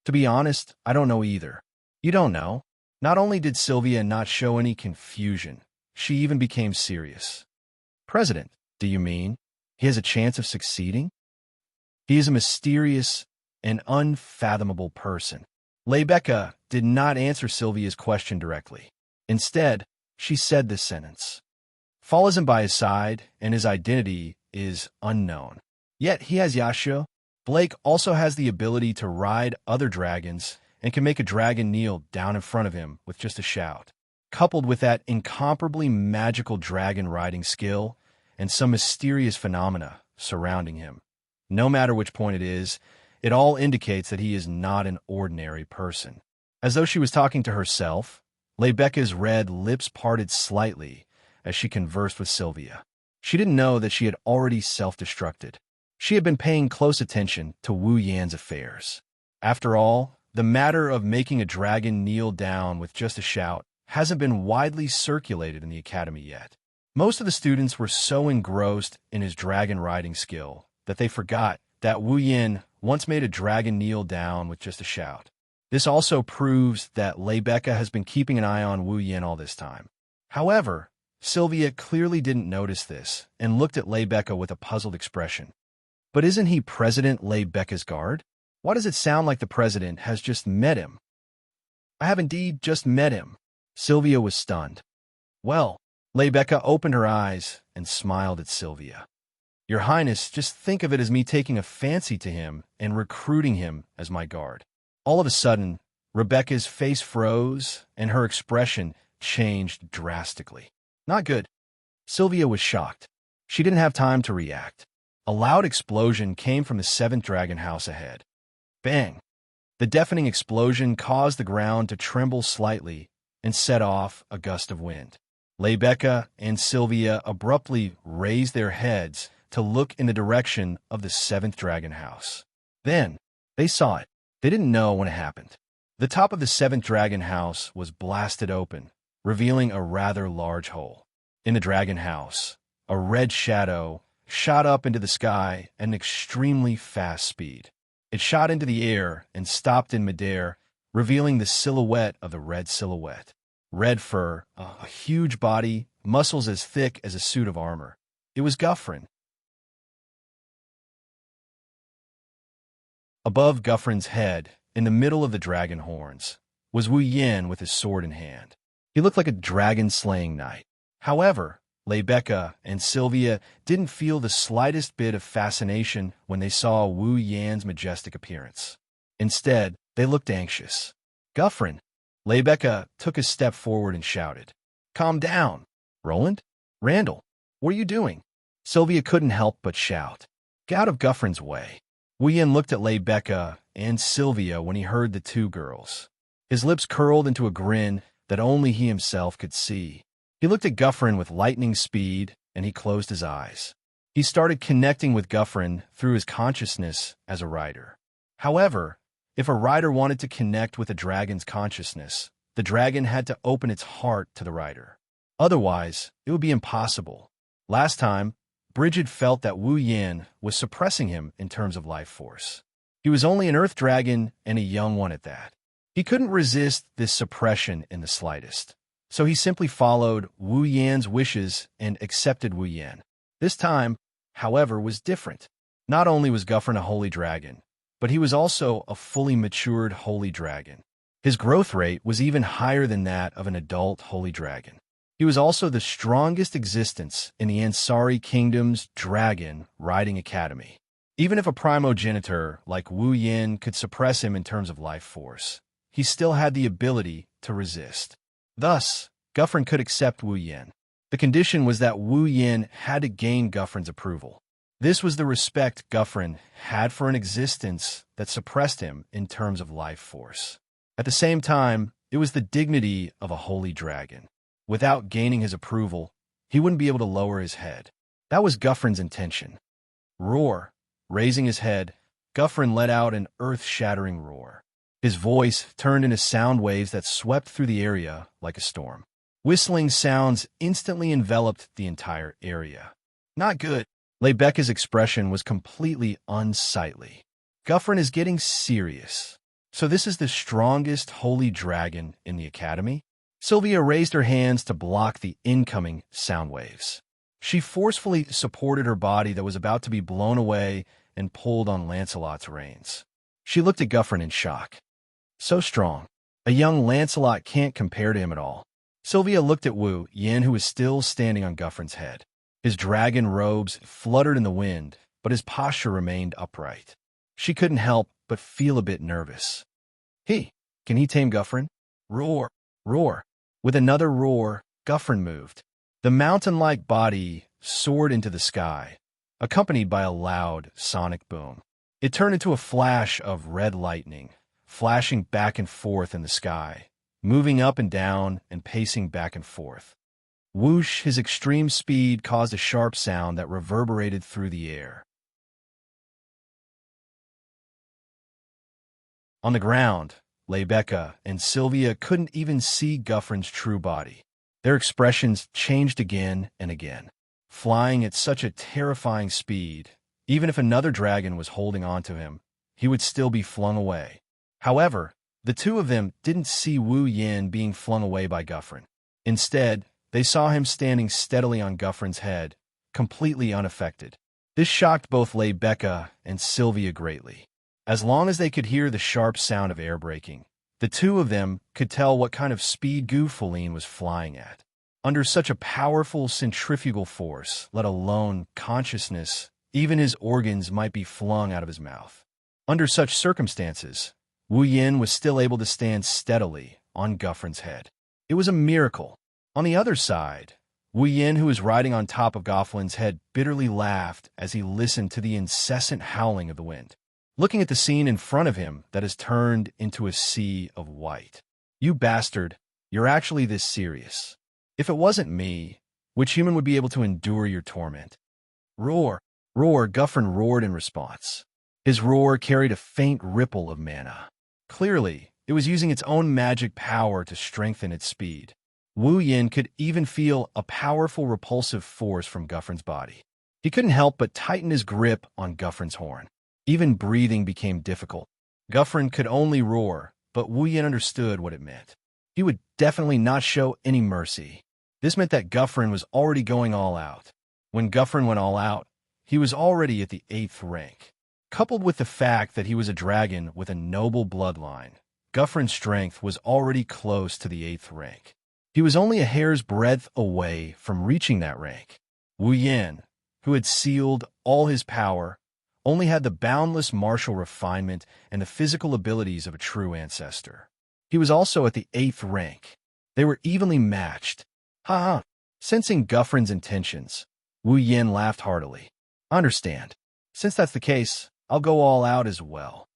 "To be honest, I don't know either." "You don't know?" Not only did Sylvia not show any confusion, she even became serious. "President, do you mean he has a chance of succeeding?" "He is a mysterious and unfathomable person." Lebecca did not answer Sylvia's question directly. Instead, she said this sentence. "Fall isn't by his side, and his identity is unknown. Yet he has Yasha. Blake also has the ability to ride other dragons and can make a dragon kneel down in front of him with just a shout. Coupled with that incomparably magical dragon riding skill and some mysterious phenomena surrounding him. No matter which point it is, it all indicates that he is not an ordinary person." As though she was talking to herself, Lebecca's red lips parted slightly as she conversed with Sylvia. She didn't know that she had already self-destructed. She had been paying close attention to Wu Yan's affairs. After all, the matter of making a dragon kneel down with just a shout hasn't been widely circulated in the academy yet. Most of the students were so engrossed in his dragon riding skill that they forgot that Wu Yan once made a dragon kneel down with just a shout. This also proves that Lebecca has been keeping an eye on Wu Yan all this time. However, Sylvia clearly didn't notice this and looked at Lebecca with a puzzled expression. "But isn't he President Lebecca's guard? Why does it sound like the president has just met him?" "I have indeed just met him." Sylvia was stunned. "Well," Lebecca opened her eyes and smiled at Sylvia. "Your Highness, just think of it as me taking a fancy to him and recruiting him as my guard." All of a sudden, Rebecca's face froze and her expression changed drastically. "Not good." Sylvia was shocked. She didn't have time to react. A loud explosion came from the 7th dragon house ahead. Bang! The deafening explosion caused the ground to tremble slightly and set off a gust of wind. Lebecca and Sylvia abruptly raised their heads to look in the direction of the 7th dragon house. Then, they saw it. They didn't know when it happened. The top of the 7th dragon house was blasted open, revealing a rather large hole. In the dragon house, a red shadow shot up into the sky at an extremely fast speed. It shot into the air and stopped in midair, revealing the silhouette of the red silhouette. Red fur, a huge body, muscles as thick as a suit of armor. It was Guffrin. Above Guffrin's head, in the middle of the dragon horns, was Wu Yan with his sword in hand. He looked like a dragon-slaying knight. However, Lebecca and Sylvia didn't feel the slightest bit of fascination when they saw Wu Yan's majestic appearance. Instead, they looked anxious. "Guffrin!" Lebecca took a step forward and shouted. "Calm down! Roland? Randall, what are you doing?" Sylvia couldn't help but shout. "Get out of Guffrin's way." Wu Yan looked at Lebecca and Sylvia when he heard the two girls. His lips curled into a grin that only he himself could see. He looked at Guffrin with lightning speed, and he closed his eyes. He started connecting with Guffrin through his consciousness as a rider. However, if a rider wanted to connect with a dragon's consciousness, the dragon had to open its heart to the rider. Otherwise, it would be impossible. Last time, Bridget felt that Wu Yan was suppressing him in terms of life force. He was only an earth dragon and a young one at that. He couldn't resist this suppression in the slightest. So he simply followed Wu Yan's wishes and accepted Wu Yan. This time, however, was different. Not only was Guffrin a holy dragon, but he was also a fully matured holy dragon. His growth rate was even higher than that of an adult holy dragon. He was also the strongest existence in the Ansari Kingdom's Dragon Riding Academy. Even if a primogenitor like Wu Yan could suppress him in terms of life force, he still had the ability to resist. Thus, Guffrin could accept Wu Yan. The condition was that Wu Yan had to gain Guffrin's approval. This was the respect Guffrin had for an existence that suppressed him in terms of life force. At the same time, it was the dignity of a holy dragon. Without gaining his approval, he wouldn't be able to lower his head. That was Guffrin's intention. Roar. Raising his head, Guffrin let out an earth-shattering roar. His voice turned into sound waves that swept through the area like a storm. Whistling sounds instantly enveloped the entire area. Not good. Lebecca's expression was completely unsightly. Guffrin is getting serious. So this is the strongest holy dragon in the academy? Sylvia raised her hands to block the incoming sound waves. She forcefully supported her body that was about to be blown away and pulled on Lancelot's reins. She looked at Guffrin in shock. So strong. A young Lancelot can't compare to him at all. Sylvia looked at Wu Yin, who was still standing on Guffrin's head. His dragon robes fluttered in the wind, but his posture remained upright. She couldn't help but feel a bit nervous. Can he tame Guffrin? Roar, roar. With another roar, Guffrin moved. The mountain-like body soared into the sky, accompanied by a loud sonic boom. It turned into a flash of red lightning, flashing back and forth in the sky, moving up and down and pacing back and forth. Whoosh, his extreme speed caused a sharp sound that reverberated through the air. On the ground, Lebecca and Sylvia couldn't even see Guffrin's true body. Their expressions changed again and again. Flying at such a terrifying speed, even if another dragon was holding on to him, he would still be flung away. However, the two of them didn't see Wu Yin being flung away by Guffrin. Instead, they saw him standing steadily on Guffrin's head, completely unaffected. This shocked both Lebecca and Sylvia greatly. As long as they could hear the sharp sound of air breaking, the two of them could tell what kind of speed Gufuline was flying at. Under such a powerful centrifugal force, let alone consciousness, even his organs might be flung out of his mouth. Under such circumstances, Wu Yin was still able to stand steadily on Guffrin's head. It was a miracle. On the other side, Wu Yin, who was riding on top of Goflin's head, bitterly laughed as he listened to the incessant howling of the wind. Looking at the scene in front of him that has turned into a sea of white. You bastard, you're actually this serious. If it wasn't me, which human would be able to endure your torment? Roar, roar, Guffrin roared in response. His roar carried a faint ripple of mana. Clearly, it was using its own magic power to strengthen its speed. Wu Yin could even feel a powerful repulsive force from Guffrin's body. He couldn't help but tighten his grip on Guffrin's horn. Even breathing became difficult. Guffrin could only roar, but Wu Yin understood what it meant. He would definitely not show any mercy. This meant that Guffrin was already going all out. When Guffrin went all out, he was already at the 8th rank. Coupled with the fact that he was a dragon with a noble bloodline, Guffrin's strength was already close to the 8th rank. He was only a hair's breadth away from reaching that rank. Wu Yin, who had sealed all his power, only had the boundless martial refinement and the physical abilities of a true ancestor. He was also at the 8th rank. They were evenly matched. Ha ha. Sensing Guffrin's intentions, Wu Yin laughed heartily. Understand. Since that's the case, I'll go all out as well.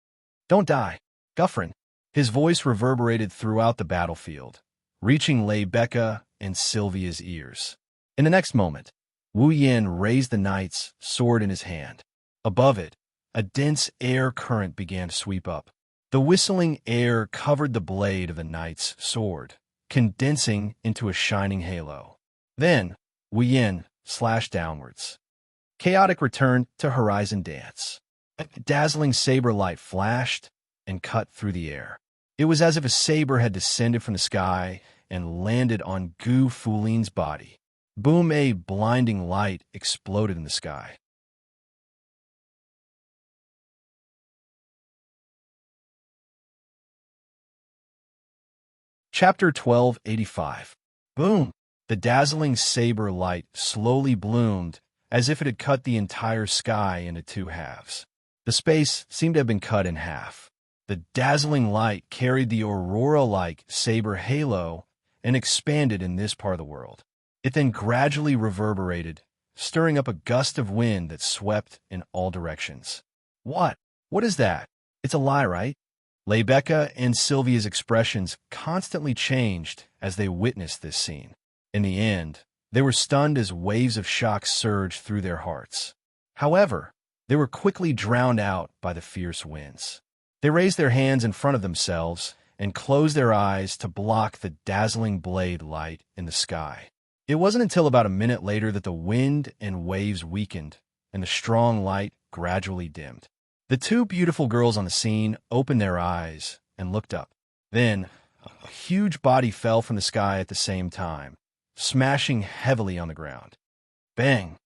Don't die, Guffrin. His voice reverberated throughout the battlefield, reaching Lebecca and Sylvia's ears. In the next moment, Wu Yin raised the knight's sword in his hand. Above it, a dense air current began to sweep up. The whistling air covered the blade of the knight's sword, condensing into a shining halo. Then, Wu Yin slashed downwards. Chaotic returned to Horizon Dance. A dazzling saber light flashed and cut through the air. It was as if a saber had descended from the sky and landed on Gu Fulin's body. Boom! A blinding light exploded in the sky. Chapter 1285. Boom! The dazzling saber light slowly bloomed as if it had cut the entire sky into two halves. The space seemed to have been cut in half. The dazzling light carried the aurora-like saber halo and expanded in this part of the world. It then gradually reverberated, stirring up a gust of wind that swept in all directions. What? What is that? It's a lie, right? Lebecca and Sylvia's expressions constantly changed as they witnessed this scene. In the end, they were stunned as waves of shock surged through their hearts. However, they were quickly drowned out by the fierce winds. They raised their hands in front of themselves and closed their eyes to block the dazzling blade light in the sky. It wasn't until about a minute later that the wind and waves weakened and the strong light gradually dimmed. The two beautiful girls on the scene opened their eyes and looked up. Then, a huge body fell from the sky at the same time, smashing heavily on the ground. Bang!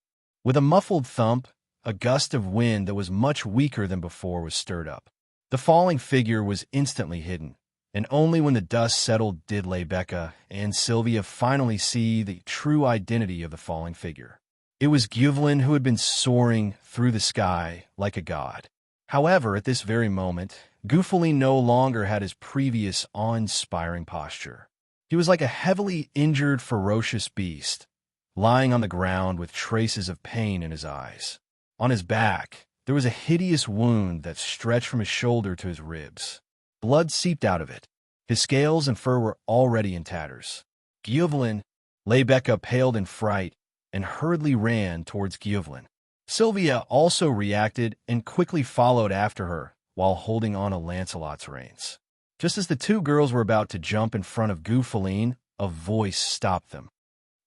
With a muffled thump, a gust of wind that was much weaker than before was stirred up. The falling figure was instantly hidden, and only when the dust settled did Lebecca and Sylvia finally see the true identity of the falling figure. It was Gyuvlin, who had been soaring through the sky like a god. However, at this very moment, Gyuvlin no longer had his previous awe-inspiring posture. He was like a heavily injured, ferocious beast, lying on the ground with traces of pain in his eyes. On his back, there was a hideous wound that stretched from his shoulder to his ribs. Blood seeped out of it. His scales and fur were already in tatters. Gyuvlin, Lebecca paled in fright and hurriedly ran towards Gyuvlin. Sylvia also reacted and quickly followed after her while holding on to Lancelot's reins. Just as the two girls were about to jump in front of Gyuvlin, a voice stopped them.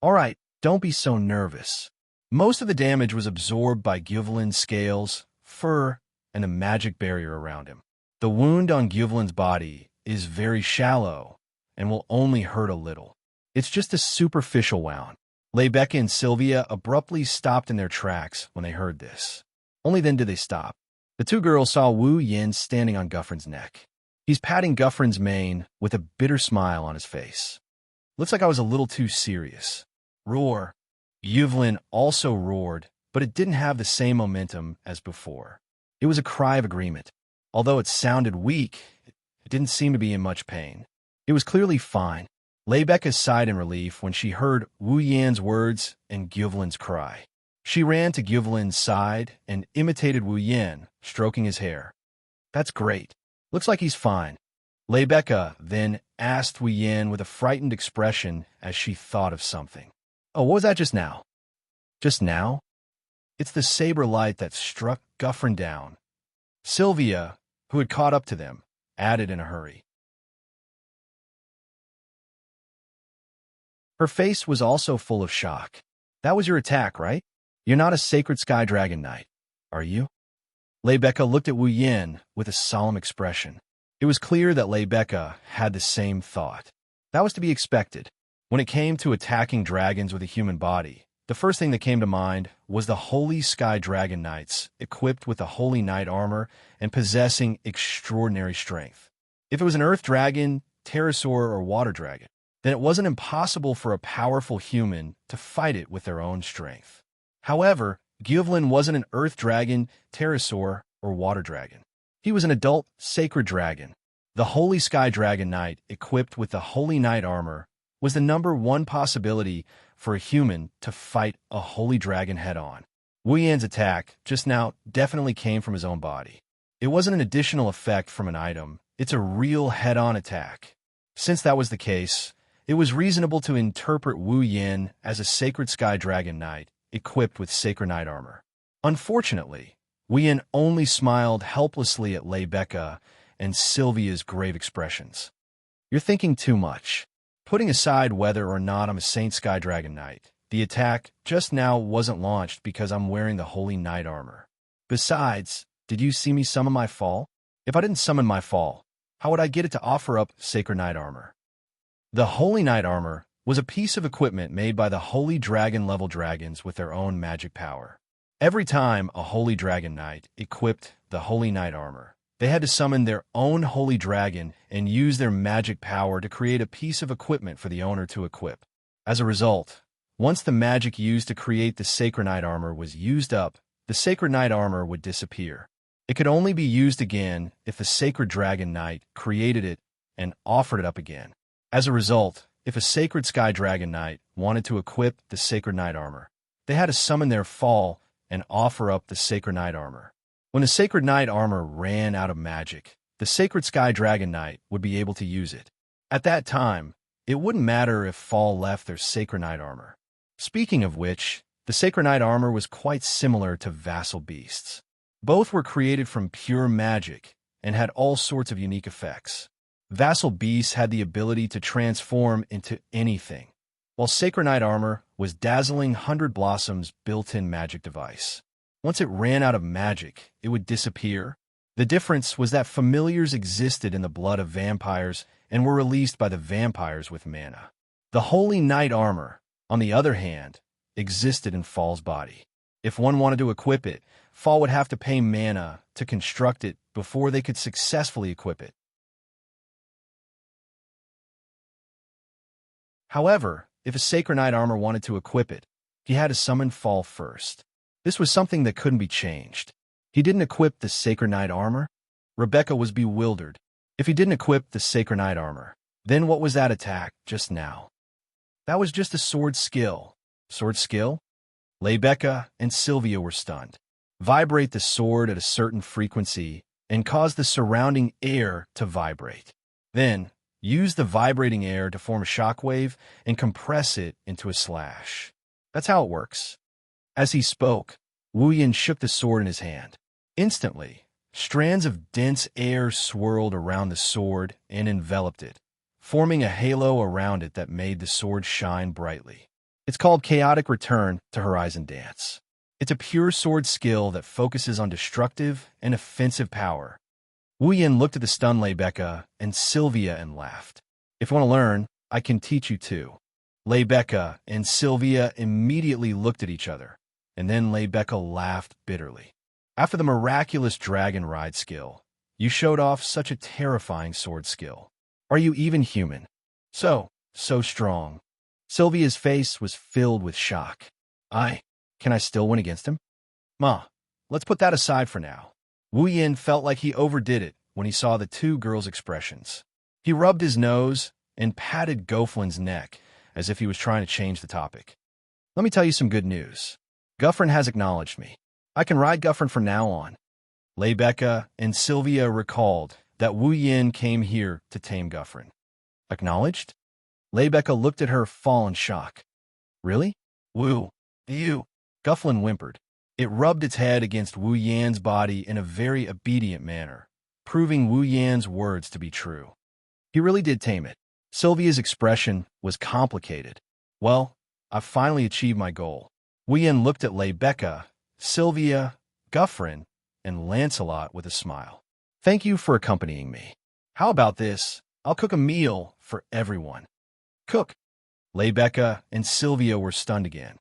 "All right, don't be so nervous." Most of the damage was absorbed by Gyuvlin's scales, fur, and the magic barrier around him. The wound on Gyuvlin's body is very shallow and will only hurt a little. It's just a superficial wound. Lebecca and Sylvia abruptly stopped in their tracks when they heard this. Only then did they stop. The two girls saw Wu Yin standing on Guffrin's neck. He's patting Guffrin's mane with a bitter smile on his face. "Looks like I was a little too serious." Roar. Gyuvlin also roared, but it didn't have the same momentum as before. It was a cry of agreement. Although it sounded weak, it didn't seem to be in much pain. It was clearly fine. Lebecca sighed in relief when she heard Wu Yan's words and Gyuvlin's cry. She ran to Gyuvlin's side and imitated Wu Yan, stroking his hair. "That's great. Looks like he's fine." Lebecca then asked Wu Yan with a frightened expression as she thought of something. "Oh, what was that just now?" "Just now? It's the saber light that struck Guffrin down." Sylvia, who had caught up to them, added in a hurry. Her face was also full of shock. "That was your attack, right? You're not a sacred sky dragon knight, are you?" Lebecca looked at Wu Yan with a solemn expression. It was clear that Lebecca had the same thought. That was to be expected. When it came to attacking dragons with a human body, the first thing that came to mind was the Holy Sky Dragon Knights, equipped with the Holy Knight armor and possessing extraordinary strength. If it was an earth dragon, pterosaur, or water dragon, then it wasn't impossible for a powerful human to fight it with their own strength. However, Gyuvlin wasn't an earth dragon, pterosaur, or water dragon. He was an adult sacred dragon. The Holy Sky Dragon Knight, equipped with the Holy Knight armor, was the number one possibility for a human to fight a holy dragon head-on. Wu Yan's attack just now definitely came from his own body. It wasn't an additional effect from an item, it's a real head-on attack. Since that was the case, it was reasonable to interpret Wu Yan as a sacred sky dragon knight equipped with sacred knight armor. Unfortunately, Wu Yan only smiled helplessly at Lebecca and Sylvia's grave expressions. "You're thinking too much." Putting aside whether or not I'm a Saint Sky Dragon Knight, the attack just now wasn't launched because I'm wearing the Holy Knight armor. Besides, did you see me summon my fall? If I didn't summon my fall, how would I get it to offer up Sacred Knight armor? The Holy Knight armor was a piece of equipment made by the Holy Dragon level dragons with their own magic power. Every time a Holy Dragon Knight equipped the Holy Knight armor, they had to summon their own Holy Dragon and use their magic power to create a piece of equipment for the owner to equip. As a result, once the magic used to create the Sacred Knight armor was used up, the Sacred Knight armor would disappear. It could only be used again if the Sacred Dragon Knight created it and offered it up again. As a result, if a Sacred Sky Dragon Knight wanted to equip the Sacred Knight armor, they had to summon their fall and offer up the Sacred Knight armor. When the Sacred Knight armor ran out of magic, the Sacred Sky Dragon Knight would be able to use it. At that time, it wouldn't matter if Fall left their Sacred Knight armor. Speaking of which, the Sacred Knight armor was quite similar to Vassal Beasts. Both were created from pure magic and had all sorts of unique effects. Vassal Beasts had the ability to transform into anything, while Sacred Knight armor was dazzling 100 Blossoms' built-in magic device. Once it ran out of magic, it would disappear. The difference was that familiars existed in the blood of vampires and were released by the vampires with mana. The Holy Knight armor, on the other hand, existed in Fall's body. If one wanted to equip it, Fall would have to pay mana to construct it before they could successfully equip it. However, if a Sacred Knight armor wanted to equip it, he had to summon Fall first. This was something that couldn't be changed. He didn't equip the Sacred Knight armor? Rebecca was bewildered. If he didn't equip the Sacred Knight armor, then what was that attack just now? That was just a sword skill. Sword skill? Rebecca and Sylvia were stunned. Vibrate the sword at a certain frequency and cause the surrounding air to vibrate. Then, use the vibrating air to form a shockwave and compress it into a slash. That's how it works. As he spoke, Wu Yin shook the sword in his hand. Instantly, strands of dense air swirled around the sword and enveloped it, forming a halo around it that made the sword shine brightly. It's called Chaotic Return to Horizon Dance. It's a pure sword skill that focuses on destructive and offensive power. Wu Yin looked at the stunned Rebecca and Sylvia and laughed. If you want to learn, I can teach you too. Rebecca and Sylvia immediately looked at each other, and then Rebecca laughed bitterly. After the miraculous dragon ride skill, you showed off such a terrifying sword skill. Are you even human? So strong. Sylvia's face was filled with shock. Can I still win against him? Ma, let's put that aside for now. Wu Yin felt like he overdid it when he saw the two girls' expressions. He rubbed his nose and patted Goflin's neck as if he was trying to change the topic. Let me tell you some good news. Guffrin has acknowledged me. I can ride Guffrin from now on. Rebecca and Sylvia recalled that Wu Yin came here to tame Guffrin. Acknowledged? Rebecca looked at her, full in shock. Really? Wu, you? Gufflin whimpered. It rubbed its head against Wu Yan's body in a very obedient manner, proving Wu Yan's words to be true. He really did tame it. Sylvia's expression was complicated. Well, I've finally achieved my goal. Wu Yan looked at Rebecca, Sylvia, Guffrin, and Lancelot with a smile. Thank you for accompanying me. How about this? I'll cook a meal for everyone. Cook. Rebecca and Sylvia were stunned again.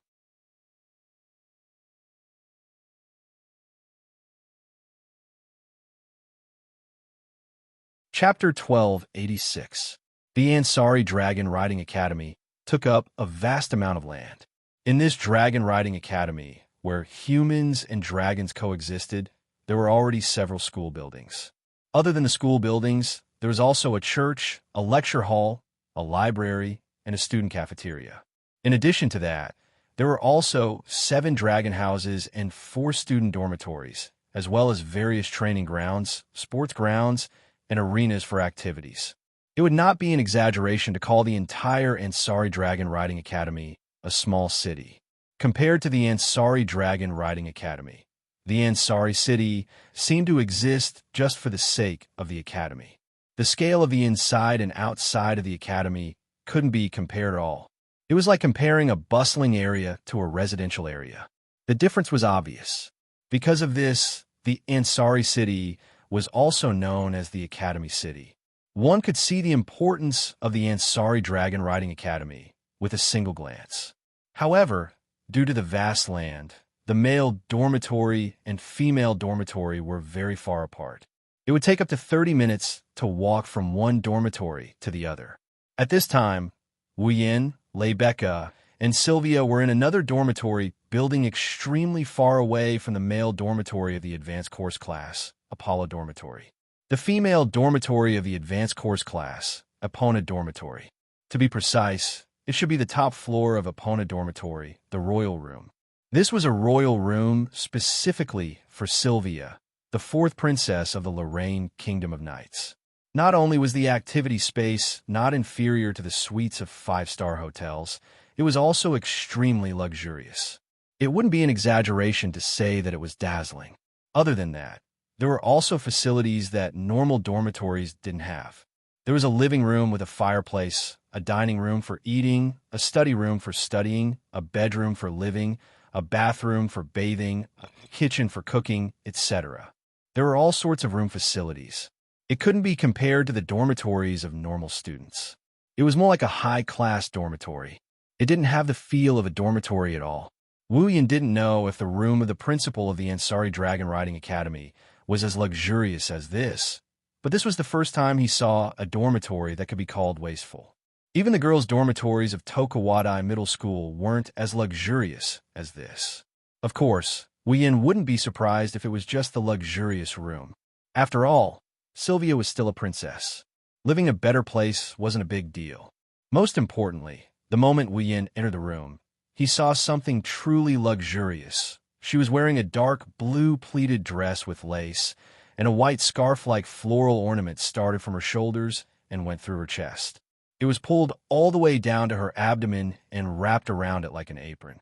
Chapter 1286. The Ansari Dragon Riding Academy took up a vast amount of land. In this dragon riding academy, where humans and dragons coexisted, there were already several school buildings. Other than the school buildings, there was also a church, a lecture hall, a library, and a student cafeteria. In addition to that, there were also 7 dragon houses and 4 student dormitories, as well as various training grounds, sports grounds, and arenas for activities. It would not be an exaggeration to call the entire Ansari Dragon Riding Academy a small city. Compared to the Ansari Dragon Riding Academy, the Ansari city seemed to exist just for the sake of the academy. The scale of the inside and outside of the academy couldn't be compared at all. It was like comparing a bustling area to a residential area. The difference was obvious. Because of this, the Ansari city was also known as the Academy City. One could see the importance of the Ansari Dragon Riding Academy with a single glance. However, due to the vast land, the male dormitory and female dormitory were very far apart. It would take up to 30 minutes to walk from one dormitory to the other. At this time, Wu Yin, Rebecca, and Sylvia were in another dormitory building extremely far away from the male dormitory of the advanced course class, Apollo Dormitory. The female dormitory of the advanced course class, Epona Dormitory. To be precise, it should be the top floor of Epona Dormitory, the royal room. This was a royal room specifically for Sylvia, the fourth princess of the Lorraine Kingdom of Knights. Not only was the activity space not inferior to the suites of five-star hotels, it was also extremely luxurious. It wouldn't be an exaggeration to say that it was dazzling. Other than that, there were also facilities that normal dormitories didn't have. There was a living room with a fireplace, a dining room for eating, a study room for studying, a bedroom for living, a bathroom for bathing, a kitchen for cooking, etc. There were all sorts of room facilities. It couldn't be compared to the dormitories of normal students. It was more like a high-class dormitory. It didn't have the feel of a dormitory at all. Wu Yin didn't know if the room of the principal of the Ansari Dragon Riding Academy was as luxurious as this, but this was the first time he saw a dormitory that could be called wasteful. Even the girls' dormitories of Tokuwadai Middle School weren't as luxurious as this. Of course, Wu Yin wouldn't be surprised if it was just the luxurious room. After all, Sylvia was still a princess. Living in a better place wasn't a big deal. Most importantly, the moment Wu Yin entered the room, he saw something truly luxurious. She was wearing a dark blue pleated dress with lace, and a white scarf-like floral ornament started from her shoulders and went through her chest. It was pulled all the way down to her abdomen and wrapped around it like an apron.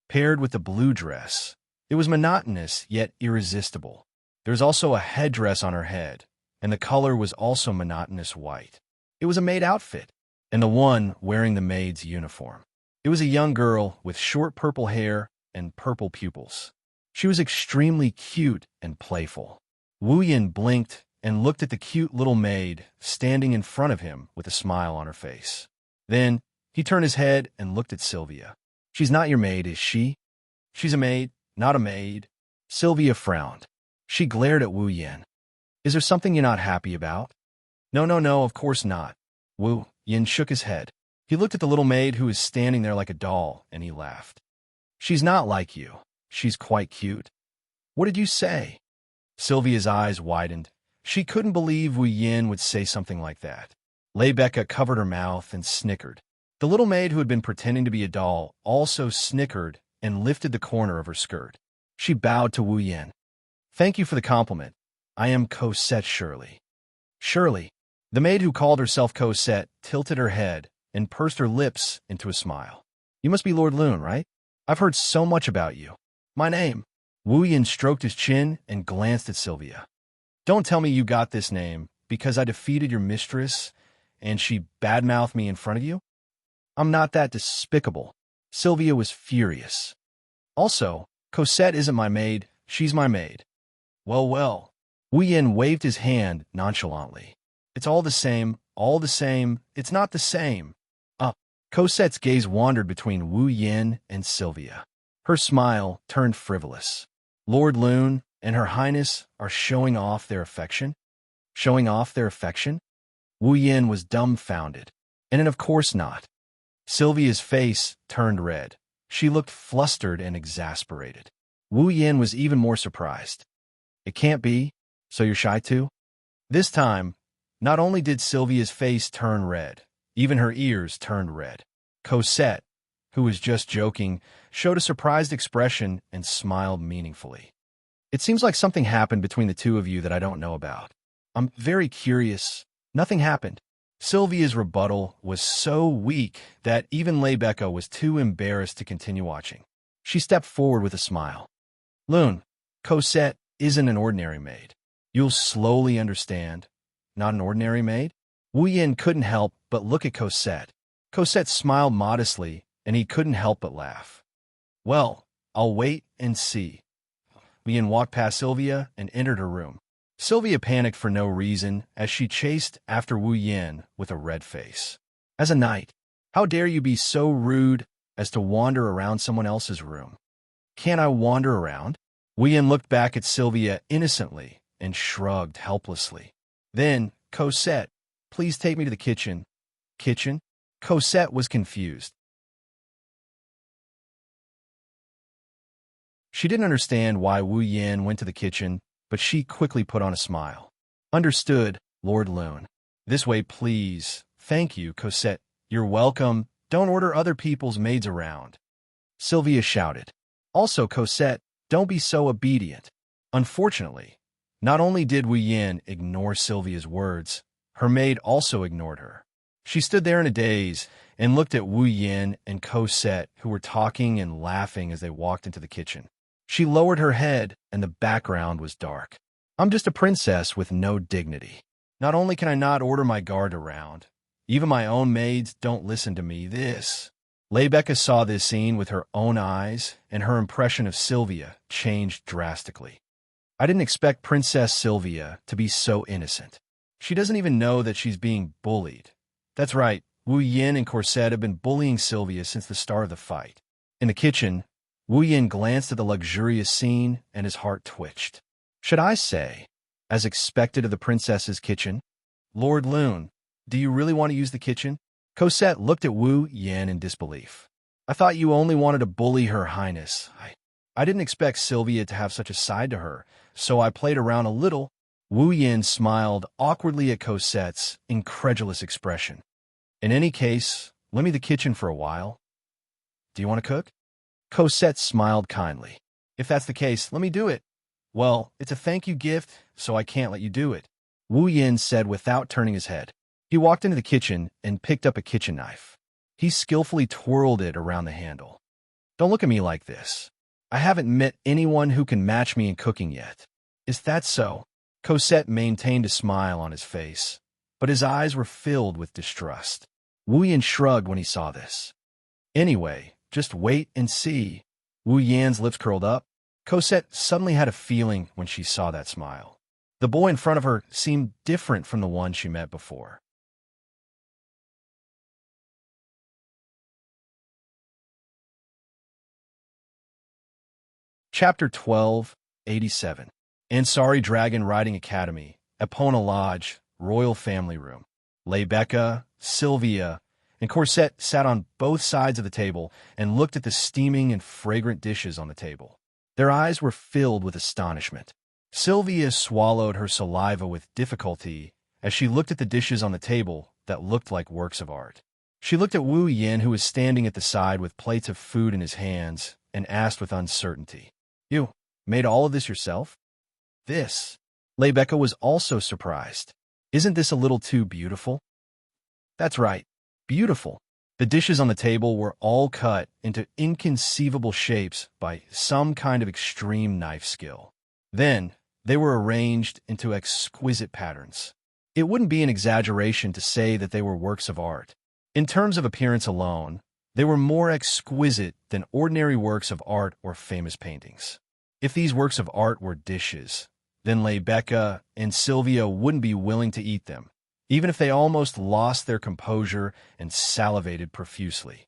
Paired with the blue dress, it was monotonous yet irresistible. There was also a headdress on her head, and the color was also monotonous white. It was a maid outfit, and the one wearing the maid's uniform. It was a young girl with short purple hair and purple pupils. She was extremely cute and playful. Wu Yin blinked and looked at the cute little maid standing in front of him with a smile on her face. Then he turned his head and looked at Sylvia. "She's not your maid, is she?" "She's a maid, not a maid." Sylvia frowned. She glared at Wu Yin. "Is there something you're not happy about?" No, of course not." Wu Yin shook his head. He looked at the little maid who was standing there like a doll, and he laughed. "She's not like you. She's quite cute." "What did you say?" Sylvia's eyes widened. She couldn't believe Wu Yin would say something like that. Lebecca covered her mouth and snickered. The little maid who had been pretending to be a doll also snickered and lifted the corner of her skirt. She bowed to Wu Yin. "Thank you for the compliment. I am Cosette Shirley." "Shirley." The maid who called herself Cosette tilted her head and pursed her lips into a smile. "You must be Lord Lune, right? I've heard so much about you." "My name." Wu Yin stroked his chin and glanced at Sylvia. "Don't tell me you got this name because I defeated your mistress and she badmouthed me in front of you? I'm not that despicable." Sylvia was furious. "Also, Cosette isn't my maid, she's my maid." Well. Wu Yin waved his hand nonchalantly. "It's all the same, it's not the same." Cosette's gaze wandered between Wu Yin and Sylvia. Her smile turned frivolous. "Lord Lune and Her Highness are showing off their affection?" "Showing off their affection?" Wu Yin was dumbfounded. And of course not. Sylvia's face turned red. She looked flustered and exasperated. Wu Yin was even more surprised. "It can't be? So you're shy too?" This time, not only did Sylvia's face turn red, even her ears turned red. Cosette, who was just joking, showed a surprised expression and smiled meaningfully. "It seems like something happened between the two of you that I don't know about. I'm very curious." "Nothing happened." Sylvia's rebuttal was so weak that even Lebecca was too embarrassed to continue watching. She stepped forward with a smile. "Lune, Cosette isn't an ordinary maid. You'll slowly understand. Not an ordinary maid?" Wu Yin couldn't help but look at Cosette. Cosette smiled modestly, and he couldn't help but laugh. "Well, I'll wait and see." Wu Yin walked past Sylvia and entered her room. Sylvia panicked for no reason as she chased after Wu Yin with a red face. "As a knight, how dare you be so rude as to wander around someone else's room?" "Can't I wander around?" Wu Yin looked back at Sylvia innocently and shrugged helplessly. Then, "Cosette, please take me to the kitchen." "Kitchen?" Cosette was confused. She didn't understand why Wu Yin went to the kitchen, but she quickly put on a smile. "Understood, Lord Lune. This way, please." "Thank you, Cosette. You're welcome. Don't order other people's maids around." Sylvia shouted. Also, Cosette, don't be so obedient. Unfortunately, not only did Wu Yin ignore Sylvia's words, her maid also ignored her. She stood there in a daze and looked at Wu Yin and Cosette, who were talking and laughing as they walked into the kitchen. She lowered her head, and the background was dark. I'm just a princess with no dignity. Not only can I not order my guard around, even my own maids don't listen to me. Rebecca saw this scene with her own eyes, and her impression of Sylvia changed drastically. I didn't expect Princess Sylvia to be so innocent. She doesn't even know that she's being bullied. That's right, Wu Yin and Cosette have been bullying Sylvia since the start of the fight. In the kitchen, Wu Yin glanced at the luxurious scene, and his heart twitched. Should I say, as expected of the princess's kitchen? Lord Loon, do you really want to use the kitchen? Cosette looked at Wu Yin in disbelief. I thought you only wanted to bully her highness. I didn't expect Sylvia to have such a side to her, so I played around a little. Wu Yin smiled awkwardly at Cosette's incredulous expression. In any case, lend me the kitchen for a while. Do you want to cook? Cosette smiled kindly. If that's the case, let me do it. Well, it's a thank you gift, so I can't let you do it, Wu Yin said without turning his head. He walked into the kitchen and picked up a kitchen knife. He skillfully twirled it around the handle. Don't look at me like this. I haven't met anyone who can match me in cooking yet. Is that so? Cosette maintained a smile on his face, but his eyes were filled with distrust. Wu Yin shrugged when he saw this. Anyway, just wait and see. Wu Yan's lips curled up. Cosette suddenly had a feeling when she saw that smile. The boy in front of her seemed different from the one she met before. Chapter 12, 87. Ansari Dragon Riding Academy, Epona Lodge, Royal Family Room. Rebecca, Sylvia, and Cosette sat on both sides of the table and looked at the steaming and fragrant dishes on the table. Their eyes were filled with astonishment. Sylvia swallowed her saliva with difficulty as she looked at the dishes on the table that looked like works of art. She looked at Wu Yin, who was standing at the side with plates of food in his hands, and asked with uncertainty, You made all of this yourself? This. Rebecca was also surprised. Isn't this a little too beautiful? That's right, beautiful. The dishes on the table were all cut into inconceivable shapes by some kind of extreme knife skill. Then, they were arranged into exquisite patterns. It wouldn't be an exaggeration to say that they were works of art. In terms of appearance alone, they were more exquisite than ordinary works of art or famous paintings. If these works of art were dishes, then Rebecca and Sylvia wouldn't be willing to eat them, even if they almost lost their composure and salivated profusely.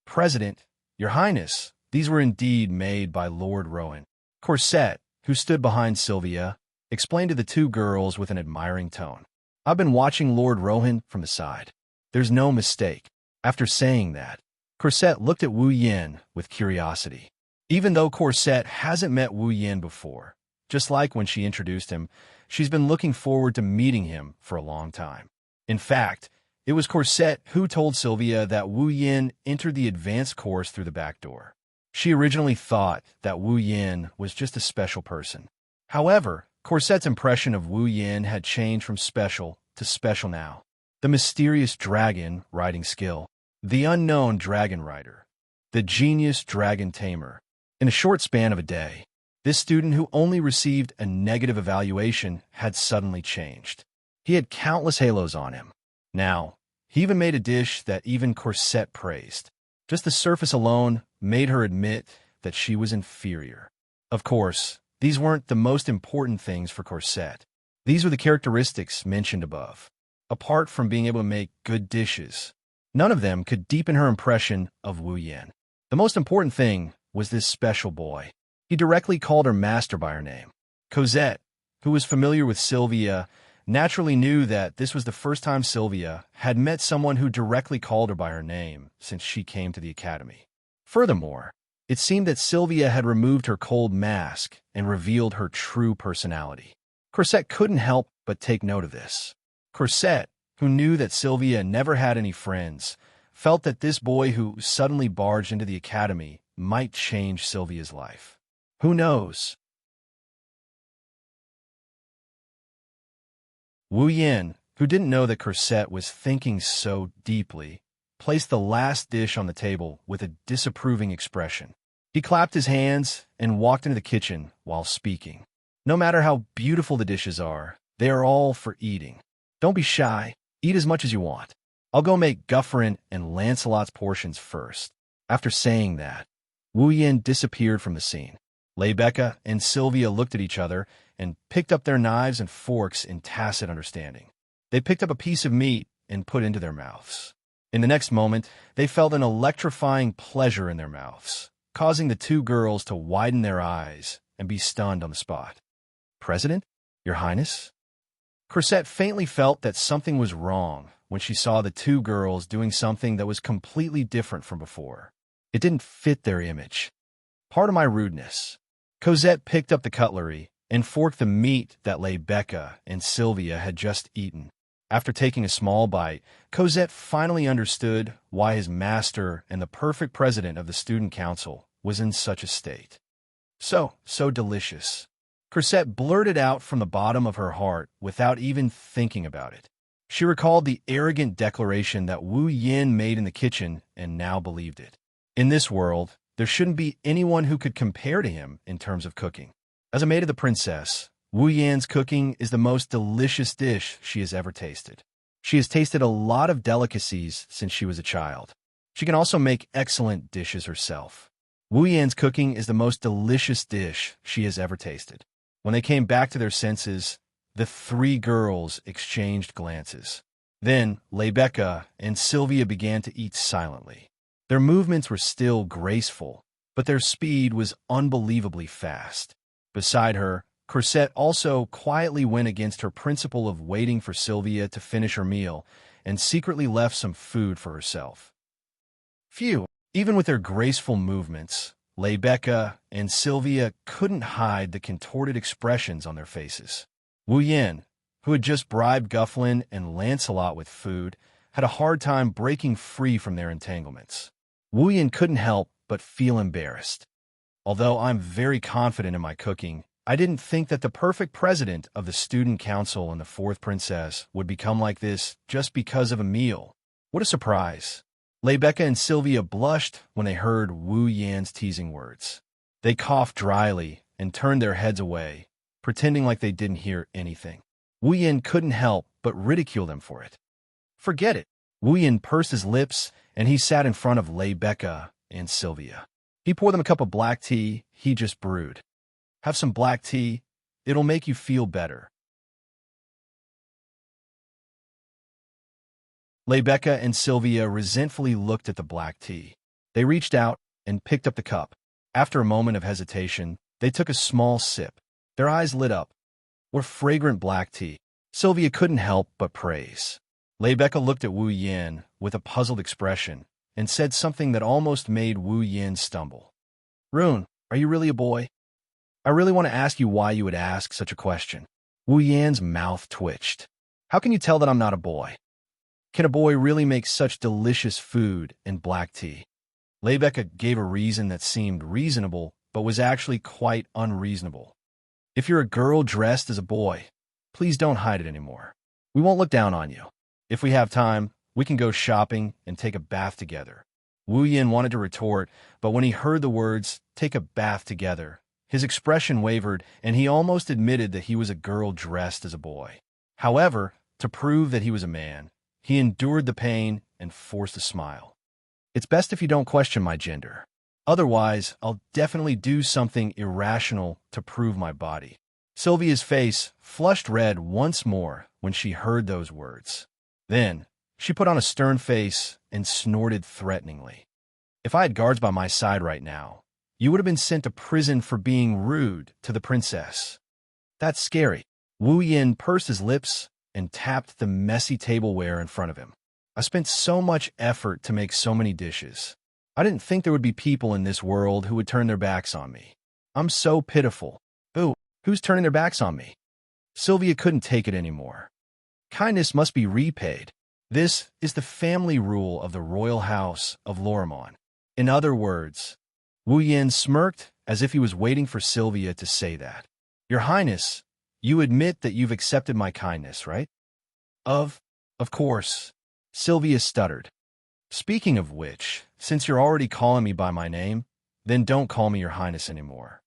President, Your Highness, these were indeed made by Lord Rowan. Cosette, who stood behind Sylvia, explained to the two girls with an admiring tone. I've been watching Lord Rohan from the side. There's no mistake. After saying that, Cosette looked at Wu Yin with curiosity. Even though Cosette hasn't met Wu Yin before, just like when she introduced him, she's been looking forward to meeting him for a long time. In fact, it was Cosette who told Sylvia that Wu Yin entered the advanced course through the back door. She originally thought that Wu Yin was just a special person. However, Cosette's impression of Wu Yin had changed from special to special now. The mysterious dragon riding skill, the unknown dragon rider, the genius dragon tamer. In a short span of a day, this student who only received a negative evaluation had suddenly changed. He had countless halos on him. Now, he even made a dish that even Cosette praised. Just the surface alone made her admit that she was inferior. Of course, these weren't the most important things for Cosette. These were the characteristics mentioned above. Apart from being able to make good dishes, none of them could deepen her impression of Wu Yin. The most important thing was this special boy. He directly called her master by her name. Cosette, who was familiar with Sylvia, naturally knew that this was the first time Sylvia had met someone who directly called her by her name since she came to the academy. Furthermore, it seemed that Sylvia had removed her cold mask and revealed her true personality. Cosette couldn't help but take note of this. Cosette, who knew that Sylvia never had any friends, felt that this boy who suddenly barged into the academy might change Sylvia's life. Who knows? Wu Yin, who didn't know that Cosette was thinking so deeply, placed the last dish on the table with a disapproving expression. He clapped his hands and walked into the kitchen while speaking. No matter how beautiful the dishes are, they are all for eating. Don't be shy. Eat as much as you want. I'll go make Guffrin and Lancelot's portions first. After saying that, Wu Yin disappeared from the scene. Rebecca and Sylvia looked at each other and picked up their knives and forks in tacit understanding. They picked up a piece of meat and put it into their mouths. In the next moment, they felt an electrifying pleasure in their mouths, causing the two girls to widen their eyes and be stunned on the spot. "President? Your Highness?" Cosette faintly felt that something was wrong when she saw the two girls doing something that was completely different from before. It didn't fit their image. Part of my rudeness. Cosette picked up the cutlery and forked the meat that Rebecca and Sylvia had just eaten. After taking a small bite, Cosette finally understood why his master and the perfect president of the student council was in such a state. So delicious. Cosette blurted out from the bottom of her heart without even thinking about it. She recalled the arrogant declaration that Wu Yin made in the kitchen and now believed it. In this world, there shouldn't be anyone who could compare to him in terms of cooking. As a maid of the princess, Wu Yan's cooking is the most delicious dish she has ever tasted. She has tasted a lot of delicacies since she was a child. She can also make excellent dishes herself. Wu Yan's cooking is the most delicious dish she has ever tasted. When they came back to their senses, the three girls exchanged glances. Then Rebecca and Sylvia began to eat silently. Their movements were still graceful, but their speed was unbelievably fast. Beside her, Cosette also quietly went against her principle of waiting for Sylvia to finish her meal and secretly left some food for herself. Phew! Even with their graceful movements, Rebecca and Sylvia couldn't hide the contorted expressions on their faces. Wu Yin, who had just bribed Gufflin and Lancelot with food, had a hard time breaking free from their entanglements. Wu Yin couldn't help but feel embarrassed. Although I'm very confident in my cooking, I didn't think that the perfect president of the student council and the fourth princess would become like this just because of a meal. What a surprise. Rebecca and Sylvia blushed when they heard Wu Yan's teasing words. They coughed dryly and turned their heads away, pretending like they didn't hear anything. Wu Yan couldn't help but ridicule them for it. Forget it. Wu Yan pursed his lips and he sat in front of Rebecca and Sylvia. He poured them a cup of black tea he just brewed. Have some black tea. It'll make you feel better. Rebecca and Sylvia resentfully looked at the black tea. They reached out and picked up the cup. After a moment of hesitation, they took a small sip. Their eyes lit up. What fragrant black tea. Sylvia couldn't help but praise. Rebecca looked at Wu Yin with a puzzled expression and said something that almost made Wu Yin stumble. Rune, are you really a boy? I really want to ask you why you would ask such a question. Wu Yan's mouth twitched. How can you tell that I'm not a boy? Can a boy really make such delicious food and black tea? Rebecca gave a reason that seemed reasonable, but was actually quite unreasonable. If you're a girl dressed as a boy, please don't hide it anymore. We won't look down on you. If we have time, we can go shopping and take a bath together. Wu Yin wanted to retort, but when he heard the words, take a bath together, his expression wavered and he almost admitted that he was a girl dressed as a boy. However, to prove that he was a man, he endured the pain and forced a smile. It's best if you don't question my gender. Otherwise, I'll definitely do something irrational to prove my body. Sylvia's face flushed red once more when she heard those words. Then, she put on a stern face and snorted threateningly. If I had guards by my side right now, you would have been sent to prison for being rude to the princess. That's scary. Wu Yin pursed his lips and tapped the messy tableware in front of him. I spent so much effort to make so many dishes. I didn't think there would be people in this world who would turn their backs on me. I'm so pitiful. Ooh, who's turning their backs on me? Sylvia couldn't take it anymore. Kindness must be repaid. This is the family rule of the royal house of Lorimon. In other words, Wu Yan smirked as if he was waiting for Sylvia to say that. Your Highness, you admit that you've accepted my kindness, right? Of course, Sylvia stuttered. Speaking of which, since you're already calling me by my name, then don't call me Your Highness anymore.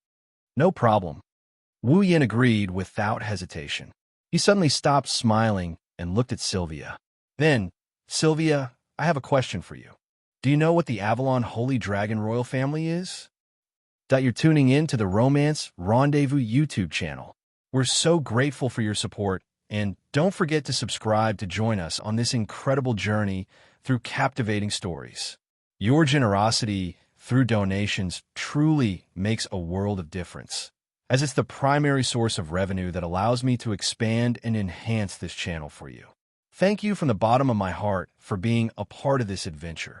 No problem. Wu Yan agreed without hesitation. He suddenly stopped smiling and looked at Sylvia. Then, Sylvia, I have a question for you. Do you know what the Avalon Holy Dragon Royal Family is? That you're tuning in to the Romance Rendezvous YouTube channel. We're so grateful for your support, and don't forget to subscribe to join us on this incredible journey through captivating stories. Your generosity through donations truly makes a world of difference, as it's the primary source of revenue that allows me to expand and enhance this channel for you. Thank you from the bottom of my heart for being a part of this adventure.